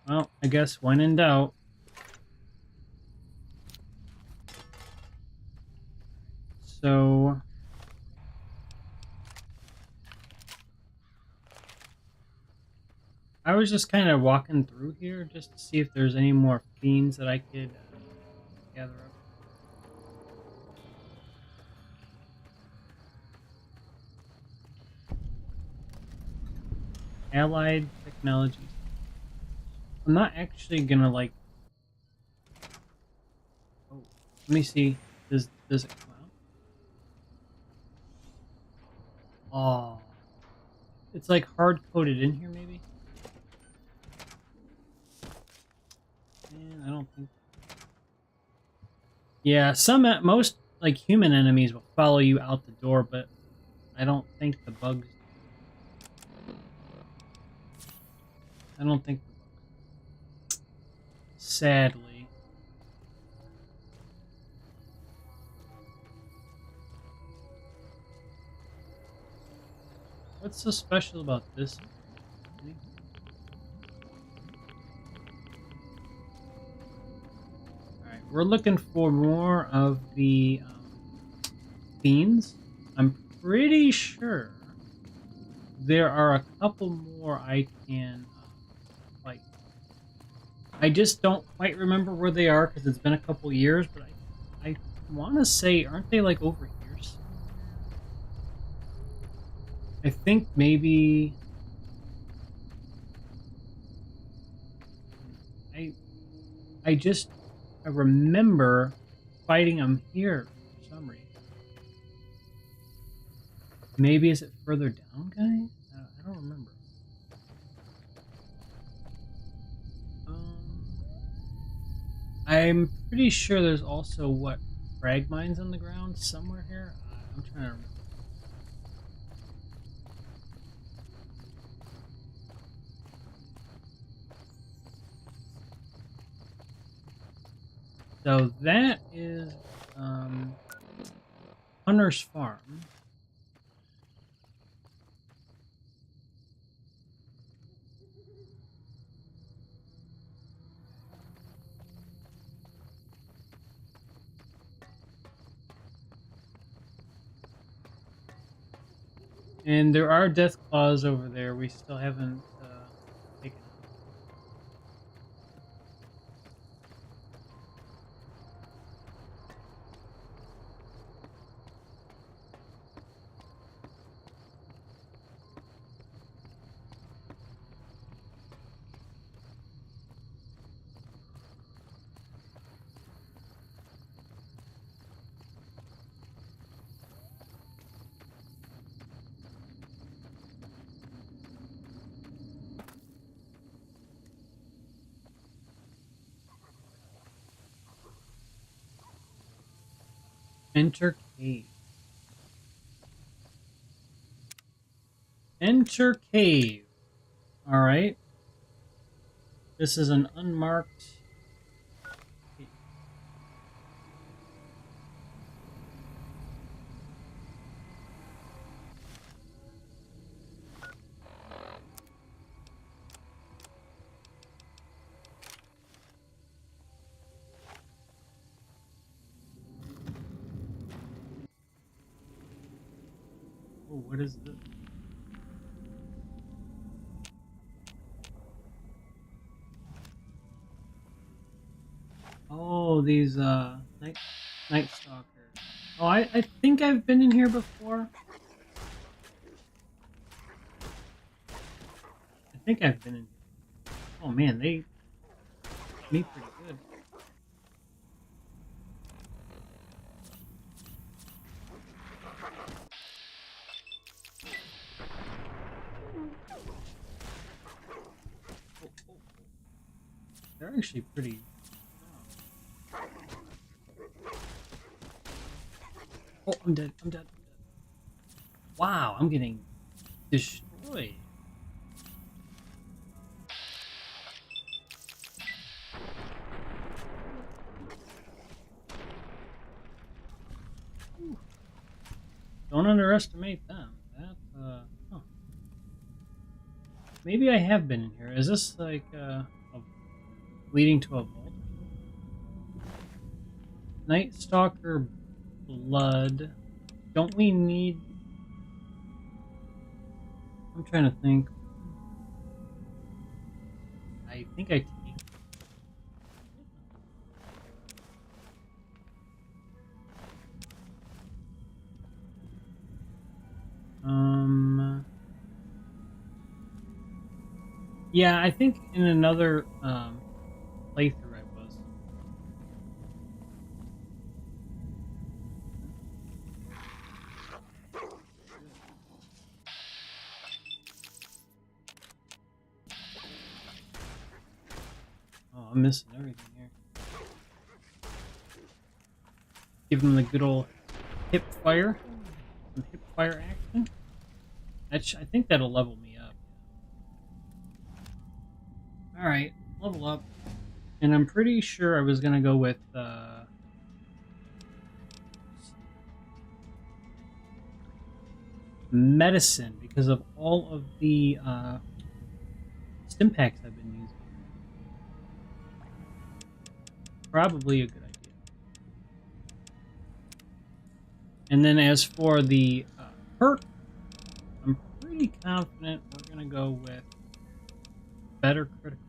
Well, I guess when in doubt. So I was just kind of walking through here just to see if there's any more fiends that I could gather up. Allied technologies. I'm not actually gonna like... Oh, let me see. Does it come out? Oh. It's like hard-coded in here, maybe? Man, I don't think... Yeah, most, like, human enemies will follow you out the door, but I don't think the bugs... I don't think the bugs... Sadly. What's so special about this? Alright, we're looking for more of the fiends. I'm pretty sure there are a couple more I can fight. I just don't quite remember where they are because it's been a couple years, but I want to say, aren't they like over here somewhere? I think maybe... I remember fighting them here for some reason. Maybe is it further down, guys? I don't remember. I'm pretty sure there's also, what, frag mines on the ground somewhere here? I'm trying to remember. So that is Hunter's Farm. And there are death claws over there we still haven't taken out. Enter cave. Enter cave. Alright. This is an unmarked cave. Oh, what is this? Oh, these night stalkers. Oh, I think I've been in here before. I think I've been in here. Oh man, they me pretty good. They're actually pretty. Oh, I'm dead. I'm dead. Wow, I'm getting destroyed. Whew. Don't underestimate them. That, huh. Maybe I have been in here. Is this like, leading to a vault? Night Stalker blood. Don't we need... I'm trying to think. I think I take... Yeah, I think in another playthrough I was. Oh, I'm missing everything here. Give him the good old hip fire. Some hip fire action. I think that'll level me up. Alright, level up. And I'm pretty sure I was gonna go with medicine because of all of the stim packs I've been using. Probably a good idea. And then as for the perk, I'm pretty confident we're going to go with better critical.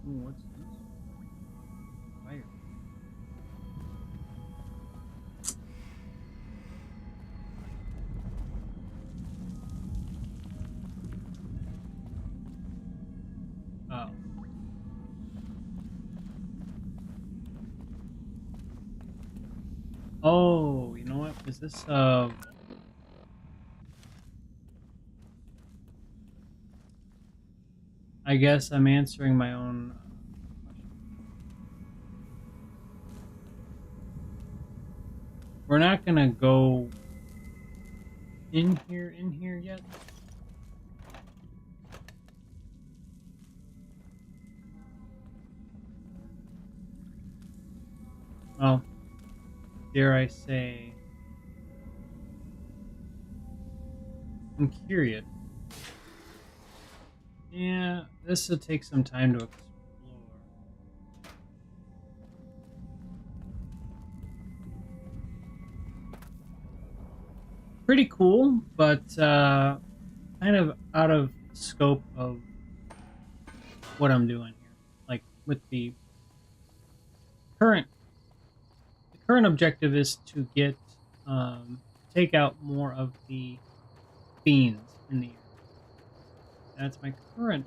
Ooh, what's this? Fire. Oh. Oh, you know what? Is this I guess I'm answering my own question. We're not gonna go in here yet. Well, dare I say, I'm curious. Yeah, this will take some time to explore. Pretty cool, but kind of out of scope of what I'm doing here. Like with the current objective is to get take out more of the fiends in the area. That's my current.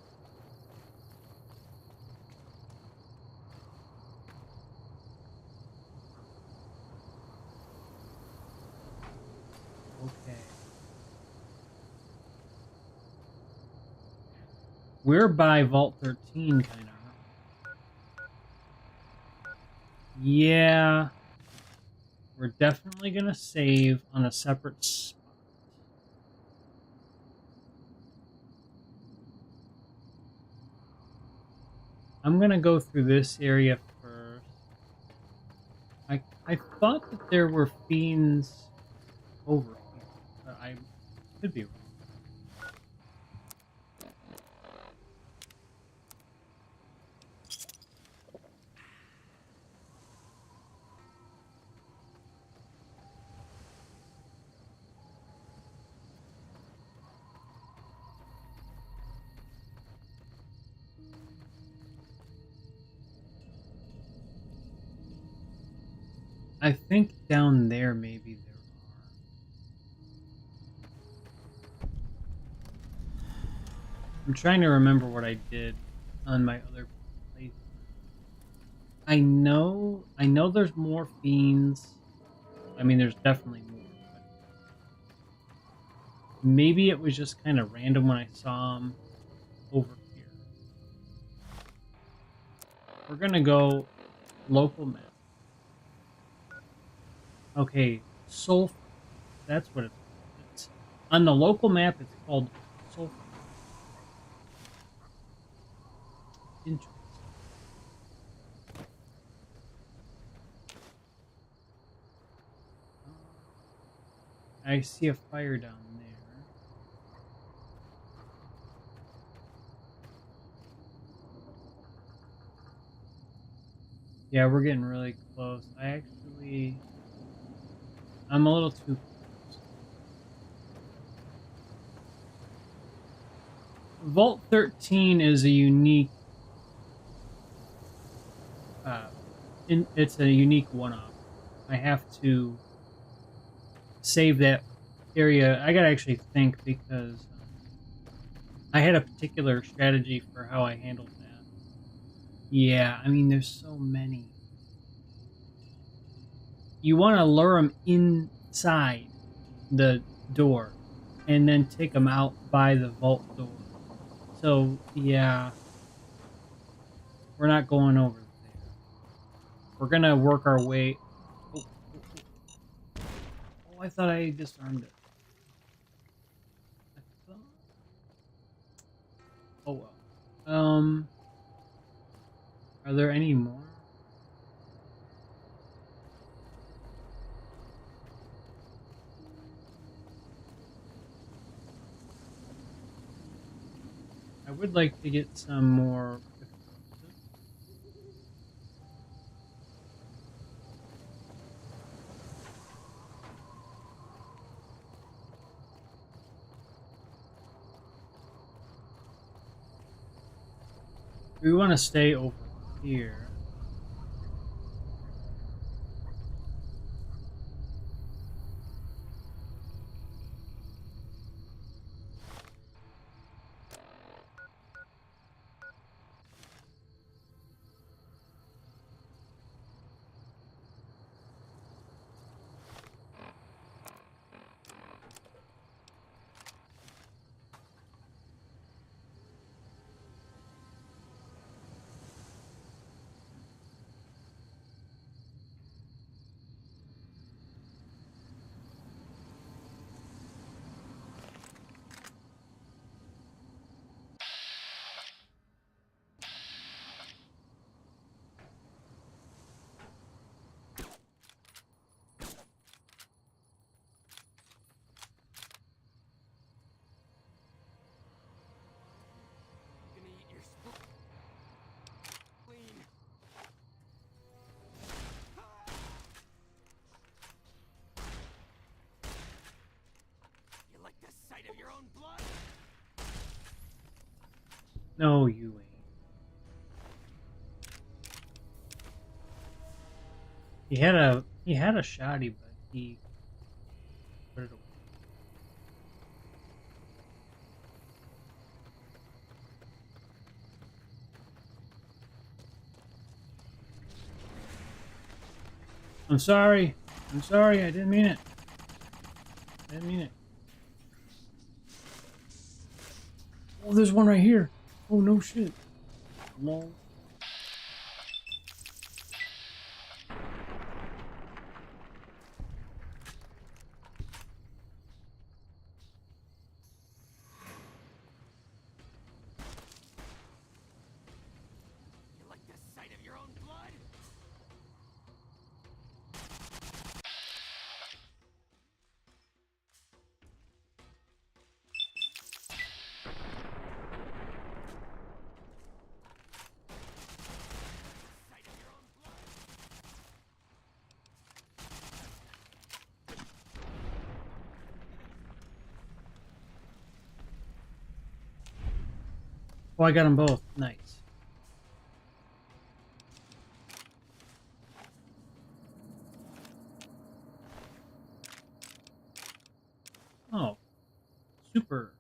Okay. We're by Vault 13, kind of. Yeah. We're definitely going to save on a separate spot. I'm going to go through this area first. I thought that there were fiends over here, but I could be wrong. I think down there maybe there are. I'm trying to remember what I did on my other playthrough. I know there's more fiends. I mean, there's definitely more. But maybe it was just kind of random when I saw them over here. We're gonna go local map. Okay, sulfur. That's what it's called. It's, on the local map, it's called sulfur. Interesting. I see a fire down there. Yeah, we're getting really close. I'm a little too close. Vault 13 is a unique it's a unique one-off. I have to save that area. I gotta actually think because I had a particular strategy for how I handled that. Yeah, I mean, there's so many. You want to lure them inside the door and then take them out by the vault door. So, yeah, we're not going over there. We're going to work our way. Oh, I thought I disarmed it. Oh well. Are there any more? I would like to get some more. We want to stay over here. No, you ain't. He had a shoddy, but he put it away. I'm sorry. I'm sorry. I didn't mean it. I didn't mean it. Oh, there's one right here. Oh, no shit. Lol. Oh, I got them both. Nice. Oh, super.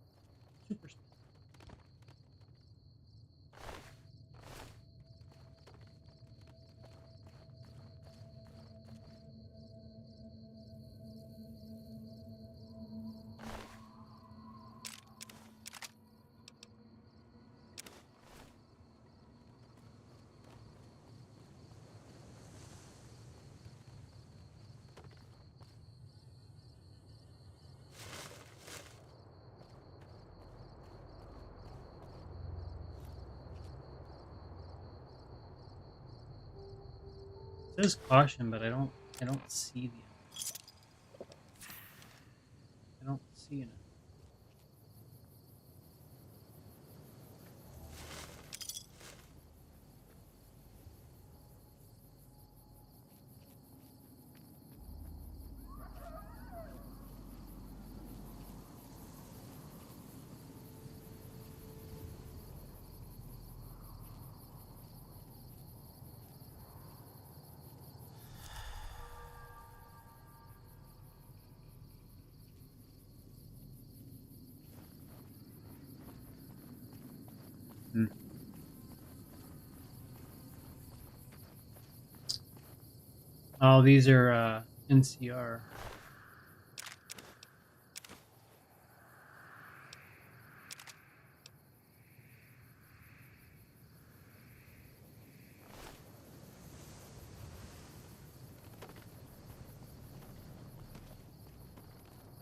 It says caution, but I don't see I don't see it. Hmm. Oh, these are NCR.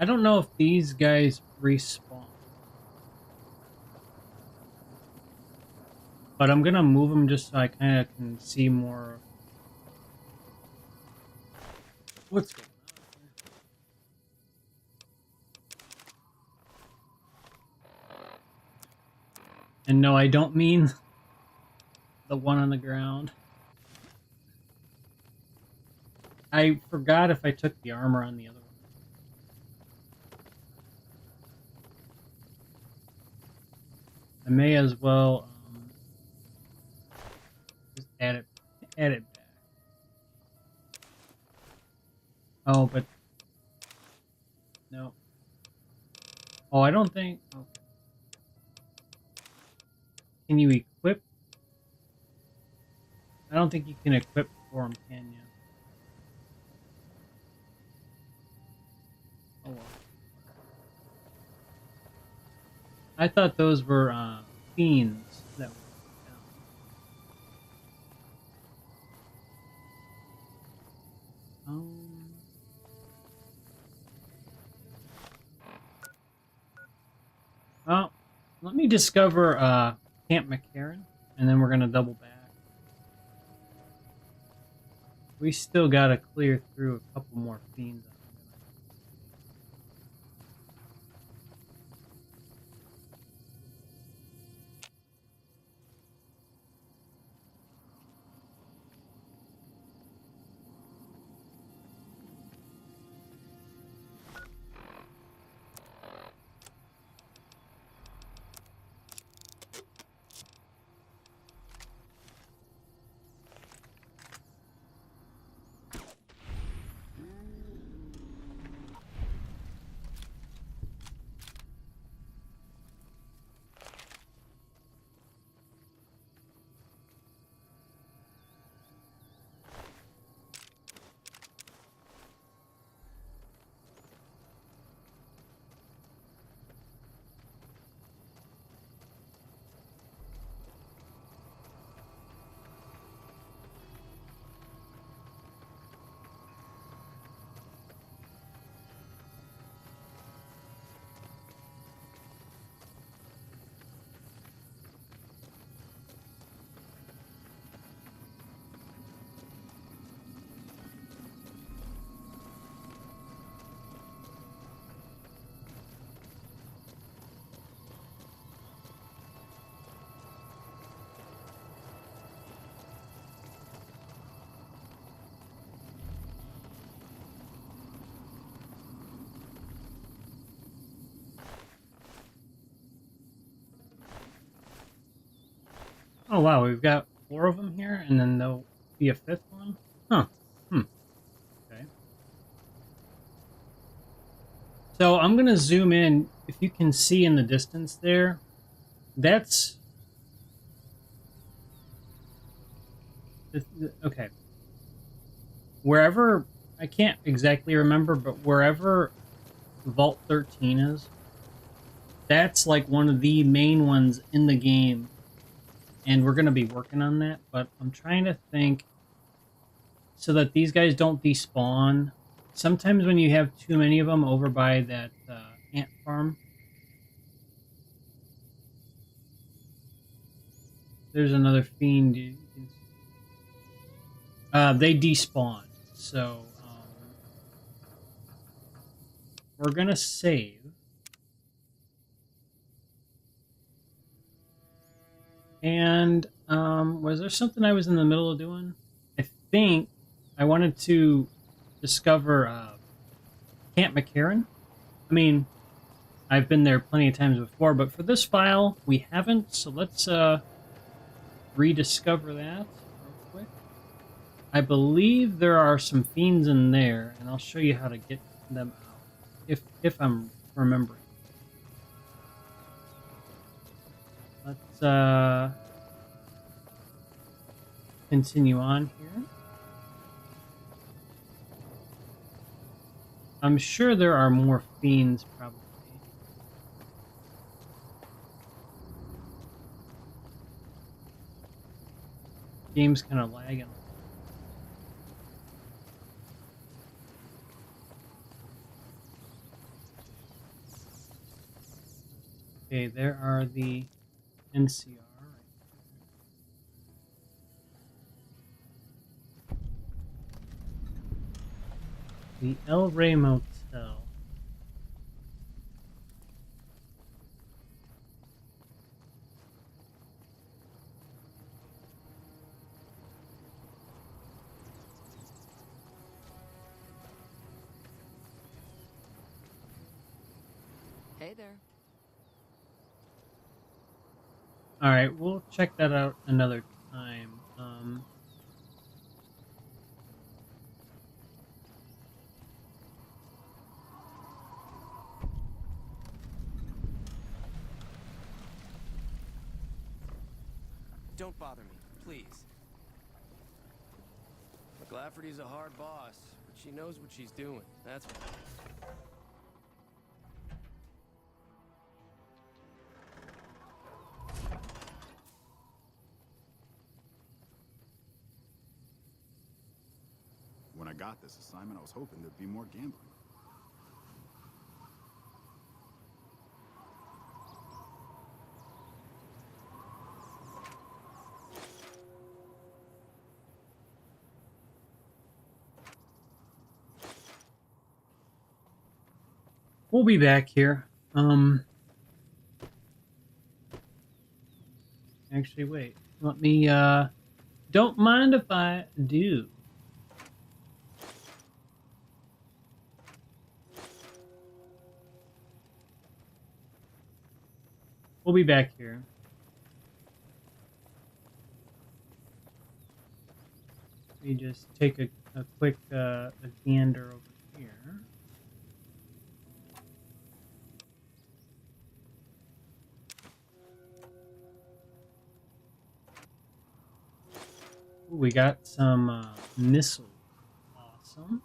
I don't know if these guys respawn. But I'm gonna move them just so I kind of can see more of what's going on here. And no, I don't mean the one on the ground. I forgot if I took the armor on the other one. I may as well just add it back. Oh, but no. Oh, I don't think. Okay. Can you equip? I don't think you can equip for them, can you? Oh well. I thought those were fiends that were down. Well, let me discover Camp McCarran, and then we're gonna double back. We still gotta clear through a couple more fiends. Oh wow, we've got 4 of them here, and then there'll be a 5th one? Huh. Okay. So I'm gonna zoom in. If you can see in the distance there, that's... Okay. Wherever... I can't exactly remember, but wherever Vault 13 is, that's like one of the main ones in the game. And we're going to be working on that, but I'm trying to think so that these guys don't despawn. Sometimes when you have too many of them over by that ant farm, there's another fiend. They despawn. So we're going to save. And was there something I was in the middle of doing? I think I wanted to discover Camp McCarran. I mean, I've been there plenty of times before, but for this file, we haven't. So let's rediscover that real quick. I believe there are some fiends in there, and I'll show you how to get them out, if I'm remembering. Let's continue on here. I'm sure there are more fiends, probably. Game's kind of lagging. Okay, there are the NCR right there. The El Rey Motel. Hey there. All right, we'll check that out another time. Don't bother me, please. McLafferty's a hard boss, but she knows what she's doing. That's what. When I got this assignment, I was hoping there'd be more gambling. We'll be back here. Actually, wait. Let me, don't mind if I do. We'll be back here. Let me just take a quick a gander over here. Ooh, we got some missiles. Awesome.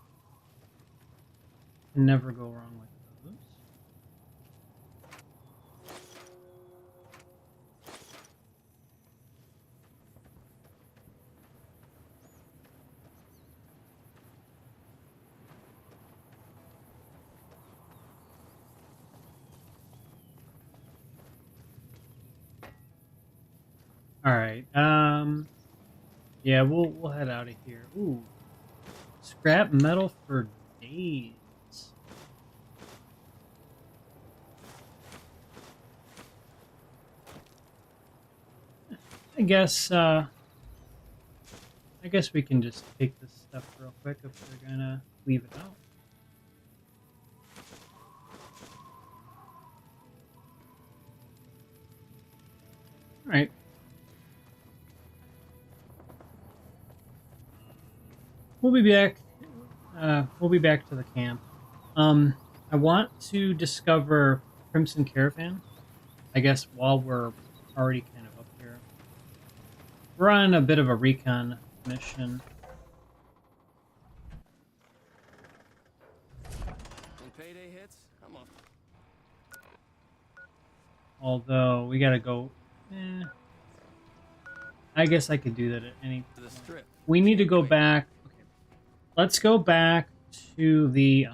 Can never go wrong with those. All right. Yeah, we'll head out of here. Ooh, scrap metal for days. I guess we can just take this stuff real quick if we're gonna leave it out. All right. We'll be back. We'll be back to the camp. I want to discover Crimson Caravan. I guess while we're already kind of up here. We're on a bit of a recon mission. When payday hits, I'm off. Although we gotta go. I guess I could do that at any point. We need to go back. Okay, let's go back to the.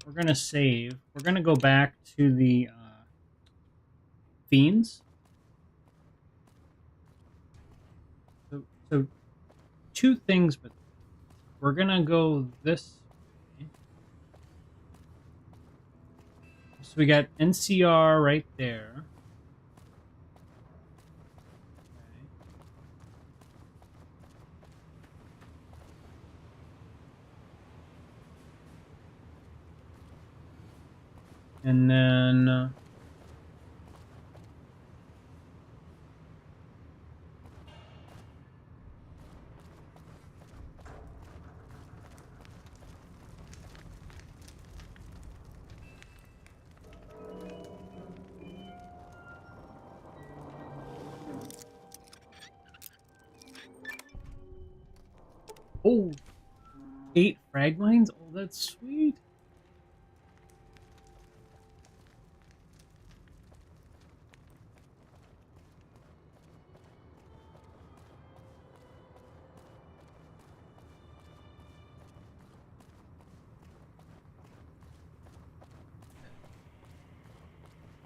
We're gonna save. We're gonna go back to the fiends. So two things with. We're gonna go this way. So we got NCR right there. And then oh, 8 frag mines? Oh, that's sweet.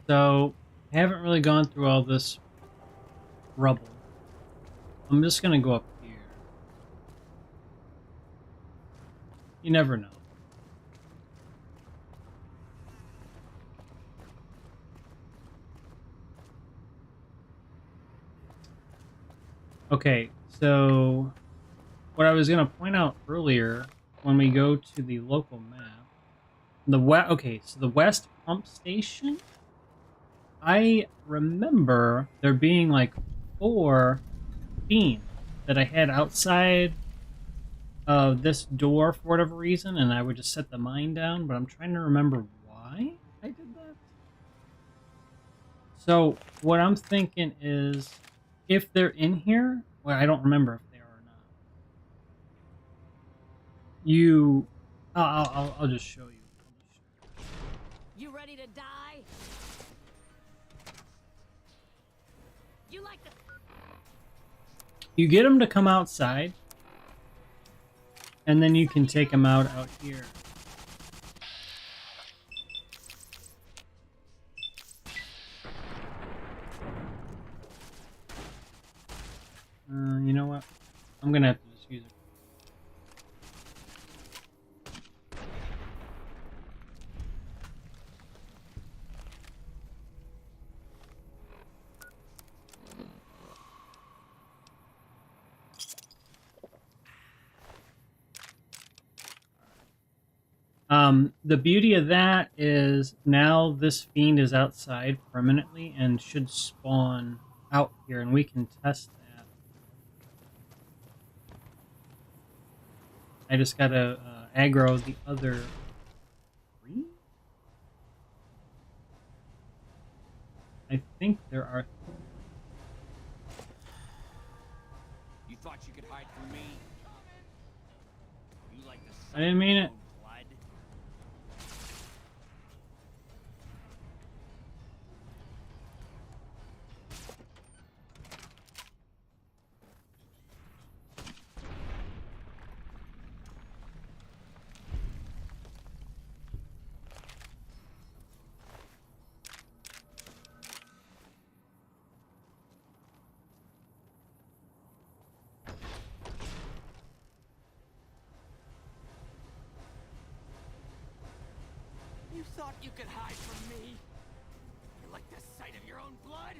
So, I haven't really gone through all this rubble. I'm just gonna go up here. You never know. Okay, so what I was gonna point out earlier when we go to the local map, okay, so the West Pump Station, I remember there being like 4 fiends that I had outside of this door for whatever reason, and I would just set the mine down, but I'm trying to remember why I did that. So what I'm thinking is, if they're in here, well, I don't remember if they are or not. I'll just show you. You ready to die? You like to... You get them to come outside, and then you can take them out here. You know what? I'm gonna have to just use it. The beauty of that is now this fiend is outside permanently and should spawn out here, and we can test that. I just gotta aggro the other 3? I think there are 3. You thought you could hide from me? You like the I didn't mean it. blood? You thought you could hide from me? You like the sight of your own blood?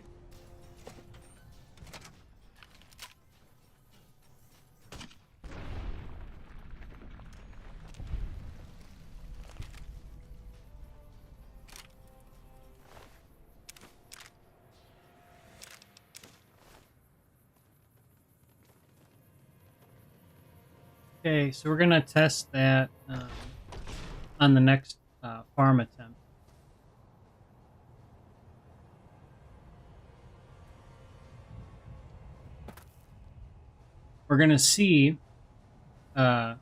Okay, so we're gonna test that on the next farm attempt. We're gonna see how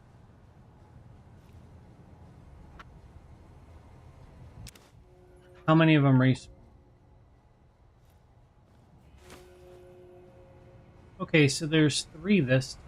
many of them respawn. Okay, so there's 3 this time.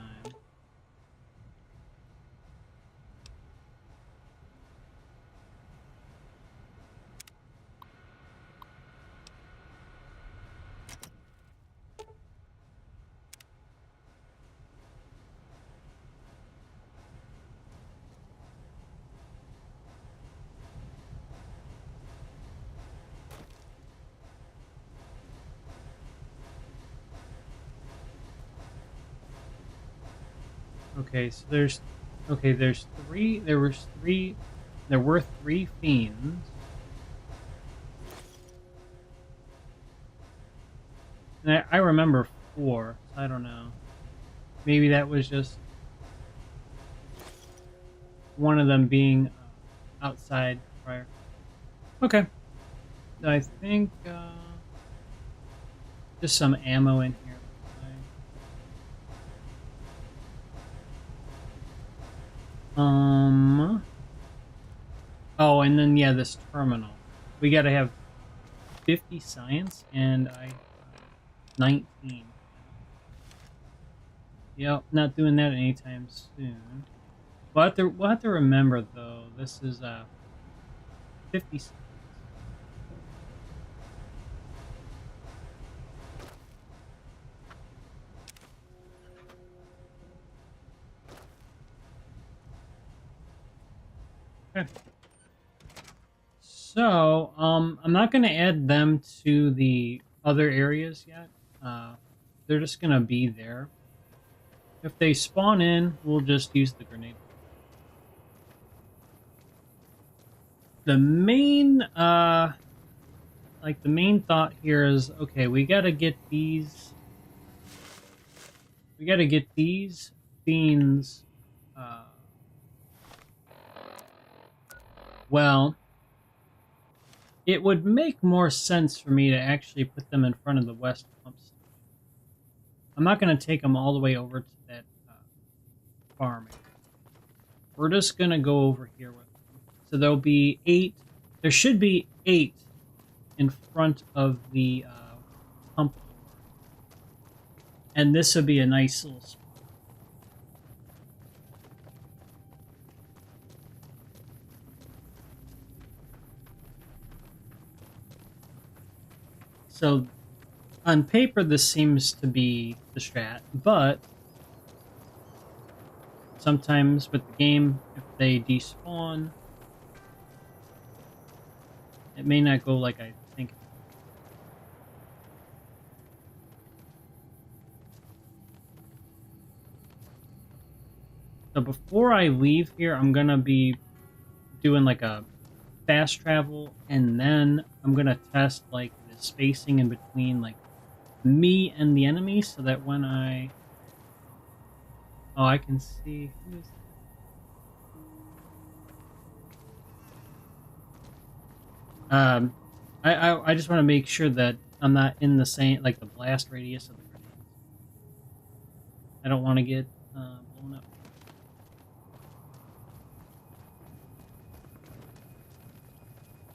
Okay, so there's 3. There were 3 fiends. And I remember 4. So I don't know. Maybe that was just one of them being outside prior. Okay. So I think just some ammo in here. Oh, and then yeah, this terminal. We gotta have 50 science and 19. Yep, not doing that anytime soon. We'll have to remember though, this is 50 science. So, I'm not going to add them to the other areas yet. They're just going to be there. If they spawn in, we'll just use the grenade. The main, the main thought here is, okay, we got to get these... We got to get these fiends, well... It would make more sense for me to actually put them in front of the west pump station. I'm not going to take them all the way over to that farm area. We're just going to go over here with them. So there'll be 8. There should be 8 in front of the pump door. And this would be a nice little spot. So, on paper, this seems to be the strat, but sometimes with the game, if they despawn, it may not go like I think. So before I leave here, I'm gonna be doing like a fast travel, and then I'm gonna test like spacing in between like me and the enemy so that when I can see who's I just want to make sure that I'm not in the same like the blast radius of the grenades. I don't want to get blown up.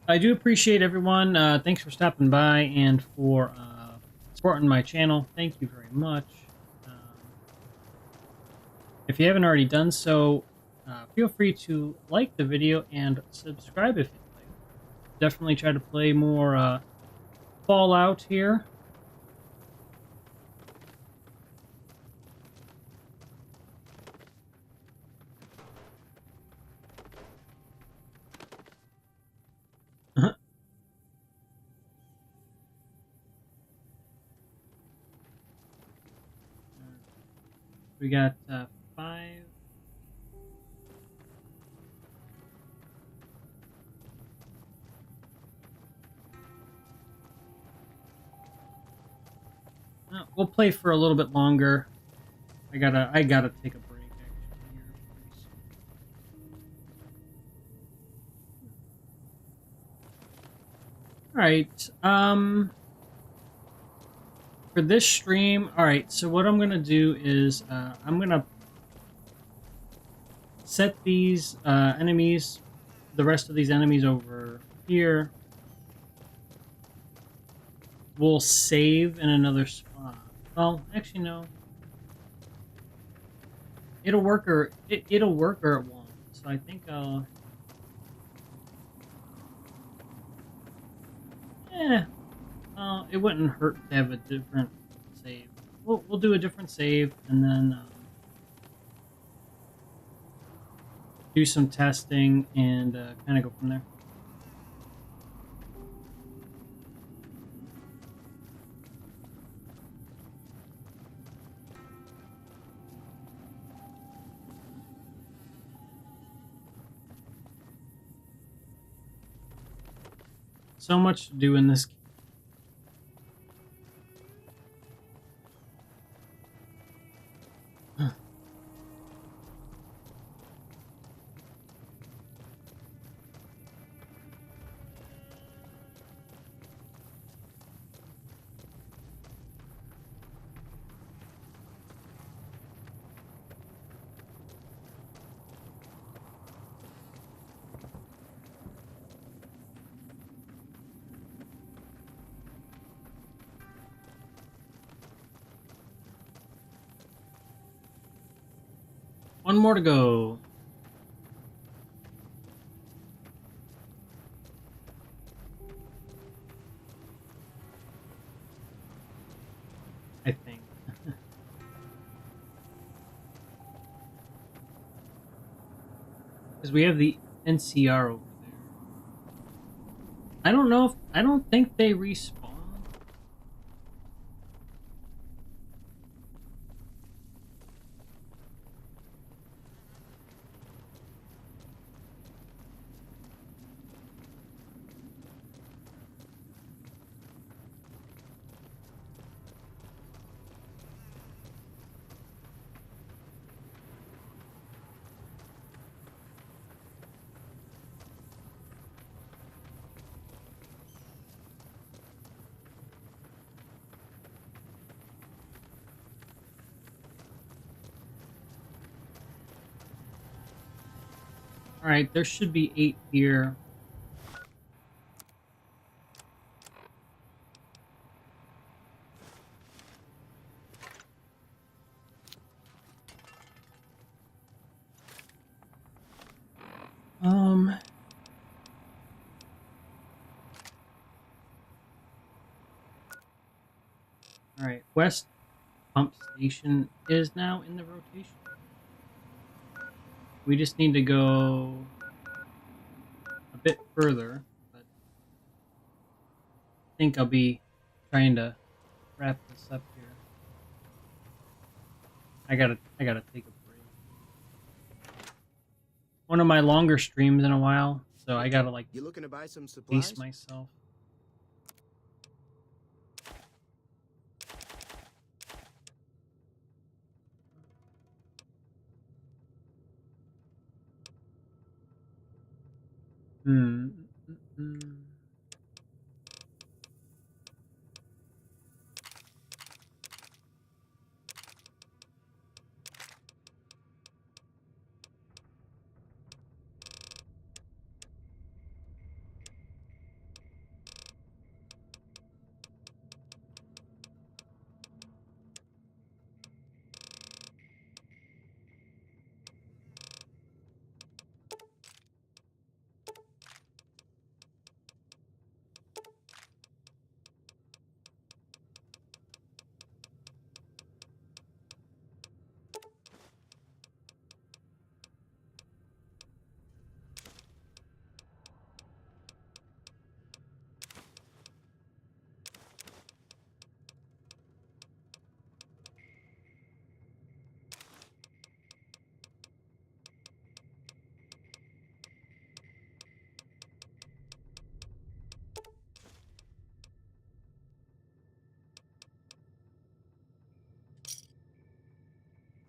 I do appreciate everyone. Thanks for stopping by and for supporting my channel. Thank you very much. If you haven't already done so, feel free to like the video and subscribe if you'd like. Definitely try to play more Fallout here. We got 5. We'll play for a little bit longer. I gotta take a break actually here. All right. For this stream, all right. So what I'm gonna do is I'm gonna set these enemies, the rest of these enemies over here. We'll save in another spot. Well, actually, no. It'll work or it'll work or it won't. So I think I'll. It wouldn't hurt to have a different save. We'll do a different save and then do some testing and kind of go from there. So much to do in this game. One more to go. I think. Because we have the NCR over there. I don't know if I don't think they respawn. Alright, there should be 8 here. Alright, West Pump Station is now in the rotation. We just need to go a bit further, but I think I'll be trying to wrap this up here. I gotta take a break. One of my longer streams in a while, so I gotta like You looking to buy some supplies? pace myself.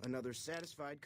Another satisfied.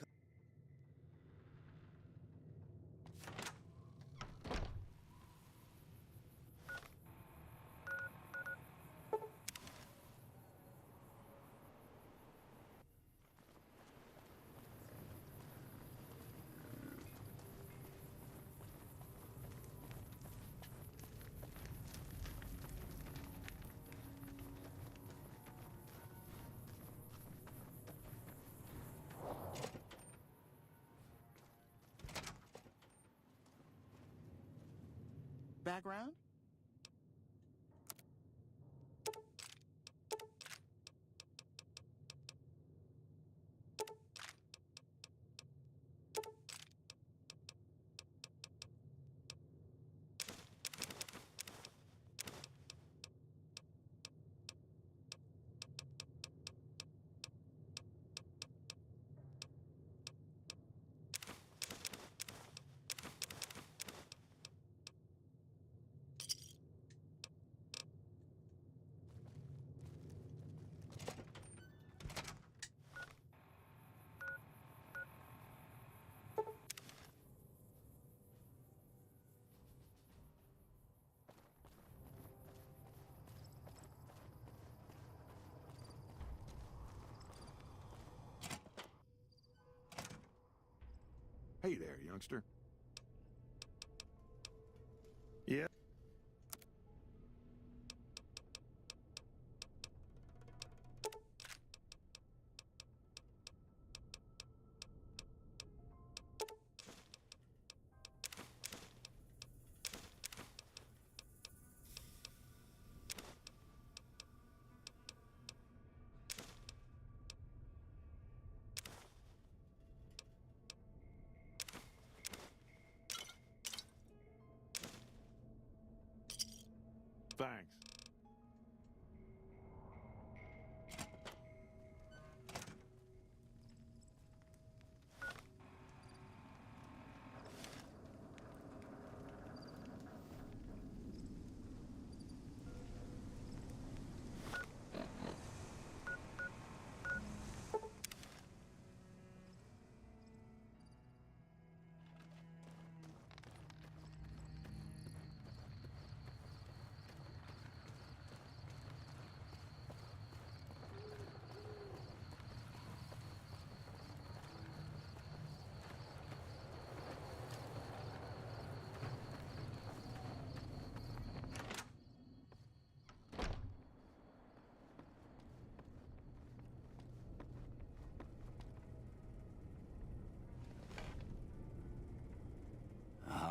Background? Hey there, youngster. Yeah.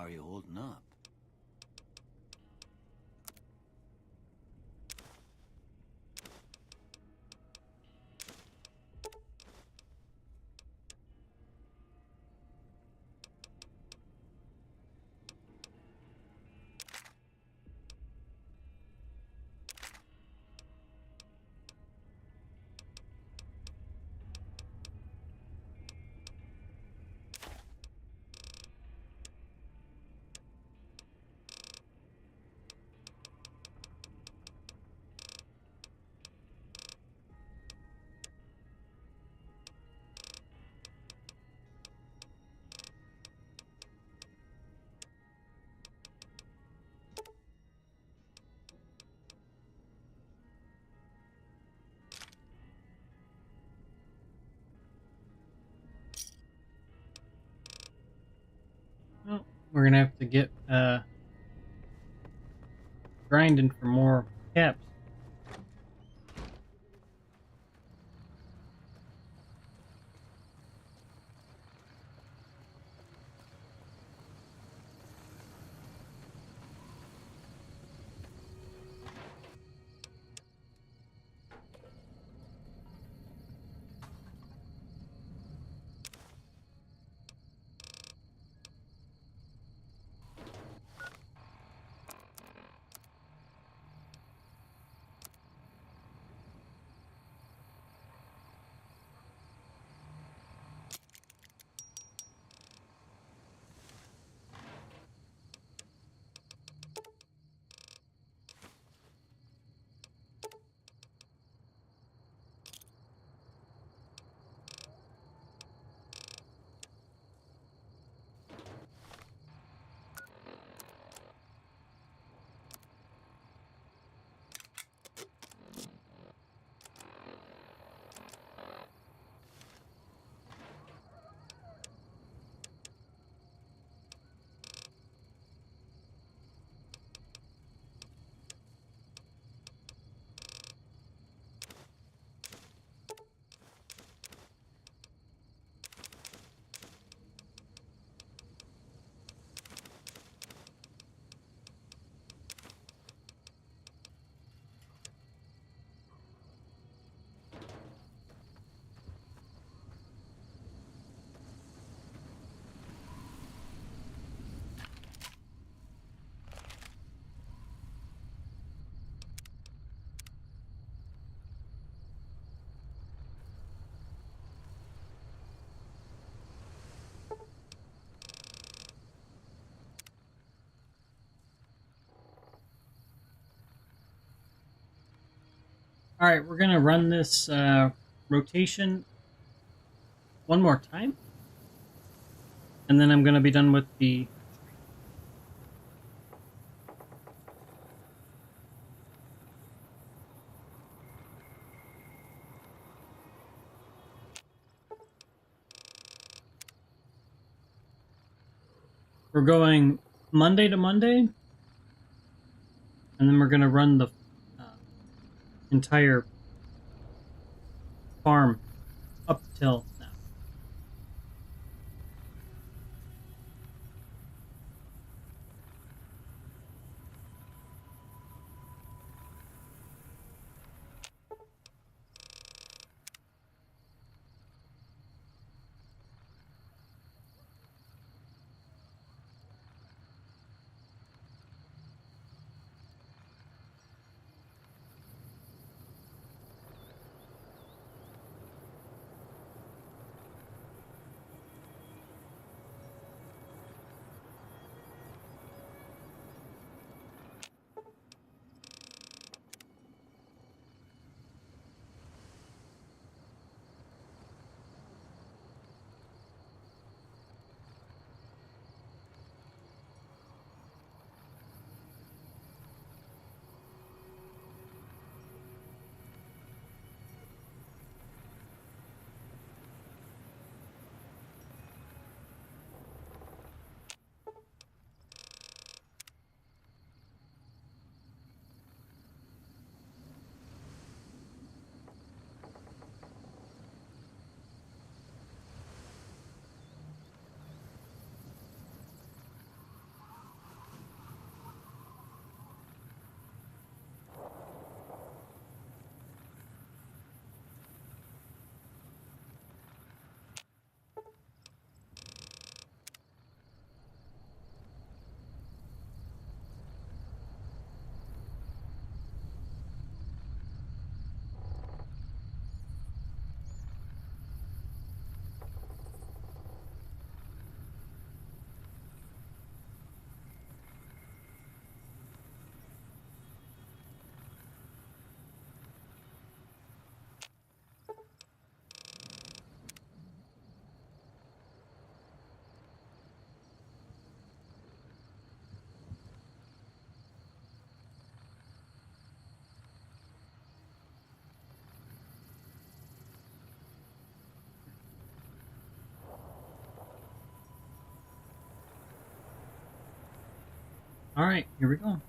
are you holding up? Well, we're gonna have to get grinding for more caps. All right, we're gonna run this rotation one more time, and then I'm gonna be done with the. We're going Monday to Monday, and then we're gonna run the entire farm up till now. All right, here we go.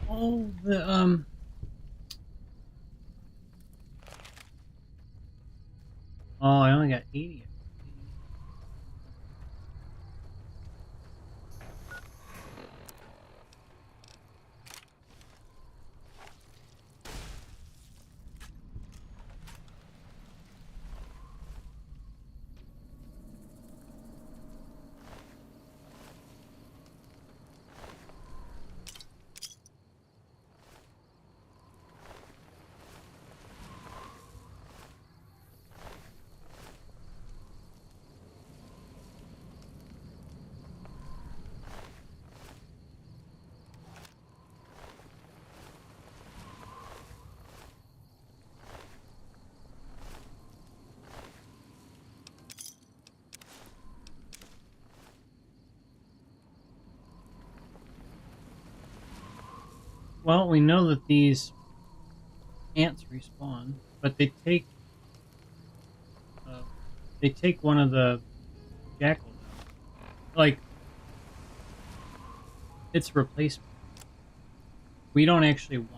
all the Oh, I only got 80. Well, we know that these ants respawn, but they take one of the jackals out. Like, it's a replacement. We don't actually want it.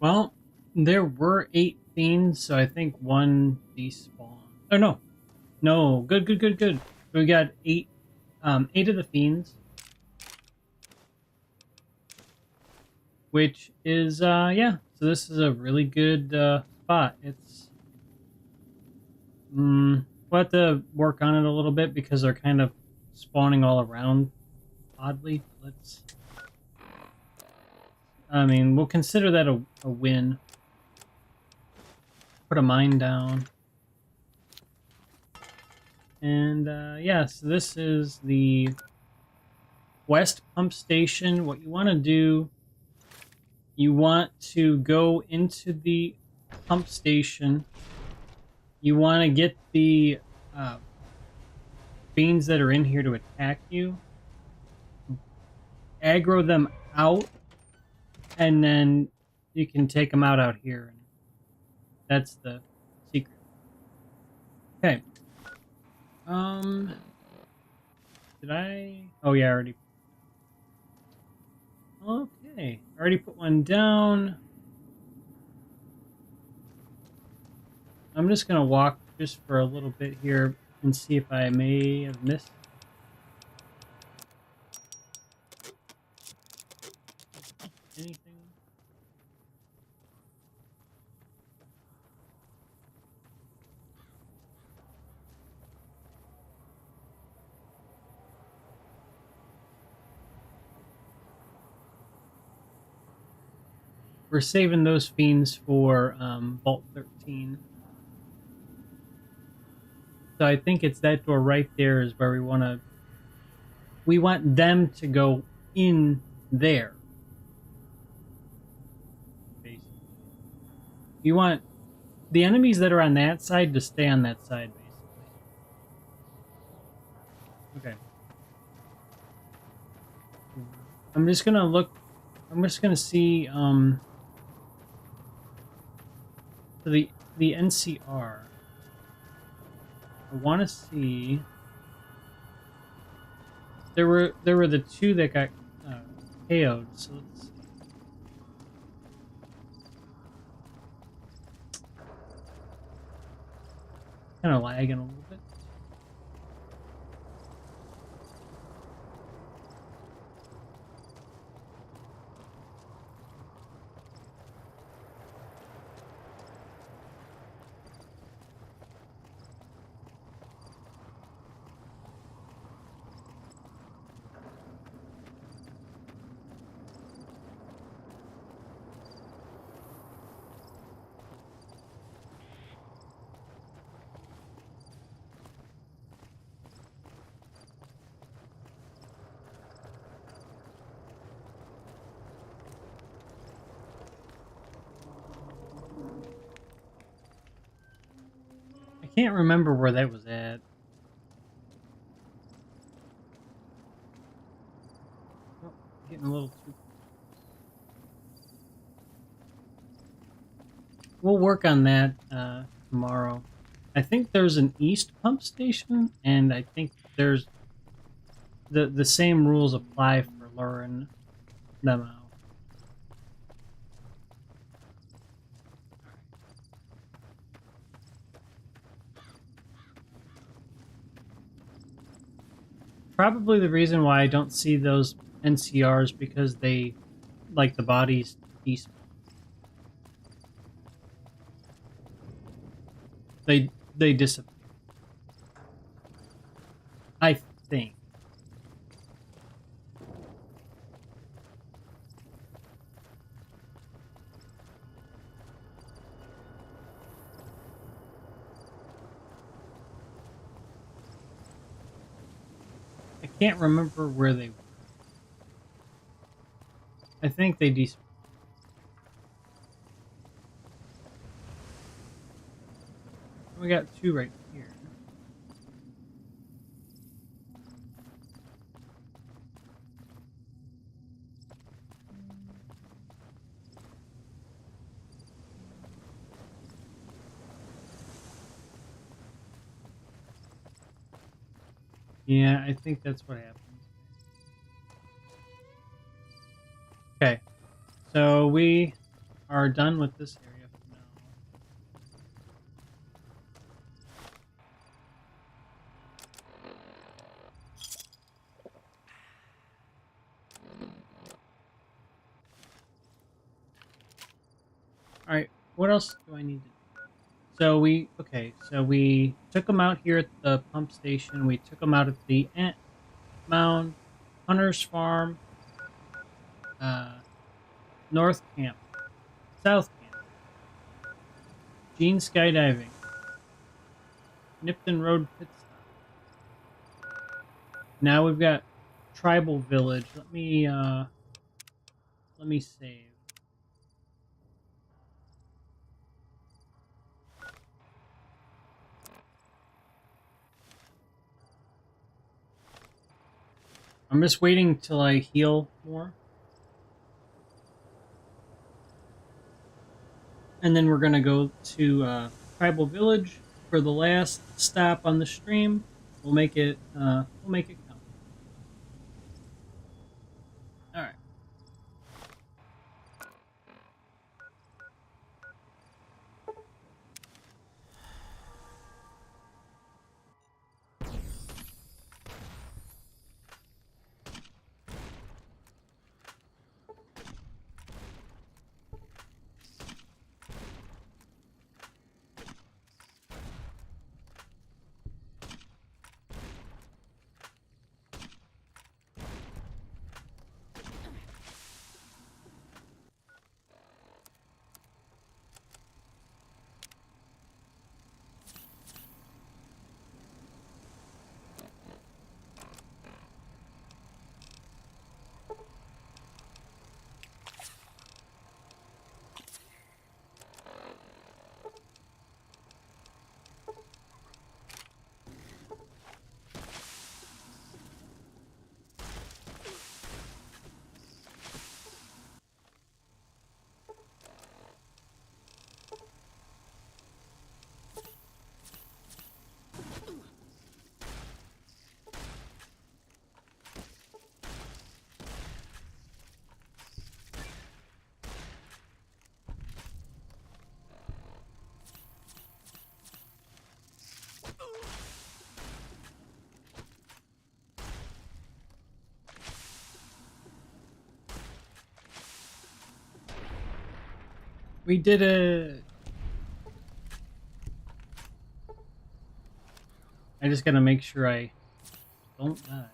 Well, there were 8 fiends, so I think 1 despawned. Oh no, no, good, good, good, good. We got 8, 8 of the fiends, which is yeah. So this is a really good spot. It's we'll have to work on it a little bit because they're kind of spawning all around oddly. Let's. I mean, we'll consider that a win. Put a mine down. And yeah, so this is the West Pump Station. What you want to do, you want to go into the pump station. You want to get the fiends that are in here to attack you. Aggro them out, and then you can take them out here. That's the secret. Okay. Did I? Oh yeah, I already. Okay, already put one down. I'm just gonna walk just for a little bit here and see if I may have missed anything. We're saving those fiends for Vault 13. So I think it's that door right there is where we want to... We want them to go in there. Basically. You want the enemies that are on that side to stay on that side, basically. Okay. I'm just gonna look... I'm just gonna see... So the NCR... I want to see. There were the 2 that got KO'd. So let's see. Kind of lagging a little bit. I can't remember where that was at. Oh, getting a little too... We'll work on that tomorrow. I think there's an east pump station, and I think there's the same rules apply for luring them out. Probably the reason why I don't see those NCRs because they, like the bodies, despawn. They disappear. I think. I can't remember where they were. I think they despawn. We got 2 right here. Yeah, I think that's what happened. Okay, so we are done with this area for now. All right, what else do I need to do? So we took them out here at the pump station. We took them out at the Ant Mound, Hunter's Farm, North Camp, South Camp, Gene Skydiving, Nipton Road Pit Stop. Now we've got Tribal Village. Let me save. I'm just waiting till I heal more. And then we're going to go to Tribal Village for the last stop on the stream. We'll make it count. All right. We did it. I just gotta make sure I don't die.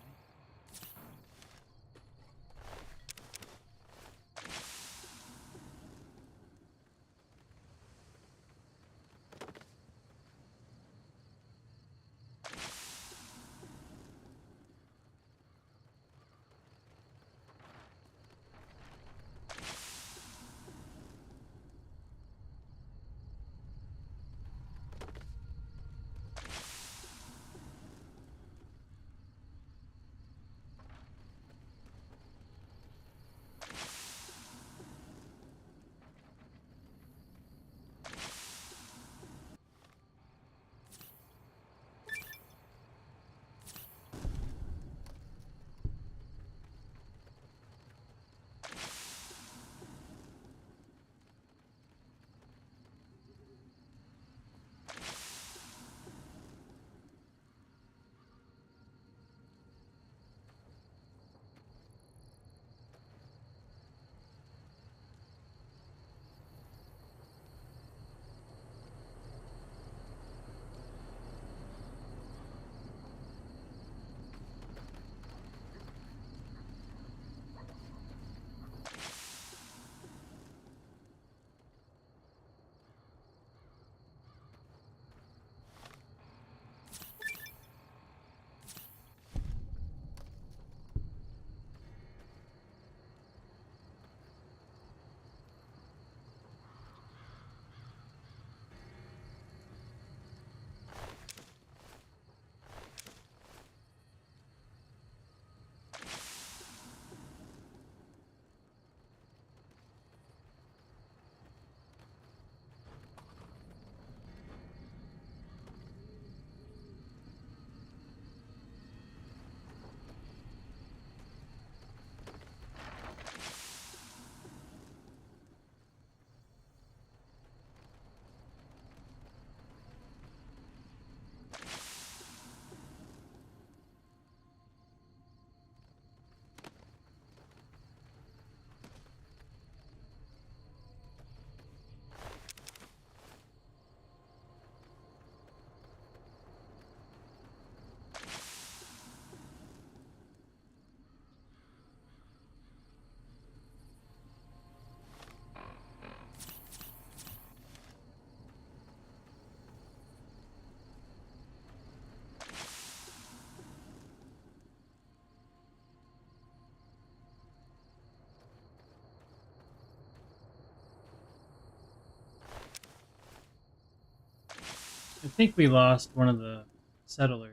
I think we lost one of the settlers.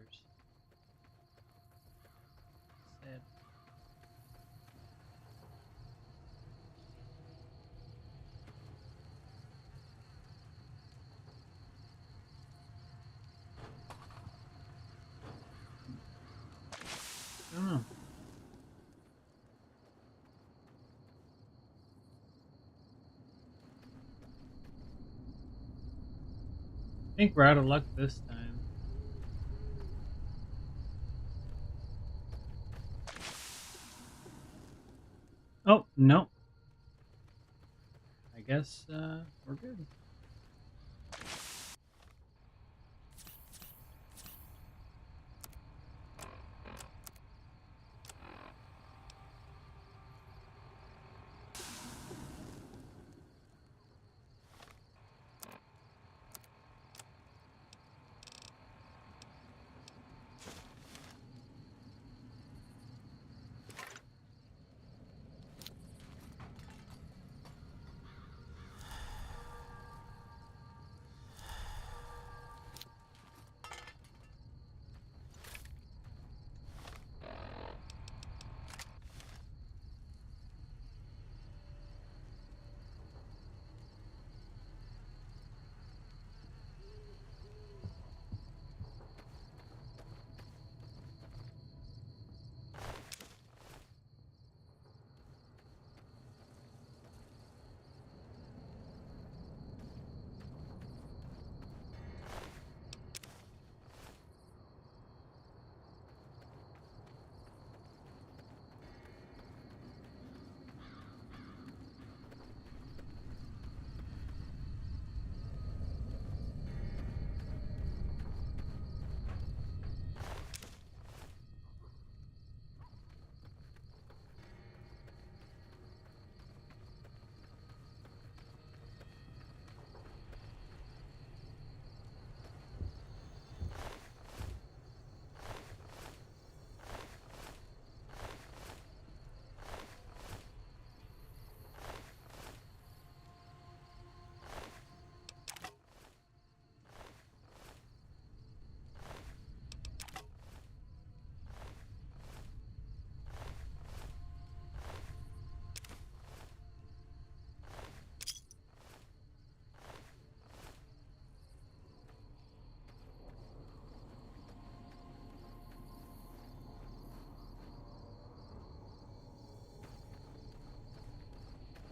Sad. I don't know. I think we're out of luck this time. Oh, no. I guess we're good.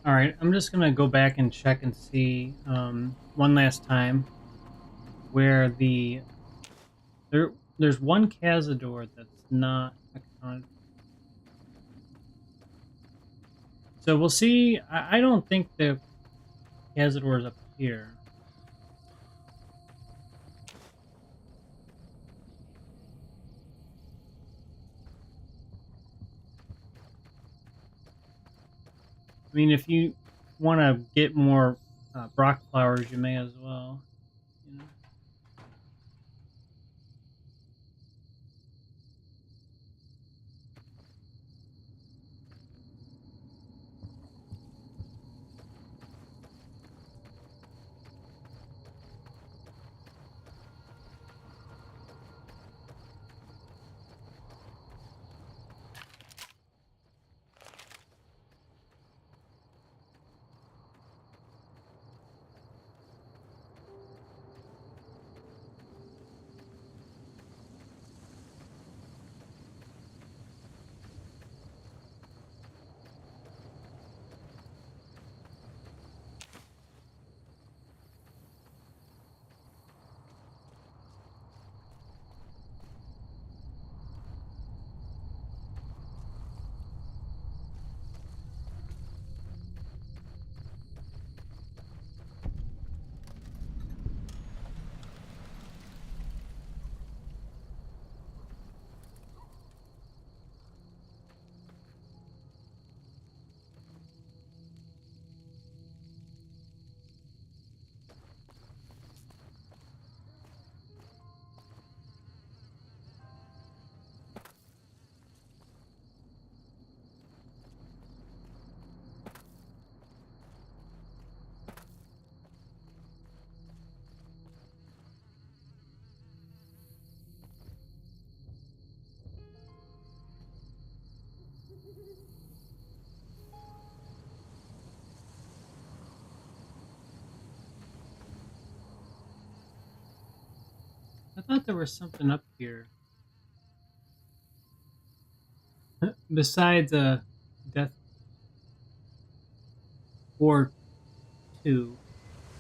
All right, I'm just gonna go back and check and see one last time where there's one Cazador that's not accounted. So we'll see. I don't think the Cazador is up here. I mean, if you want to get more Brock flowers, you may as well. You know? thought there was something up here. Besides death 4-2,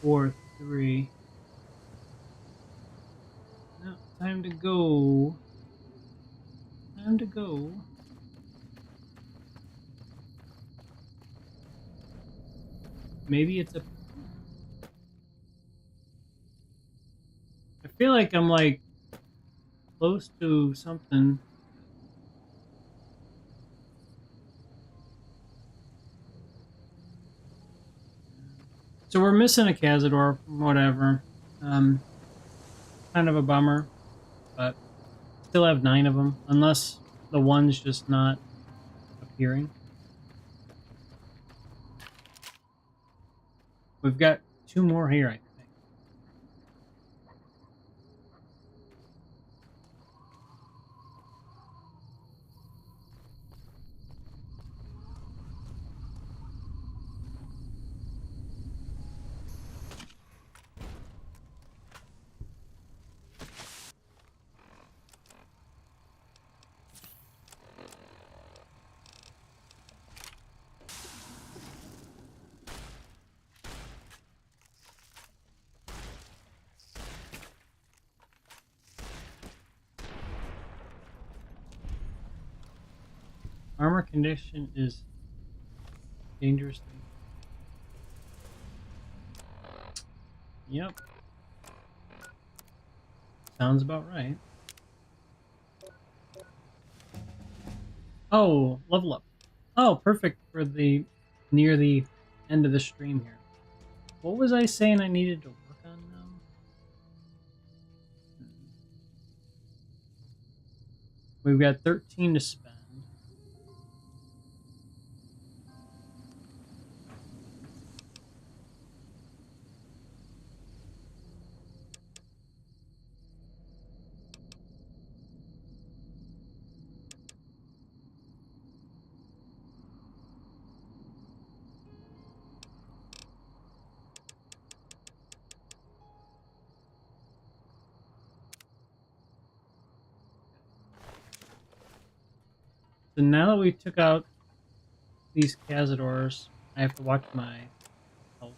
4-3. No, time to go. Time to go. Maybe it's a... I feel like I'm like close to something. So we're missing a Cazador, whatever. Kind of a bummer, but still have 9 of them, unless the one's just not appearing. We've got 2 more here, I think. Armor condition is dangerous. Yep. Sounds about right. Oh, level up. Oh, perfect for the near the end of the stream here. What was I saying I needed to work on now? We've got 13 to spend. So now that we took out these Cazadors, I have to watch my health.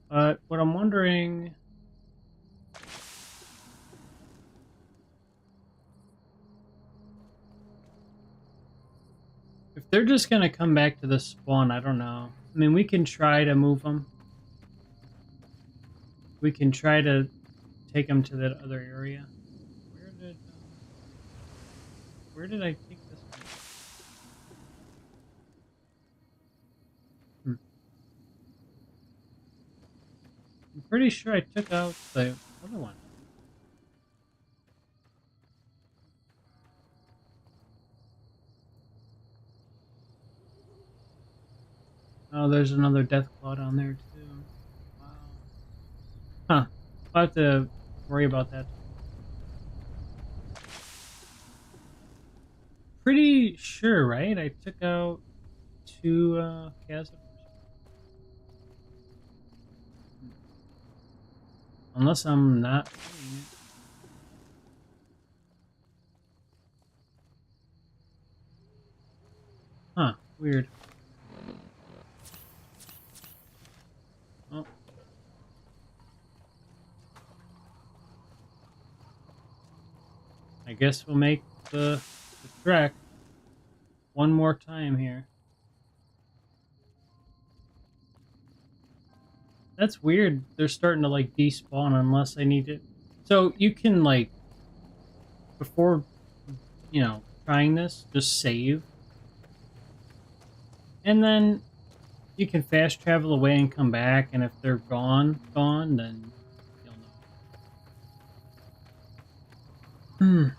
But what I'm wondering... if they're just going to come back to the spawn, I don't know. I mean, we can try to move them. We can try to take them to that other area. Where did I take this one? I'm pretty sure I took out the other one. Oh, there's another Deathclaw down there too. Wow. Huh. I'll have to worry about that. Pretty sure, right? I took out 2 Cazadors. Unless I'm not seeing it. Huh, weird. Oh. I guess we'll make the trek one more time here. That's weird. They're starting to like despawn unless I need it. So you can like, before, you know, trying this, just save. And then you can fast travel away and come back, and if they're gone, then you'll know.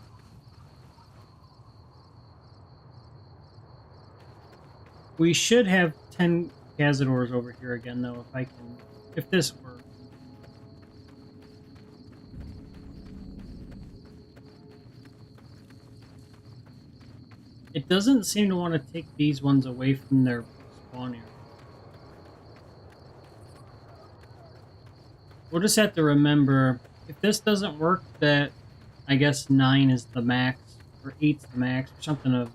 We should have 10 Cazadors over here again, though, if this works. It doesn't seem to want to take these ones away from their spawn area. we'll just have to remember, if this doesn't work, that I guess 9 is the max, or 8's the max, or something of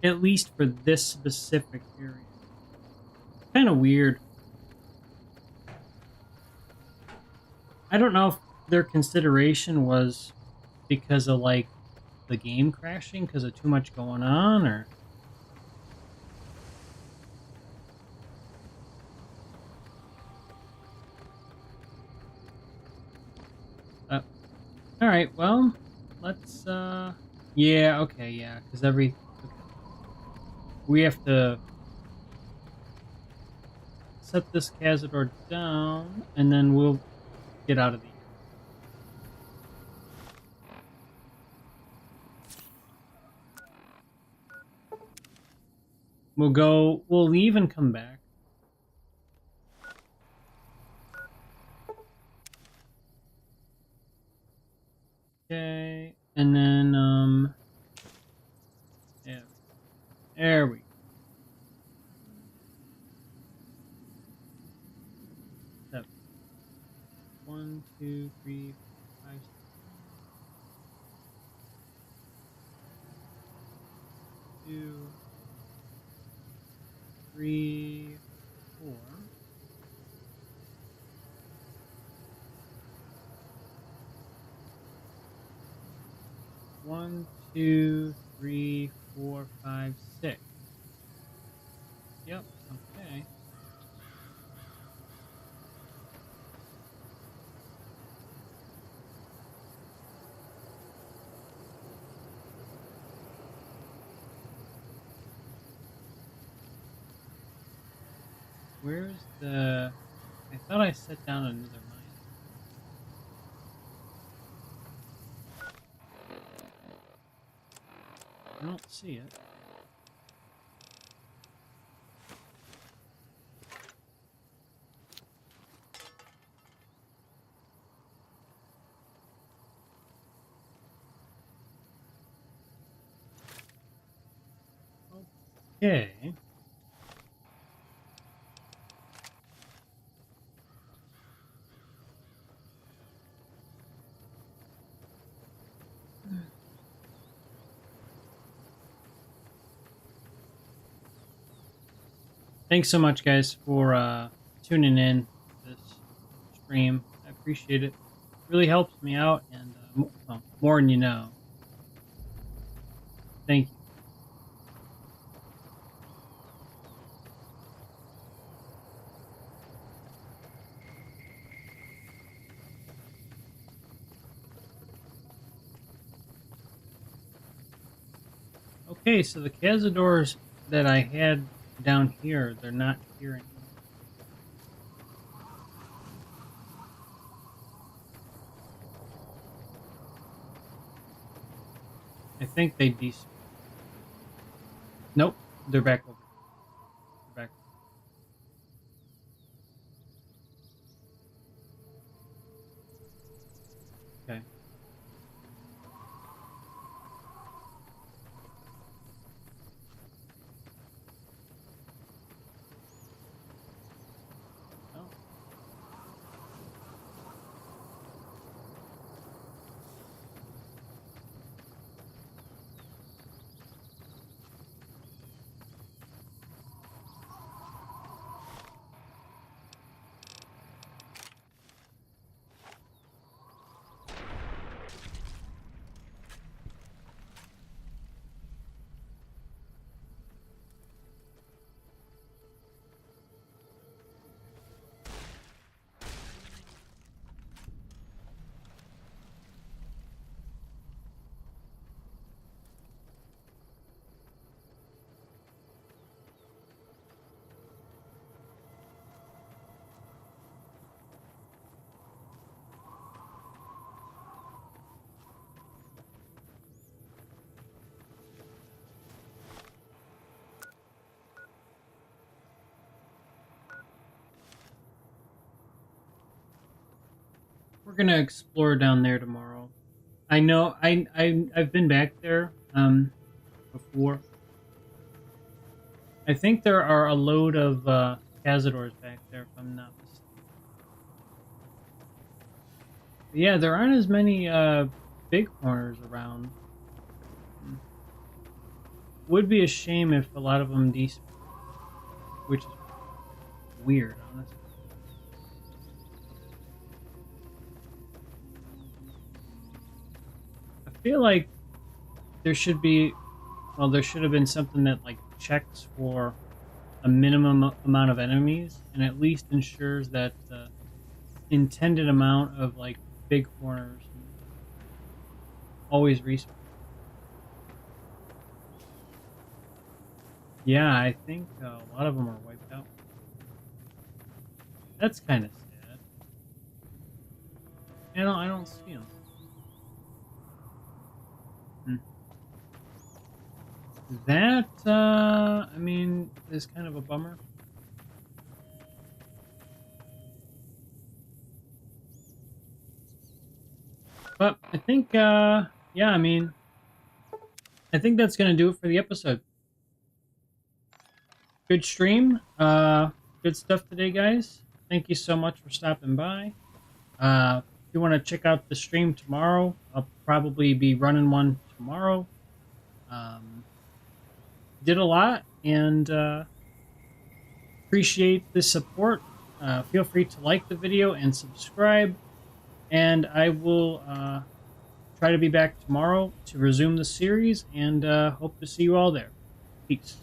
at least for this specific area. Kind of weird. I don't know if their consideration was because of, like, the game crashing, because of too much going on, or... Alright, well, let's, yeah, okay, yeah, because okay. We have to set this Cazador down, and then we'll get out of the... We'll leave and come back. Okay, and then, yeah, there we go. 7. 1, 2, 3, 4, 5, 6. 2, 3, 4. 1, 2, 3, 4, 5, 6. Yep, okay. Where's the... I thought I set down another mine. I don't see it. Okay. Thanks so much, guys, for tuning in to this stream. I appreciate it. It really helps me out, and well, more than you know. Thank you. Okay, so the Cazadors that I had down here, they're not here anymore. I think they despawned. Nope, they're back over. They're back. Okay. We're gonna explore down there tomorrow. I know I've been back there before. I think there are a load of Cazadors back there, if I'm not mistaken. Yeah, there aren't as many big corners around. Would be a shame if a lot of them despawn, which is weird, honestly. I feel like there should be, well, there should have been something that like checks for a minimum amount of enemies and at least ensures that the intended amount of like big corners always respawn. Yeah, I think a lot of them are wiped out. That's kind of sad. I don't see them. That, I mean, is kind of a bummer. But I think, yeah, I mean, I think that's going to do it for the episode. Good stream. Good stuff today, guys. Thank you so much for stopping by. If you want to check out the stream tomorrow, I'll probably be running one tomorrow. Did a lot and appreciate the support. Feel free to like the video and subscribe. And I will try to be back tomorrow to resume the series and hope to see you all there. Peace.